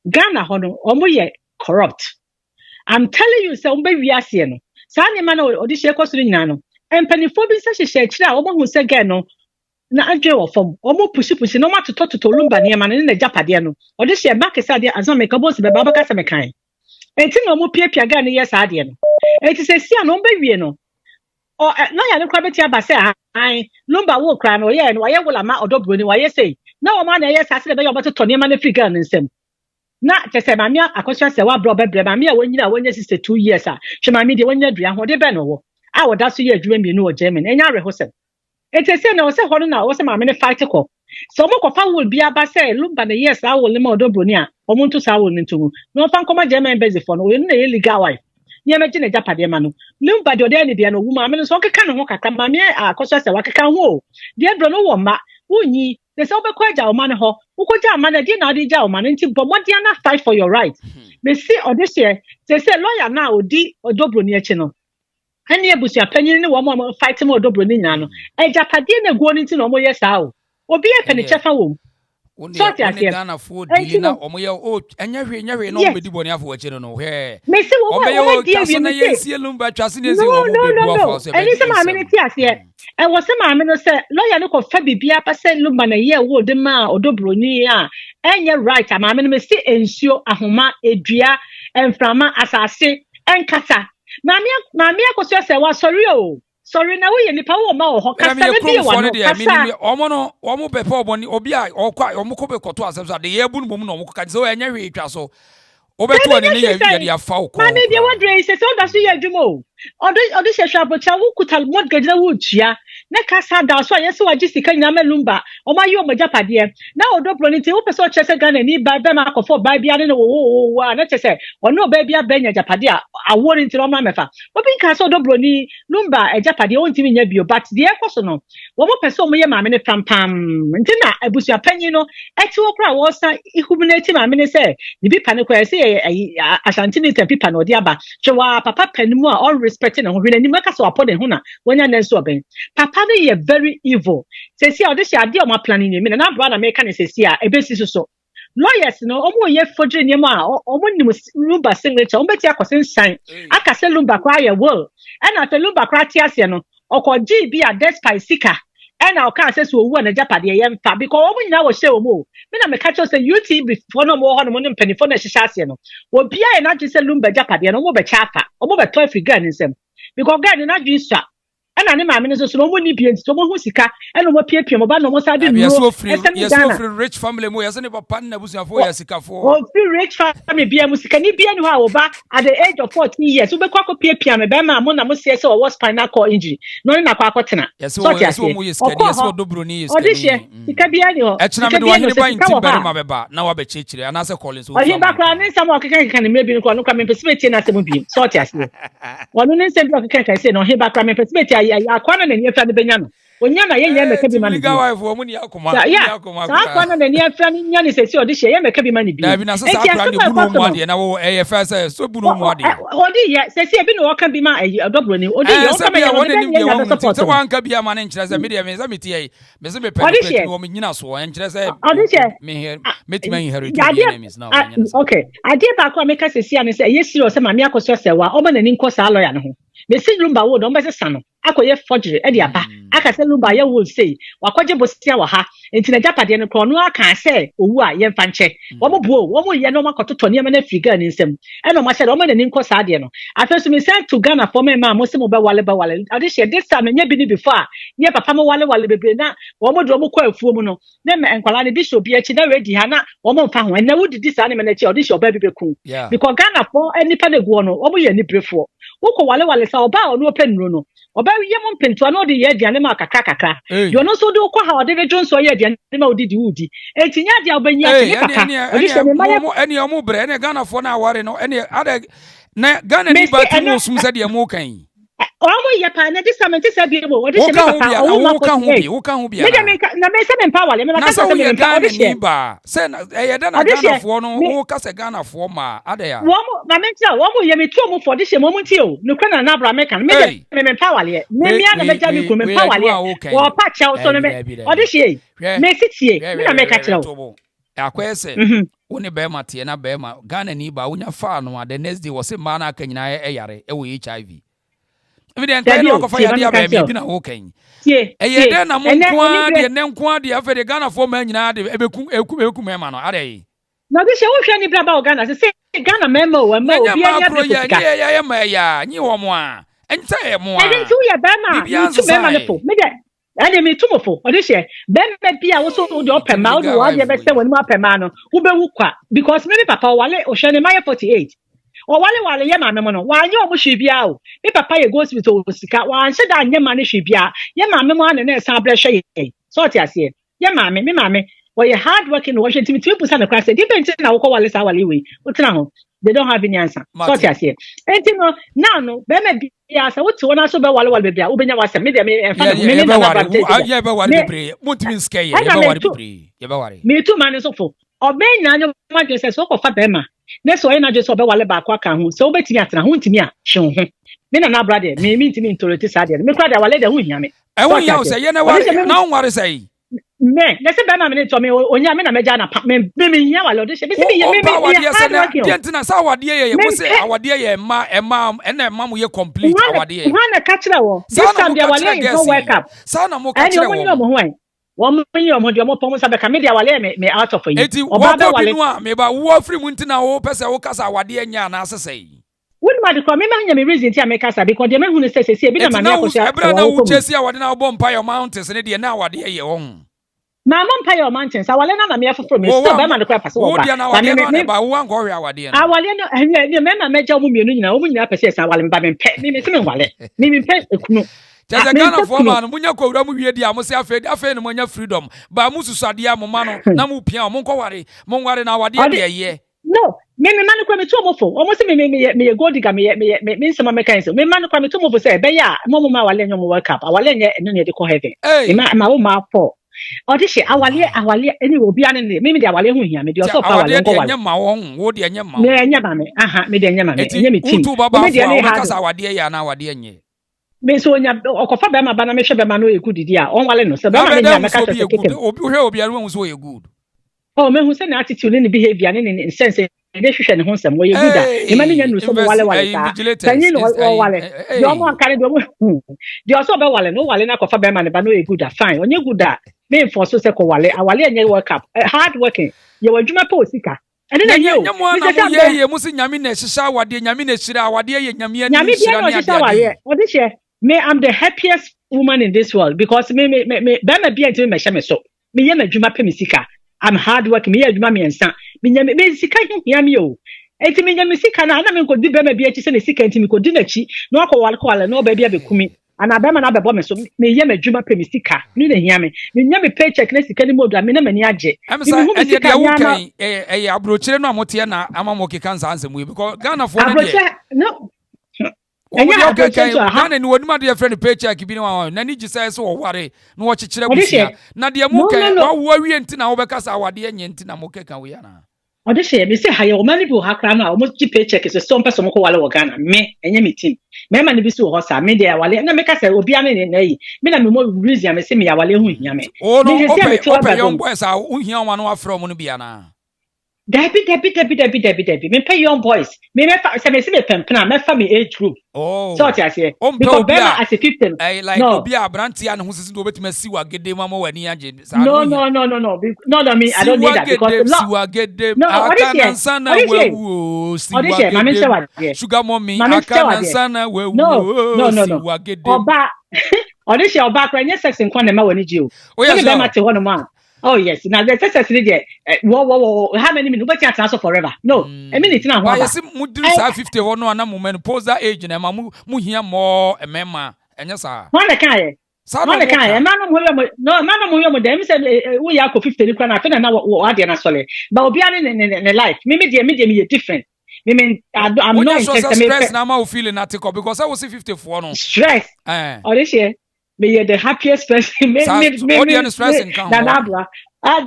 Ghana ho no omo ye corrupt I'm telling you say omo be wiase no sa ne ma na odi hye ekoso ni nyina no empanifo bi se hye kire a omo hu se gen no na adwe wo fom omo pushi no ma toto Lumba ne ma na japade no odi hye back say ade azon make boss be baba ka se me kan enti no omo piapia Ghana yes ade no enti se sia no be wie no o na ya ne kwa beti aba se ai Lumba wo kra no ye no wa ye wola ma Odobro ni wa ye sei na wo ma na ye sa se be yo beto ne ma na Africa no nsem na tese ma me akoso se wa bro bebre ma me a wanyina wanya 62 years a hwe ma me de wanya dua ho de be no wo a wo da so ye adwuma mienu wo Germany enya re ho sem enti se na wo se ho no na wo se ma me ne fight ko so mo ko fa wo bia ba se Lumba na yes a wo le ma Odobro ni a o mo ntu sa wo ntu no fa nkoma German base for no we na ye legal wife ni ma gine japade ma no Lumba de ode ne de no wu ma me no so keka no ho kaka ma me akoso se wa keka ho de bro no wo ma wunyi de se obekọ aja o ma ne ho ukoja ma na di na odi ja o ma nti bomodia na fight for your right me see Odeshe se lawyer na odi Odobro ni echi no ani ebusua panyin ni wo mo fight mo Odobro ni nya no japade na guo nti na mo ye sa o obi e pe ne chefa wo so ti ase Ghana fo dili na omo ye o enya hwe na omo di boni afọ wachi no he me see wo di awie na ye sie Lumba twase ne se omo be bu afọ so eni se ma me ne ti ase e wo se ma me no se lawyer no ko fa bibia pa se Lumba na ye wo de ma Odobro ni a enye right ama me no me see ensuo ahoma edua enframa asase enkata ma me akoso se wa sorry na we nipa wo ma ho kasa na bi wa no kasa omo be pe oboni obi a okwa omo ko be koto asem so de ye bu no mo ka so enya hwe twa so obeto ani ne ye ya fa ko ma me bi wondre se so da so ye adwumo odo hwehwa bocha wo kutal mod gajira wo tua na kasa da so yes wa jisika nyama Lumba o ma ye o majapade na Odobro ni te wo pese o chese Ghana ni ba be ma akofo ba bia ne wo na chese ono ba bia ba nya japade a awo ni ti o ma mefa obi ka so Odobro ni Lumba japade o ntimi nya bio but de ekoso no wo mo pese o mo ye ma me ne pampam nti na abusua panyin no eti wo kra wo sa ihubuneti ma me ne se ni bi pa ne kwa se Asante ni te pipa no de aba chewa papa panimu a all respecting ho hwena ni maka so apode ho na wonya na so oben papa dey very evil say see all this ade o ma planning ni na brother make can say see a ebesi so lawyers no omo ye fodre ni ma omo ni Lumba signature omo beti akosen sign aka se Lumba kwa ye will and after Lumba kwa ti ase no okoji bi a despite sika and our car says we want a Japan because we now show more. Me na me catch us a UT before no more on penny for the Shasiano. Well, Pia and not just a Lumba Japan, no more chafa, or more 12 gun in them. Because God did not use that. And I never mean so no money be so more Husika and no PPM about no more side. Yes, so free, rich family, more as any partner was for Yasika for. Oh, free rich family be a Musicani be anyhow back at the age of 14 years. So, Beko PPM, Bama, Mona Musia, so was spinal cord injury. No, in a quacotina. Yes, so yes, so Dobruni is. Oh, this year, it can be annual. Actually, I'm buying Timber now a bit and as a Collins. I hear background in some can maybe come perspective and some be so yes. One in some can say no, he background perspective. I can't any friend Benyano. When Yana Yan can be money. Yeah, I can't any friend Yan says, so this year make be money. I've been assessed and our AFS so Bruno Modi. Oh, dear, says he been or can be my Dobroni. Oh, dear, one can be a man in Chess and media Miss so and Chess. Me here, meet me heritage now. Okay, I did back make us see and say, yes, you are some Amiaco Sosa, Oman and Inco Saloyan. Me see Lumba would on by the son. Akoye forgery Ediaba. Aka say Lumba ya will say, Wakwaje Bosia waha, into the Japadi and Cornua can say, Uwa yen fanche. One more year no man to Tony and figure in some. And no matter Oman and Inco Sadiano. I first me sent to Ghana for my mamma, Muslim Wale. I this time and yet before. Near Papa Wale be na, one more dromo quail fumuno. Then and Kalani Bishop be a china ready, Hannah, one more found when they would this animal or this your baby cool. Yeah. Because Ghana for any Panaguano, or we any before. Woko Wale saw about no pen runo. Oba yemon pentu ano de ye diane ma kakra you no so do kwa ha David Jones so ye diane ma odidi udi entinya dia obanya ye papa odi se me ma eni omo bre eni Ghana fo na aware no eni ada na Ghana ni ba tu sum se de mo kan omo ye pa na disament se bi mo odi se me papa wo kan hu bia na me se me pa wale me na se me pa odi se ba se na ye da na Ghana fo no wo ka se Ghana fo ma ada ya wo mo na me tia wo mo ye me tu mo for di se mo nti o no kwa na bra me kan me me pa wale me mia na me ja mi ku me pa wale wo pa cha so no me odi se me sitie me na me ka kira o akwese woni be ma tie na be ma Ghana ni ba wonya fa no the next day wo se ma na aka nyina yare e wo HIV evident kai no ko fa ya dia be bi na wo kan eye de na mo kwa de ne nkwa de afa de Ghana fo ma nyina de ebeku me ma no ade na bi se wo hwe ni bra ba Ghana se Ghana memo wa ma obi anya bi ya ma ya nyi wo mo a ense e mo a ede tu ya ba ma tu me ma ne fo me de ade me tu mo fo ode se ben me bia wo so de opema wo de wa de be se woni mo opema no wo be wu kwa because me papa wale o hwe ne ma 48 o wale ye ma me mo no wa anya o mo hwe bia o me papa ye go hospital sika wa anse da anya ma ne hwe bia ye ma me mo ane na san bre hwe ye so ti ase ye ma me well, you're hard working Washington. 2% of class. Depends on how wale sa wale we. They don't have any answer. So I say. And now no. Be me bia sa what one so be wale bia. Ubenya wasa me dey me fa me me na ya be wale bebre. Mutimi scare ya be wale bebre. Ya be wale. Me too man so for. Obey na nyo man say so ko fa be ma. Na so na just so be wale ba kwa kan ho. So obetimi atena ho ntimi a hwe ho. Me na brother. Me ntimi ntoroti sa de. Me kwa da wale de ho hia me. E ho hia o say ye na wale. Na ware say. Me, let's say Bama minute to me onya me na meja na me nya wale odi se be me me sa awade ye mo se awade ye na ma mo ye complete awade ye na ka kire wo this time dia wale no wake up sa na mo ka kire wo mo nyi mo de mo pom sa be ka me dia wale me out of you oba be wale no me ba wo free mu ntina wo pese wo kasa awade nya na asese wouldn't matter for me, man, you reason to make us because the man who says, "See, be the man who says, "I chase awade na bomb Empire Mountains and the na awade ye own." My mom pay your mountains. I will not me for me. So be man the crap as well. Ba wo go awade na. Awale no, you remember meja mu mienu nyina, omu nyina pese sa awale mba me pe. Me se me wale. Me pe ekunu. Just Ghana for man, munya ko wura mu wie dia mo se afa no munya freedom. Ba mu susade amoma no, na mu pia mo nko ware. Mo ware na awade de ye. No, me man ko me to mo fo. Almost me go diga me nsema mekanse. Me man ko me to mo fo say be ya mo ma wale nyo mo wake up. Awale nye eno ne de ko heaven. Ma wo ma for. Odishe awale eni obi ane ne me de awale hu hia me de so fa wale ngo wale nya ma won wo de nya ma me nya ba me aha me de nya ma me nya me team me de ne ha kasa awade ya na awade nye me so nya okofa be ma ba na me hwe be ma no e good dia on wale no so be ma me nya me ka se keke obi hwe obi anu hu so ye good oh me hu se na attitude ne behavior ne sense be hwehwe ne ho nsɛm wɔyɛ good a e ma ne nya no so mo wale saa tanyi no wale de ɔmo ankare de ɔmo de ɔso be wale no wale na kɔfa be ma ne ba no e good a fine onye good a me for so sɛ kɔ wale awale enye work up hard working ye wadwuma pa osika ɛne na ye o me say ye musi nyame na hyehyɛ awade nyame na hyira awade ye nyame ani hyira ne ade ɔde hye me I'm the happiest woman in this world because me be ma bia ntimi me hye me so me ye madwuma pa me sika I'm hard working me ye adwuma me ensa me sika hia me o enti me nya me sika na me nkodi be ma bia chi se ne sika enti me kodi na chi na akɔwale na oba bia bekumi ana be ma na bɛbɔ me so me ye madwuma pa me sika ni na hia me nya me paycheck na sika ni modu me na mani agye me hu sika wo kan abrochire no amote na amamo keka nsa ansɛm we because Ghana for no Ghana ni wonuma de friend paycheck bi na ni gise so wo ware na wo kyekyere busia na de mu kan wo awie nti na wo bɛkasa awade enye nti na mo keka we yana Odeshe me say haye o many people hakra na o mo chi paycheck so some person ko wale wo Ghana me enye me team me ma ne bi so ho sa me de wale na me ka say obi ame ne nayi me na me mo reason me say me ya wale hu hia me o no open young boys a hu hia o ma no afro mo no bia na Debbie. Me pay young boys. Me say me pempena. Me fa me age group. Oh. So what I say? Because Bema as a 15. Like obi abranti an hu sisi do betime siwa gede mama wani age. No. No, me I don't need that because siwa gede akana sana wewu siwa gede. Sugar mommy akana sana wewu siwa gede. Oba. Odeshe oba kra nye sex nkwa na ma wani ji o. Me Bema te hono ma. Oh yes. Now the test is there. How many minutes? But transfer forever. No. I mean it's not. Why you see mudri sa 50 one na menopause age na mu hia more emema. Enya sa. Man the kan. Man the kan. Man mo yo dem say we ya ko 50 ni kwa na fe na wo ade na sole. But obi an in life. Me different. I'm not interested. Stress na ma feeling na take because I was 54 no. Stress. Oh this year. Me the happiest person. Me stress in Nanabla.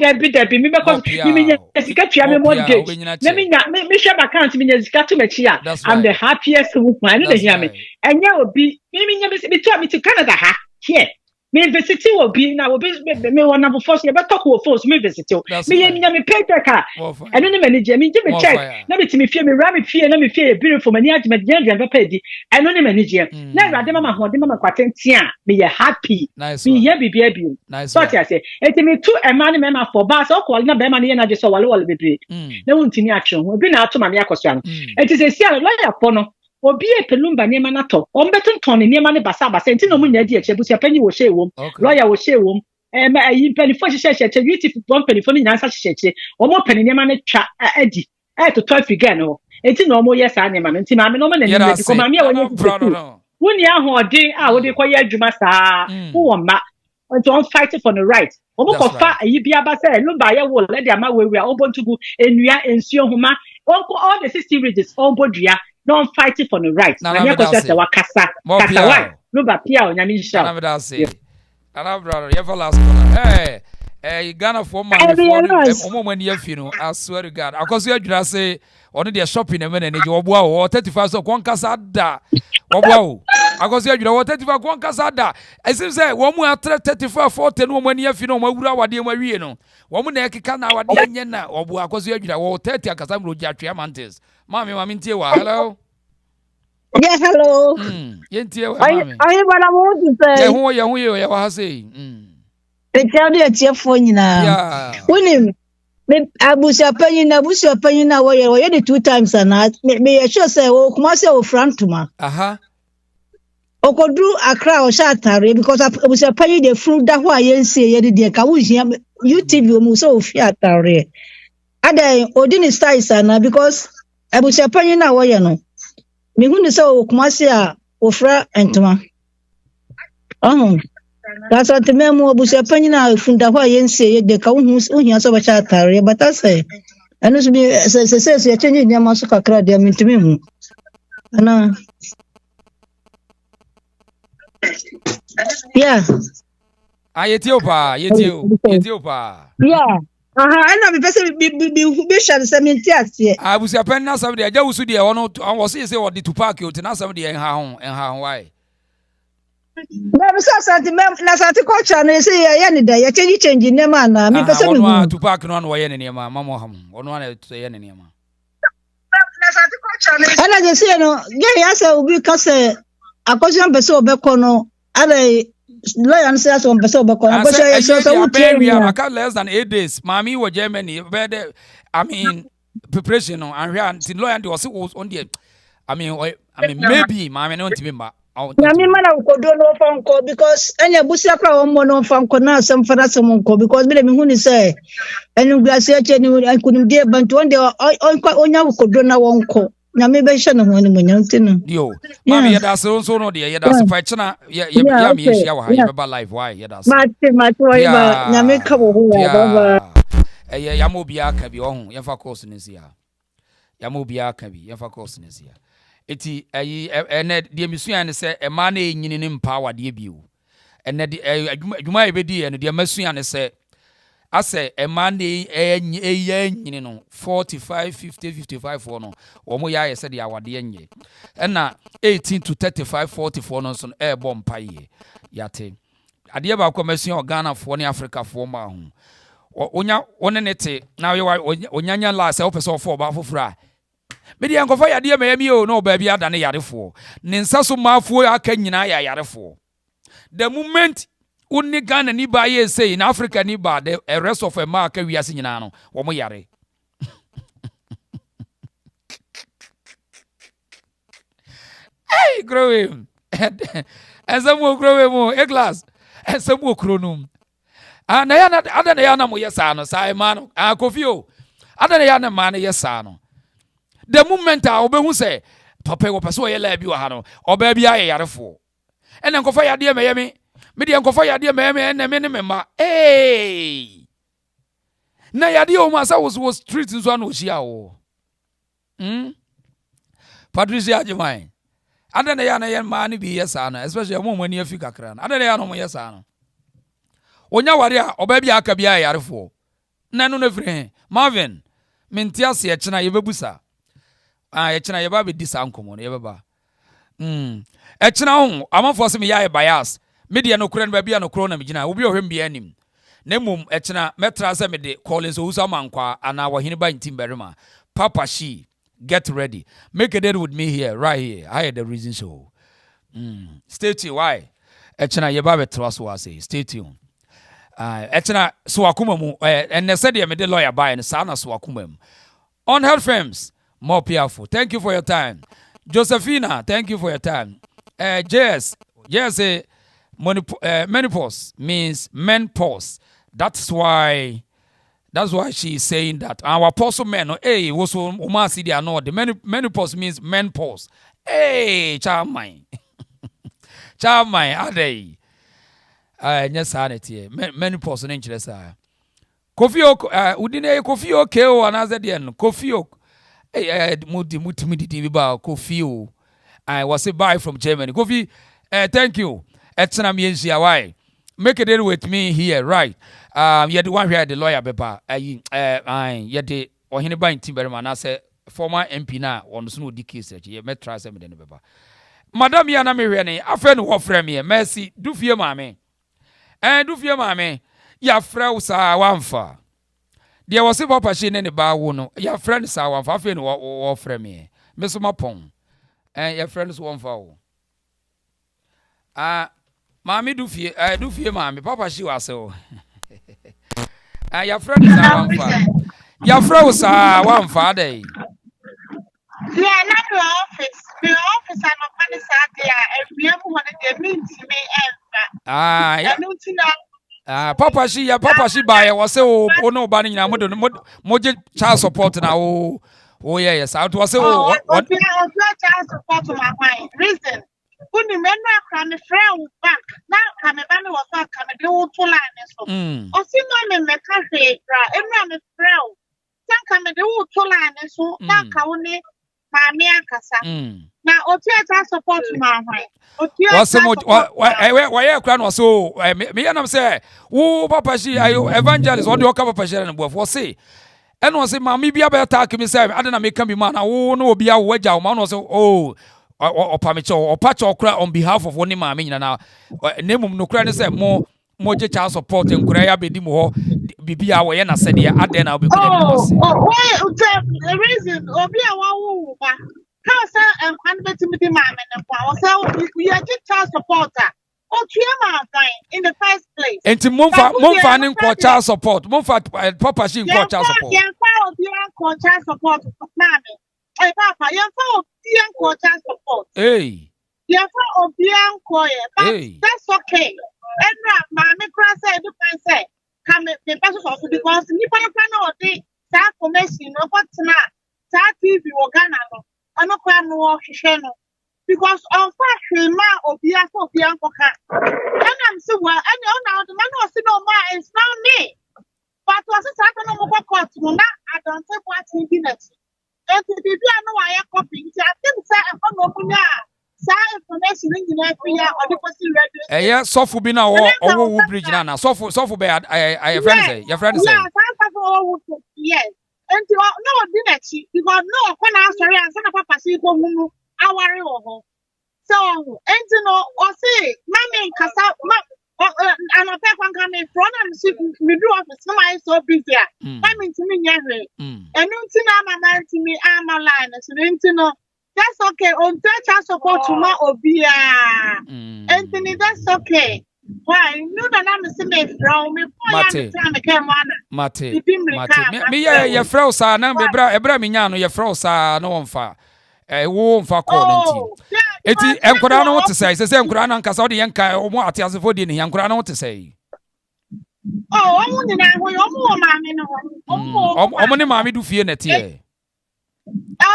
Debbie. Me because me sika tua me mortgage. Me share account me sika to me chia. I'm the happiest woman. I know hear me. And ya obi me to Canada ha. Here. Me visit will be now will be me one number first you better talk with force me visit me me paycheck I don't manager me give me check na me fear me ram me fear na me fear beautiful me agement dey pay di I don't manager na rade mama ho de mama kwatentia me happy me here bibia bi so I say et me two a man mema for bar so call na be man na je so wale bebre na wuntini action obi na ato ma me akoso an et is say lawyer for no obi e pelumba ne ma na to o mbetonton ne ma ne basa enti no mu nya di eche busia panyi wo hye wom lawyer wo hye wom ma ayi penifo hye beautiful bon penifo ne nyansa hye o mo pani ne ma ne twa adi to 12 figure no enti no mo yes ane ma enti ma me no ma na ni ko ma me a wonye woni ahode a wo de koye adwuma saa wo ma don't fight for the right o mo ko fa ayi bia ba say Lumba ye wo le dia ma wewe a obontugu enua ensuo homa all the 60 regions obodua don't fight for the right. Na me ko say wakasa. Kasa why? Lumba pia onyame nsha. Na me da say. Ana brother, you for last one. Ghana for man before omo mani afi no. I swear to God. Akoso adwira say ono de shopping na me na je oboa wo 35 so kon kasa da. Oboa wo. Akoso adwira wo 35 kon kasa da. Esim say wo mu atre 35 40 no mani afi no mawura wade ma wie no. Wo mu na ekeka na wade nye na oboa akoso adwira wo 30 akasa mro ji atwe amantes. Mami ntie wa. Hello. Yeah, hello. Yentie wa mami. Ayi bana mo ti say. Ye hu ye wa ha say. E tell the tiefo nyina. Yeah. Woni me abusia panyin na wo ye the two times na me sure say o kuma say o frantuma. Aha. Okodu Accra o sha tare because abusia panyin dey fru da ho ayensie ye de ka wo hia UTV o mu so o fi atare. Ada odini style na because abusia panyin na wo ye no. Me hu ni so Kumasi a ofra entoma. That's what me mo abusia panyin na funda ho ayensie ye de ka wo hu hia so ba cha tare but I say eno so be say ye change nyama so kakra de mintimi hu. Ana yeah. Ethiopia. Yeah. Ana me pese be share the same tiase. Abusia pen na some de aja wusu de wono wo say wo de Tupac o te na some de en ha ho why. Na be say sentiment na sati culture na say ye ne da ye change nema na me pese me wono Tupac no na wo ye ne nema mamo ham wono na ye ne nema. Ana je say no, get ya say obi ka say akosia mpese obekọ no, ale lawyer no say as mpese obekọ no, akosia ya say so we are less than 8 days. Mami wo Germany, I mean preparation no, and lawyer dey was on the I mean maybe mami no ntimi ma. Na me mana ukodo no fanko because enya busia kra wo mo no fanko na asem fara sem nko because me hu ni say enu glasi eche ni akunim die bantu onde onya ukodo na wonko na me be hye no ho ni mo nyanti no yo mami ye da so no de ye da so fa chena ya me hia wa ha ye be live why ye da so mate wo ye ba na me ka wo ho ya baba ya mo bia ka bi ohun ye fa course ni sia ya mo bia ka bi ye fa course ni sia eti ene de misua ne se e ma na enyini ne mpa wade bio ene de adwuma e bedi ene de masua ne se ase e ma na enyini no 45 50 55 no wo mo ya se de awade enye ena 18 to 35 44 no so e bo mpa ye yate ade ba kwa masua Ghana fo ne Africa fo ma ho onya onenete na onyanya la se opese ofo ba fofura me dey enkofa yade me yami o no ba bia da ne yarefo ne nsa so maafo aka nyina ya yarefo the moment uni Ghana ni ba ye say in Africa ni ba the rest of a mark wiase nyina no wo mo yare hey growing asamo growing mo e class asamo kronum ana ya na mo yesa no sai man akofio adana ya na man yesa no the moment a obehu say papa wo person ye la bi wa ha no oba bi aye yarefo ene nkofa yade me yemi me de nkofa yade me yemi ene me ne me ma na yade o ma sa wo street nso na ohia wo Patricia Ajimai adana ya na ye ma ne bi yesa no especially mo mani afi kakra no adana ya no mo yesa no onya ware a oba bi aka bi aye yarefo na no free Marvin mentia se e chena ye bebusa echena ye ba be di sankomo ye baba echena ho amafo se me ya bias media no kura no ba bia no kro na megina obi ohwem bia anim na mum echena metra se me de Collins Ousa mankwa ana wo hene ba ntim berima Papa She get ready make a date with me here right here I had the reason so stay tuned why echena ye ba be trust wa say stay tuned echena so akuma mu enne se de me de lawyer buy no sa na so akuma mu on health firms more powerful. Thank you for your time. Josephina, thank you for your time. Yes, menopause means menopause. That's why she is saying that. Our apostle men, hey, also umasi they are not. The menopause means menopause. Hey, chamai. Chamai, ade. Yes, sanity. Menopause in interest. Kofi udine kofi okay o anaze de no. Kofi Muti ba Kofi. I was a buy from Germany. Kofi, thank you. Etna miensia why? Make a deal with me here, right? You the one here the lawyer beba. You the ohine ba Timberman. I say former MP na on snow dikis. You met try some den beba. Madam Yana Miriani, a friend who friend me. Mercy, do fear mammy. And do fear mammy. Ya frau sa wamfa. There was a papa she ne ba wo no. Your friends sa wamfa afi no wo frɛ me. Me so mapon. Your friends wamfa wo. Mami do fear mami. Papa she was so. Your friends sa wamfa. Your frau sa wamfa dey. Yeah, not the office. The office I'm a funny Saturday. If we have one of the means me ever. Papa she buy was so no banning na moje child support na oh yeah yes I was say what child support my mind reason when the men are crammed friend back now come back was not coming do to line so o see no me cafe ra every me friend can come do to line so na ka woni mami akasa na o child support my mind what's why cry no so me yanam say wo papa she ayo evangelist what do you call papa she na boy say and was say mami bia be attack me say I don't make can be man wo no obi a wo agya wo man say oh opamicho opacho okra on behalf of one mami nyina na nemum no kra ne say mo je child support nkura ya bedi mo ho bibia wo ye na said ya aden na obeku de no ase. Why the reason obi a wawo ba. How say and betimi di mama na kwa. So we are just child supporter. In the first place. Enti momfa ne nko child support. Momfa papa she nko child support. Yen fa obi nko child support mama. Papa, yen fa obi nko child support. Hey. Yen fa obi nko ye. But that's okay. Enra mama kra say do kan say come the person also because nipa na odi sa information no but na sa TV wo Ghana no. Ano kwa no hwehwe no. Because on fashion ma obi afọ obi ankoka and I'm so well and now the man was no ma it's not me but was it happen no mo court mo na I don't say what he did it and the baby I know I copy I think say e ko no munya sa information in the area or the person ready sofu bi na wo bridge na sofu be I friend say your friend say yes and no did it because no na sorry and say papa see go hunu aware wo so enti no o say mama nkasa and I pay kwanka me from am see me do office no my so busy mama ntimi nya hwe enu nti na mama ntimi ama line so enti no that's okay on church support ma obia enti that's okay why no na me see me from me Mate me ye frau sa na ebra me nya no ye frau sa no wonfa wo mfa call nti eti enkoda no wote say se enkoda na nkasa wo de yenka omo atiasefo de ne enkoda no wote say omo ni na ho omo maame no omo ne maame du fie na tie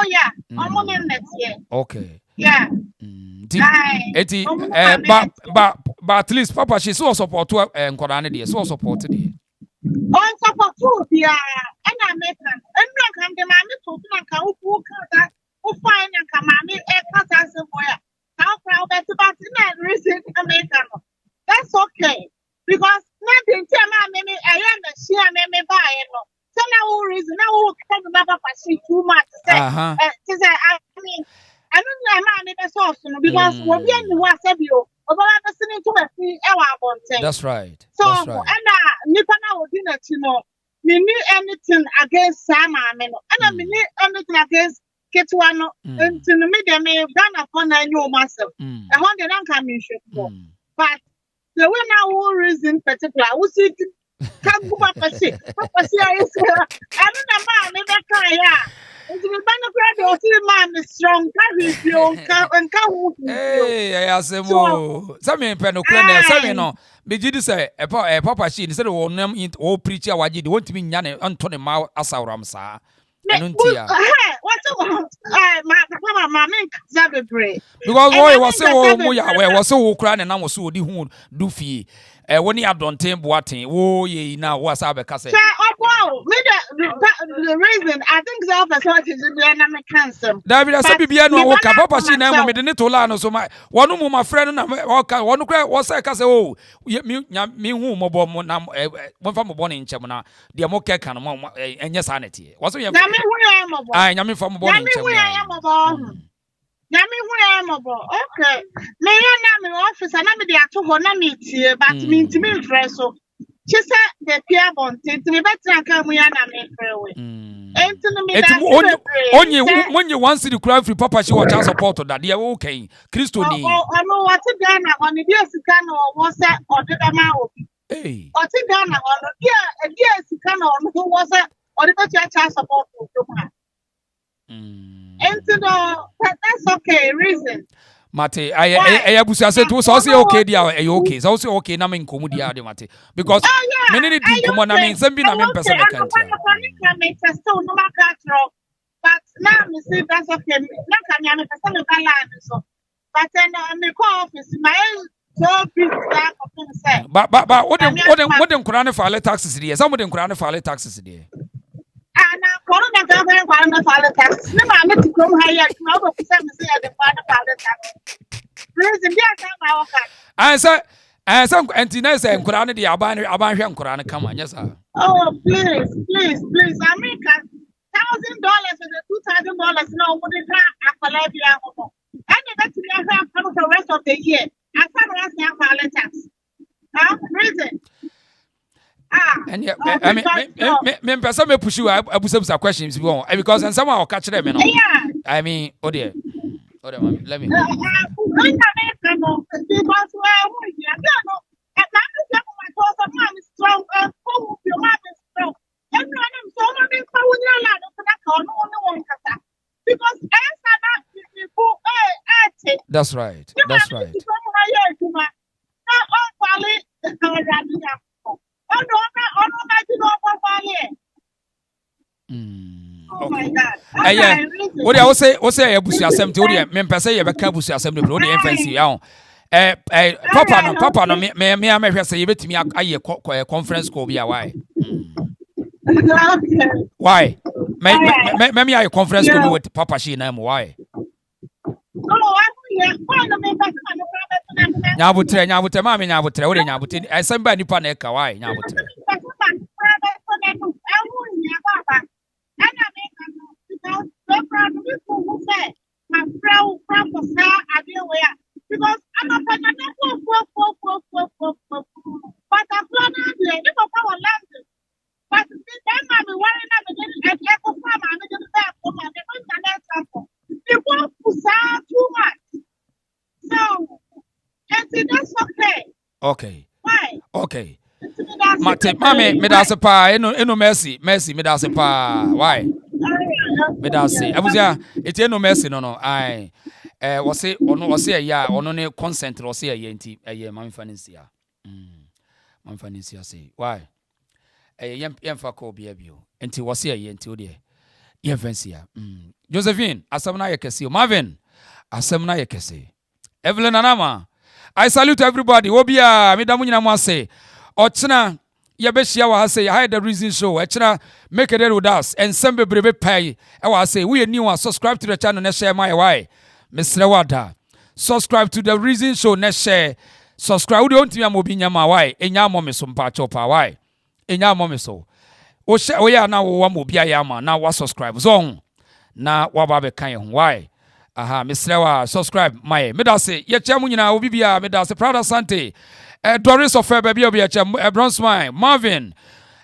yeah omo ne na tie okay yeah eti but at least papa she so support enkoda ne de so support de on support bia ana meka enra kan de maame to na ka wo ka who find and come me a somewhere. How proud that about the reason American. That's okay. Because nothing tell me I am a share me buy no. So now reason now will come about too much to say. To say I mean I don't know my that's awesome because we'll be in the WhatsApp about listening to a free hour. That's right. So and Nipana will dinner to know. Me need anything against Sam and I mean anything against Ketwano into the media may Ghana for 9 year massive. I want the non-commission for. But the way now reason particular, who see can go up a shit. Papa, see, I don't know, never cry. Into the banner, the man is strong, carry you and come. Hey, I ask him, some in Penoclane, some no. But you say, a papa, she instead of one name in all preacher, what you want to be Yan Antony Mao Asaram, sir. Because boy was so was so crying and I was so di hu do fie when you don't think boating oh ye now what's up case the reason I think self is be cancer David say bibia no wo ka papa she na me de ne to la no so my one mu my friend na one cry was say case oh me hu mo bo mo na mo fa mo bo ne nchem na de mo keka no mo enye sanity was ye na me hu mo bo ai nya me fa mo bo ne nchem Nami hu am okay me na me office na me dey ato ho na me tie but me ntimi mfre so she say the peer bond me better kan mu ya na me mfre we enti me da onye one city cry free papa she watch support that dey okay Christo ni no what Ghana on the sika no wo say odedama obi o ti Ghana on the sika no wo say odedama support that's okay, reason. Mate, I busa said to say okay, dear, okay, so also okay, na men komu dia de mate. Because many need to come on, I mean, some be na men person can but now me see that's okay. Na can ya me person can line so. But then me call office my so big that of say. But what them Quran for taxes there. Some of them Quran for taxes there. And corona government want to tax. No man to come higher. No go to say the father tax. Reason there come I say antina say Quran the aban hwe Quran come on yes sir. Oh please America $1,000 is $2,000 now would it have a and that's the have for the rest of the year. I can't ask you for tax. Reason And yeah, I mean, person may push you. I put some questions because and someone will catch them. I mean, oh dear, let me. That's right. That's right. Okay. Yeah. What I will say, Busi assembly. What I mean, per se, you be Busi assembly. What the fancy, Papa, no, me, I say you bet me a conference call. Be why? Why? Me, I conference call with Papa. She name why? Nyabutre, mami nyabutre. What nyabutre? I send by nipa neka why nyabutre? Because I'm a but I'm not here. You go our land. But then I'm worrying at Echo Farm and the back for my example. They want to sell too much. So, that's okay. Okay. Why? Okay. Mami, me da se pa, eno mercy, me da se pa. Why? Me da se. Abuzia, eti eno mercy no. Ai. Wose ya, ono ne consent wose ya enti, mami fanisia. Mami fanisia say. Why? Yemfa ko bia bio. Enti wose ya enti ode. Yem fansia. Josephine, asamna yekesi. Marvin, asamna yekesi. Evelyn Anama, I salute everybody. Obia, me da munyina mo ase. Ochina yebeshia wa say I had the reason show. Ochina make it with us and some bebrebe pay. I was say we new one subscribe to the channel and share my why. Mr. Wada. Subscribe to the reason show and share. Subscribe. We don't me amobi nyama why. Enya mommy so mpa chopa why. Enya mommy so. O share we are now wa mobi ayama now wa subscribe zone. Na wa ba be kan why. Aha, Mr. Wa subscribe my. Me da say ye chamu nyina obi bia me da say proud asante. Doris of baby Bronze Marvin,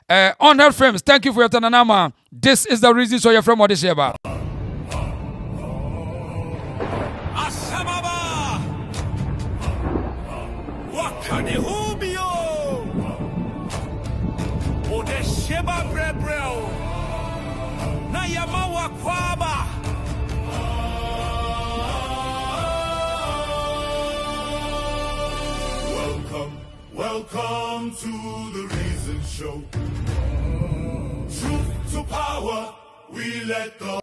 on her frames. Thank you for your tananama. This is the reason so you're from Odisheba. Asamaba, Wakane Hubio, Odisheba Brebreo, Nayamawa Kwaba. Welcome to the Reason Show. Truth to power, we let go.